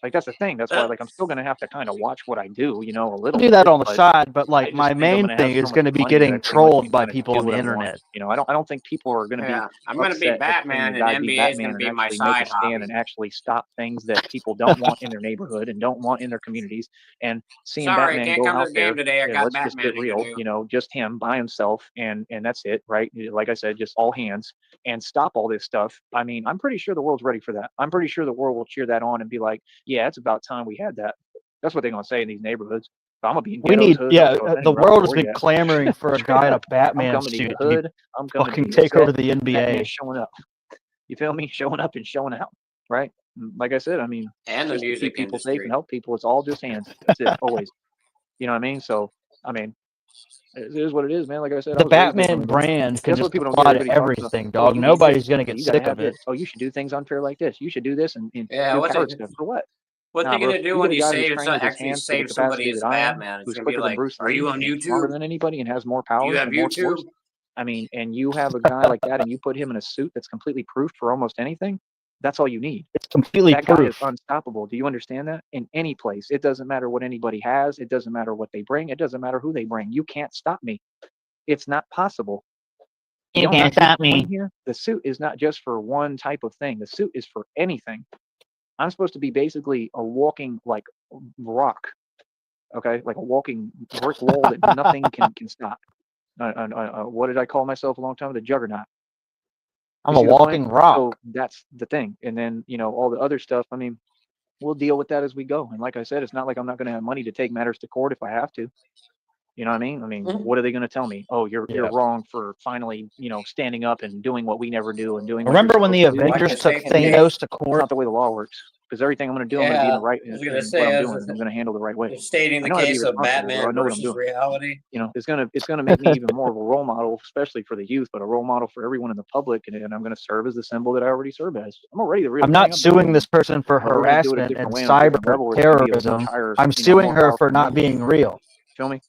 Like, that's the thing. That's why, like, I'm still going to have to kind of watch what I do, you know, a little. I'll do that on the but side, but I like just my think I'm main gonna have thing so is much going to be money that I getting pretty much trolled can by kind of people do on what the I want. internet. You know, I don't think people are going to Yeah, be I'm gonna be upset at seeing Batman, a and guy be NBA is Batman gonna be and my actually make a side stand hobby. and actually stop things that people don't want in their neighborhood and don't want in their communities. And seeing Sorry, Batman can't go come to out the there, game today. I and got let's just get Batmaning to real, do. you know, just him by himself, and that's it, right? Like I said, just all hands and stop all this stuff. I mean, I'm pretty sure the world's ready for that. I'm pretty sure the world will cheer that on and be like, yeah, it's about time we had that. That's what they're gonna say in these neighborhoods. I'm gonna be in We ghettos, need, hoods. I don't give a the bro. I don't world care has where been you at. clamoring for a Straight guy in a up. I'm Batman coming to suit your to be hood. I'm coming to fucking your take set. over the Batman NBA. showing up. You feel me? Showing up and showing out. Right? Like I said, I mean, And the just to keep music people safe and industry. help people. It's all just hands. That's it. Always. You know what I mean? So, I mean, it is what it is, man. Like I said, I The was raised making Batman brand can That's what just people don't get. apply to Everybody talks about, everything, oh, dog. you need this. Nobody's going to Oh, get you gotta sick have of it. this. Oh, you should do things unfair like this. You should do this and Yeah, do what's coward it? stuff. For what? What Nah, they're bro. gonna do You when got a you guy who's save trained with his actually hands to the save somebody capacity as that I am, Batman? It's who's gonna be quicker than like, Bruce are you Lee on and smarter YouTube? than anybody and has more Do you powers have and more YouTube? force. I mean, and you have a guy like that and you put him in a suit that's completely proof for almost anything. That's all you need. It's completely That guy is proof. unstoppable. Do you understand that? In any place. It doesn't matter what anybody has. It doesn't matter what they bring. It doesn't matter who they bring. You can't stop me. It's not possible. You can't stop me. Here, the suit is not just for one type of thing. The suit is for anything. I'm supposed to be basically a walking like rock, okay, like a walking brick wall that nothing can stop. What did I call myself a long time ago? The Juggernaut. I'm a walking rock. So that's the thing. And then, you know, all the other stuff. I mean, we'll deal with that as we go. And like I said, it's not like I'm not going to have money to take matters to court if I have to. You know what I mean? I mean, what are they going to tell me? Oh, you're wrong for finally, you know, standing up and doing what we never do and doing. Remember when the Avengers took Thanos to court? That's not the way the law works. Because everything I'm going to do, I'm going to be in the right. I was going to say, what I'm doing, I'm going to handle the right way. Stating the case of Batman versus reality. You know, it's going to make me even more of a role model, especially for the youth, but a role model for everyone in the public. And I'm going to serve as the symbol that I already serve as. I'm already the real. I'm not suing this person for harassment and cyber terrorism. I'm suing her for not being real. Feel me?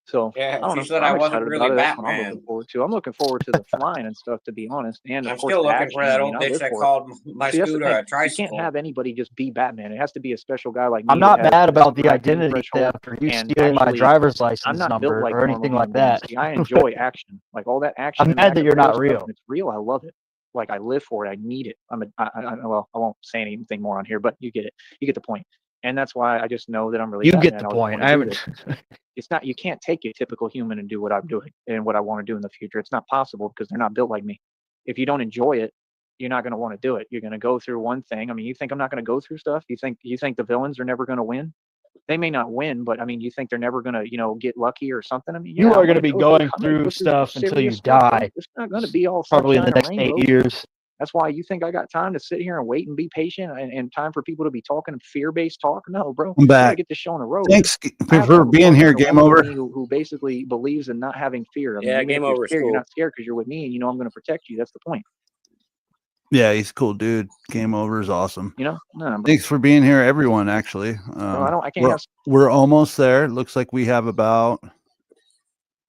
So yeah, I don't know. Said I wasn't really Batman. I'm looking forward to. I'm looking forward to the flying and stuff, to be honest. And I'm still looking for that old bitch that called my scooter a tricycle. You can't have anybody just be Batman. It has to be a special guy like me. I'm not mad about the identity theft or you stealing my driver's license number or anything like that. I enjoy action, like all that action. I'm mad that you're not real. It's real. I love it. Like I live for it. I need it. Well, I won't say anything more on here, but you get it. You get the point. And that's why I just know that I'm really. You get the point. I haven't. It's not. You can't take a typical human and do what I'm doing and what I want to do in the future. It's not possible because they're not built like me. If you don't enjoy it, you're not going to want to do it. You're going to go through one thing. I mean, you think I'm not going to go through stuff? You think the villains are never going to win? They may not win, but I mean, you think they're never going to, you know, get lucky or something? I mean, you are going to be going through stuff until you die. It's not going to be all probably in the next 8 years. That's why you think I got time to sit here and wait and be patient and time for people to be talking fear-based talk? No, bro. I'm back. I get this show on the road. Thanks for being here. Game over. Who basically believes in not having fear. I mean, yeah, game over. You're not scared because you're with me and you know I'm going to protect you. That's the point. Yeah, he's a cool dude. Game over is awesome. You know? No, thanks for being here, everyone. Actually, I can't. We're almost there. Looks like we have about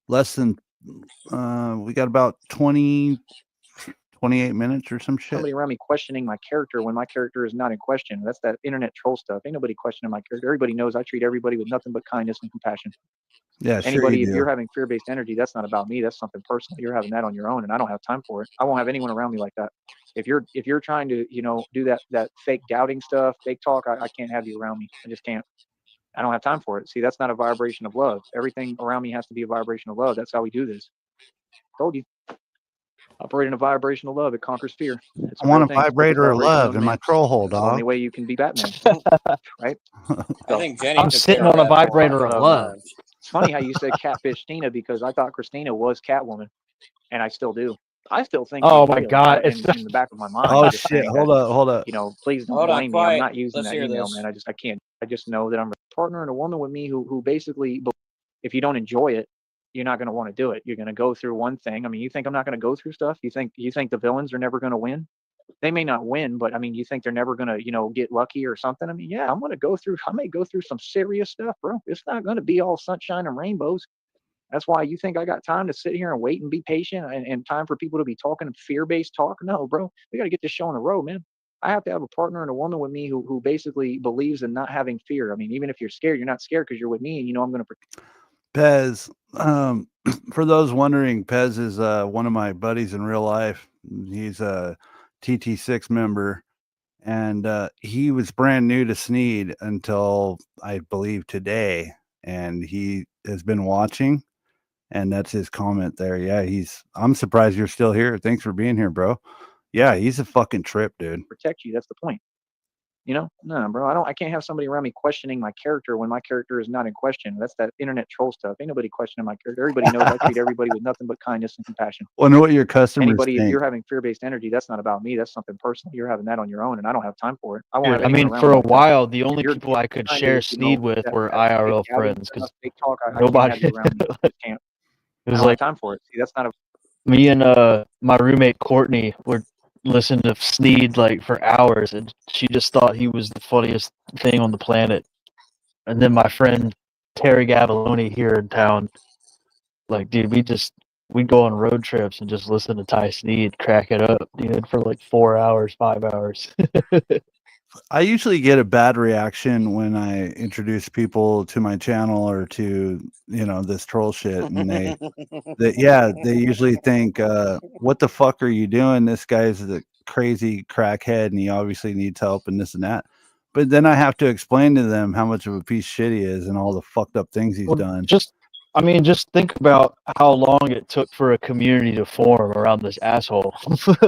less than. We got about 28 minutes or some shit. Somebody around me questioning my character when my character is not in question. That's that internet troll stuff. Ain't nobody questioning my character. Everybody knows I treat everybody with nothing but kindness and compassion. Yeah, anybody, if you're having fear-based energy, that's not about me. That's something personal. You're having that on your own, and I don't have time for it. I won't have anyone around me like that. If you're trying to, you know, do that fake doubting stuff, fake talk, I can't have you around me. I just can't. I don't have time for it. See, that's not a vibration of love. Everything around me has to be a vibration of love. That's how we do this. Told you. Operate in a vibration of love. It conquers fear. I want a vibrator of love in my troll hole, dog. The only way you can be Batman, right? I think Jenny. I'm sitting on a vibrator of love. It's funny how you said Catfish Tina because I thought Christina was Catwoman, and I still do. I still think. Oh my God! It's in the back of my mind. Oh shit! Hold up. You know, please don't blame me. I'm not using that email, man. I can't. I just know that I'm a partner and a woman with me who basically, if you don't enjoy it, you're not going to want to do it. You're going to go through one thing. I mean, you think I'm not going to go through stuff? You think the villains are never going to win? They may not win, but I mean, you think they're never going to, you know, get lucky or something? I mean, yeah, I may go through some serious stuff, bro. It's not going to be all sunshine and rainbows. That's why you think I got time to sit here and wait and be patient and time for people to be talking fear-based talk? No, bro. We got to get this show on the road, man. I have to have a partner and a woman with me who basically believes in not having fear. I mean, even if you're scared, you're not scared because you're with me and you know I'm going to Pez, for those wondering, Pez is one of my buddies in real life. He's a TT6 member, and he was brand new to Sneed until I believe today, and he has been watching, and that's his comment there. Yeah, I'm surprised you're still here. Thanks for being here, bro. Yeah, he's a fucking trip, dude. Protect you. That's the point. You know, no, bro. I can't have somebody around me questioning my character when my character is not in question. That's that internet troll stuff. Ain't nobody questioning my character. Everybody knows I treat everybody with nothing but kindness and compassion. Wonder what your customers think. If you're having fear-based energy, that's not about me. That's something personal. You're having that on your own, and I don't have time for it. I mean, for a while, the only people I could share Sneed with were IRL friends because nobody. It was like time for it. See, that's not a. Me and my roommate Courtney were listened to Sneed like for hours, and she just thought he was the funniest thing on the planet. And then my friend Terry Gavoloni here in town, like, dude, we'd go on road trips and just listen to Ty Sneed crack it up, dude, for like 4 hours, 5 hours. I usually get a bad reaction when I introduce people to my channel or to, you know, this troll shit. And they usually think, what the fuck are you doing? This guy's a crazy crackhead and he obviously needs help and this and that. But then I have to explain to them how much of a piece of shit he is and all the fucked up things he's done. Just think about how long it took for a community to form around this asshole.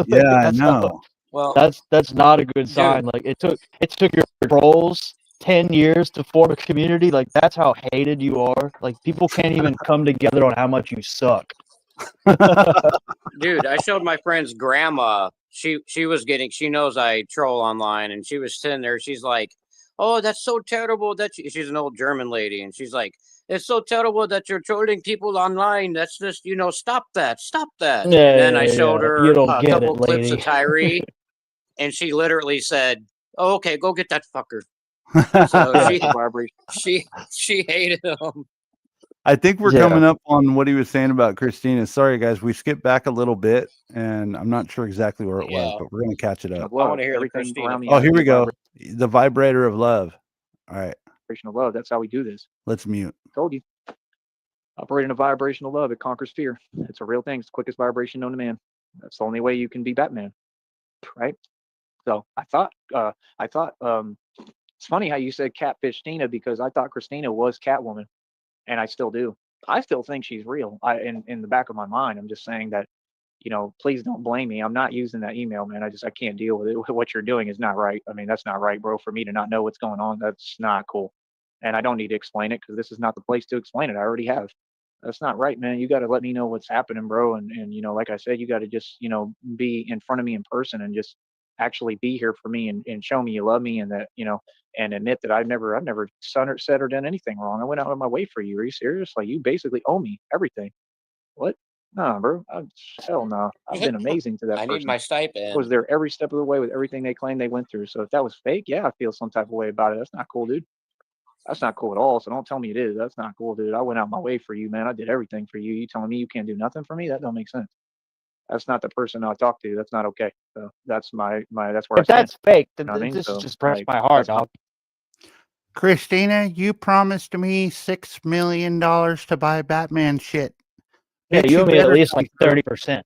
Yeah, I know. Well, that's not a good sign. Like it took your trolls 10 years to form a community. Like, that's how hated you are. Like, people can't even come together on how much you suck. Dude, I showed my friend's grandma. She knows I troll online, and she was sitting there. She's like, "Oh, that's so terrible that she's an old German lady, and she's like, it's so terrible that you're trolling people online. That's just, stop that, stop that." Yeah, and then I showed her you don't a get couple it, clips of lady. Tyree, and she literally said, "Oh, okay, go get that fucker." So she hated him. I think we're coming up on what he was saying about Christina. Sorry, guys, we skipped back a little bit, and I'm not sure exactly where it was, but we're going to catch it up. I want to hear everything around me. Oh, here we go. The vibrator of love. All right. Vibration of love. That's how we do this. Let's mute. Told you. Operating a vibration of love, it conquers fear. It's a real thing. It's the quickest vibration known to man. That's the only way you can be Batman, right? So I thought it's funny how you said catfish Tina, because I thought Christina was Catwoman, and I still do. I still think she's real. In the back of my mind, I'm just saying that, please don't blame me. I'm not using that email, man. I can't deal with it. What you're doing is not right. I mean, that's not right, bro. For me to not know what's going on, that's not cool. And I don't need to explain it, because this is not the place to explain it. I already have. That's not right, man. You got to let me know what's happening, bro. And like I said, you got to just, be in front of me in person and just actually be here for me and show me you love me, and that, and admit that I've never said or done anything wrong. I went out of my way for you. Are you serious? Like, you basically owe me everything. What? Nah, bro. Hell no. I've been amazing to that person. I need my stipend. I was there every step of the way with everything they claimed they went through. So if that was fake, yeah, I feel some type of way about it. That's not cool, dude. That's not cool at all. So don't tell me it is. That's not cool, dude. I went out my way for you, man. I did everything for you. You telling me you can't do nothing for me? That don't make sense. That's not the person I talk to. That's not okay. So that's my that's where if that's fake, then this just breaks my heart, dog. Christina, you promised me $6 million to buy Batman shit. Yeah, you owe me at least like 30%.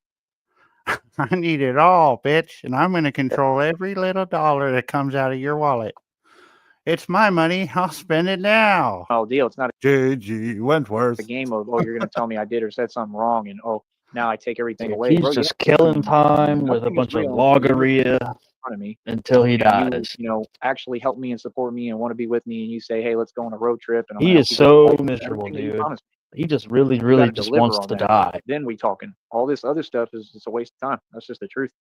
I need it all, bitch, and I'm going to control every little dollar that comes out of your wallet. It's my money. I'll spend it now. Oh, deal. It's not a J.G. Wentworth. A game of, you're going to tell me I did or said something wrong, and now I take everything away. He's Bro, just killing time with a bunch of logorrhea until he dies. You actually help me and support me and want to be with me, and you say, hey, let's go on a road trip. And he is so miserable, dude. He just really just wants to die. Then we talking. All this other stuff is a waste of time. That's just the truth.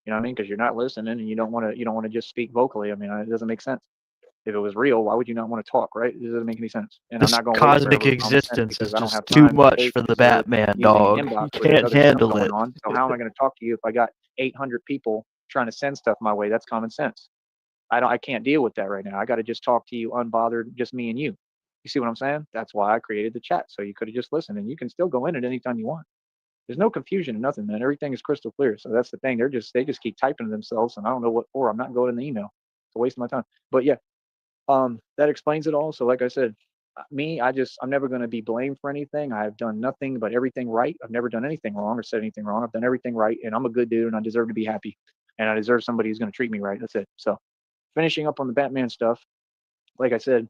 You know what I mean? Because you're not listening, and you don't want to just speak vocally. I mean, it doesn't make sense. If it was real, why would you not want to talk, right? It doesn't make any sense. And this I'm not going cosmic existence is just too much for the Batman, dog. You can't handle it. So how am I going to talk to you if I got 800 people trying to send stuff my way? That's common sense. I can't deal with that right now. I got to just talk to you unbothered, just me and you. You see what I'm saying? That's why I created the chat, so you could have just listened, and you can still go in at any time you want. There's no confusion or nothing, man. Everything is crystal clear. So that's the thing. They just keep typing to themselves, and I don't know what for. I'm not going in the email. It's a waste of my time. But yeah. That explains it all. So like I said, I'm never going to be blamed for anything. I've done nothing but everything right. I've never done anything wrong or said anything wrong. I've done everything right, and I'm a good dude, and I deserve to be happy, and I deserve somebody who's going to treat me right. That's it. So finishing up on the Batman stuff, like I said,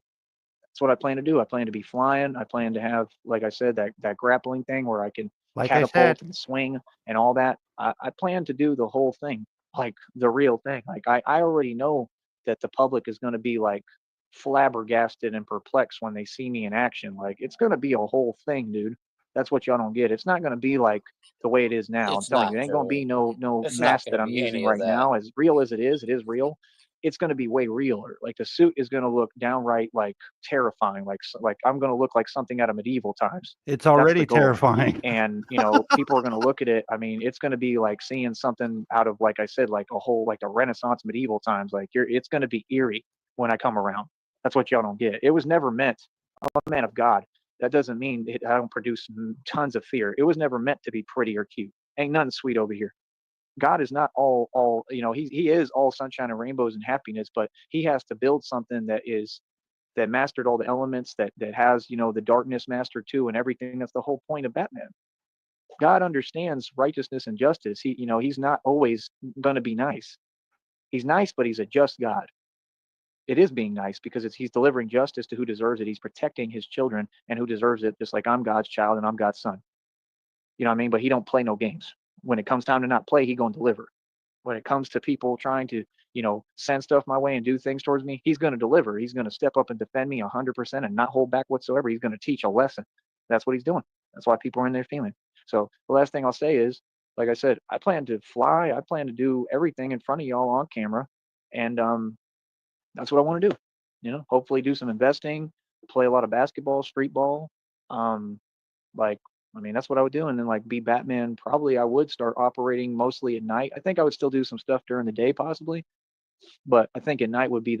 that's what I plan to do. I plan to be flying. I plan to have, like I said, that grappling thing where I can catapult and swing and all that. I plan to do the whole thing, like the real thing. Like I already know that the public is going to be like flabbergasted and perplexed when they see me in action. Like, it's going to be a whole thing, dude. That's what y'all don't get. It's not going to be like the way it is now. I'm telling you, it ain't going to be no mask that I'm using right now. As real as it is real. It's going to be way realer. Like, the suit is going to look downright like terrifying. Like I'm going to look like something out of medieval times. It's already terrifying. And people are going to look at it. I mean, it's going to be like seeing something out of, like I said, like a Renaissance medieval times. Like, it's going to be eerie when I come around. That's what y'all don't get. It was never meant. I'm a man of God. That doesn't mean I don't produce tons of fear. It was never meant to be pretty or cute. Ain't nothing sweet over here. God is not all. He is all sunshine and rainbows and happiness, but he has to build something that mastered all the elements, that has the darkness mastered too, and everything. That's the whole point of Batman. God understands righteousness and justice. He's not always going to be nice. He's nice, but he's a just God. It is being nice because he's delivering justice to who deserves it. He's protecting his children and who deserves it, just like I'm God's child and I'm God's son. You know what I mean? But he don't play no games. When it comes time to not play, he gonna deliver. When it comes to people trying to, send stuff my way and do things towards me, he's going to deliver. He's going to step up and defend me 100% and not hold back whatsoever. He's going to teach a lesson. That's what he's doing. That's why people are in there feeling. So the last thing I'll say is, like I said, I plan to fly. I plan to do everything in front of y'all on camera. And that's what I want to do. Hopefully do some investing, play a lot of basketball, street ball. That's what I would do. And then be Batman. Probably I would start operating mostly at night. I think I would still do some stuff during the day possibly, but I think at night would be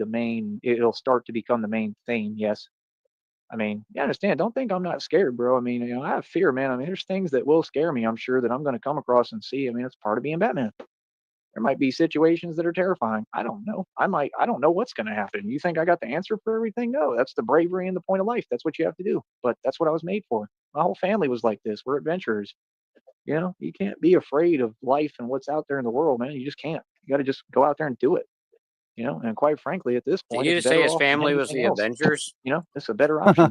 it'll start to become the main theme. Yes. You understand. Don't think I'm not scared, bro. I have fear, man. There's things that will scare me, I'm sure, that I'm going to come across and see. It's part of being Batman. There might be situations that are terrifying. I don't know. I don't know what's going to happen. You think I got the answer for everything? No, that's the bravery and the point of life. That's what you have to do. But that's what I was made for. My whole family was like this. We're adventurers. You can't be afraid of life and what's out there in the world, man. You just can't. You got to just go out there and do it. And quite frankly, at this point, did you just say his family was the Avengers? It's a better option.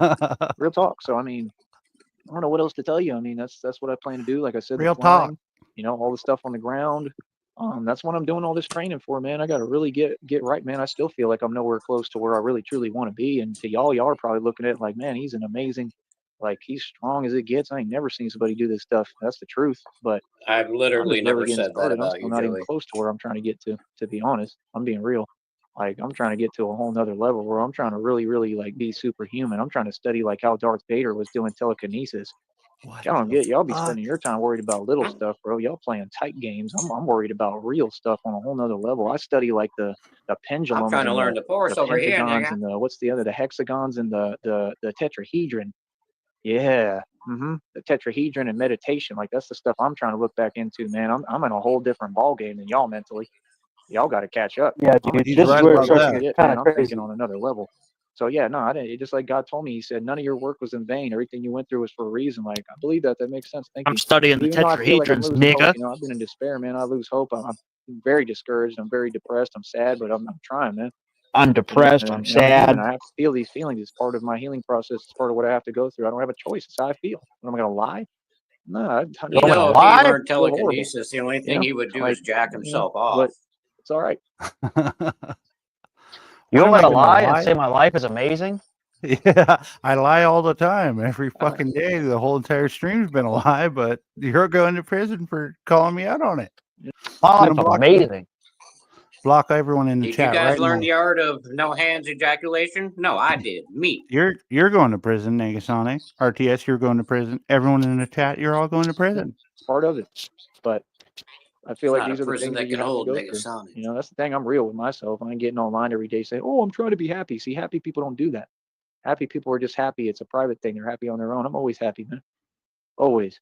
Real talk. So, I don't know what else to tell you. That's what I plan to do. Like I said, real talk. All the stuff on the ground. That's what I'm doing all this training for, man. I got to really get right, man. I still feel like I'm nowhere close to where I really truly want to be. And to y'all are probably looking at it like, man, he's an amazing, he's strong as it gets. I ain't never seen somebody do this stuff. That's the truth. But I've literally never said that about you, I'm not even close to where I'm trying to get to be honest. I'm being real. I'm trying to get to a whole nother level where I'm trying to really, really be superhuman. I'm trying to study how Darth Vader was doing telekinesis. Y'all be spending your time worried about little stuff, bro. Y'all playing tight games. I'm worried about real stuff on a whole nother level. I study the pendulum. I'm trying to learn the force over here, nigga. And the hexagons and the tetrahedron. Yeah. The tetrahedron and meditation. That's the stuff I'm trying to look back into, man. I'm in a whole different ball game than y'all mentally. Y'all got to catch up. Yeah, dude, this is where it starts to get kind of I'm crazy. thinking on another level. So yeah, no, I didn't. It just like God told me. He said, none of your work was in vain. Everything you went through was for a reason. I believe that. That makes sense. Thank you. I'm studying the tetrahedrons, nigga. I've been in despair, man. I lose hope. I'm very discouraged. I'm very depressed. I'm sad, but I'm trying, man. I'm depressed. I'm sad. I have to feel these feelings. It's part of my healing process. It's part of what I have to go through. I don't have a choice. It's how I feel. Am I going to lie? No. If he learned telekinesis, the only thing he would do is jack himself off. But it's all right. You don't want to lie and say my life is amazing? Yeah, I lie all the time. Every fucking day. The whole entire stream's been a lie, but you're going to prison for calling me out on it. My life's amazing. Block everyone in the chat. Did you guys learn the art of no hands ejaculation? No, I did. Me. You're going to prison, Negasonic. RTS, you're going to prison. Everyone in the chat, you're all going to prison. It's part of it. But I feel like these are the things that you have to go through. That's the thing. I'm real with myself. I ain't getting online every day saying, "Oh, I'm trying to be happy." See, happy people don't do that. Happy people are just happy. It's a private thing. They're happy on their own. I'm always happy, man. Always.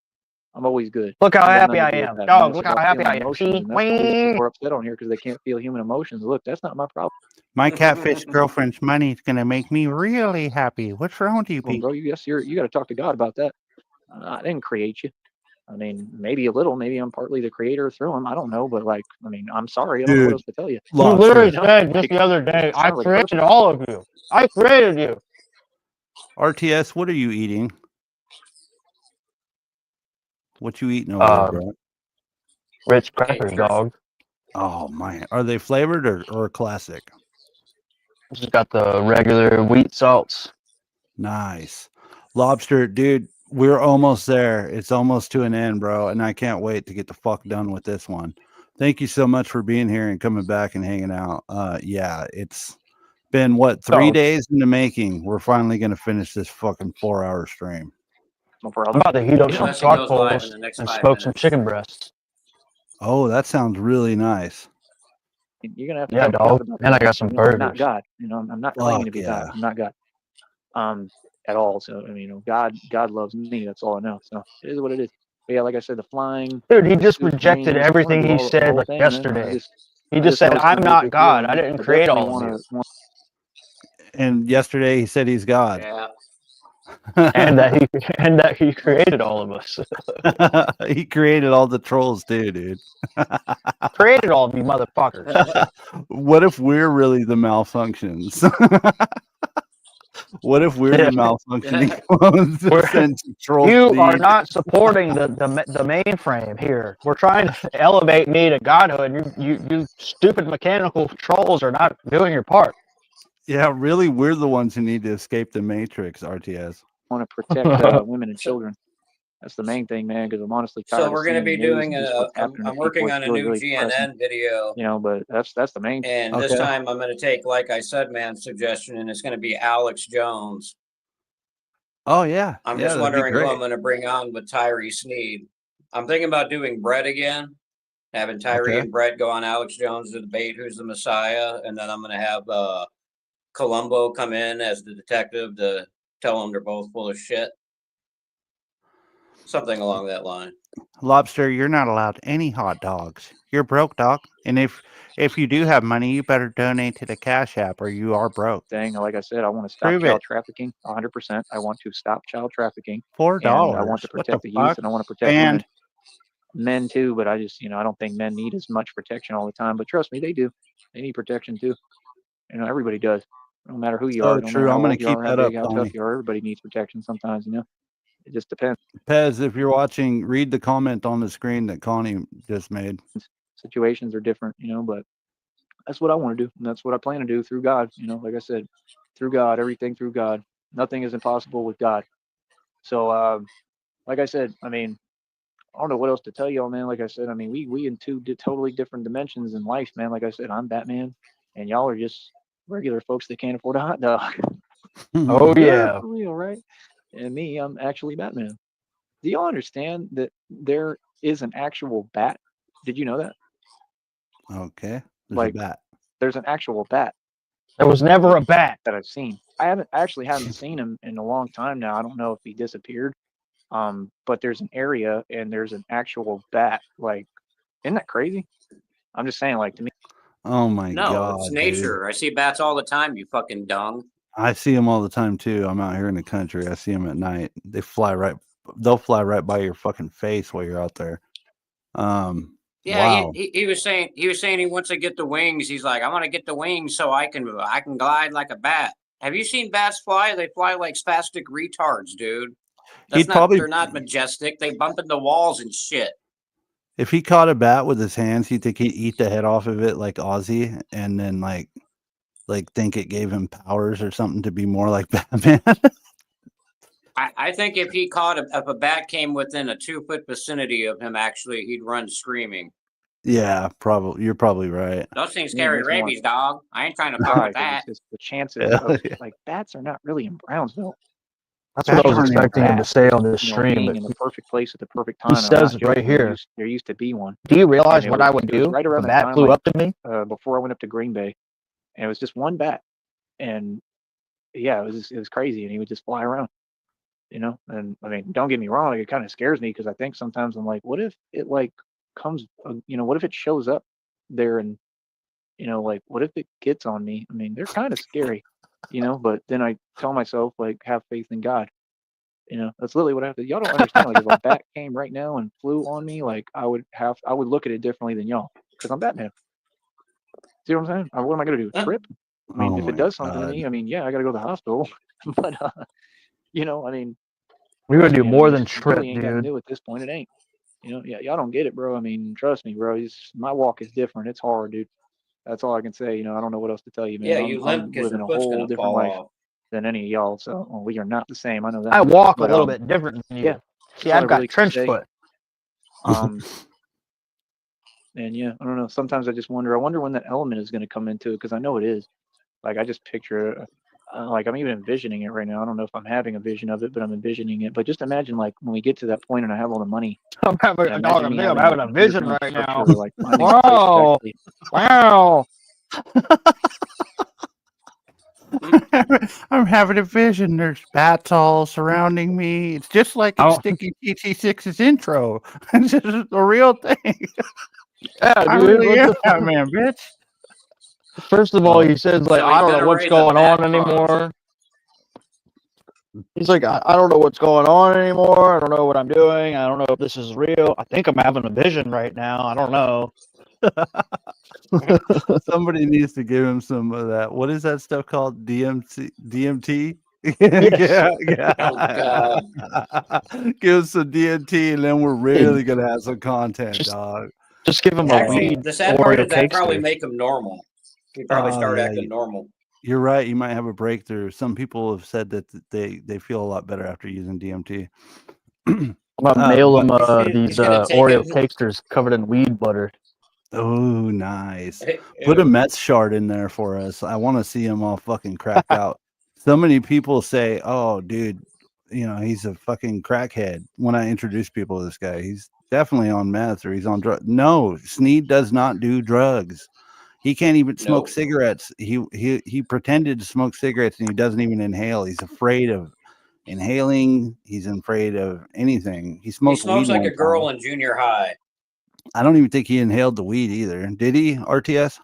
I'm always good. Look how happy I am. Dog, look how happy I am. People are upset on here because they can't feel human emotions. Look, that's not my problem. My catfish girlfriend's money is going to make me really happy. What's wrong with you, people? Bro, you got to talk to God about that. I didn't create you. Maybe a little. Maybe I'm partly the creator through him. I don't know, but I'm sorry. I don't know what else to tell you. You literally said just the other day, I created all of you. I created you. RTS, what are you eating? What you eating over there, bro? Ritz crackers, dog. Oh man, are they flavored or classic? Just got the regular wheat salts. Nice. Lobster, dude, we're almost there. It's almost to an end, bro, and I can't wait to get the fuck done with this one. Thank you so much for being here and coming back and hanging out. Yeah, it's been what, 3 days in the making. We're finally gonna finish this fucking 4-hour stream. I'm about to heat up some charcoals and smoke some chicken breasts. Oh, that sounds really nice. You're gonna have to dog. And I got some burgers. I'm not God. I'm not claiming to be God. I'm not God. At all. So God loves me. That's all I know. So it is what it is. But yeah, like I said, the flying. Dude, he just rejected everything he said yesterday. He just said, "I'm not God. I didn't create all of you." And yesterday he said he's God. Yeah. and that he created all of us. He created all the trolls too, dude. Created all of you motherfuckers. What if we're really the malfunctions? What if we're the malfunctioning clones that send troll You Sneed? are not supporting the mainframe here. We're trying to elevate me to godhood. You stupid mechanical trolls are not doing your part. Yeah, really, we're the ones who need to escape the Matrix, RTS. Want to protect women and children. That's the main thing, man, because I'm honestly tired So of we're going to be doing I'm working on a new GNN video. You know, but that's the main. And this time I'm going to take, like I said, man's suggestion, and it's going to be Alex Jones. Oh yeah. I'm just wondering who I'm going to bring on with Tyree Sneed. I'm thinking about doing Brett again, having Tyree and Brett go on Alex Jones to debate who's the Messiah, and then I'm going to have Columbo come in as the detective to tell them they're both full of shit. Something along that line. Lobster, you're not allowed any hot dogs. You're broke, dog. And if you do have money, you better donate to the Cash App or you are broke. Thing, like I said, I want to stop child trafficking 100%. I want to stop child trafficking. $4. I want to protect the youth, and I want to protect women. Men too, but I just, I don't think men need as much protection all the time. But trust me, they do. They need protection too. Everybody does. No matter who you are. No true. matter I'm going to keep that up, how tough you are. Everybody needs protection sometimes. It just depends. Pez, if you're watching, read the comment on the screen that Connie just made. Situations are different, but that's what I want to do, and that's what I plan to do through God. Like I said, through God, everything through God. Nothing is impossible with God. So, like I said, I don't know what else to tell y'all, man. Like I said, we in two totally different dimensions in life, man. Like I said, I'm Batman, and y'all are just regular folks that can't afford a hot dog. Oh yeah, for real, right? And me, I'm actually Batman. Do y'all understand that there is an actual bat? Did you know that? Okay. There's a bat. There's an actual bat. There was never a bat that I've seen. I haven't seen him in a long time now. I don't know if he disappeared. But there's an area and there's an actual bat. Like, isn't that crazy? I'm just saying, like, to me. Oh my God. No, it's nature. Dude. I see bats all the time, you fucking dung. I see them all the time too. I'm out here in the country. I see them at night. They'll fly right by your fucking face while you're out there. Yeah, wow. he was saying he wants to get the wings. He's like, I want to get the wings so I can glide like a bat. Have you seen bats fly? They fly like spastic retards, dude. They're not majestic. They bump into walls and shit. If he caught a bat with his hands, you think he'd eat the head off of it like Ozzy, and then like think it gave him powers or something to be more like Batman? I think if a bat came within a 2-foot vicinity of him, actually, he'd run screaming. Yeah, probably. You're probably right. Those things carry rabies, dog. I ain't trying to fuck with that. The chances of like bats are not really in Brownsville. That's what I was expecting him to say on this stream. Being in the perfect place at the perfect time. He says it right here. There used to be one. Do you realize what I would do right around if a bat flew up to me? Before I went up to Green Bay, and it was just one bat, and yeah, it was crazy, and he would just fly around, and don't get me wrong, it kind of scares me because I think sometimes I'm like, what if it like comes, what if it shows up there and, like what if it gets on me? They're kind of scary. But then I tell myself, like, have faith in God. That's literally what I have to. Y'all don't understand. Like, if a bat came right now and flew on me, like, I would look at it differently than y'all because I'm Batman. See what I'm saying? What am I gonna do? Trip? If it does something to me, yeah, I gotta go to the hospital. But we're gonna do more than trip, really ain't dude. New at this point, it ain't. Yeah, y'all don't get it, bro. Trust me, bro. My walk is different. It's hard, dude. That's all I can say. I don't know what else to tell you, man. Yeah, you limp because your foot's gonna fall off. Than any of y'all. So we are not the same. I know that. I walk a little bit different than you. Yeah. See, I've got trench foot. And yeah, I don't know. Sometimes I just wonder. I wonder when that element is going to come into it because I know it is. Like I just picture, like I'm even envisioning it right now. I don't know if I'm having a vision of it, but I'm envisioning it. But just imagine, like when we get to that point and I have all the money. I'm having a vision right now. Like, wow! Wow! I'm having a vision. There's bats all surrounding me. It's just like in Sticky PT.4's intro. This is the real thing. Yeah, I really am Batman, bitch. First of all, he says, like, I don't know what's going on anymore. He's like, I don't know what's going on anymore. I don't know what I'm doing. I don't know if this is real. I think I'm having a vision right now. I don't know. Somebody needs to give him some of that. What is that stuff called? DMT? Yeah. Oh God. Give us some DNT, and then we're really gonna have some content, dog. Just give him a Actually, weed the sad part Oreo is that probably cakester. make him normal. He probably start acting normal. You're right. You might have a breakthrough. Some people have said that they feel a lot better after using DMT. I'm gonna mail him these He's gonna take Oreo it. cakesters covered in weed butter. Oh, nice. Put a Mets shard in there for us. I want to see him all fucking cracked out. So many people say, "Oh, dude, you know he's a fucking crackhead." When I introduce people to this guy, he's definitely on meth or he's on drugs. No, Sneed does not do drugs. He can't even smoke cigarettes. He pretended to smoke cigarettes and he doesn't even inhale. He's afraid of inhaling. He's afraid of anything. He He smoked smokes weed like one a girl time. in junior high. I don't even think he inhaled the weed either. Did he, RTS?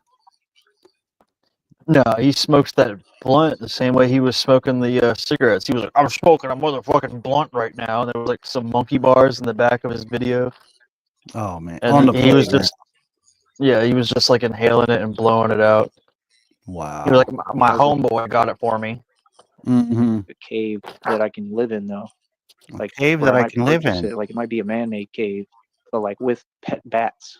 No, he smokes that blunt the same way he was smoking the cigarettes. He was like, "I'm smoking a motherfucking blunt right now." And there was like some monkey bars in the back of his video. Oh man, and on the he was playground. just, yeah, he was just like inhaling it and blowing it out. Wow. He was like, my homeboy got it for me. Mm-hmm. A cave that I can live in, though. Like Cave where that I might can live purchase in. it. Like it might be a man-made cave, but like with pet bats.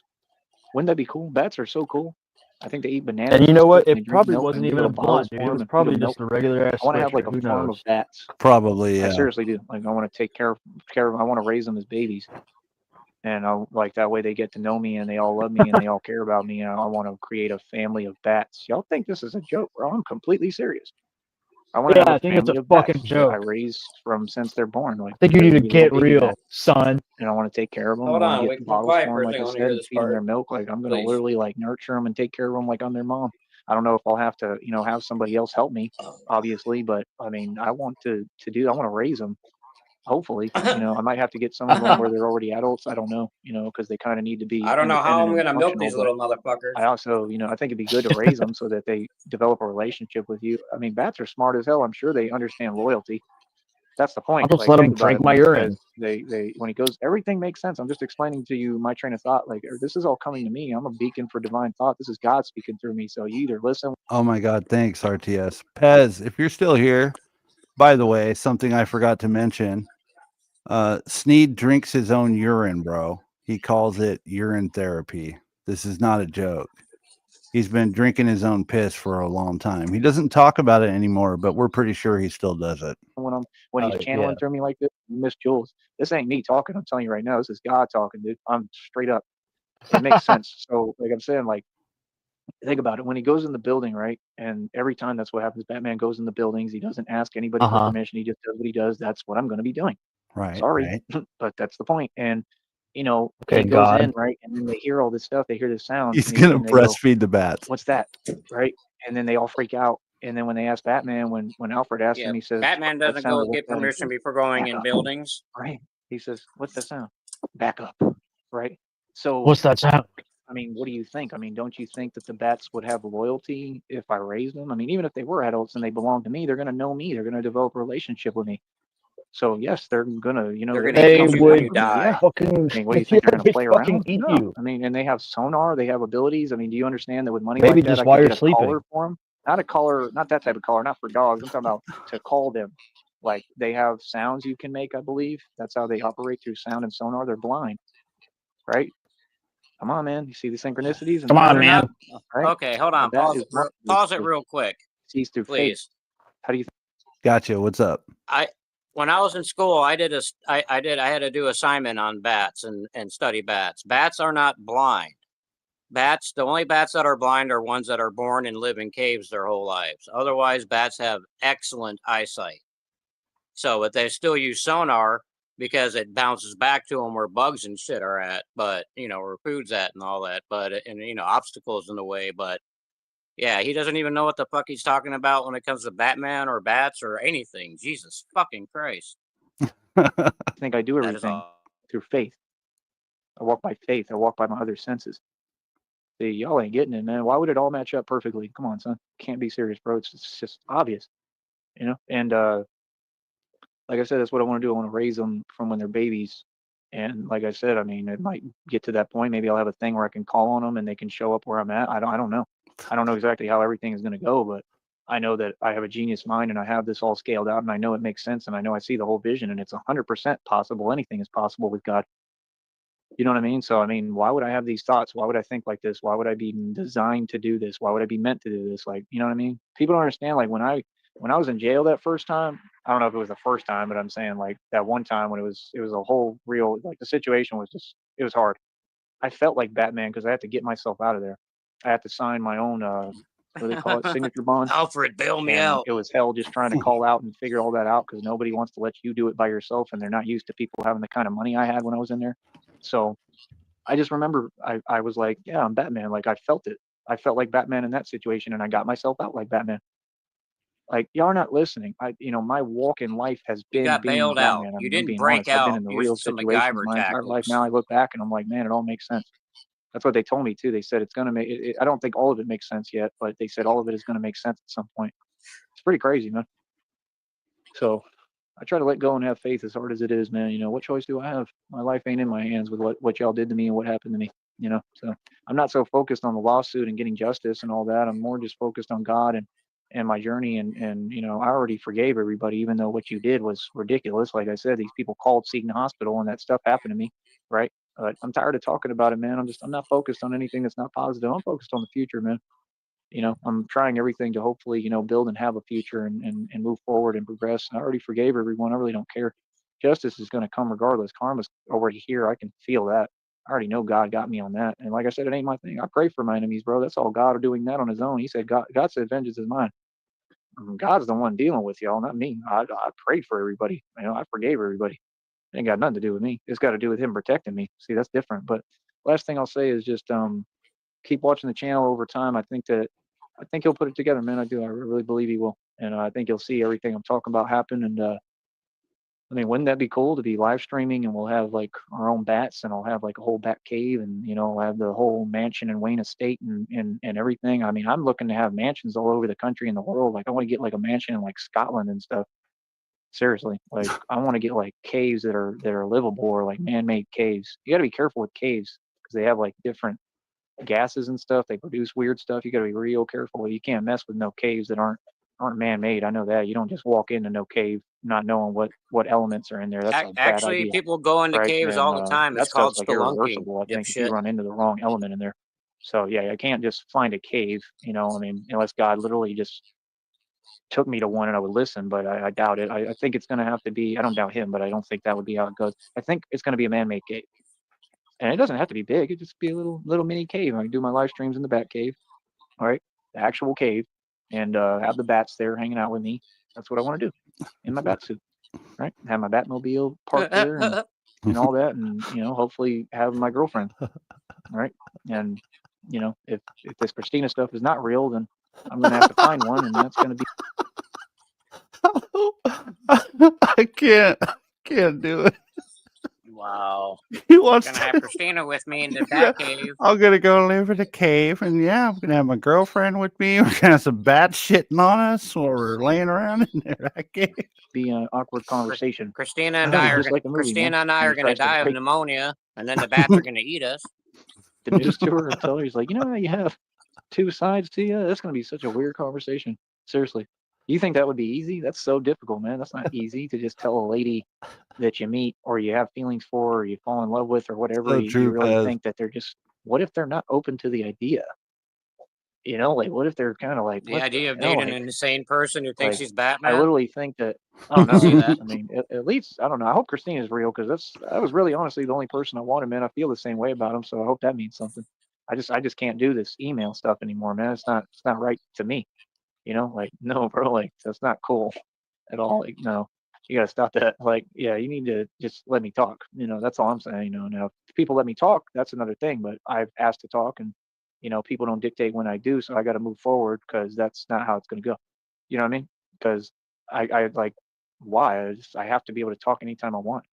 Wouldn't that be cool? Bats are so cool. I think they eat bananas. And you know stuff, what? and they It drink probably milk, wasn't and we even go a to bottles blunt, dude. for It them was and feed probably them just milk. a regular ass I want to have like sweatshirt. a Who farm of knows? bats. Probably, I yeah. seriously do. Like I want to take care of. I want to raise them as babies, and I'll like that way they get to know me and they all love me and they all care about me. And I want to create a family of bats. Y'all think this is a joke, bro? I'm completely serious. I want to have Yeah, a I think it's family a of bats fucking that I joke. raise from since they're born. Like I think you need to literally little get baby real, bats. son. And I want to take care of them. Hold I want on, to wait, get be bottles quiet for for them, a like I second. I want to said, hear and this feed them their part. milk. Like I'm gonna Please. literally like nurture them and take care of them like I'm their mom. I don't know if I'll have to, have somebody else help me, obviously, but I mean, I want to do. I want to raise them. Hopefully, I might have to get some of them where they're already adults. I don't know, because they kind of need to be I don't know how independent I'm and gonna milk functional. these But little motherfuckers. I also, I think it'd be good to raise them so that they develop a relationship with you. I mean, bats are smart as hell. I'm sure they understand loyalty. That's the point. I'll just Like, let him think about drink it my when it urine. says when he goes, everything makes sense. I'm just explaining to you my train of thought. Like, this is all coming to me. I'm a beacon for divine thought. This is God speaking through me. So you either listen. Oh my God, thanks, RTS. Pez, if you're still here, by the way, something I forgot to mention. Sneed drinks his own urine, bro. He calls it urine therapy. This is not a joke. He's been drinking his own piss for a long time. He doesn't talk about it anymore, but we're pretty sure he still does it. When he's channeling through me like this, you miss Jules. This ain't me talking. I'm telling you right now. This is God talking, dude. I'm straight up. It makes sense. So, like I'm saying, like, think about it. When he goes in the building, right? And every time that's what happens. Batman goes in the buildings. He doesn't ask anybody for permission. He just does what he does. That's what I'm going to be doing. Right. Sorry, right. but that's the point. And he Okay, goes God. in, right? And then they hear all this stuff. They hear the sound. He's and gonna they go, breastfeed the bats. "What's that?" Right? And then they all freak out. And then when they ask Batman, when Alfred asks him, he says, Batman "What doesn't sound?" go get permission before going Back in up. buildings. Right? He says, "What's the sound?" Back up. Right? So What's that sound? I mean, what do you think? I mean, don't you think that the bats would have loyalty if I raised them? I mean, even if they were adults and they belong to me, they're going to know me. They're going to develop a relationship with me. So yes, they're gonna, They're they're gonna gonna eat come you do when that you for me. die. Yeah. Fucking, I mean, what do you think they're gonna play fucking around? eat No. you. I mean, and they have sonar. They have abilities. I mean, do you understand that with money Maybe like that, just I while could you're get a sleeping. collar for them? Not a collar, not that type of collar, not for dogs. I'm talking about to call them. Like they have sounds you can make. I believe that's how they operate through sound and sonar. They're blind, right? Come on, man. You see the synchronicities? And Come No, on, they're man. not. Right? Okay, hold A on. bat is blind. Pause it real quick, Sees through faith. please. How do you? Gotcha. What's up? When I was in school, I had to do assignment on bats and study bats. Bats are not blind. The only bats that are blind are ones that are born and live in caves their whole lives. Otherwise, bats have excellent eyesight. So, but they still use sonar because it bounces back to them where bugs and shit are at, but where food's at and all that. But and obstacles in the way. But yeah, he doesn't even know what the fuck he's talking about when it comes to Batman or bats or anything. Jesus fucking Christ! I think I do That is everything all. through faith. I walk by faith. I walk by my other senses. See, y'all ain't getting it, man. Why would it all match up perfectly? Come on, son. Can't be serious, bro. It's just obvious, And like I said, that's what I want to do. I want to raise them from when they're babies. And like I said, I mean, it might get to that point. Maybe I'll have a thing where I can call on them and they can show up where I'm at. I don't know. I don't know exactly how everything is going to go, but I know that I have a genius mind and I have this all scaled out and I know it makes sense and I know I see the whole vision and it's 100% possible. Anything is possible with God. You know what I mean? So, I mean, why would I have these thoughts? Why would I think like this? Why would I be designed to do this? Why would I be meant to do this? Like, you know what I mean? People don't understand. Like when I was in jail that first time, I don't know if it was the first time, but I'm saying like that one time when it was a whole real, like the situation was just, it was hard. I felt like Batman because I had to get myself out of there. I had to sign my own, what do they call it, signature bond. Alfred, bail me And out. it was hell just trying to call out and figure all that out because nobody wants to let you do it by yourself, and they're not used to people having the kind of money I had when I was in there. So I just remember I was like, yeah, I'm Batman. Like I felt it. I felt like Batman in that situation, and I got myself out like Batman. Like y'all are not listening. My walk in life has You been got being bailed out. Batman. You I'm didn't being break honest. I've been out in the real using some situations MacGyver my entire life. tactics. Now I look back and I'm like, man, it all makes sense. That's what they told me too. They said it's gonna make. I don't think all of it makes sense yet, but they said all of it is gonna make sense at some point. It's pretty crazy, man. So I try to let go and have faith as hard as it is, man. What choice do I have? My life ain't in my hands with what y'all did to me and what happened to me. So I'm not so focused on the lawsuit and getting justice and all that. I'm more just focused on God and my journey. And I already forgave everybody, even though what you did was ridiculous. Like I said, these people called Seton Hospital and that stuff happened to me, right? But I'm tired of talking about it, man. I'm not focused on anything that's not positive. I'm focused on the future, man. I'm trying everything to hopefully, build and have a future and move forward and progress. I already forgave everyone. I really don't care. Justice is going to come regardless. Karma's already here. I can feel that. I already know God got me on that. And like I said, it ain't my thing. I pray for my enemies, bro. That's all God doing that on his own. He said, God said, vengeance is mine. God's the one dealing with y'all, not me. I prayed for everybody. I forgave everybody. It ain't got nothing to do with me. It's got to do with him protecting me. See, that's different. But last thing I'll say is just keep watching the channel over time. I think he'll put it together, man. I do. I really believe he will. And I think you'll see everything I'm talking about happen. And I mean, wouldn't that be cool to be live streaming and we'll have like our own bats and I'll have like a whole bat cave and, I'll have the whole mansion in Wayne Estate and everything. I mean, I'm looking to have mansions all over the country and the world. Like I want to get like a mansion in like Scotland and stuff. Seriously. Like I want to get like caves that are livable or like man-made caves. You got to be careful with caves because they have like different gases and stuff. They produce weird stuff. You got to be real careful. You can't mess with no caves that aren't man-made. I know that. You don't just walk into no cave not knowing what elements are in there. That's a bad Actually, idea, people go into right? caves And all the time. that It's called stuff's like spelunking, irreversible. I think if you dipshit. run into the wrong element in there. So yeah, I can't just find a cave. I mean, unless God literally just took me to one and I would listen, but I doubt it. I think it's going to have to be. I don't doubt him, but I don't think that would be how it goes. I think it's going to be a man-made cave. And it doesn't have to be big. It just be a little mini cave. I can do my live streams in the bat cave, all right, the actual cave, and have the bats there hanging out with me. That's what I want to do in my bat suit, right? Have my Batmobile parked there and all that, and hopefully have my girlfriend, all right. And if this Christina stuff is not real, then I'm gonna have to find one, and that's gonna be. I can't do it. Wow. He wants gonna to have Christina with me in the bat cave. I'm gonna go live in a cave, and yeah, I'm gonna have my girlfriend with me. We're gonna have some bat shitting on us while we're laying around in that cave. Be an awkward conversation. Christina and I are just like a movie, Christina and I man. are gonna die of pneumonia, and then the bats are gonna eat us. The news to her and tell her, he's like, how you have two sides to you? That's gonna be such a weird conversation. Seriously. You think that would be easy? That's so difficult, man. That's not easy to just tell a lady that you meet or you have feelings for or you fall in love with or whatever. So you really think that they're just, what if they're not open to the idea? Like what if they're kind of like the idea of dating an insane person who thinks he's Batman? I literally think that. Oh no, I mean, at least I don't know. I hope Christina's real because that was really honestly the only person I wanted, man. I feel the same way about him, so I hope that means something. I just can't do this email stuff anymore, man. It's not right to me. Like no, bro, like that's not cool at all. Like no, you gotta stop that. Like yeah, you need to just let me talk. That's all I'm saying. Now if people let me talk, that's another thing. But I've asked to talk, and people don't dictate when I do, so I got to move forward because that's not how it's gonna go. You know what I mean? Because I like why I have to be able to talk anytime I want.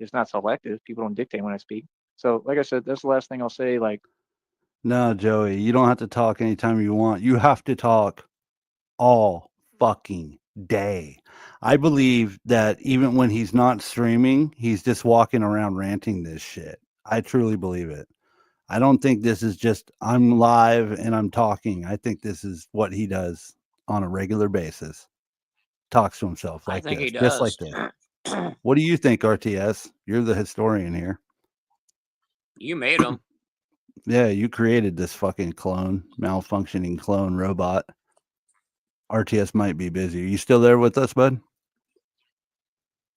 It's not selective. People don't dictate when I speak. So like I said, that's the last thing I'll say. Like no, Joey, you don't have to talk anytime you want. You have to talk all fucking day. I believe that even when he's not streaming, he's just walking around ranting this shit. I truly believe it. I don't think this is just I'm live and I'm talking. I think this is what he does on a regular basis. Talks to himself like I think this, he just like does. this. What do you think, RTS? You're the historian here. You made him. Yeah, you created this fucking clone, malfunctioning clone robot. RTS might be busy. Are you still there with us, bud?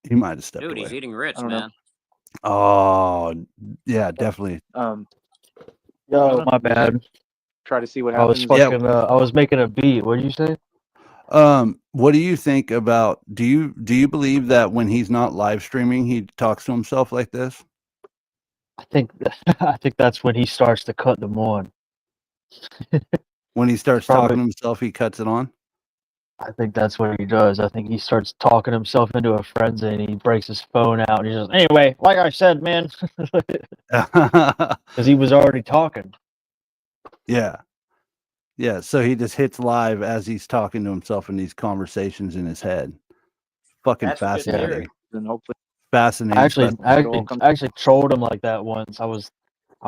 He might have stepped Dude, away. he's eating rich, I don't know. man. Oh, yeah, definitely. Yo, my bad. Try to see what I was happens. fucking. I was making a beat. What did you say? What do you think about? Do you believe that when he's not live streaming, he talks to himself like this? I think that's when he starts to cut them on. When he starts Probably. talking to himself, he cuts it on. I think that's what he does. I think he starts talking himself into a frenzy and he breaks his phone out and he says, anyway, like I said, man. Because he was already talking. Yeah. Yeah. So he just hits live as he's talking to himself in these conversations in his head. Fucking That's a good fascinating. theory. And hopefully, Fascinating. I actually trolled him like that once. I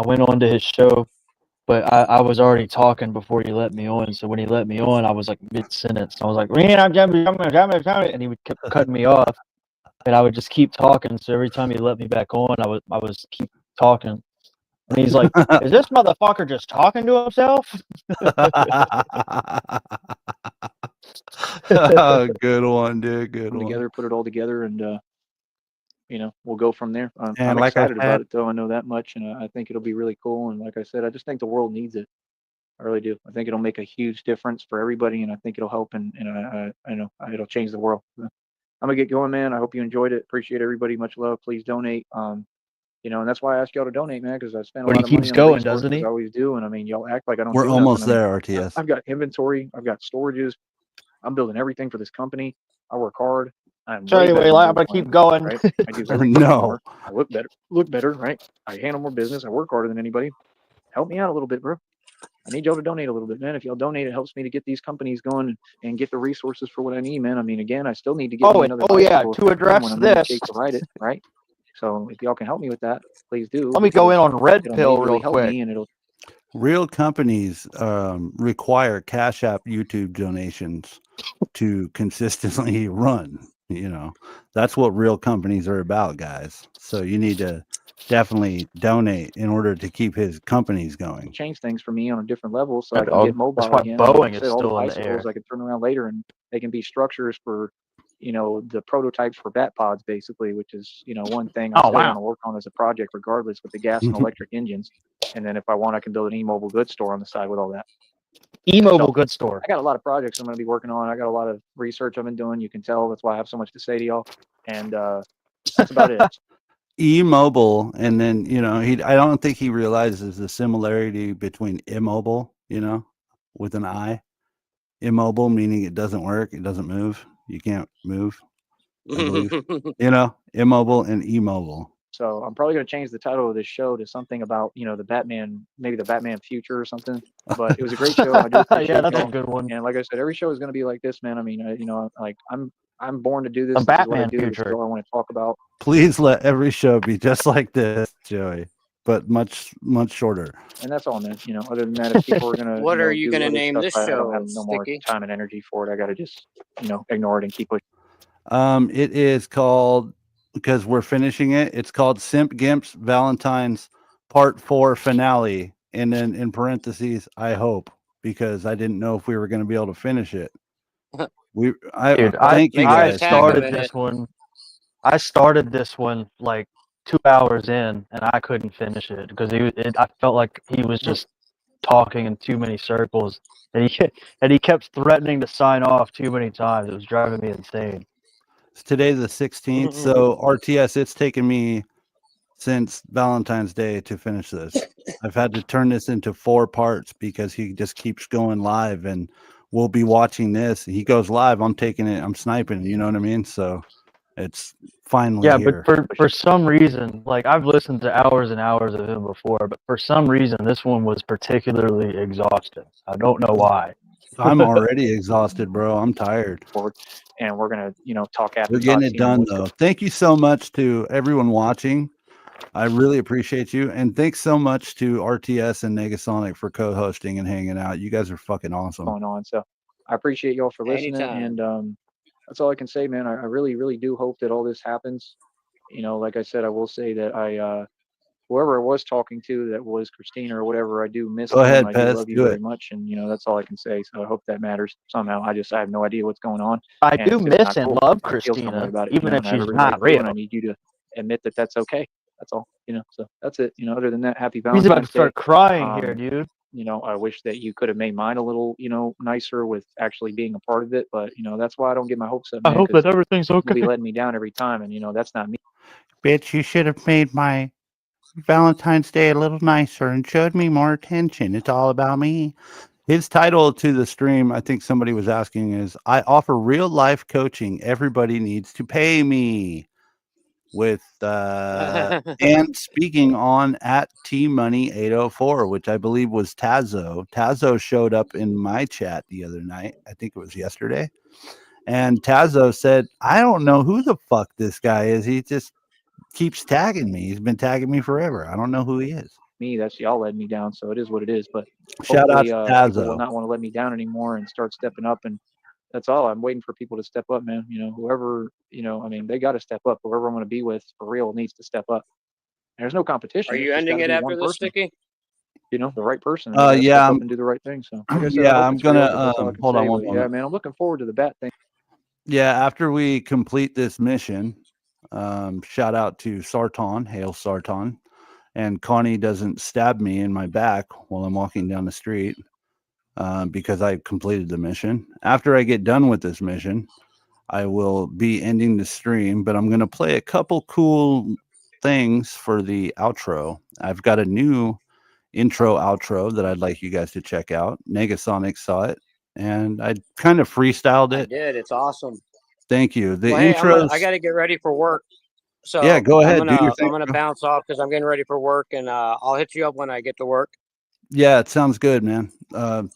went on to his show, but I was already talking before he let me on. So when he let me on, I was like mid-sentence. I was like, and he would keep cutting me off. And I would just keep talking. So every time he let me back on, I was keep talking. And he's like, is this motherfucker just talking to himself? Good one, dude. Good come one. together, put it all together, and we'll go from there. I'm And like I excited about said- it, though. I know that much, and I think it'll be really cool. And like I said, I just think the world needs it. I really do. I think it'll make a huge difference for everybody, and I think it'll help, and I know it'll change the world. I'm gonna get going, man. I hope you enjoyed it. Appreciate everybody. Much love. Please donate. And that's why I asked y'all to donate, man, because I spent a But lot he of money keeps on going, resources. doesn't he? I always do, and I mean, y'all act like I don't. We're do almost nothing. there, I mean, RTS. I've got inventory. I've got storages. I'm building everything for this company. I work hard. So anyway, I'm gonna keep going. Right? I do everything No. more. I look better, right? I handle more business. I work harder than anybody. Help me out a little bit, bro. I need y'all to donate a little bit, man. If y'all donate, it helps me to get these companies going and get the resources for what I need, man. I mean, again, I still need to get me another bicycle to address when I'm in this, shape to ride it, right? So if y'all can help me with that, please do. let me go in because on Red it'll Pill really real help quick. me, and it'll Real companies require Cash App YouTube donations to consistently run. That's what real companies are about, guys. So you need to definitely donate in order to keep his companies going. change things for me on a different level, so I That can dog. get mobile That's why again. Boeing Like I is said, all the still in the bicycles air. I can turn around later, and they can be structures for the prototypes for bat pods, basically, which is one thing I Oh, still wow. want to work on as a project, regardless, with the gas and electric engines. And then if I want, I can build an e-mobile goods store on the side with all that. E-mobile So, goods store. I got a lot of projects I'm going to be working on. I got a lot of research I've been doing. You can tell that's why I have so much to say to y'all. And that's about it. E-mobile, and then I don't think he realizes the similarity between immobile, with an I. Immobile meaning it doesn't work, it doesn't move, you can't move. I believe. Immobile and immobile. So I'm probably going to change the title of this show to something about, the Batman, maybe the Batman future or something. But it was a great show. I do appreciate Yeah, that's y'all. a good one. And like I said, every show is going to be like this, man. I mean, I'm born to do this. The This is what I Batman do. This is future. what I want to talk about. Please let every show be just like this, Joey, but much, much shorter. And that's all, man. Other than that, if people are going to, What are you do gonna other name stuff, this I don't show, have no more Sticky? time and energy for it. I got to just, ignore it and keep pushing. It is called, because we're finishing it, it's called SIMP GIMP'S Valentine's Part 4 Finale. And then in parentheses, I hope, because I didn't know if we were going to be able to finish it. Dude, Thank you I guys. started this one. I started this one like 2 hours in, and I couldn't finish it because I felt like he was just talking in too many circles, and he kept threatening to sign off too many times. It was driving me insane. It's today the 16th, so RTS, it's taken me since Valentine's Day to finish this. I've had to turn this into 4 parts because he just keeps going live, and we'll be watching this. He goes live, I'm taking it, I'm sniping, you know what I mean? So it's finally here. But for some reason, like I've listened to hours and hours of him before, but for some reason this one was particularly exhausting. I don't know why. I'm already exhausted, bro. I'm tired. And we're going to, talk after. We're getting it done, though. Thank you so much to everyone watching. I really appreciate you. And thanks so much to RTS and Negasonic for co-hosting and hanging out. You guys are fucking awesome. Going on. So I appreciate y'all for listening, Anytime. and that's all I can say, man. I really, really do hope that all this happens. You know, like I said, I will say that whoever I was talking to, that was Christina or whatever, I do miss Go you, and ahead, I do Pez. love you Do very it. much, and that's all I can say. So I hope that matters somehow. I have no idea what's going on. I And do it's just miss not and cool. love I feel some way Christina, about it, even if and I have she's every right not to, and I real. need you to admit that that's okay. That's all, So that's it. Other than that, happy He's about to Valentine's Day. start crying here, dude. I wish that you could have made mine a little, nicer with actually being a part of it. But that's why I don't get my hopes up, I man. hope that everything's You'll be okay. letting me down every time, and that's not me. Bitch, you should have made my Valentine's Day a little nicer and showed me more attention. It's all about me. His title to the stream, I think somebody was asking, is I offer real life coaching. Everybody needs to pay me. With and speaking on at T Money 804, which I believe was Tazo. Tazo showed up in my chat the other night. I think it was yesterday. And Tazo said, I don't know who the fuck this guy is. He just keeps tagging me. He's been tagging me forever. I don't know who he is. Me, that's y'all letting me down, so it is what it is. But Shout out hopefully, to people will Tazo. not want to let me down anymore and start stepping up. And that's all. I'm waiting for people to step up, man. Whoever, they got to step up. Whoever I'm going to be with for real needs to step up. There's no competition. Are It's you just ending gotta it be after one this, person. Sticky? The right person. And they gotta step up and do the right thing. So, like I said, I hope I'm it's real, gonna but that's all I can hold say. on one But moment. yeah, man, I'm looking forward to the bat thing. Yeah, after we complete this mission, shout out to Sarton, hail Sarton, and Connie doesn't stab me in my back while I'm walking down the street because I completed the mission. After I get done with this mission, I will be ending the stream, but I'm going to play a couple cool things for the outro. I've got a new intro outro that I'd like you guys to check out. Negasonic saw it, and I kind of freestyled it. I did. It's awesome. Thank you. The well, hey, intros. I got to get ready for work. So yeah, go ahead. I'm Do your thing. gonna bounce off because I'm getting ready for work, and I'll hit you up when I get to work. Yeah, it sounds good, man.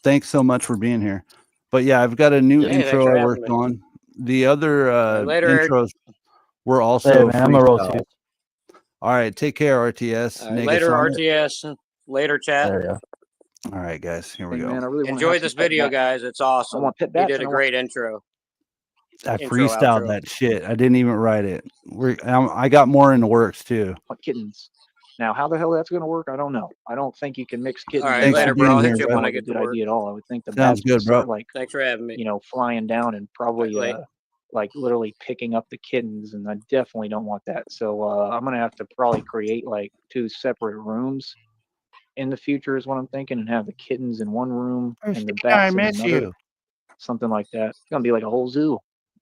Thanks so much for being here. But yeah, I've got a new intro I worked on. The other later, intros were also man, I'm a roll too. All right, take care, RTS. Later, RTS. Later, chat. There you go. All right, guys, here we go. Man, I really enjoy this video, guys. It's awesome. I want pit You bats did a great intro. I freestyled that shit. I didn't even write it. I got more in the works too. Kittens. Now, how the hell that's going to work, I don't know. I don't think you can mix kittens. All right, later, bro. I'll hit you up when I get to work. Idea at all. I would think the Sounds bats would good, bro. start like, thanks for having me. Flying down and probably like literally picking up the kittens, and I definitely don't want that. So I'm gonna have to probably create like 2 separate rooms in the future is what I'm thinking, and have the kittens in one room and the bats in another. Something like that. It's gonna be like a whole zoo. I'm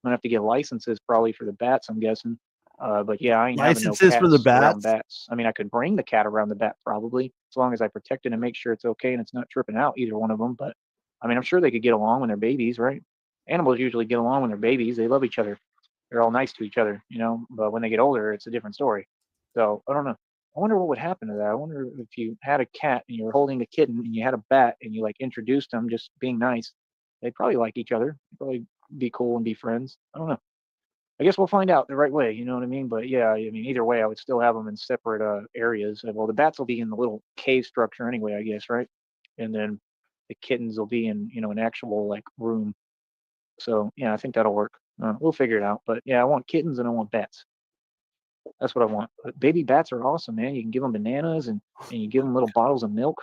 gonna have to get licenses probably for the bats, I'm guessing. But yeah, I ain't licenses having no for the around bats. bats. I mean, I could bring the cat around the bat probably, as long as I protect it and make sure it's okay and it's not tripping out, either one of them. But I mean, I'm sure they could get along when they're babies, right? Animals usually get along when they're babies. They love each other. They're all nice to each other, but when they get older, it's a different story. So I don't know. I wonder what would happen to that. I wonder if you had a cat and you were holding a kitten and you had a bat and you like introduced them just being nice. They'd probably like each other. They'd probably be cool and be friends. I don't know. I guess we'll find out the right way. You know what I mean? But yeah, I mean, either way, I would still have them in separate areas. Well, the bats will be in the little cave structure anyway, I guess, right? And then the kittens will be in, an actual like room. So yeah, I think that'll work. We'll figure it out. But yeah, I want kittens and I want bats. That's what I want. But baby bats are awesome, man. You can give them bananas and you give them little bottles of milk.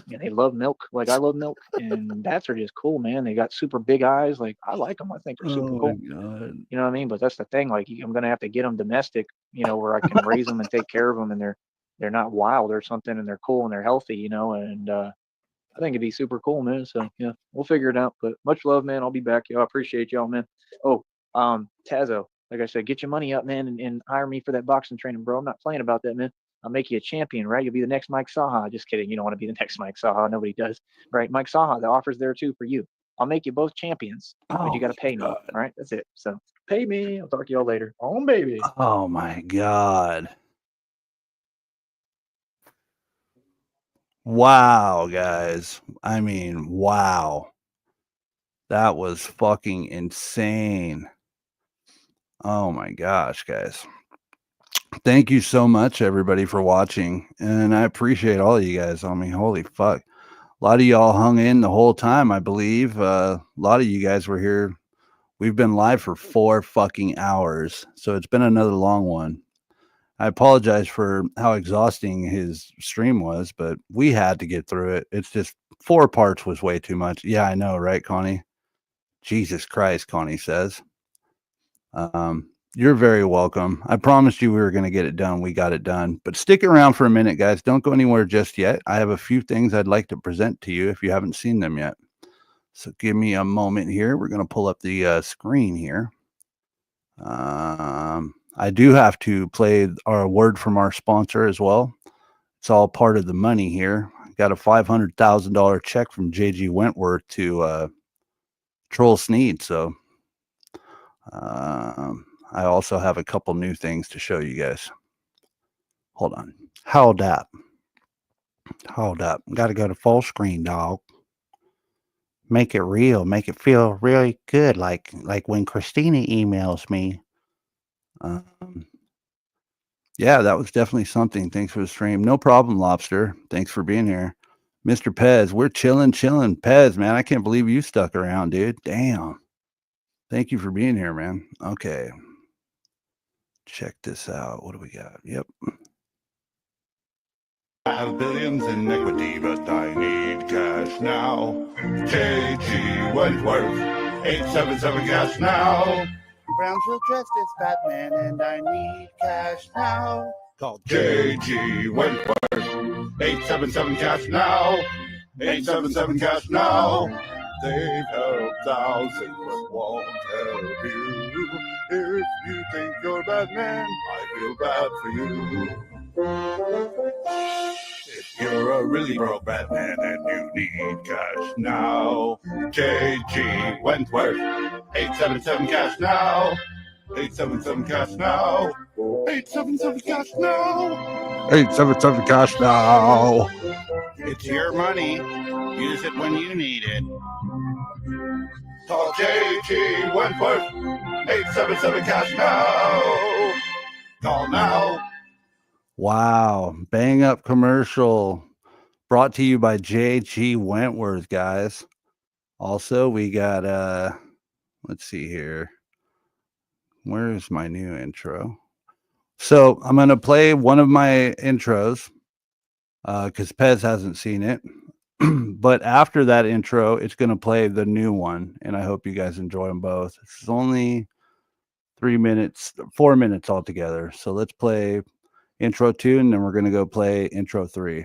Yeah, they love milk like I love milk, and bats are just cool, man. They got super big eyes. Like I like them. I think they're super cool. God. You know what I mean? But that's the thing. Like I'm gonna have to get them domestic, where I can raise them and take care of them, and they're not wild or something, and they're cool and they're healthy, and I think it'd be super cool, man. So yeah, we'll figure it out. But much love, man. I'll be back, y'all. I appreciate y'all, man. Oh, Tazo, like I said, get your money up, man, and hire me for that boxing training, bro. I'm not playing about that, man. I'll make you a champion, right? You'll be the next Mike Saha. Just kidding. You don't want to be the next Mike Saha. Nobody does, right? Mike Saha, the offer's there too for you. I'll make you both champions, but you got to pay me. All right, that's it. So pay me. I'll talk to y'all later. Oh, baby. Oh my God. Wow, guys. I mean, wow. That was fucking insane. Oh my gosh, guys. Thank you so much, everybody, for watching. And I appreciate all of you guys. I mean, holy fuck. A lot of y'all hung in the whole time, I believe. A lot of you guys were here. We've been live for 4 fucking hours, so it's been another long one. I apologize for how exhausting his stream was, but we had to get through it. It's just 4 parts was way too much. Yeah, I know, right, Connie? Jesus Christ, Connie says. You're very welcome. I promised you we were going to get it done. We got it done. But stick around for a minute, guys. Don't go anywhere just yet. I have a few things I'd like to present to you if you haven't seen them yet. So give me a moment here. We're going to pull up the screen here. I do have to play our word from our sponsor as well. It's all part of the money here. I got a $500,000 check from JG Wentworth to troll Sneed. So I also have a couple new things to show you guys. Hold on. Hold up. Hold up. Got to go to full screen, dog. Make it real. Make it feel really good. Like when Christina emails me. Yeah, that was definitely something. Thanks for the stream. No problem, Lobster. Thanks for being here. Mr. Pez, we're chilling. Pez, man, I can't believe you stuck around, dude. Damn. Thank you for being here, man. Okay. Check this out. What do we got? Yep. I have billions in equity, but I need cash now. JG Wentworth, 877 cash now. Brownsville dressed as Batman, and I need cash now. Call JG Wentworth, 877 cash now. 877 cash now. They've helped thousands, but won't help you. If you think you're Batman, I feel bad for you. If you're a really broke Batman and you need cash now, JG Wentworth, 877 cash now. 877 cash now. 877 cash now. 877 cash now. It's your money. Use it when you need it. Call JG Wentworth, 877 cash now. Call now. Wow. Bang up commercial brought to you by JG Wentworth, guys. Also, we got let's see here. Where is my new intro? So I'm going to play one of my intros because Pez hasn't seen it. But after that intro, it's going to play the new one. And I hope you guys enjoy them both. It's only 4 minutes altogether. So let's play intro 2, and then we're going to go play intro 3.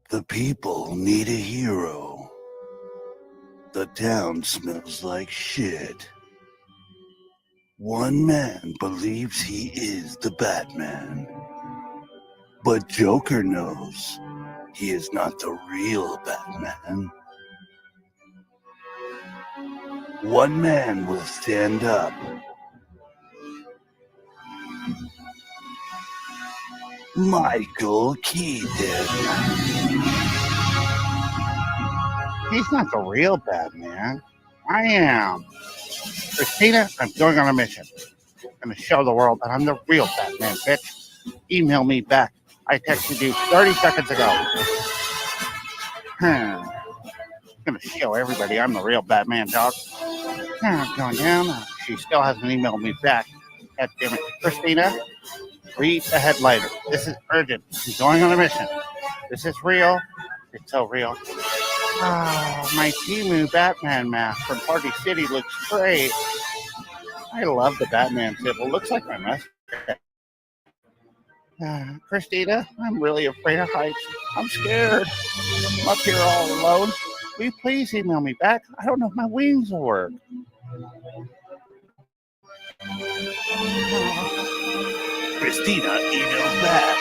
The people need a hero. The town smells like shit. One man believes he is the Batman. But Joker knows he is not the real Batman. One man will stand up. Michael Keaton. He's not the real Batman. I am. Christina, I'm going on a mission. I'm going to show the world that I'm the real Batman, bitch. Email me back. I texted you 30 seconds ago. I'm going to show everybody I'm the real Batman, dog. I'm going down. She still hasn't emailed me back. God damn it. Christina, read ahead later. This is urgent. I'm going on a mission. This is real. It's so real. Oh, my Timu Batman mask from Party City looks great. I love the Batman symbol. Looks like my mustache. Christina, I'm really afraid of heights. I'm scared. I'm up here all alone. Will you please email me back? I don't know if my wings will work. Christina emails back.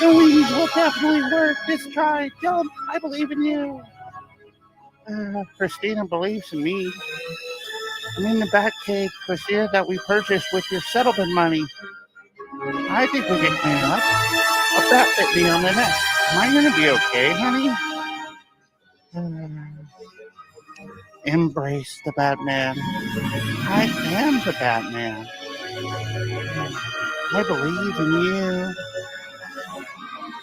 The wings will definitely work this try. Tell them I believe in you. Christina believes in me. I'm in the Batcave, Christina, that we purchased with your settlement money. I think we can clean up. A bat bit me on the neck. Am I going to be okay, honey? Embrace the Batman. I am the Batman. I believe in you.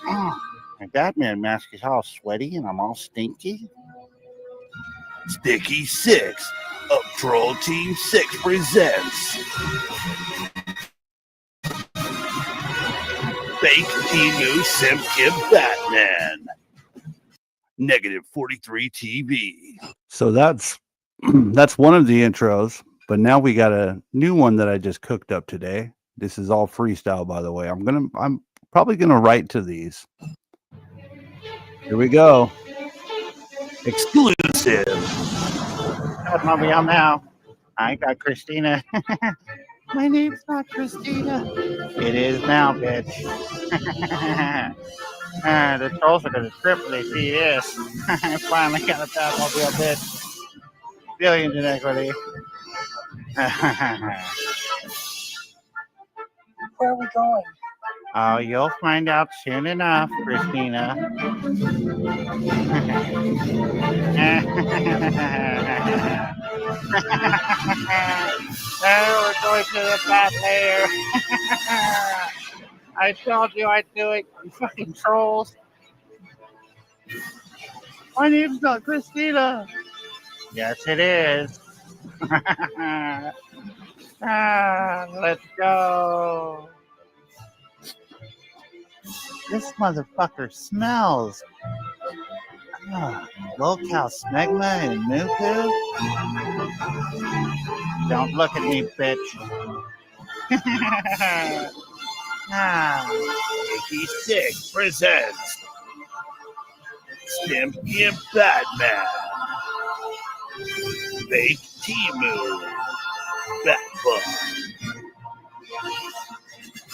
Oh, my Batman mask is all sweaty and I'm all stinky. Sticky 6 of Troll Team 6 presents Fake Timu Simp Give Batman. Negative 43 TV. So that's one of the intros, but now we got a new one that I just cooked up today. This is all freestyle, by the way. I'm probably gonna write to these. Here we go. Exclusive. That's my beyond now. I got Christina. My name's not Christina. It is now, bitch. The trolls are gonna trip when they see this. I finally got a Batmobile, bitch. Billions in equity. Where are we going? Oh, you'll find out soon enough, Christina. Now we're going to the bat lair. I told you I'd do it, you fucking trolls. My name's not Christina. Yes, it is. Let's go. This motherfucker smells. Local smegma and moo-poo? Don't look at me, bitch. 86 presents Simp Gimp Batman. Fake Timu Batman.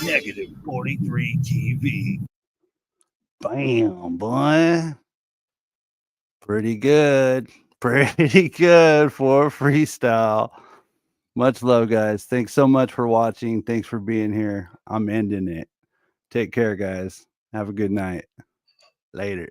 Negative 43 TV. Bam, boy. Pretty good. Pretty good for freestyle. Much love, guys. Thanks so much for watching. Thanks for being here. I'm ending it. Take care, guys. Have a good night. Later.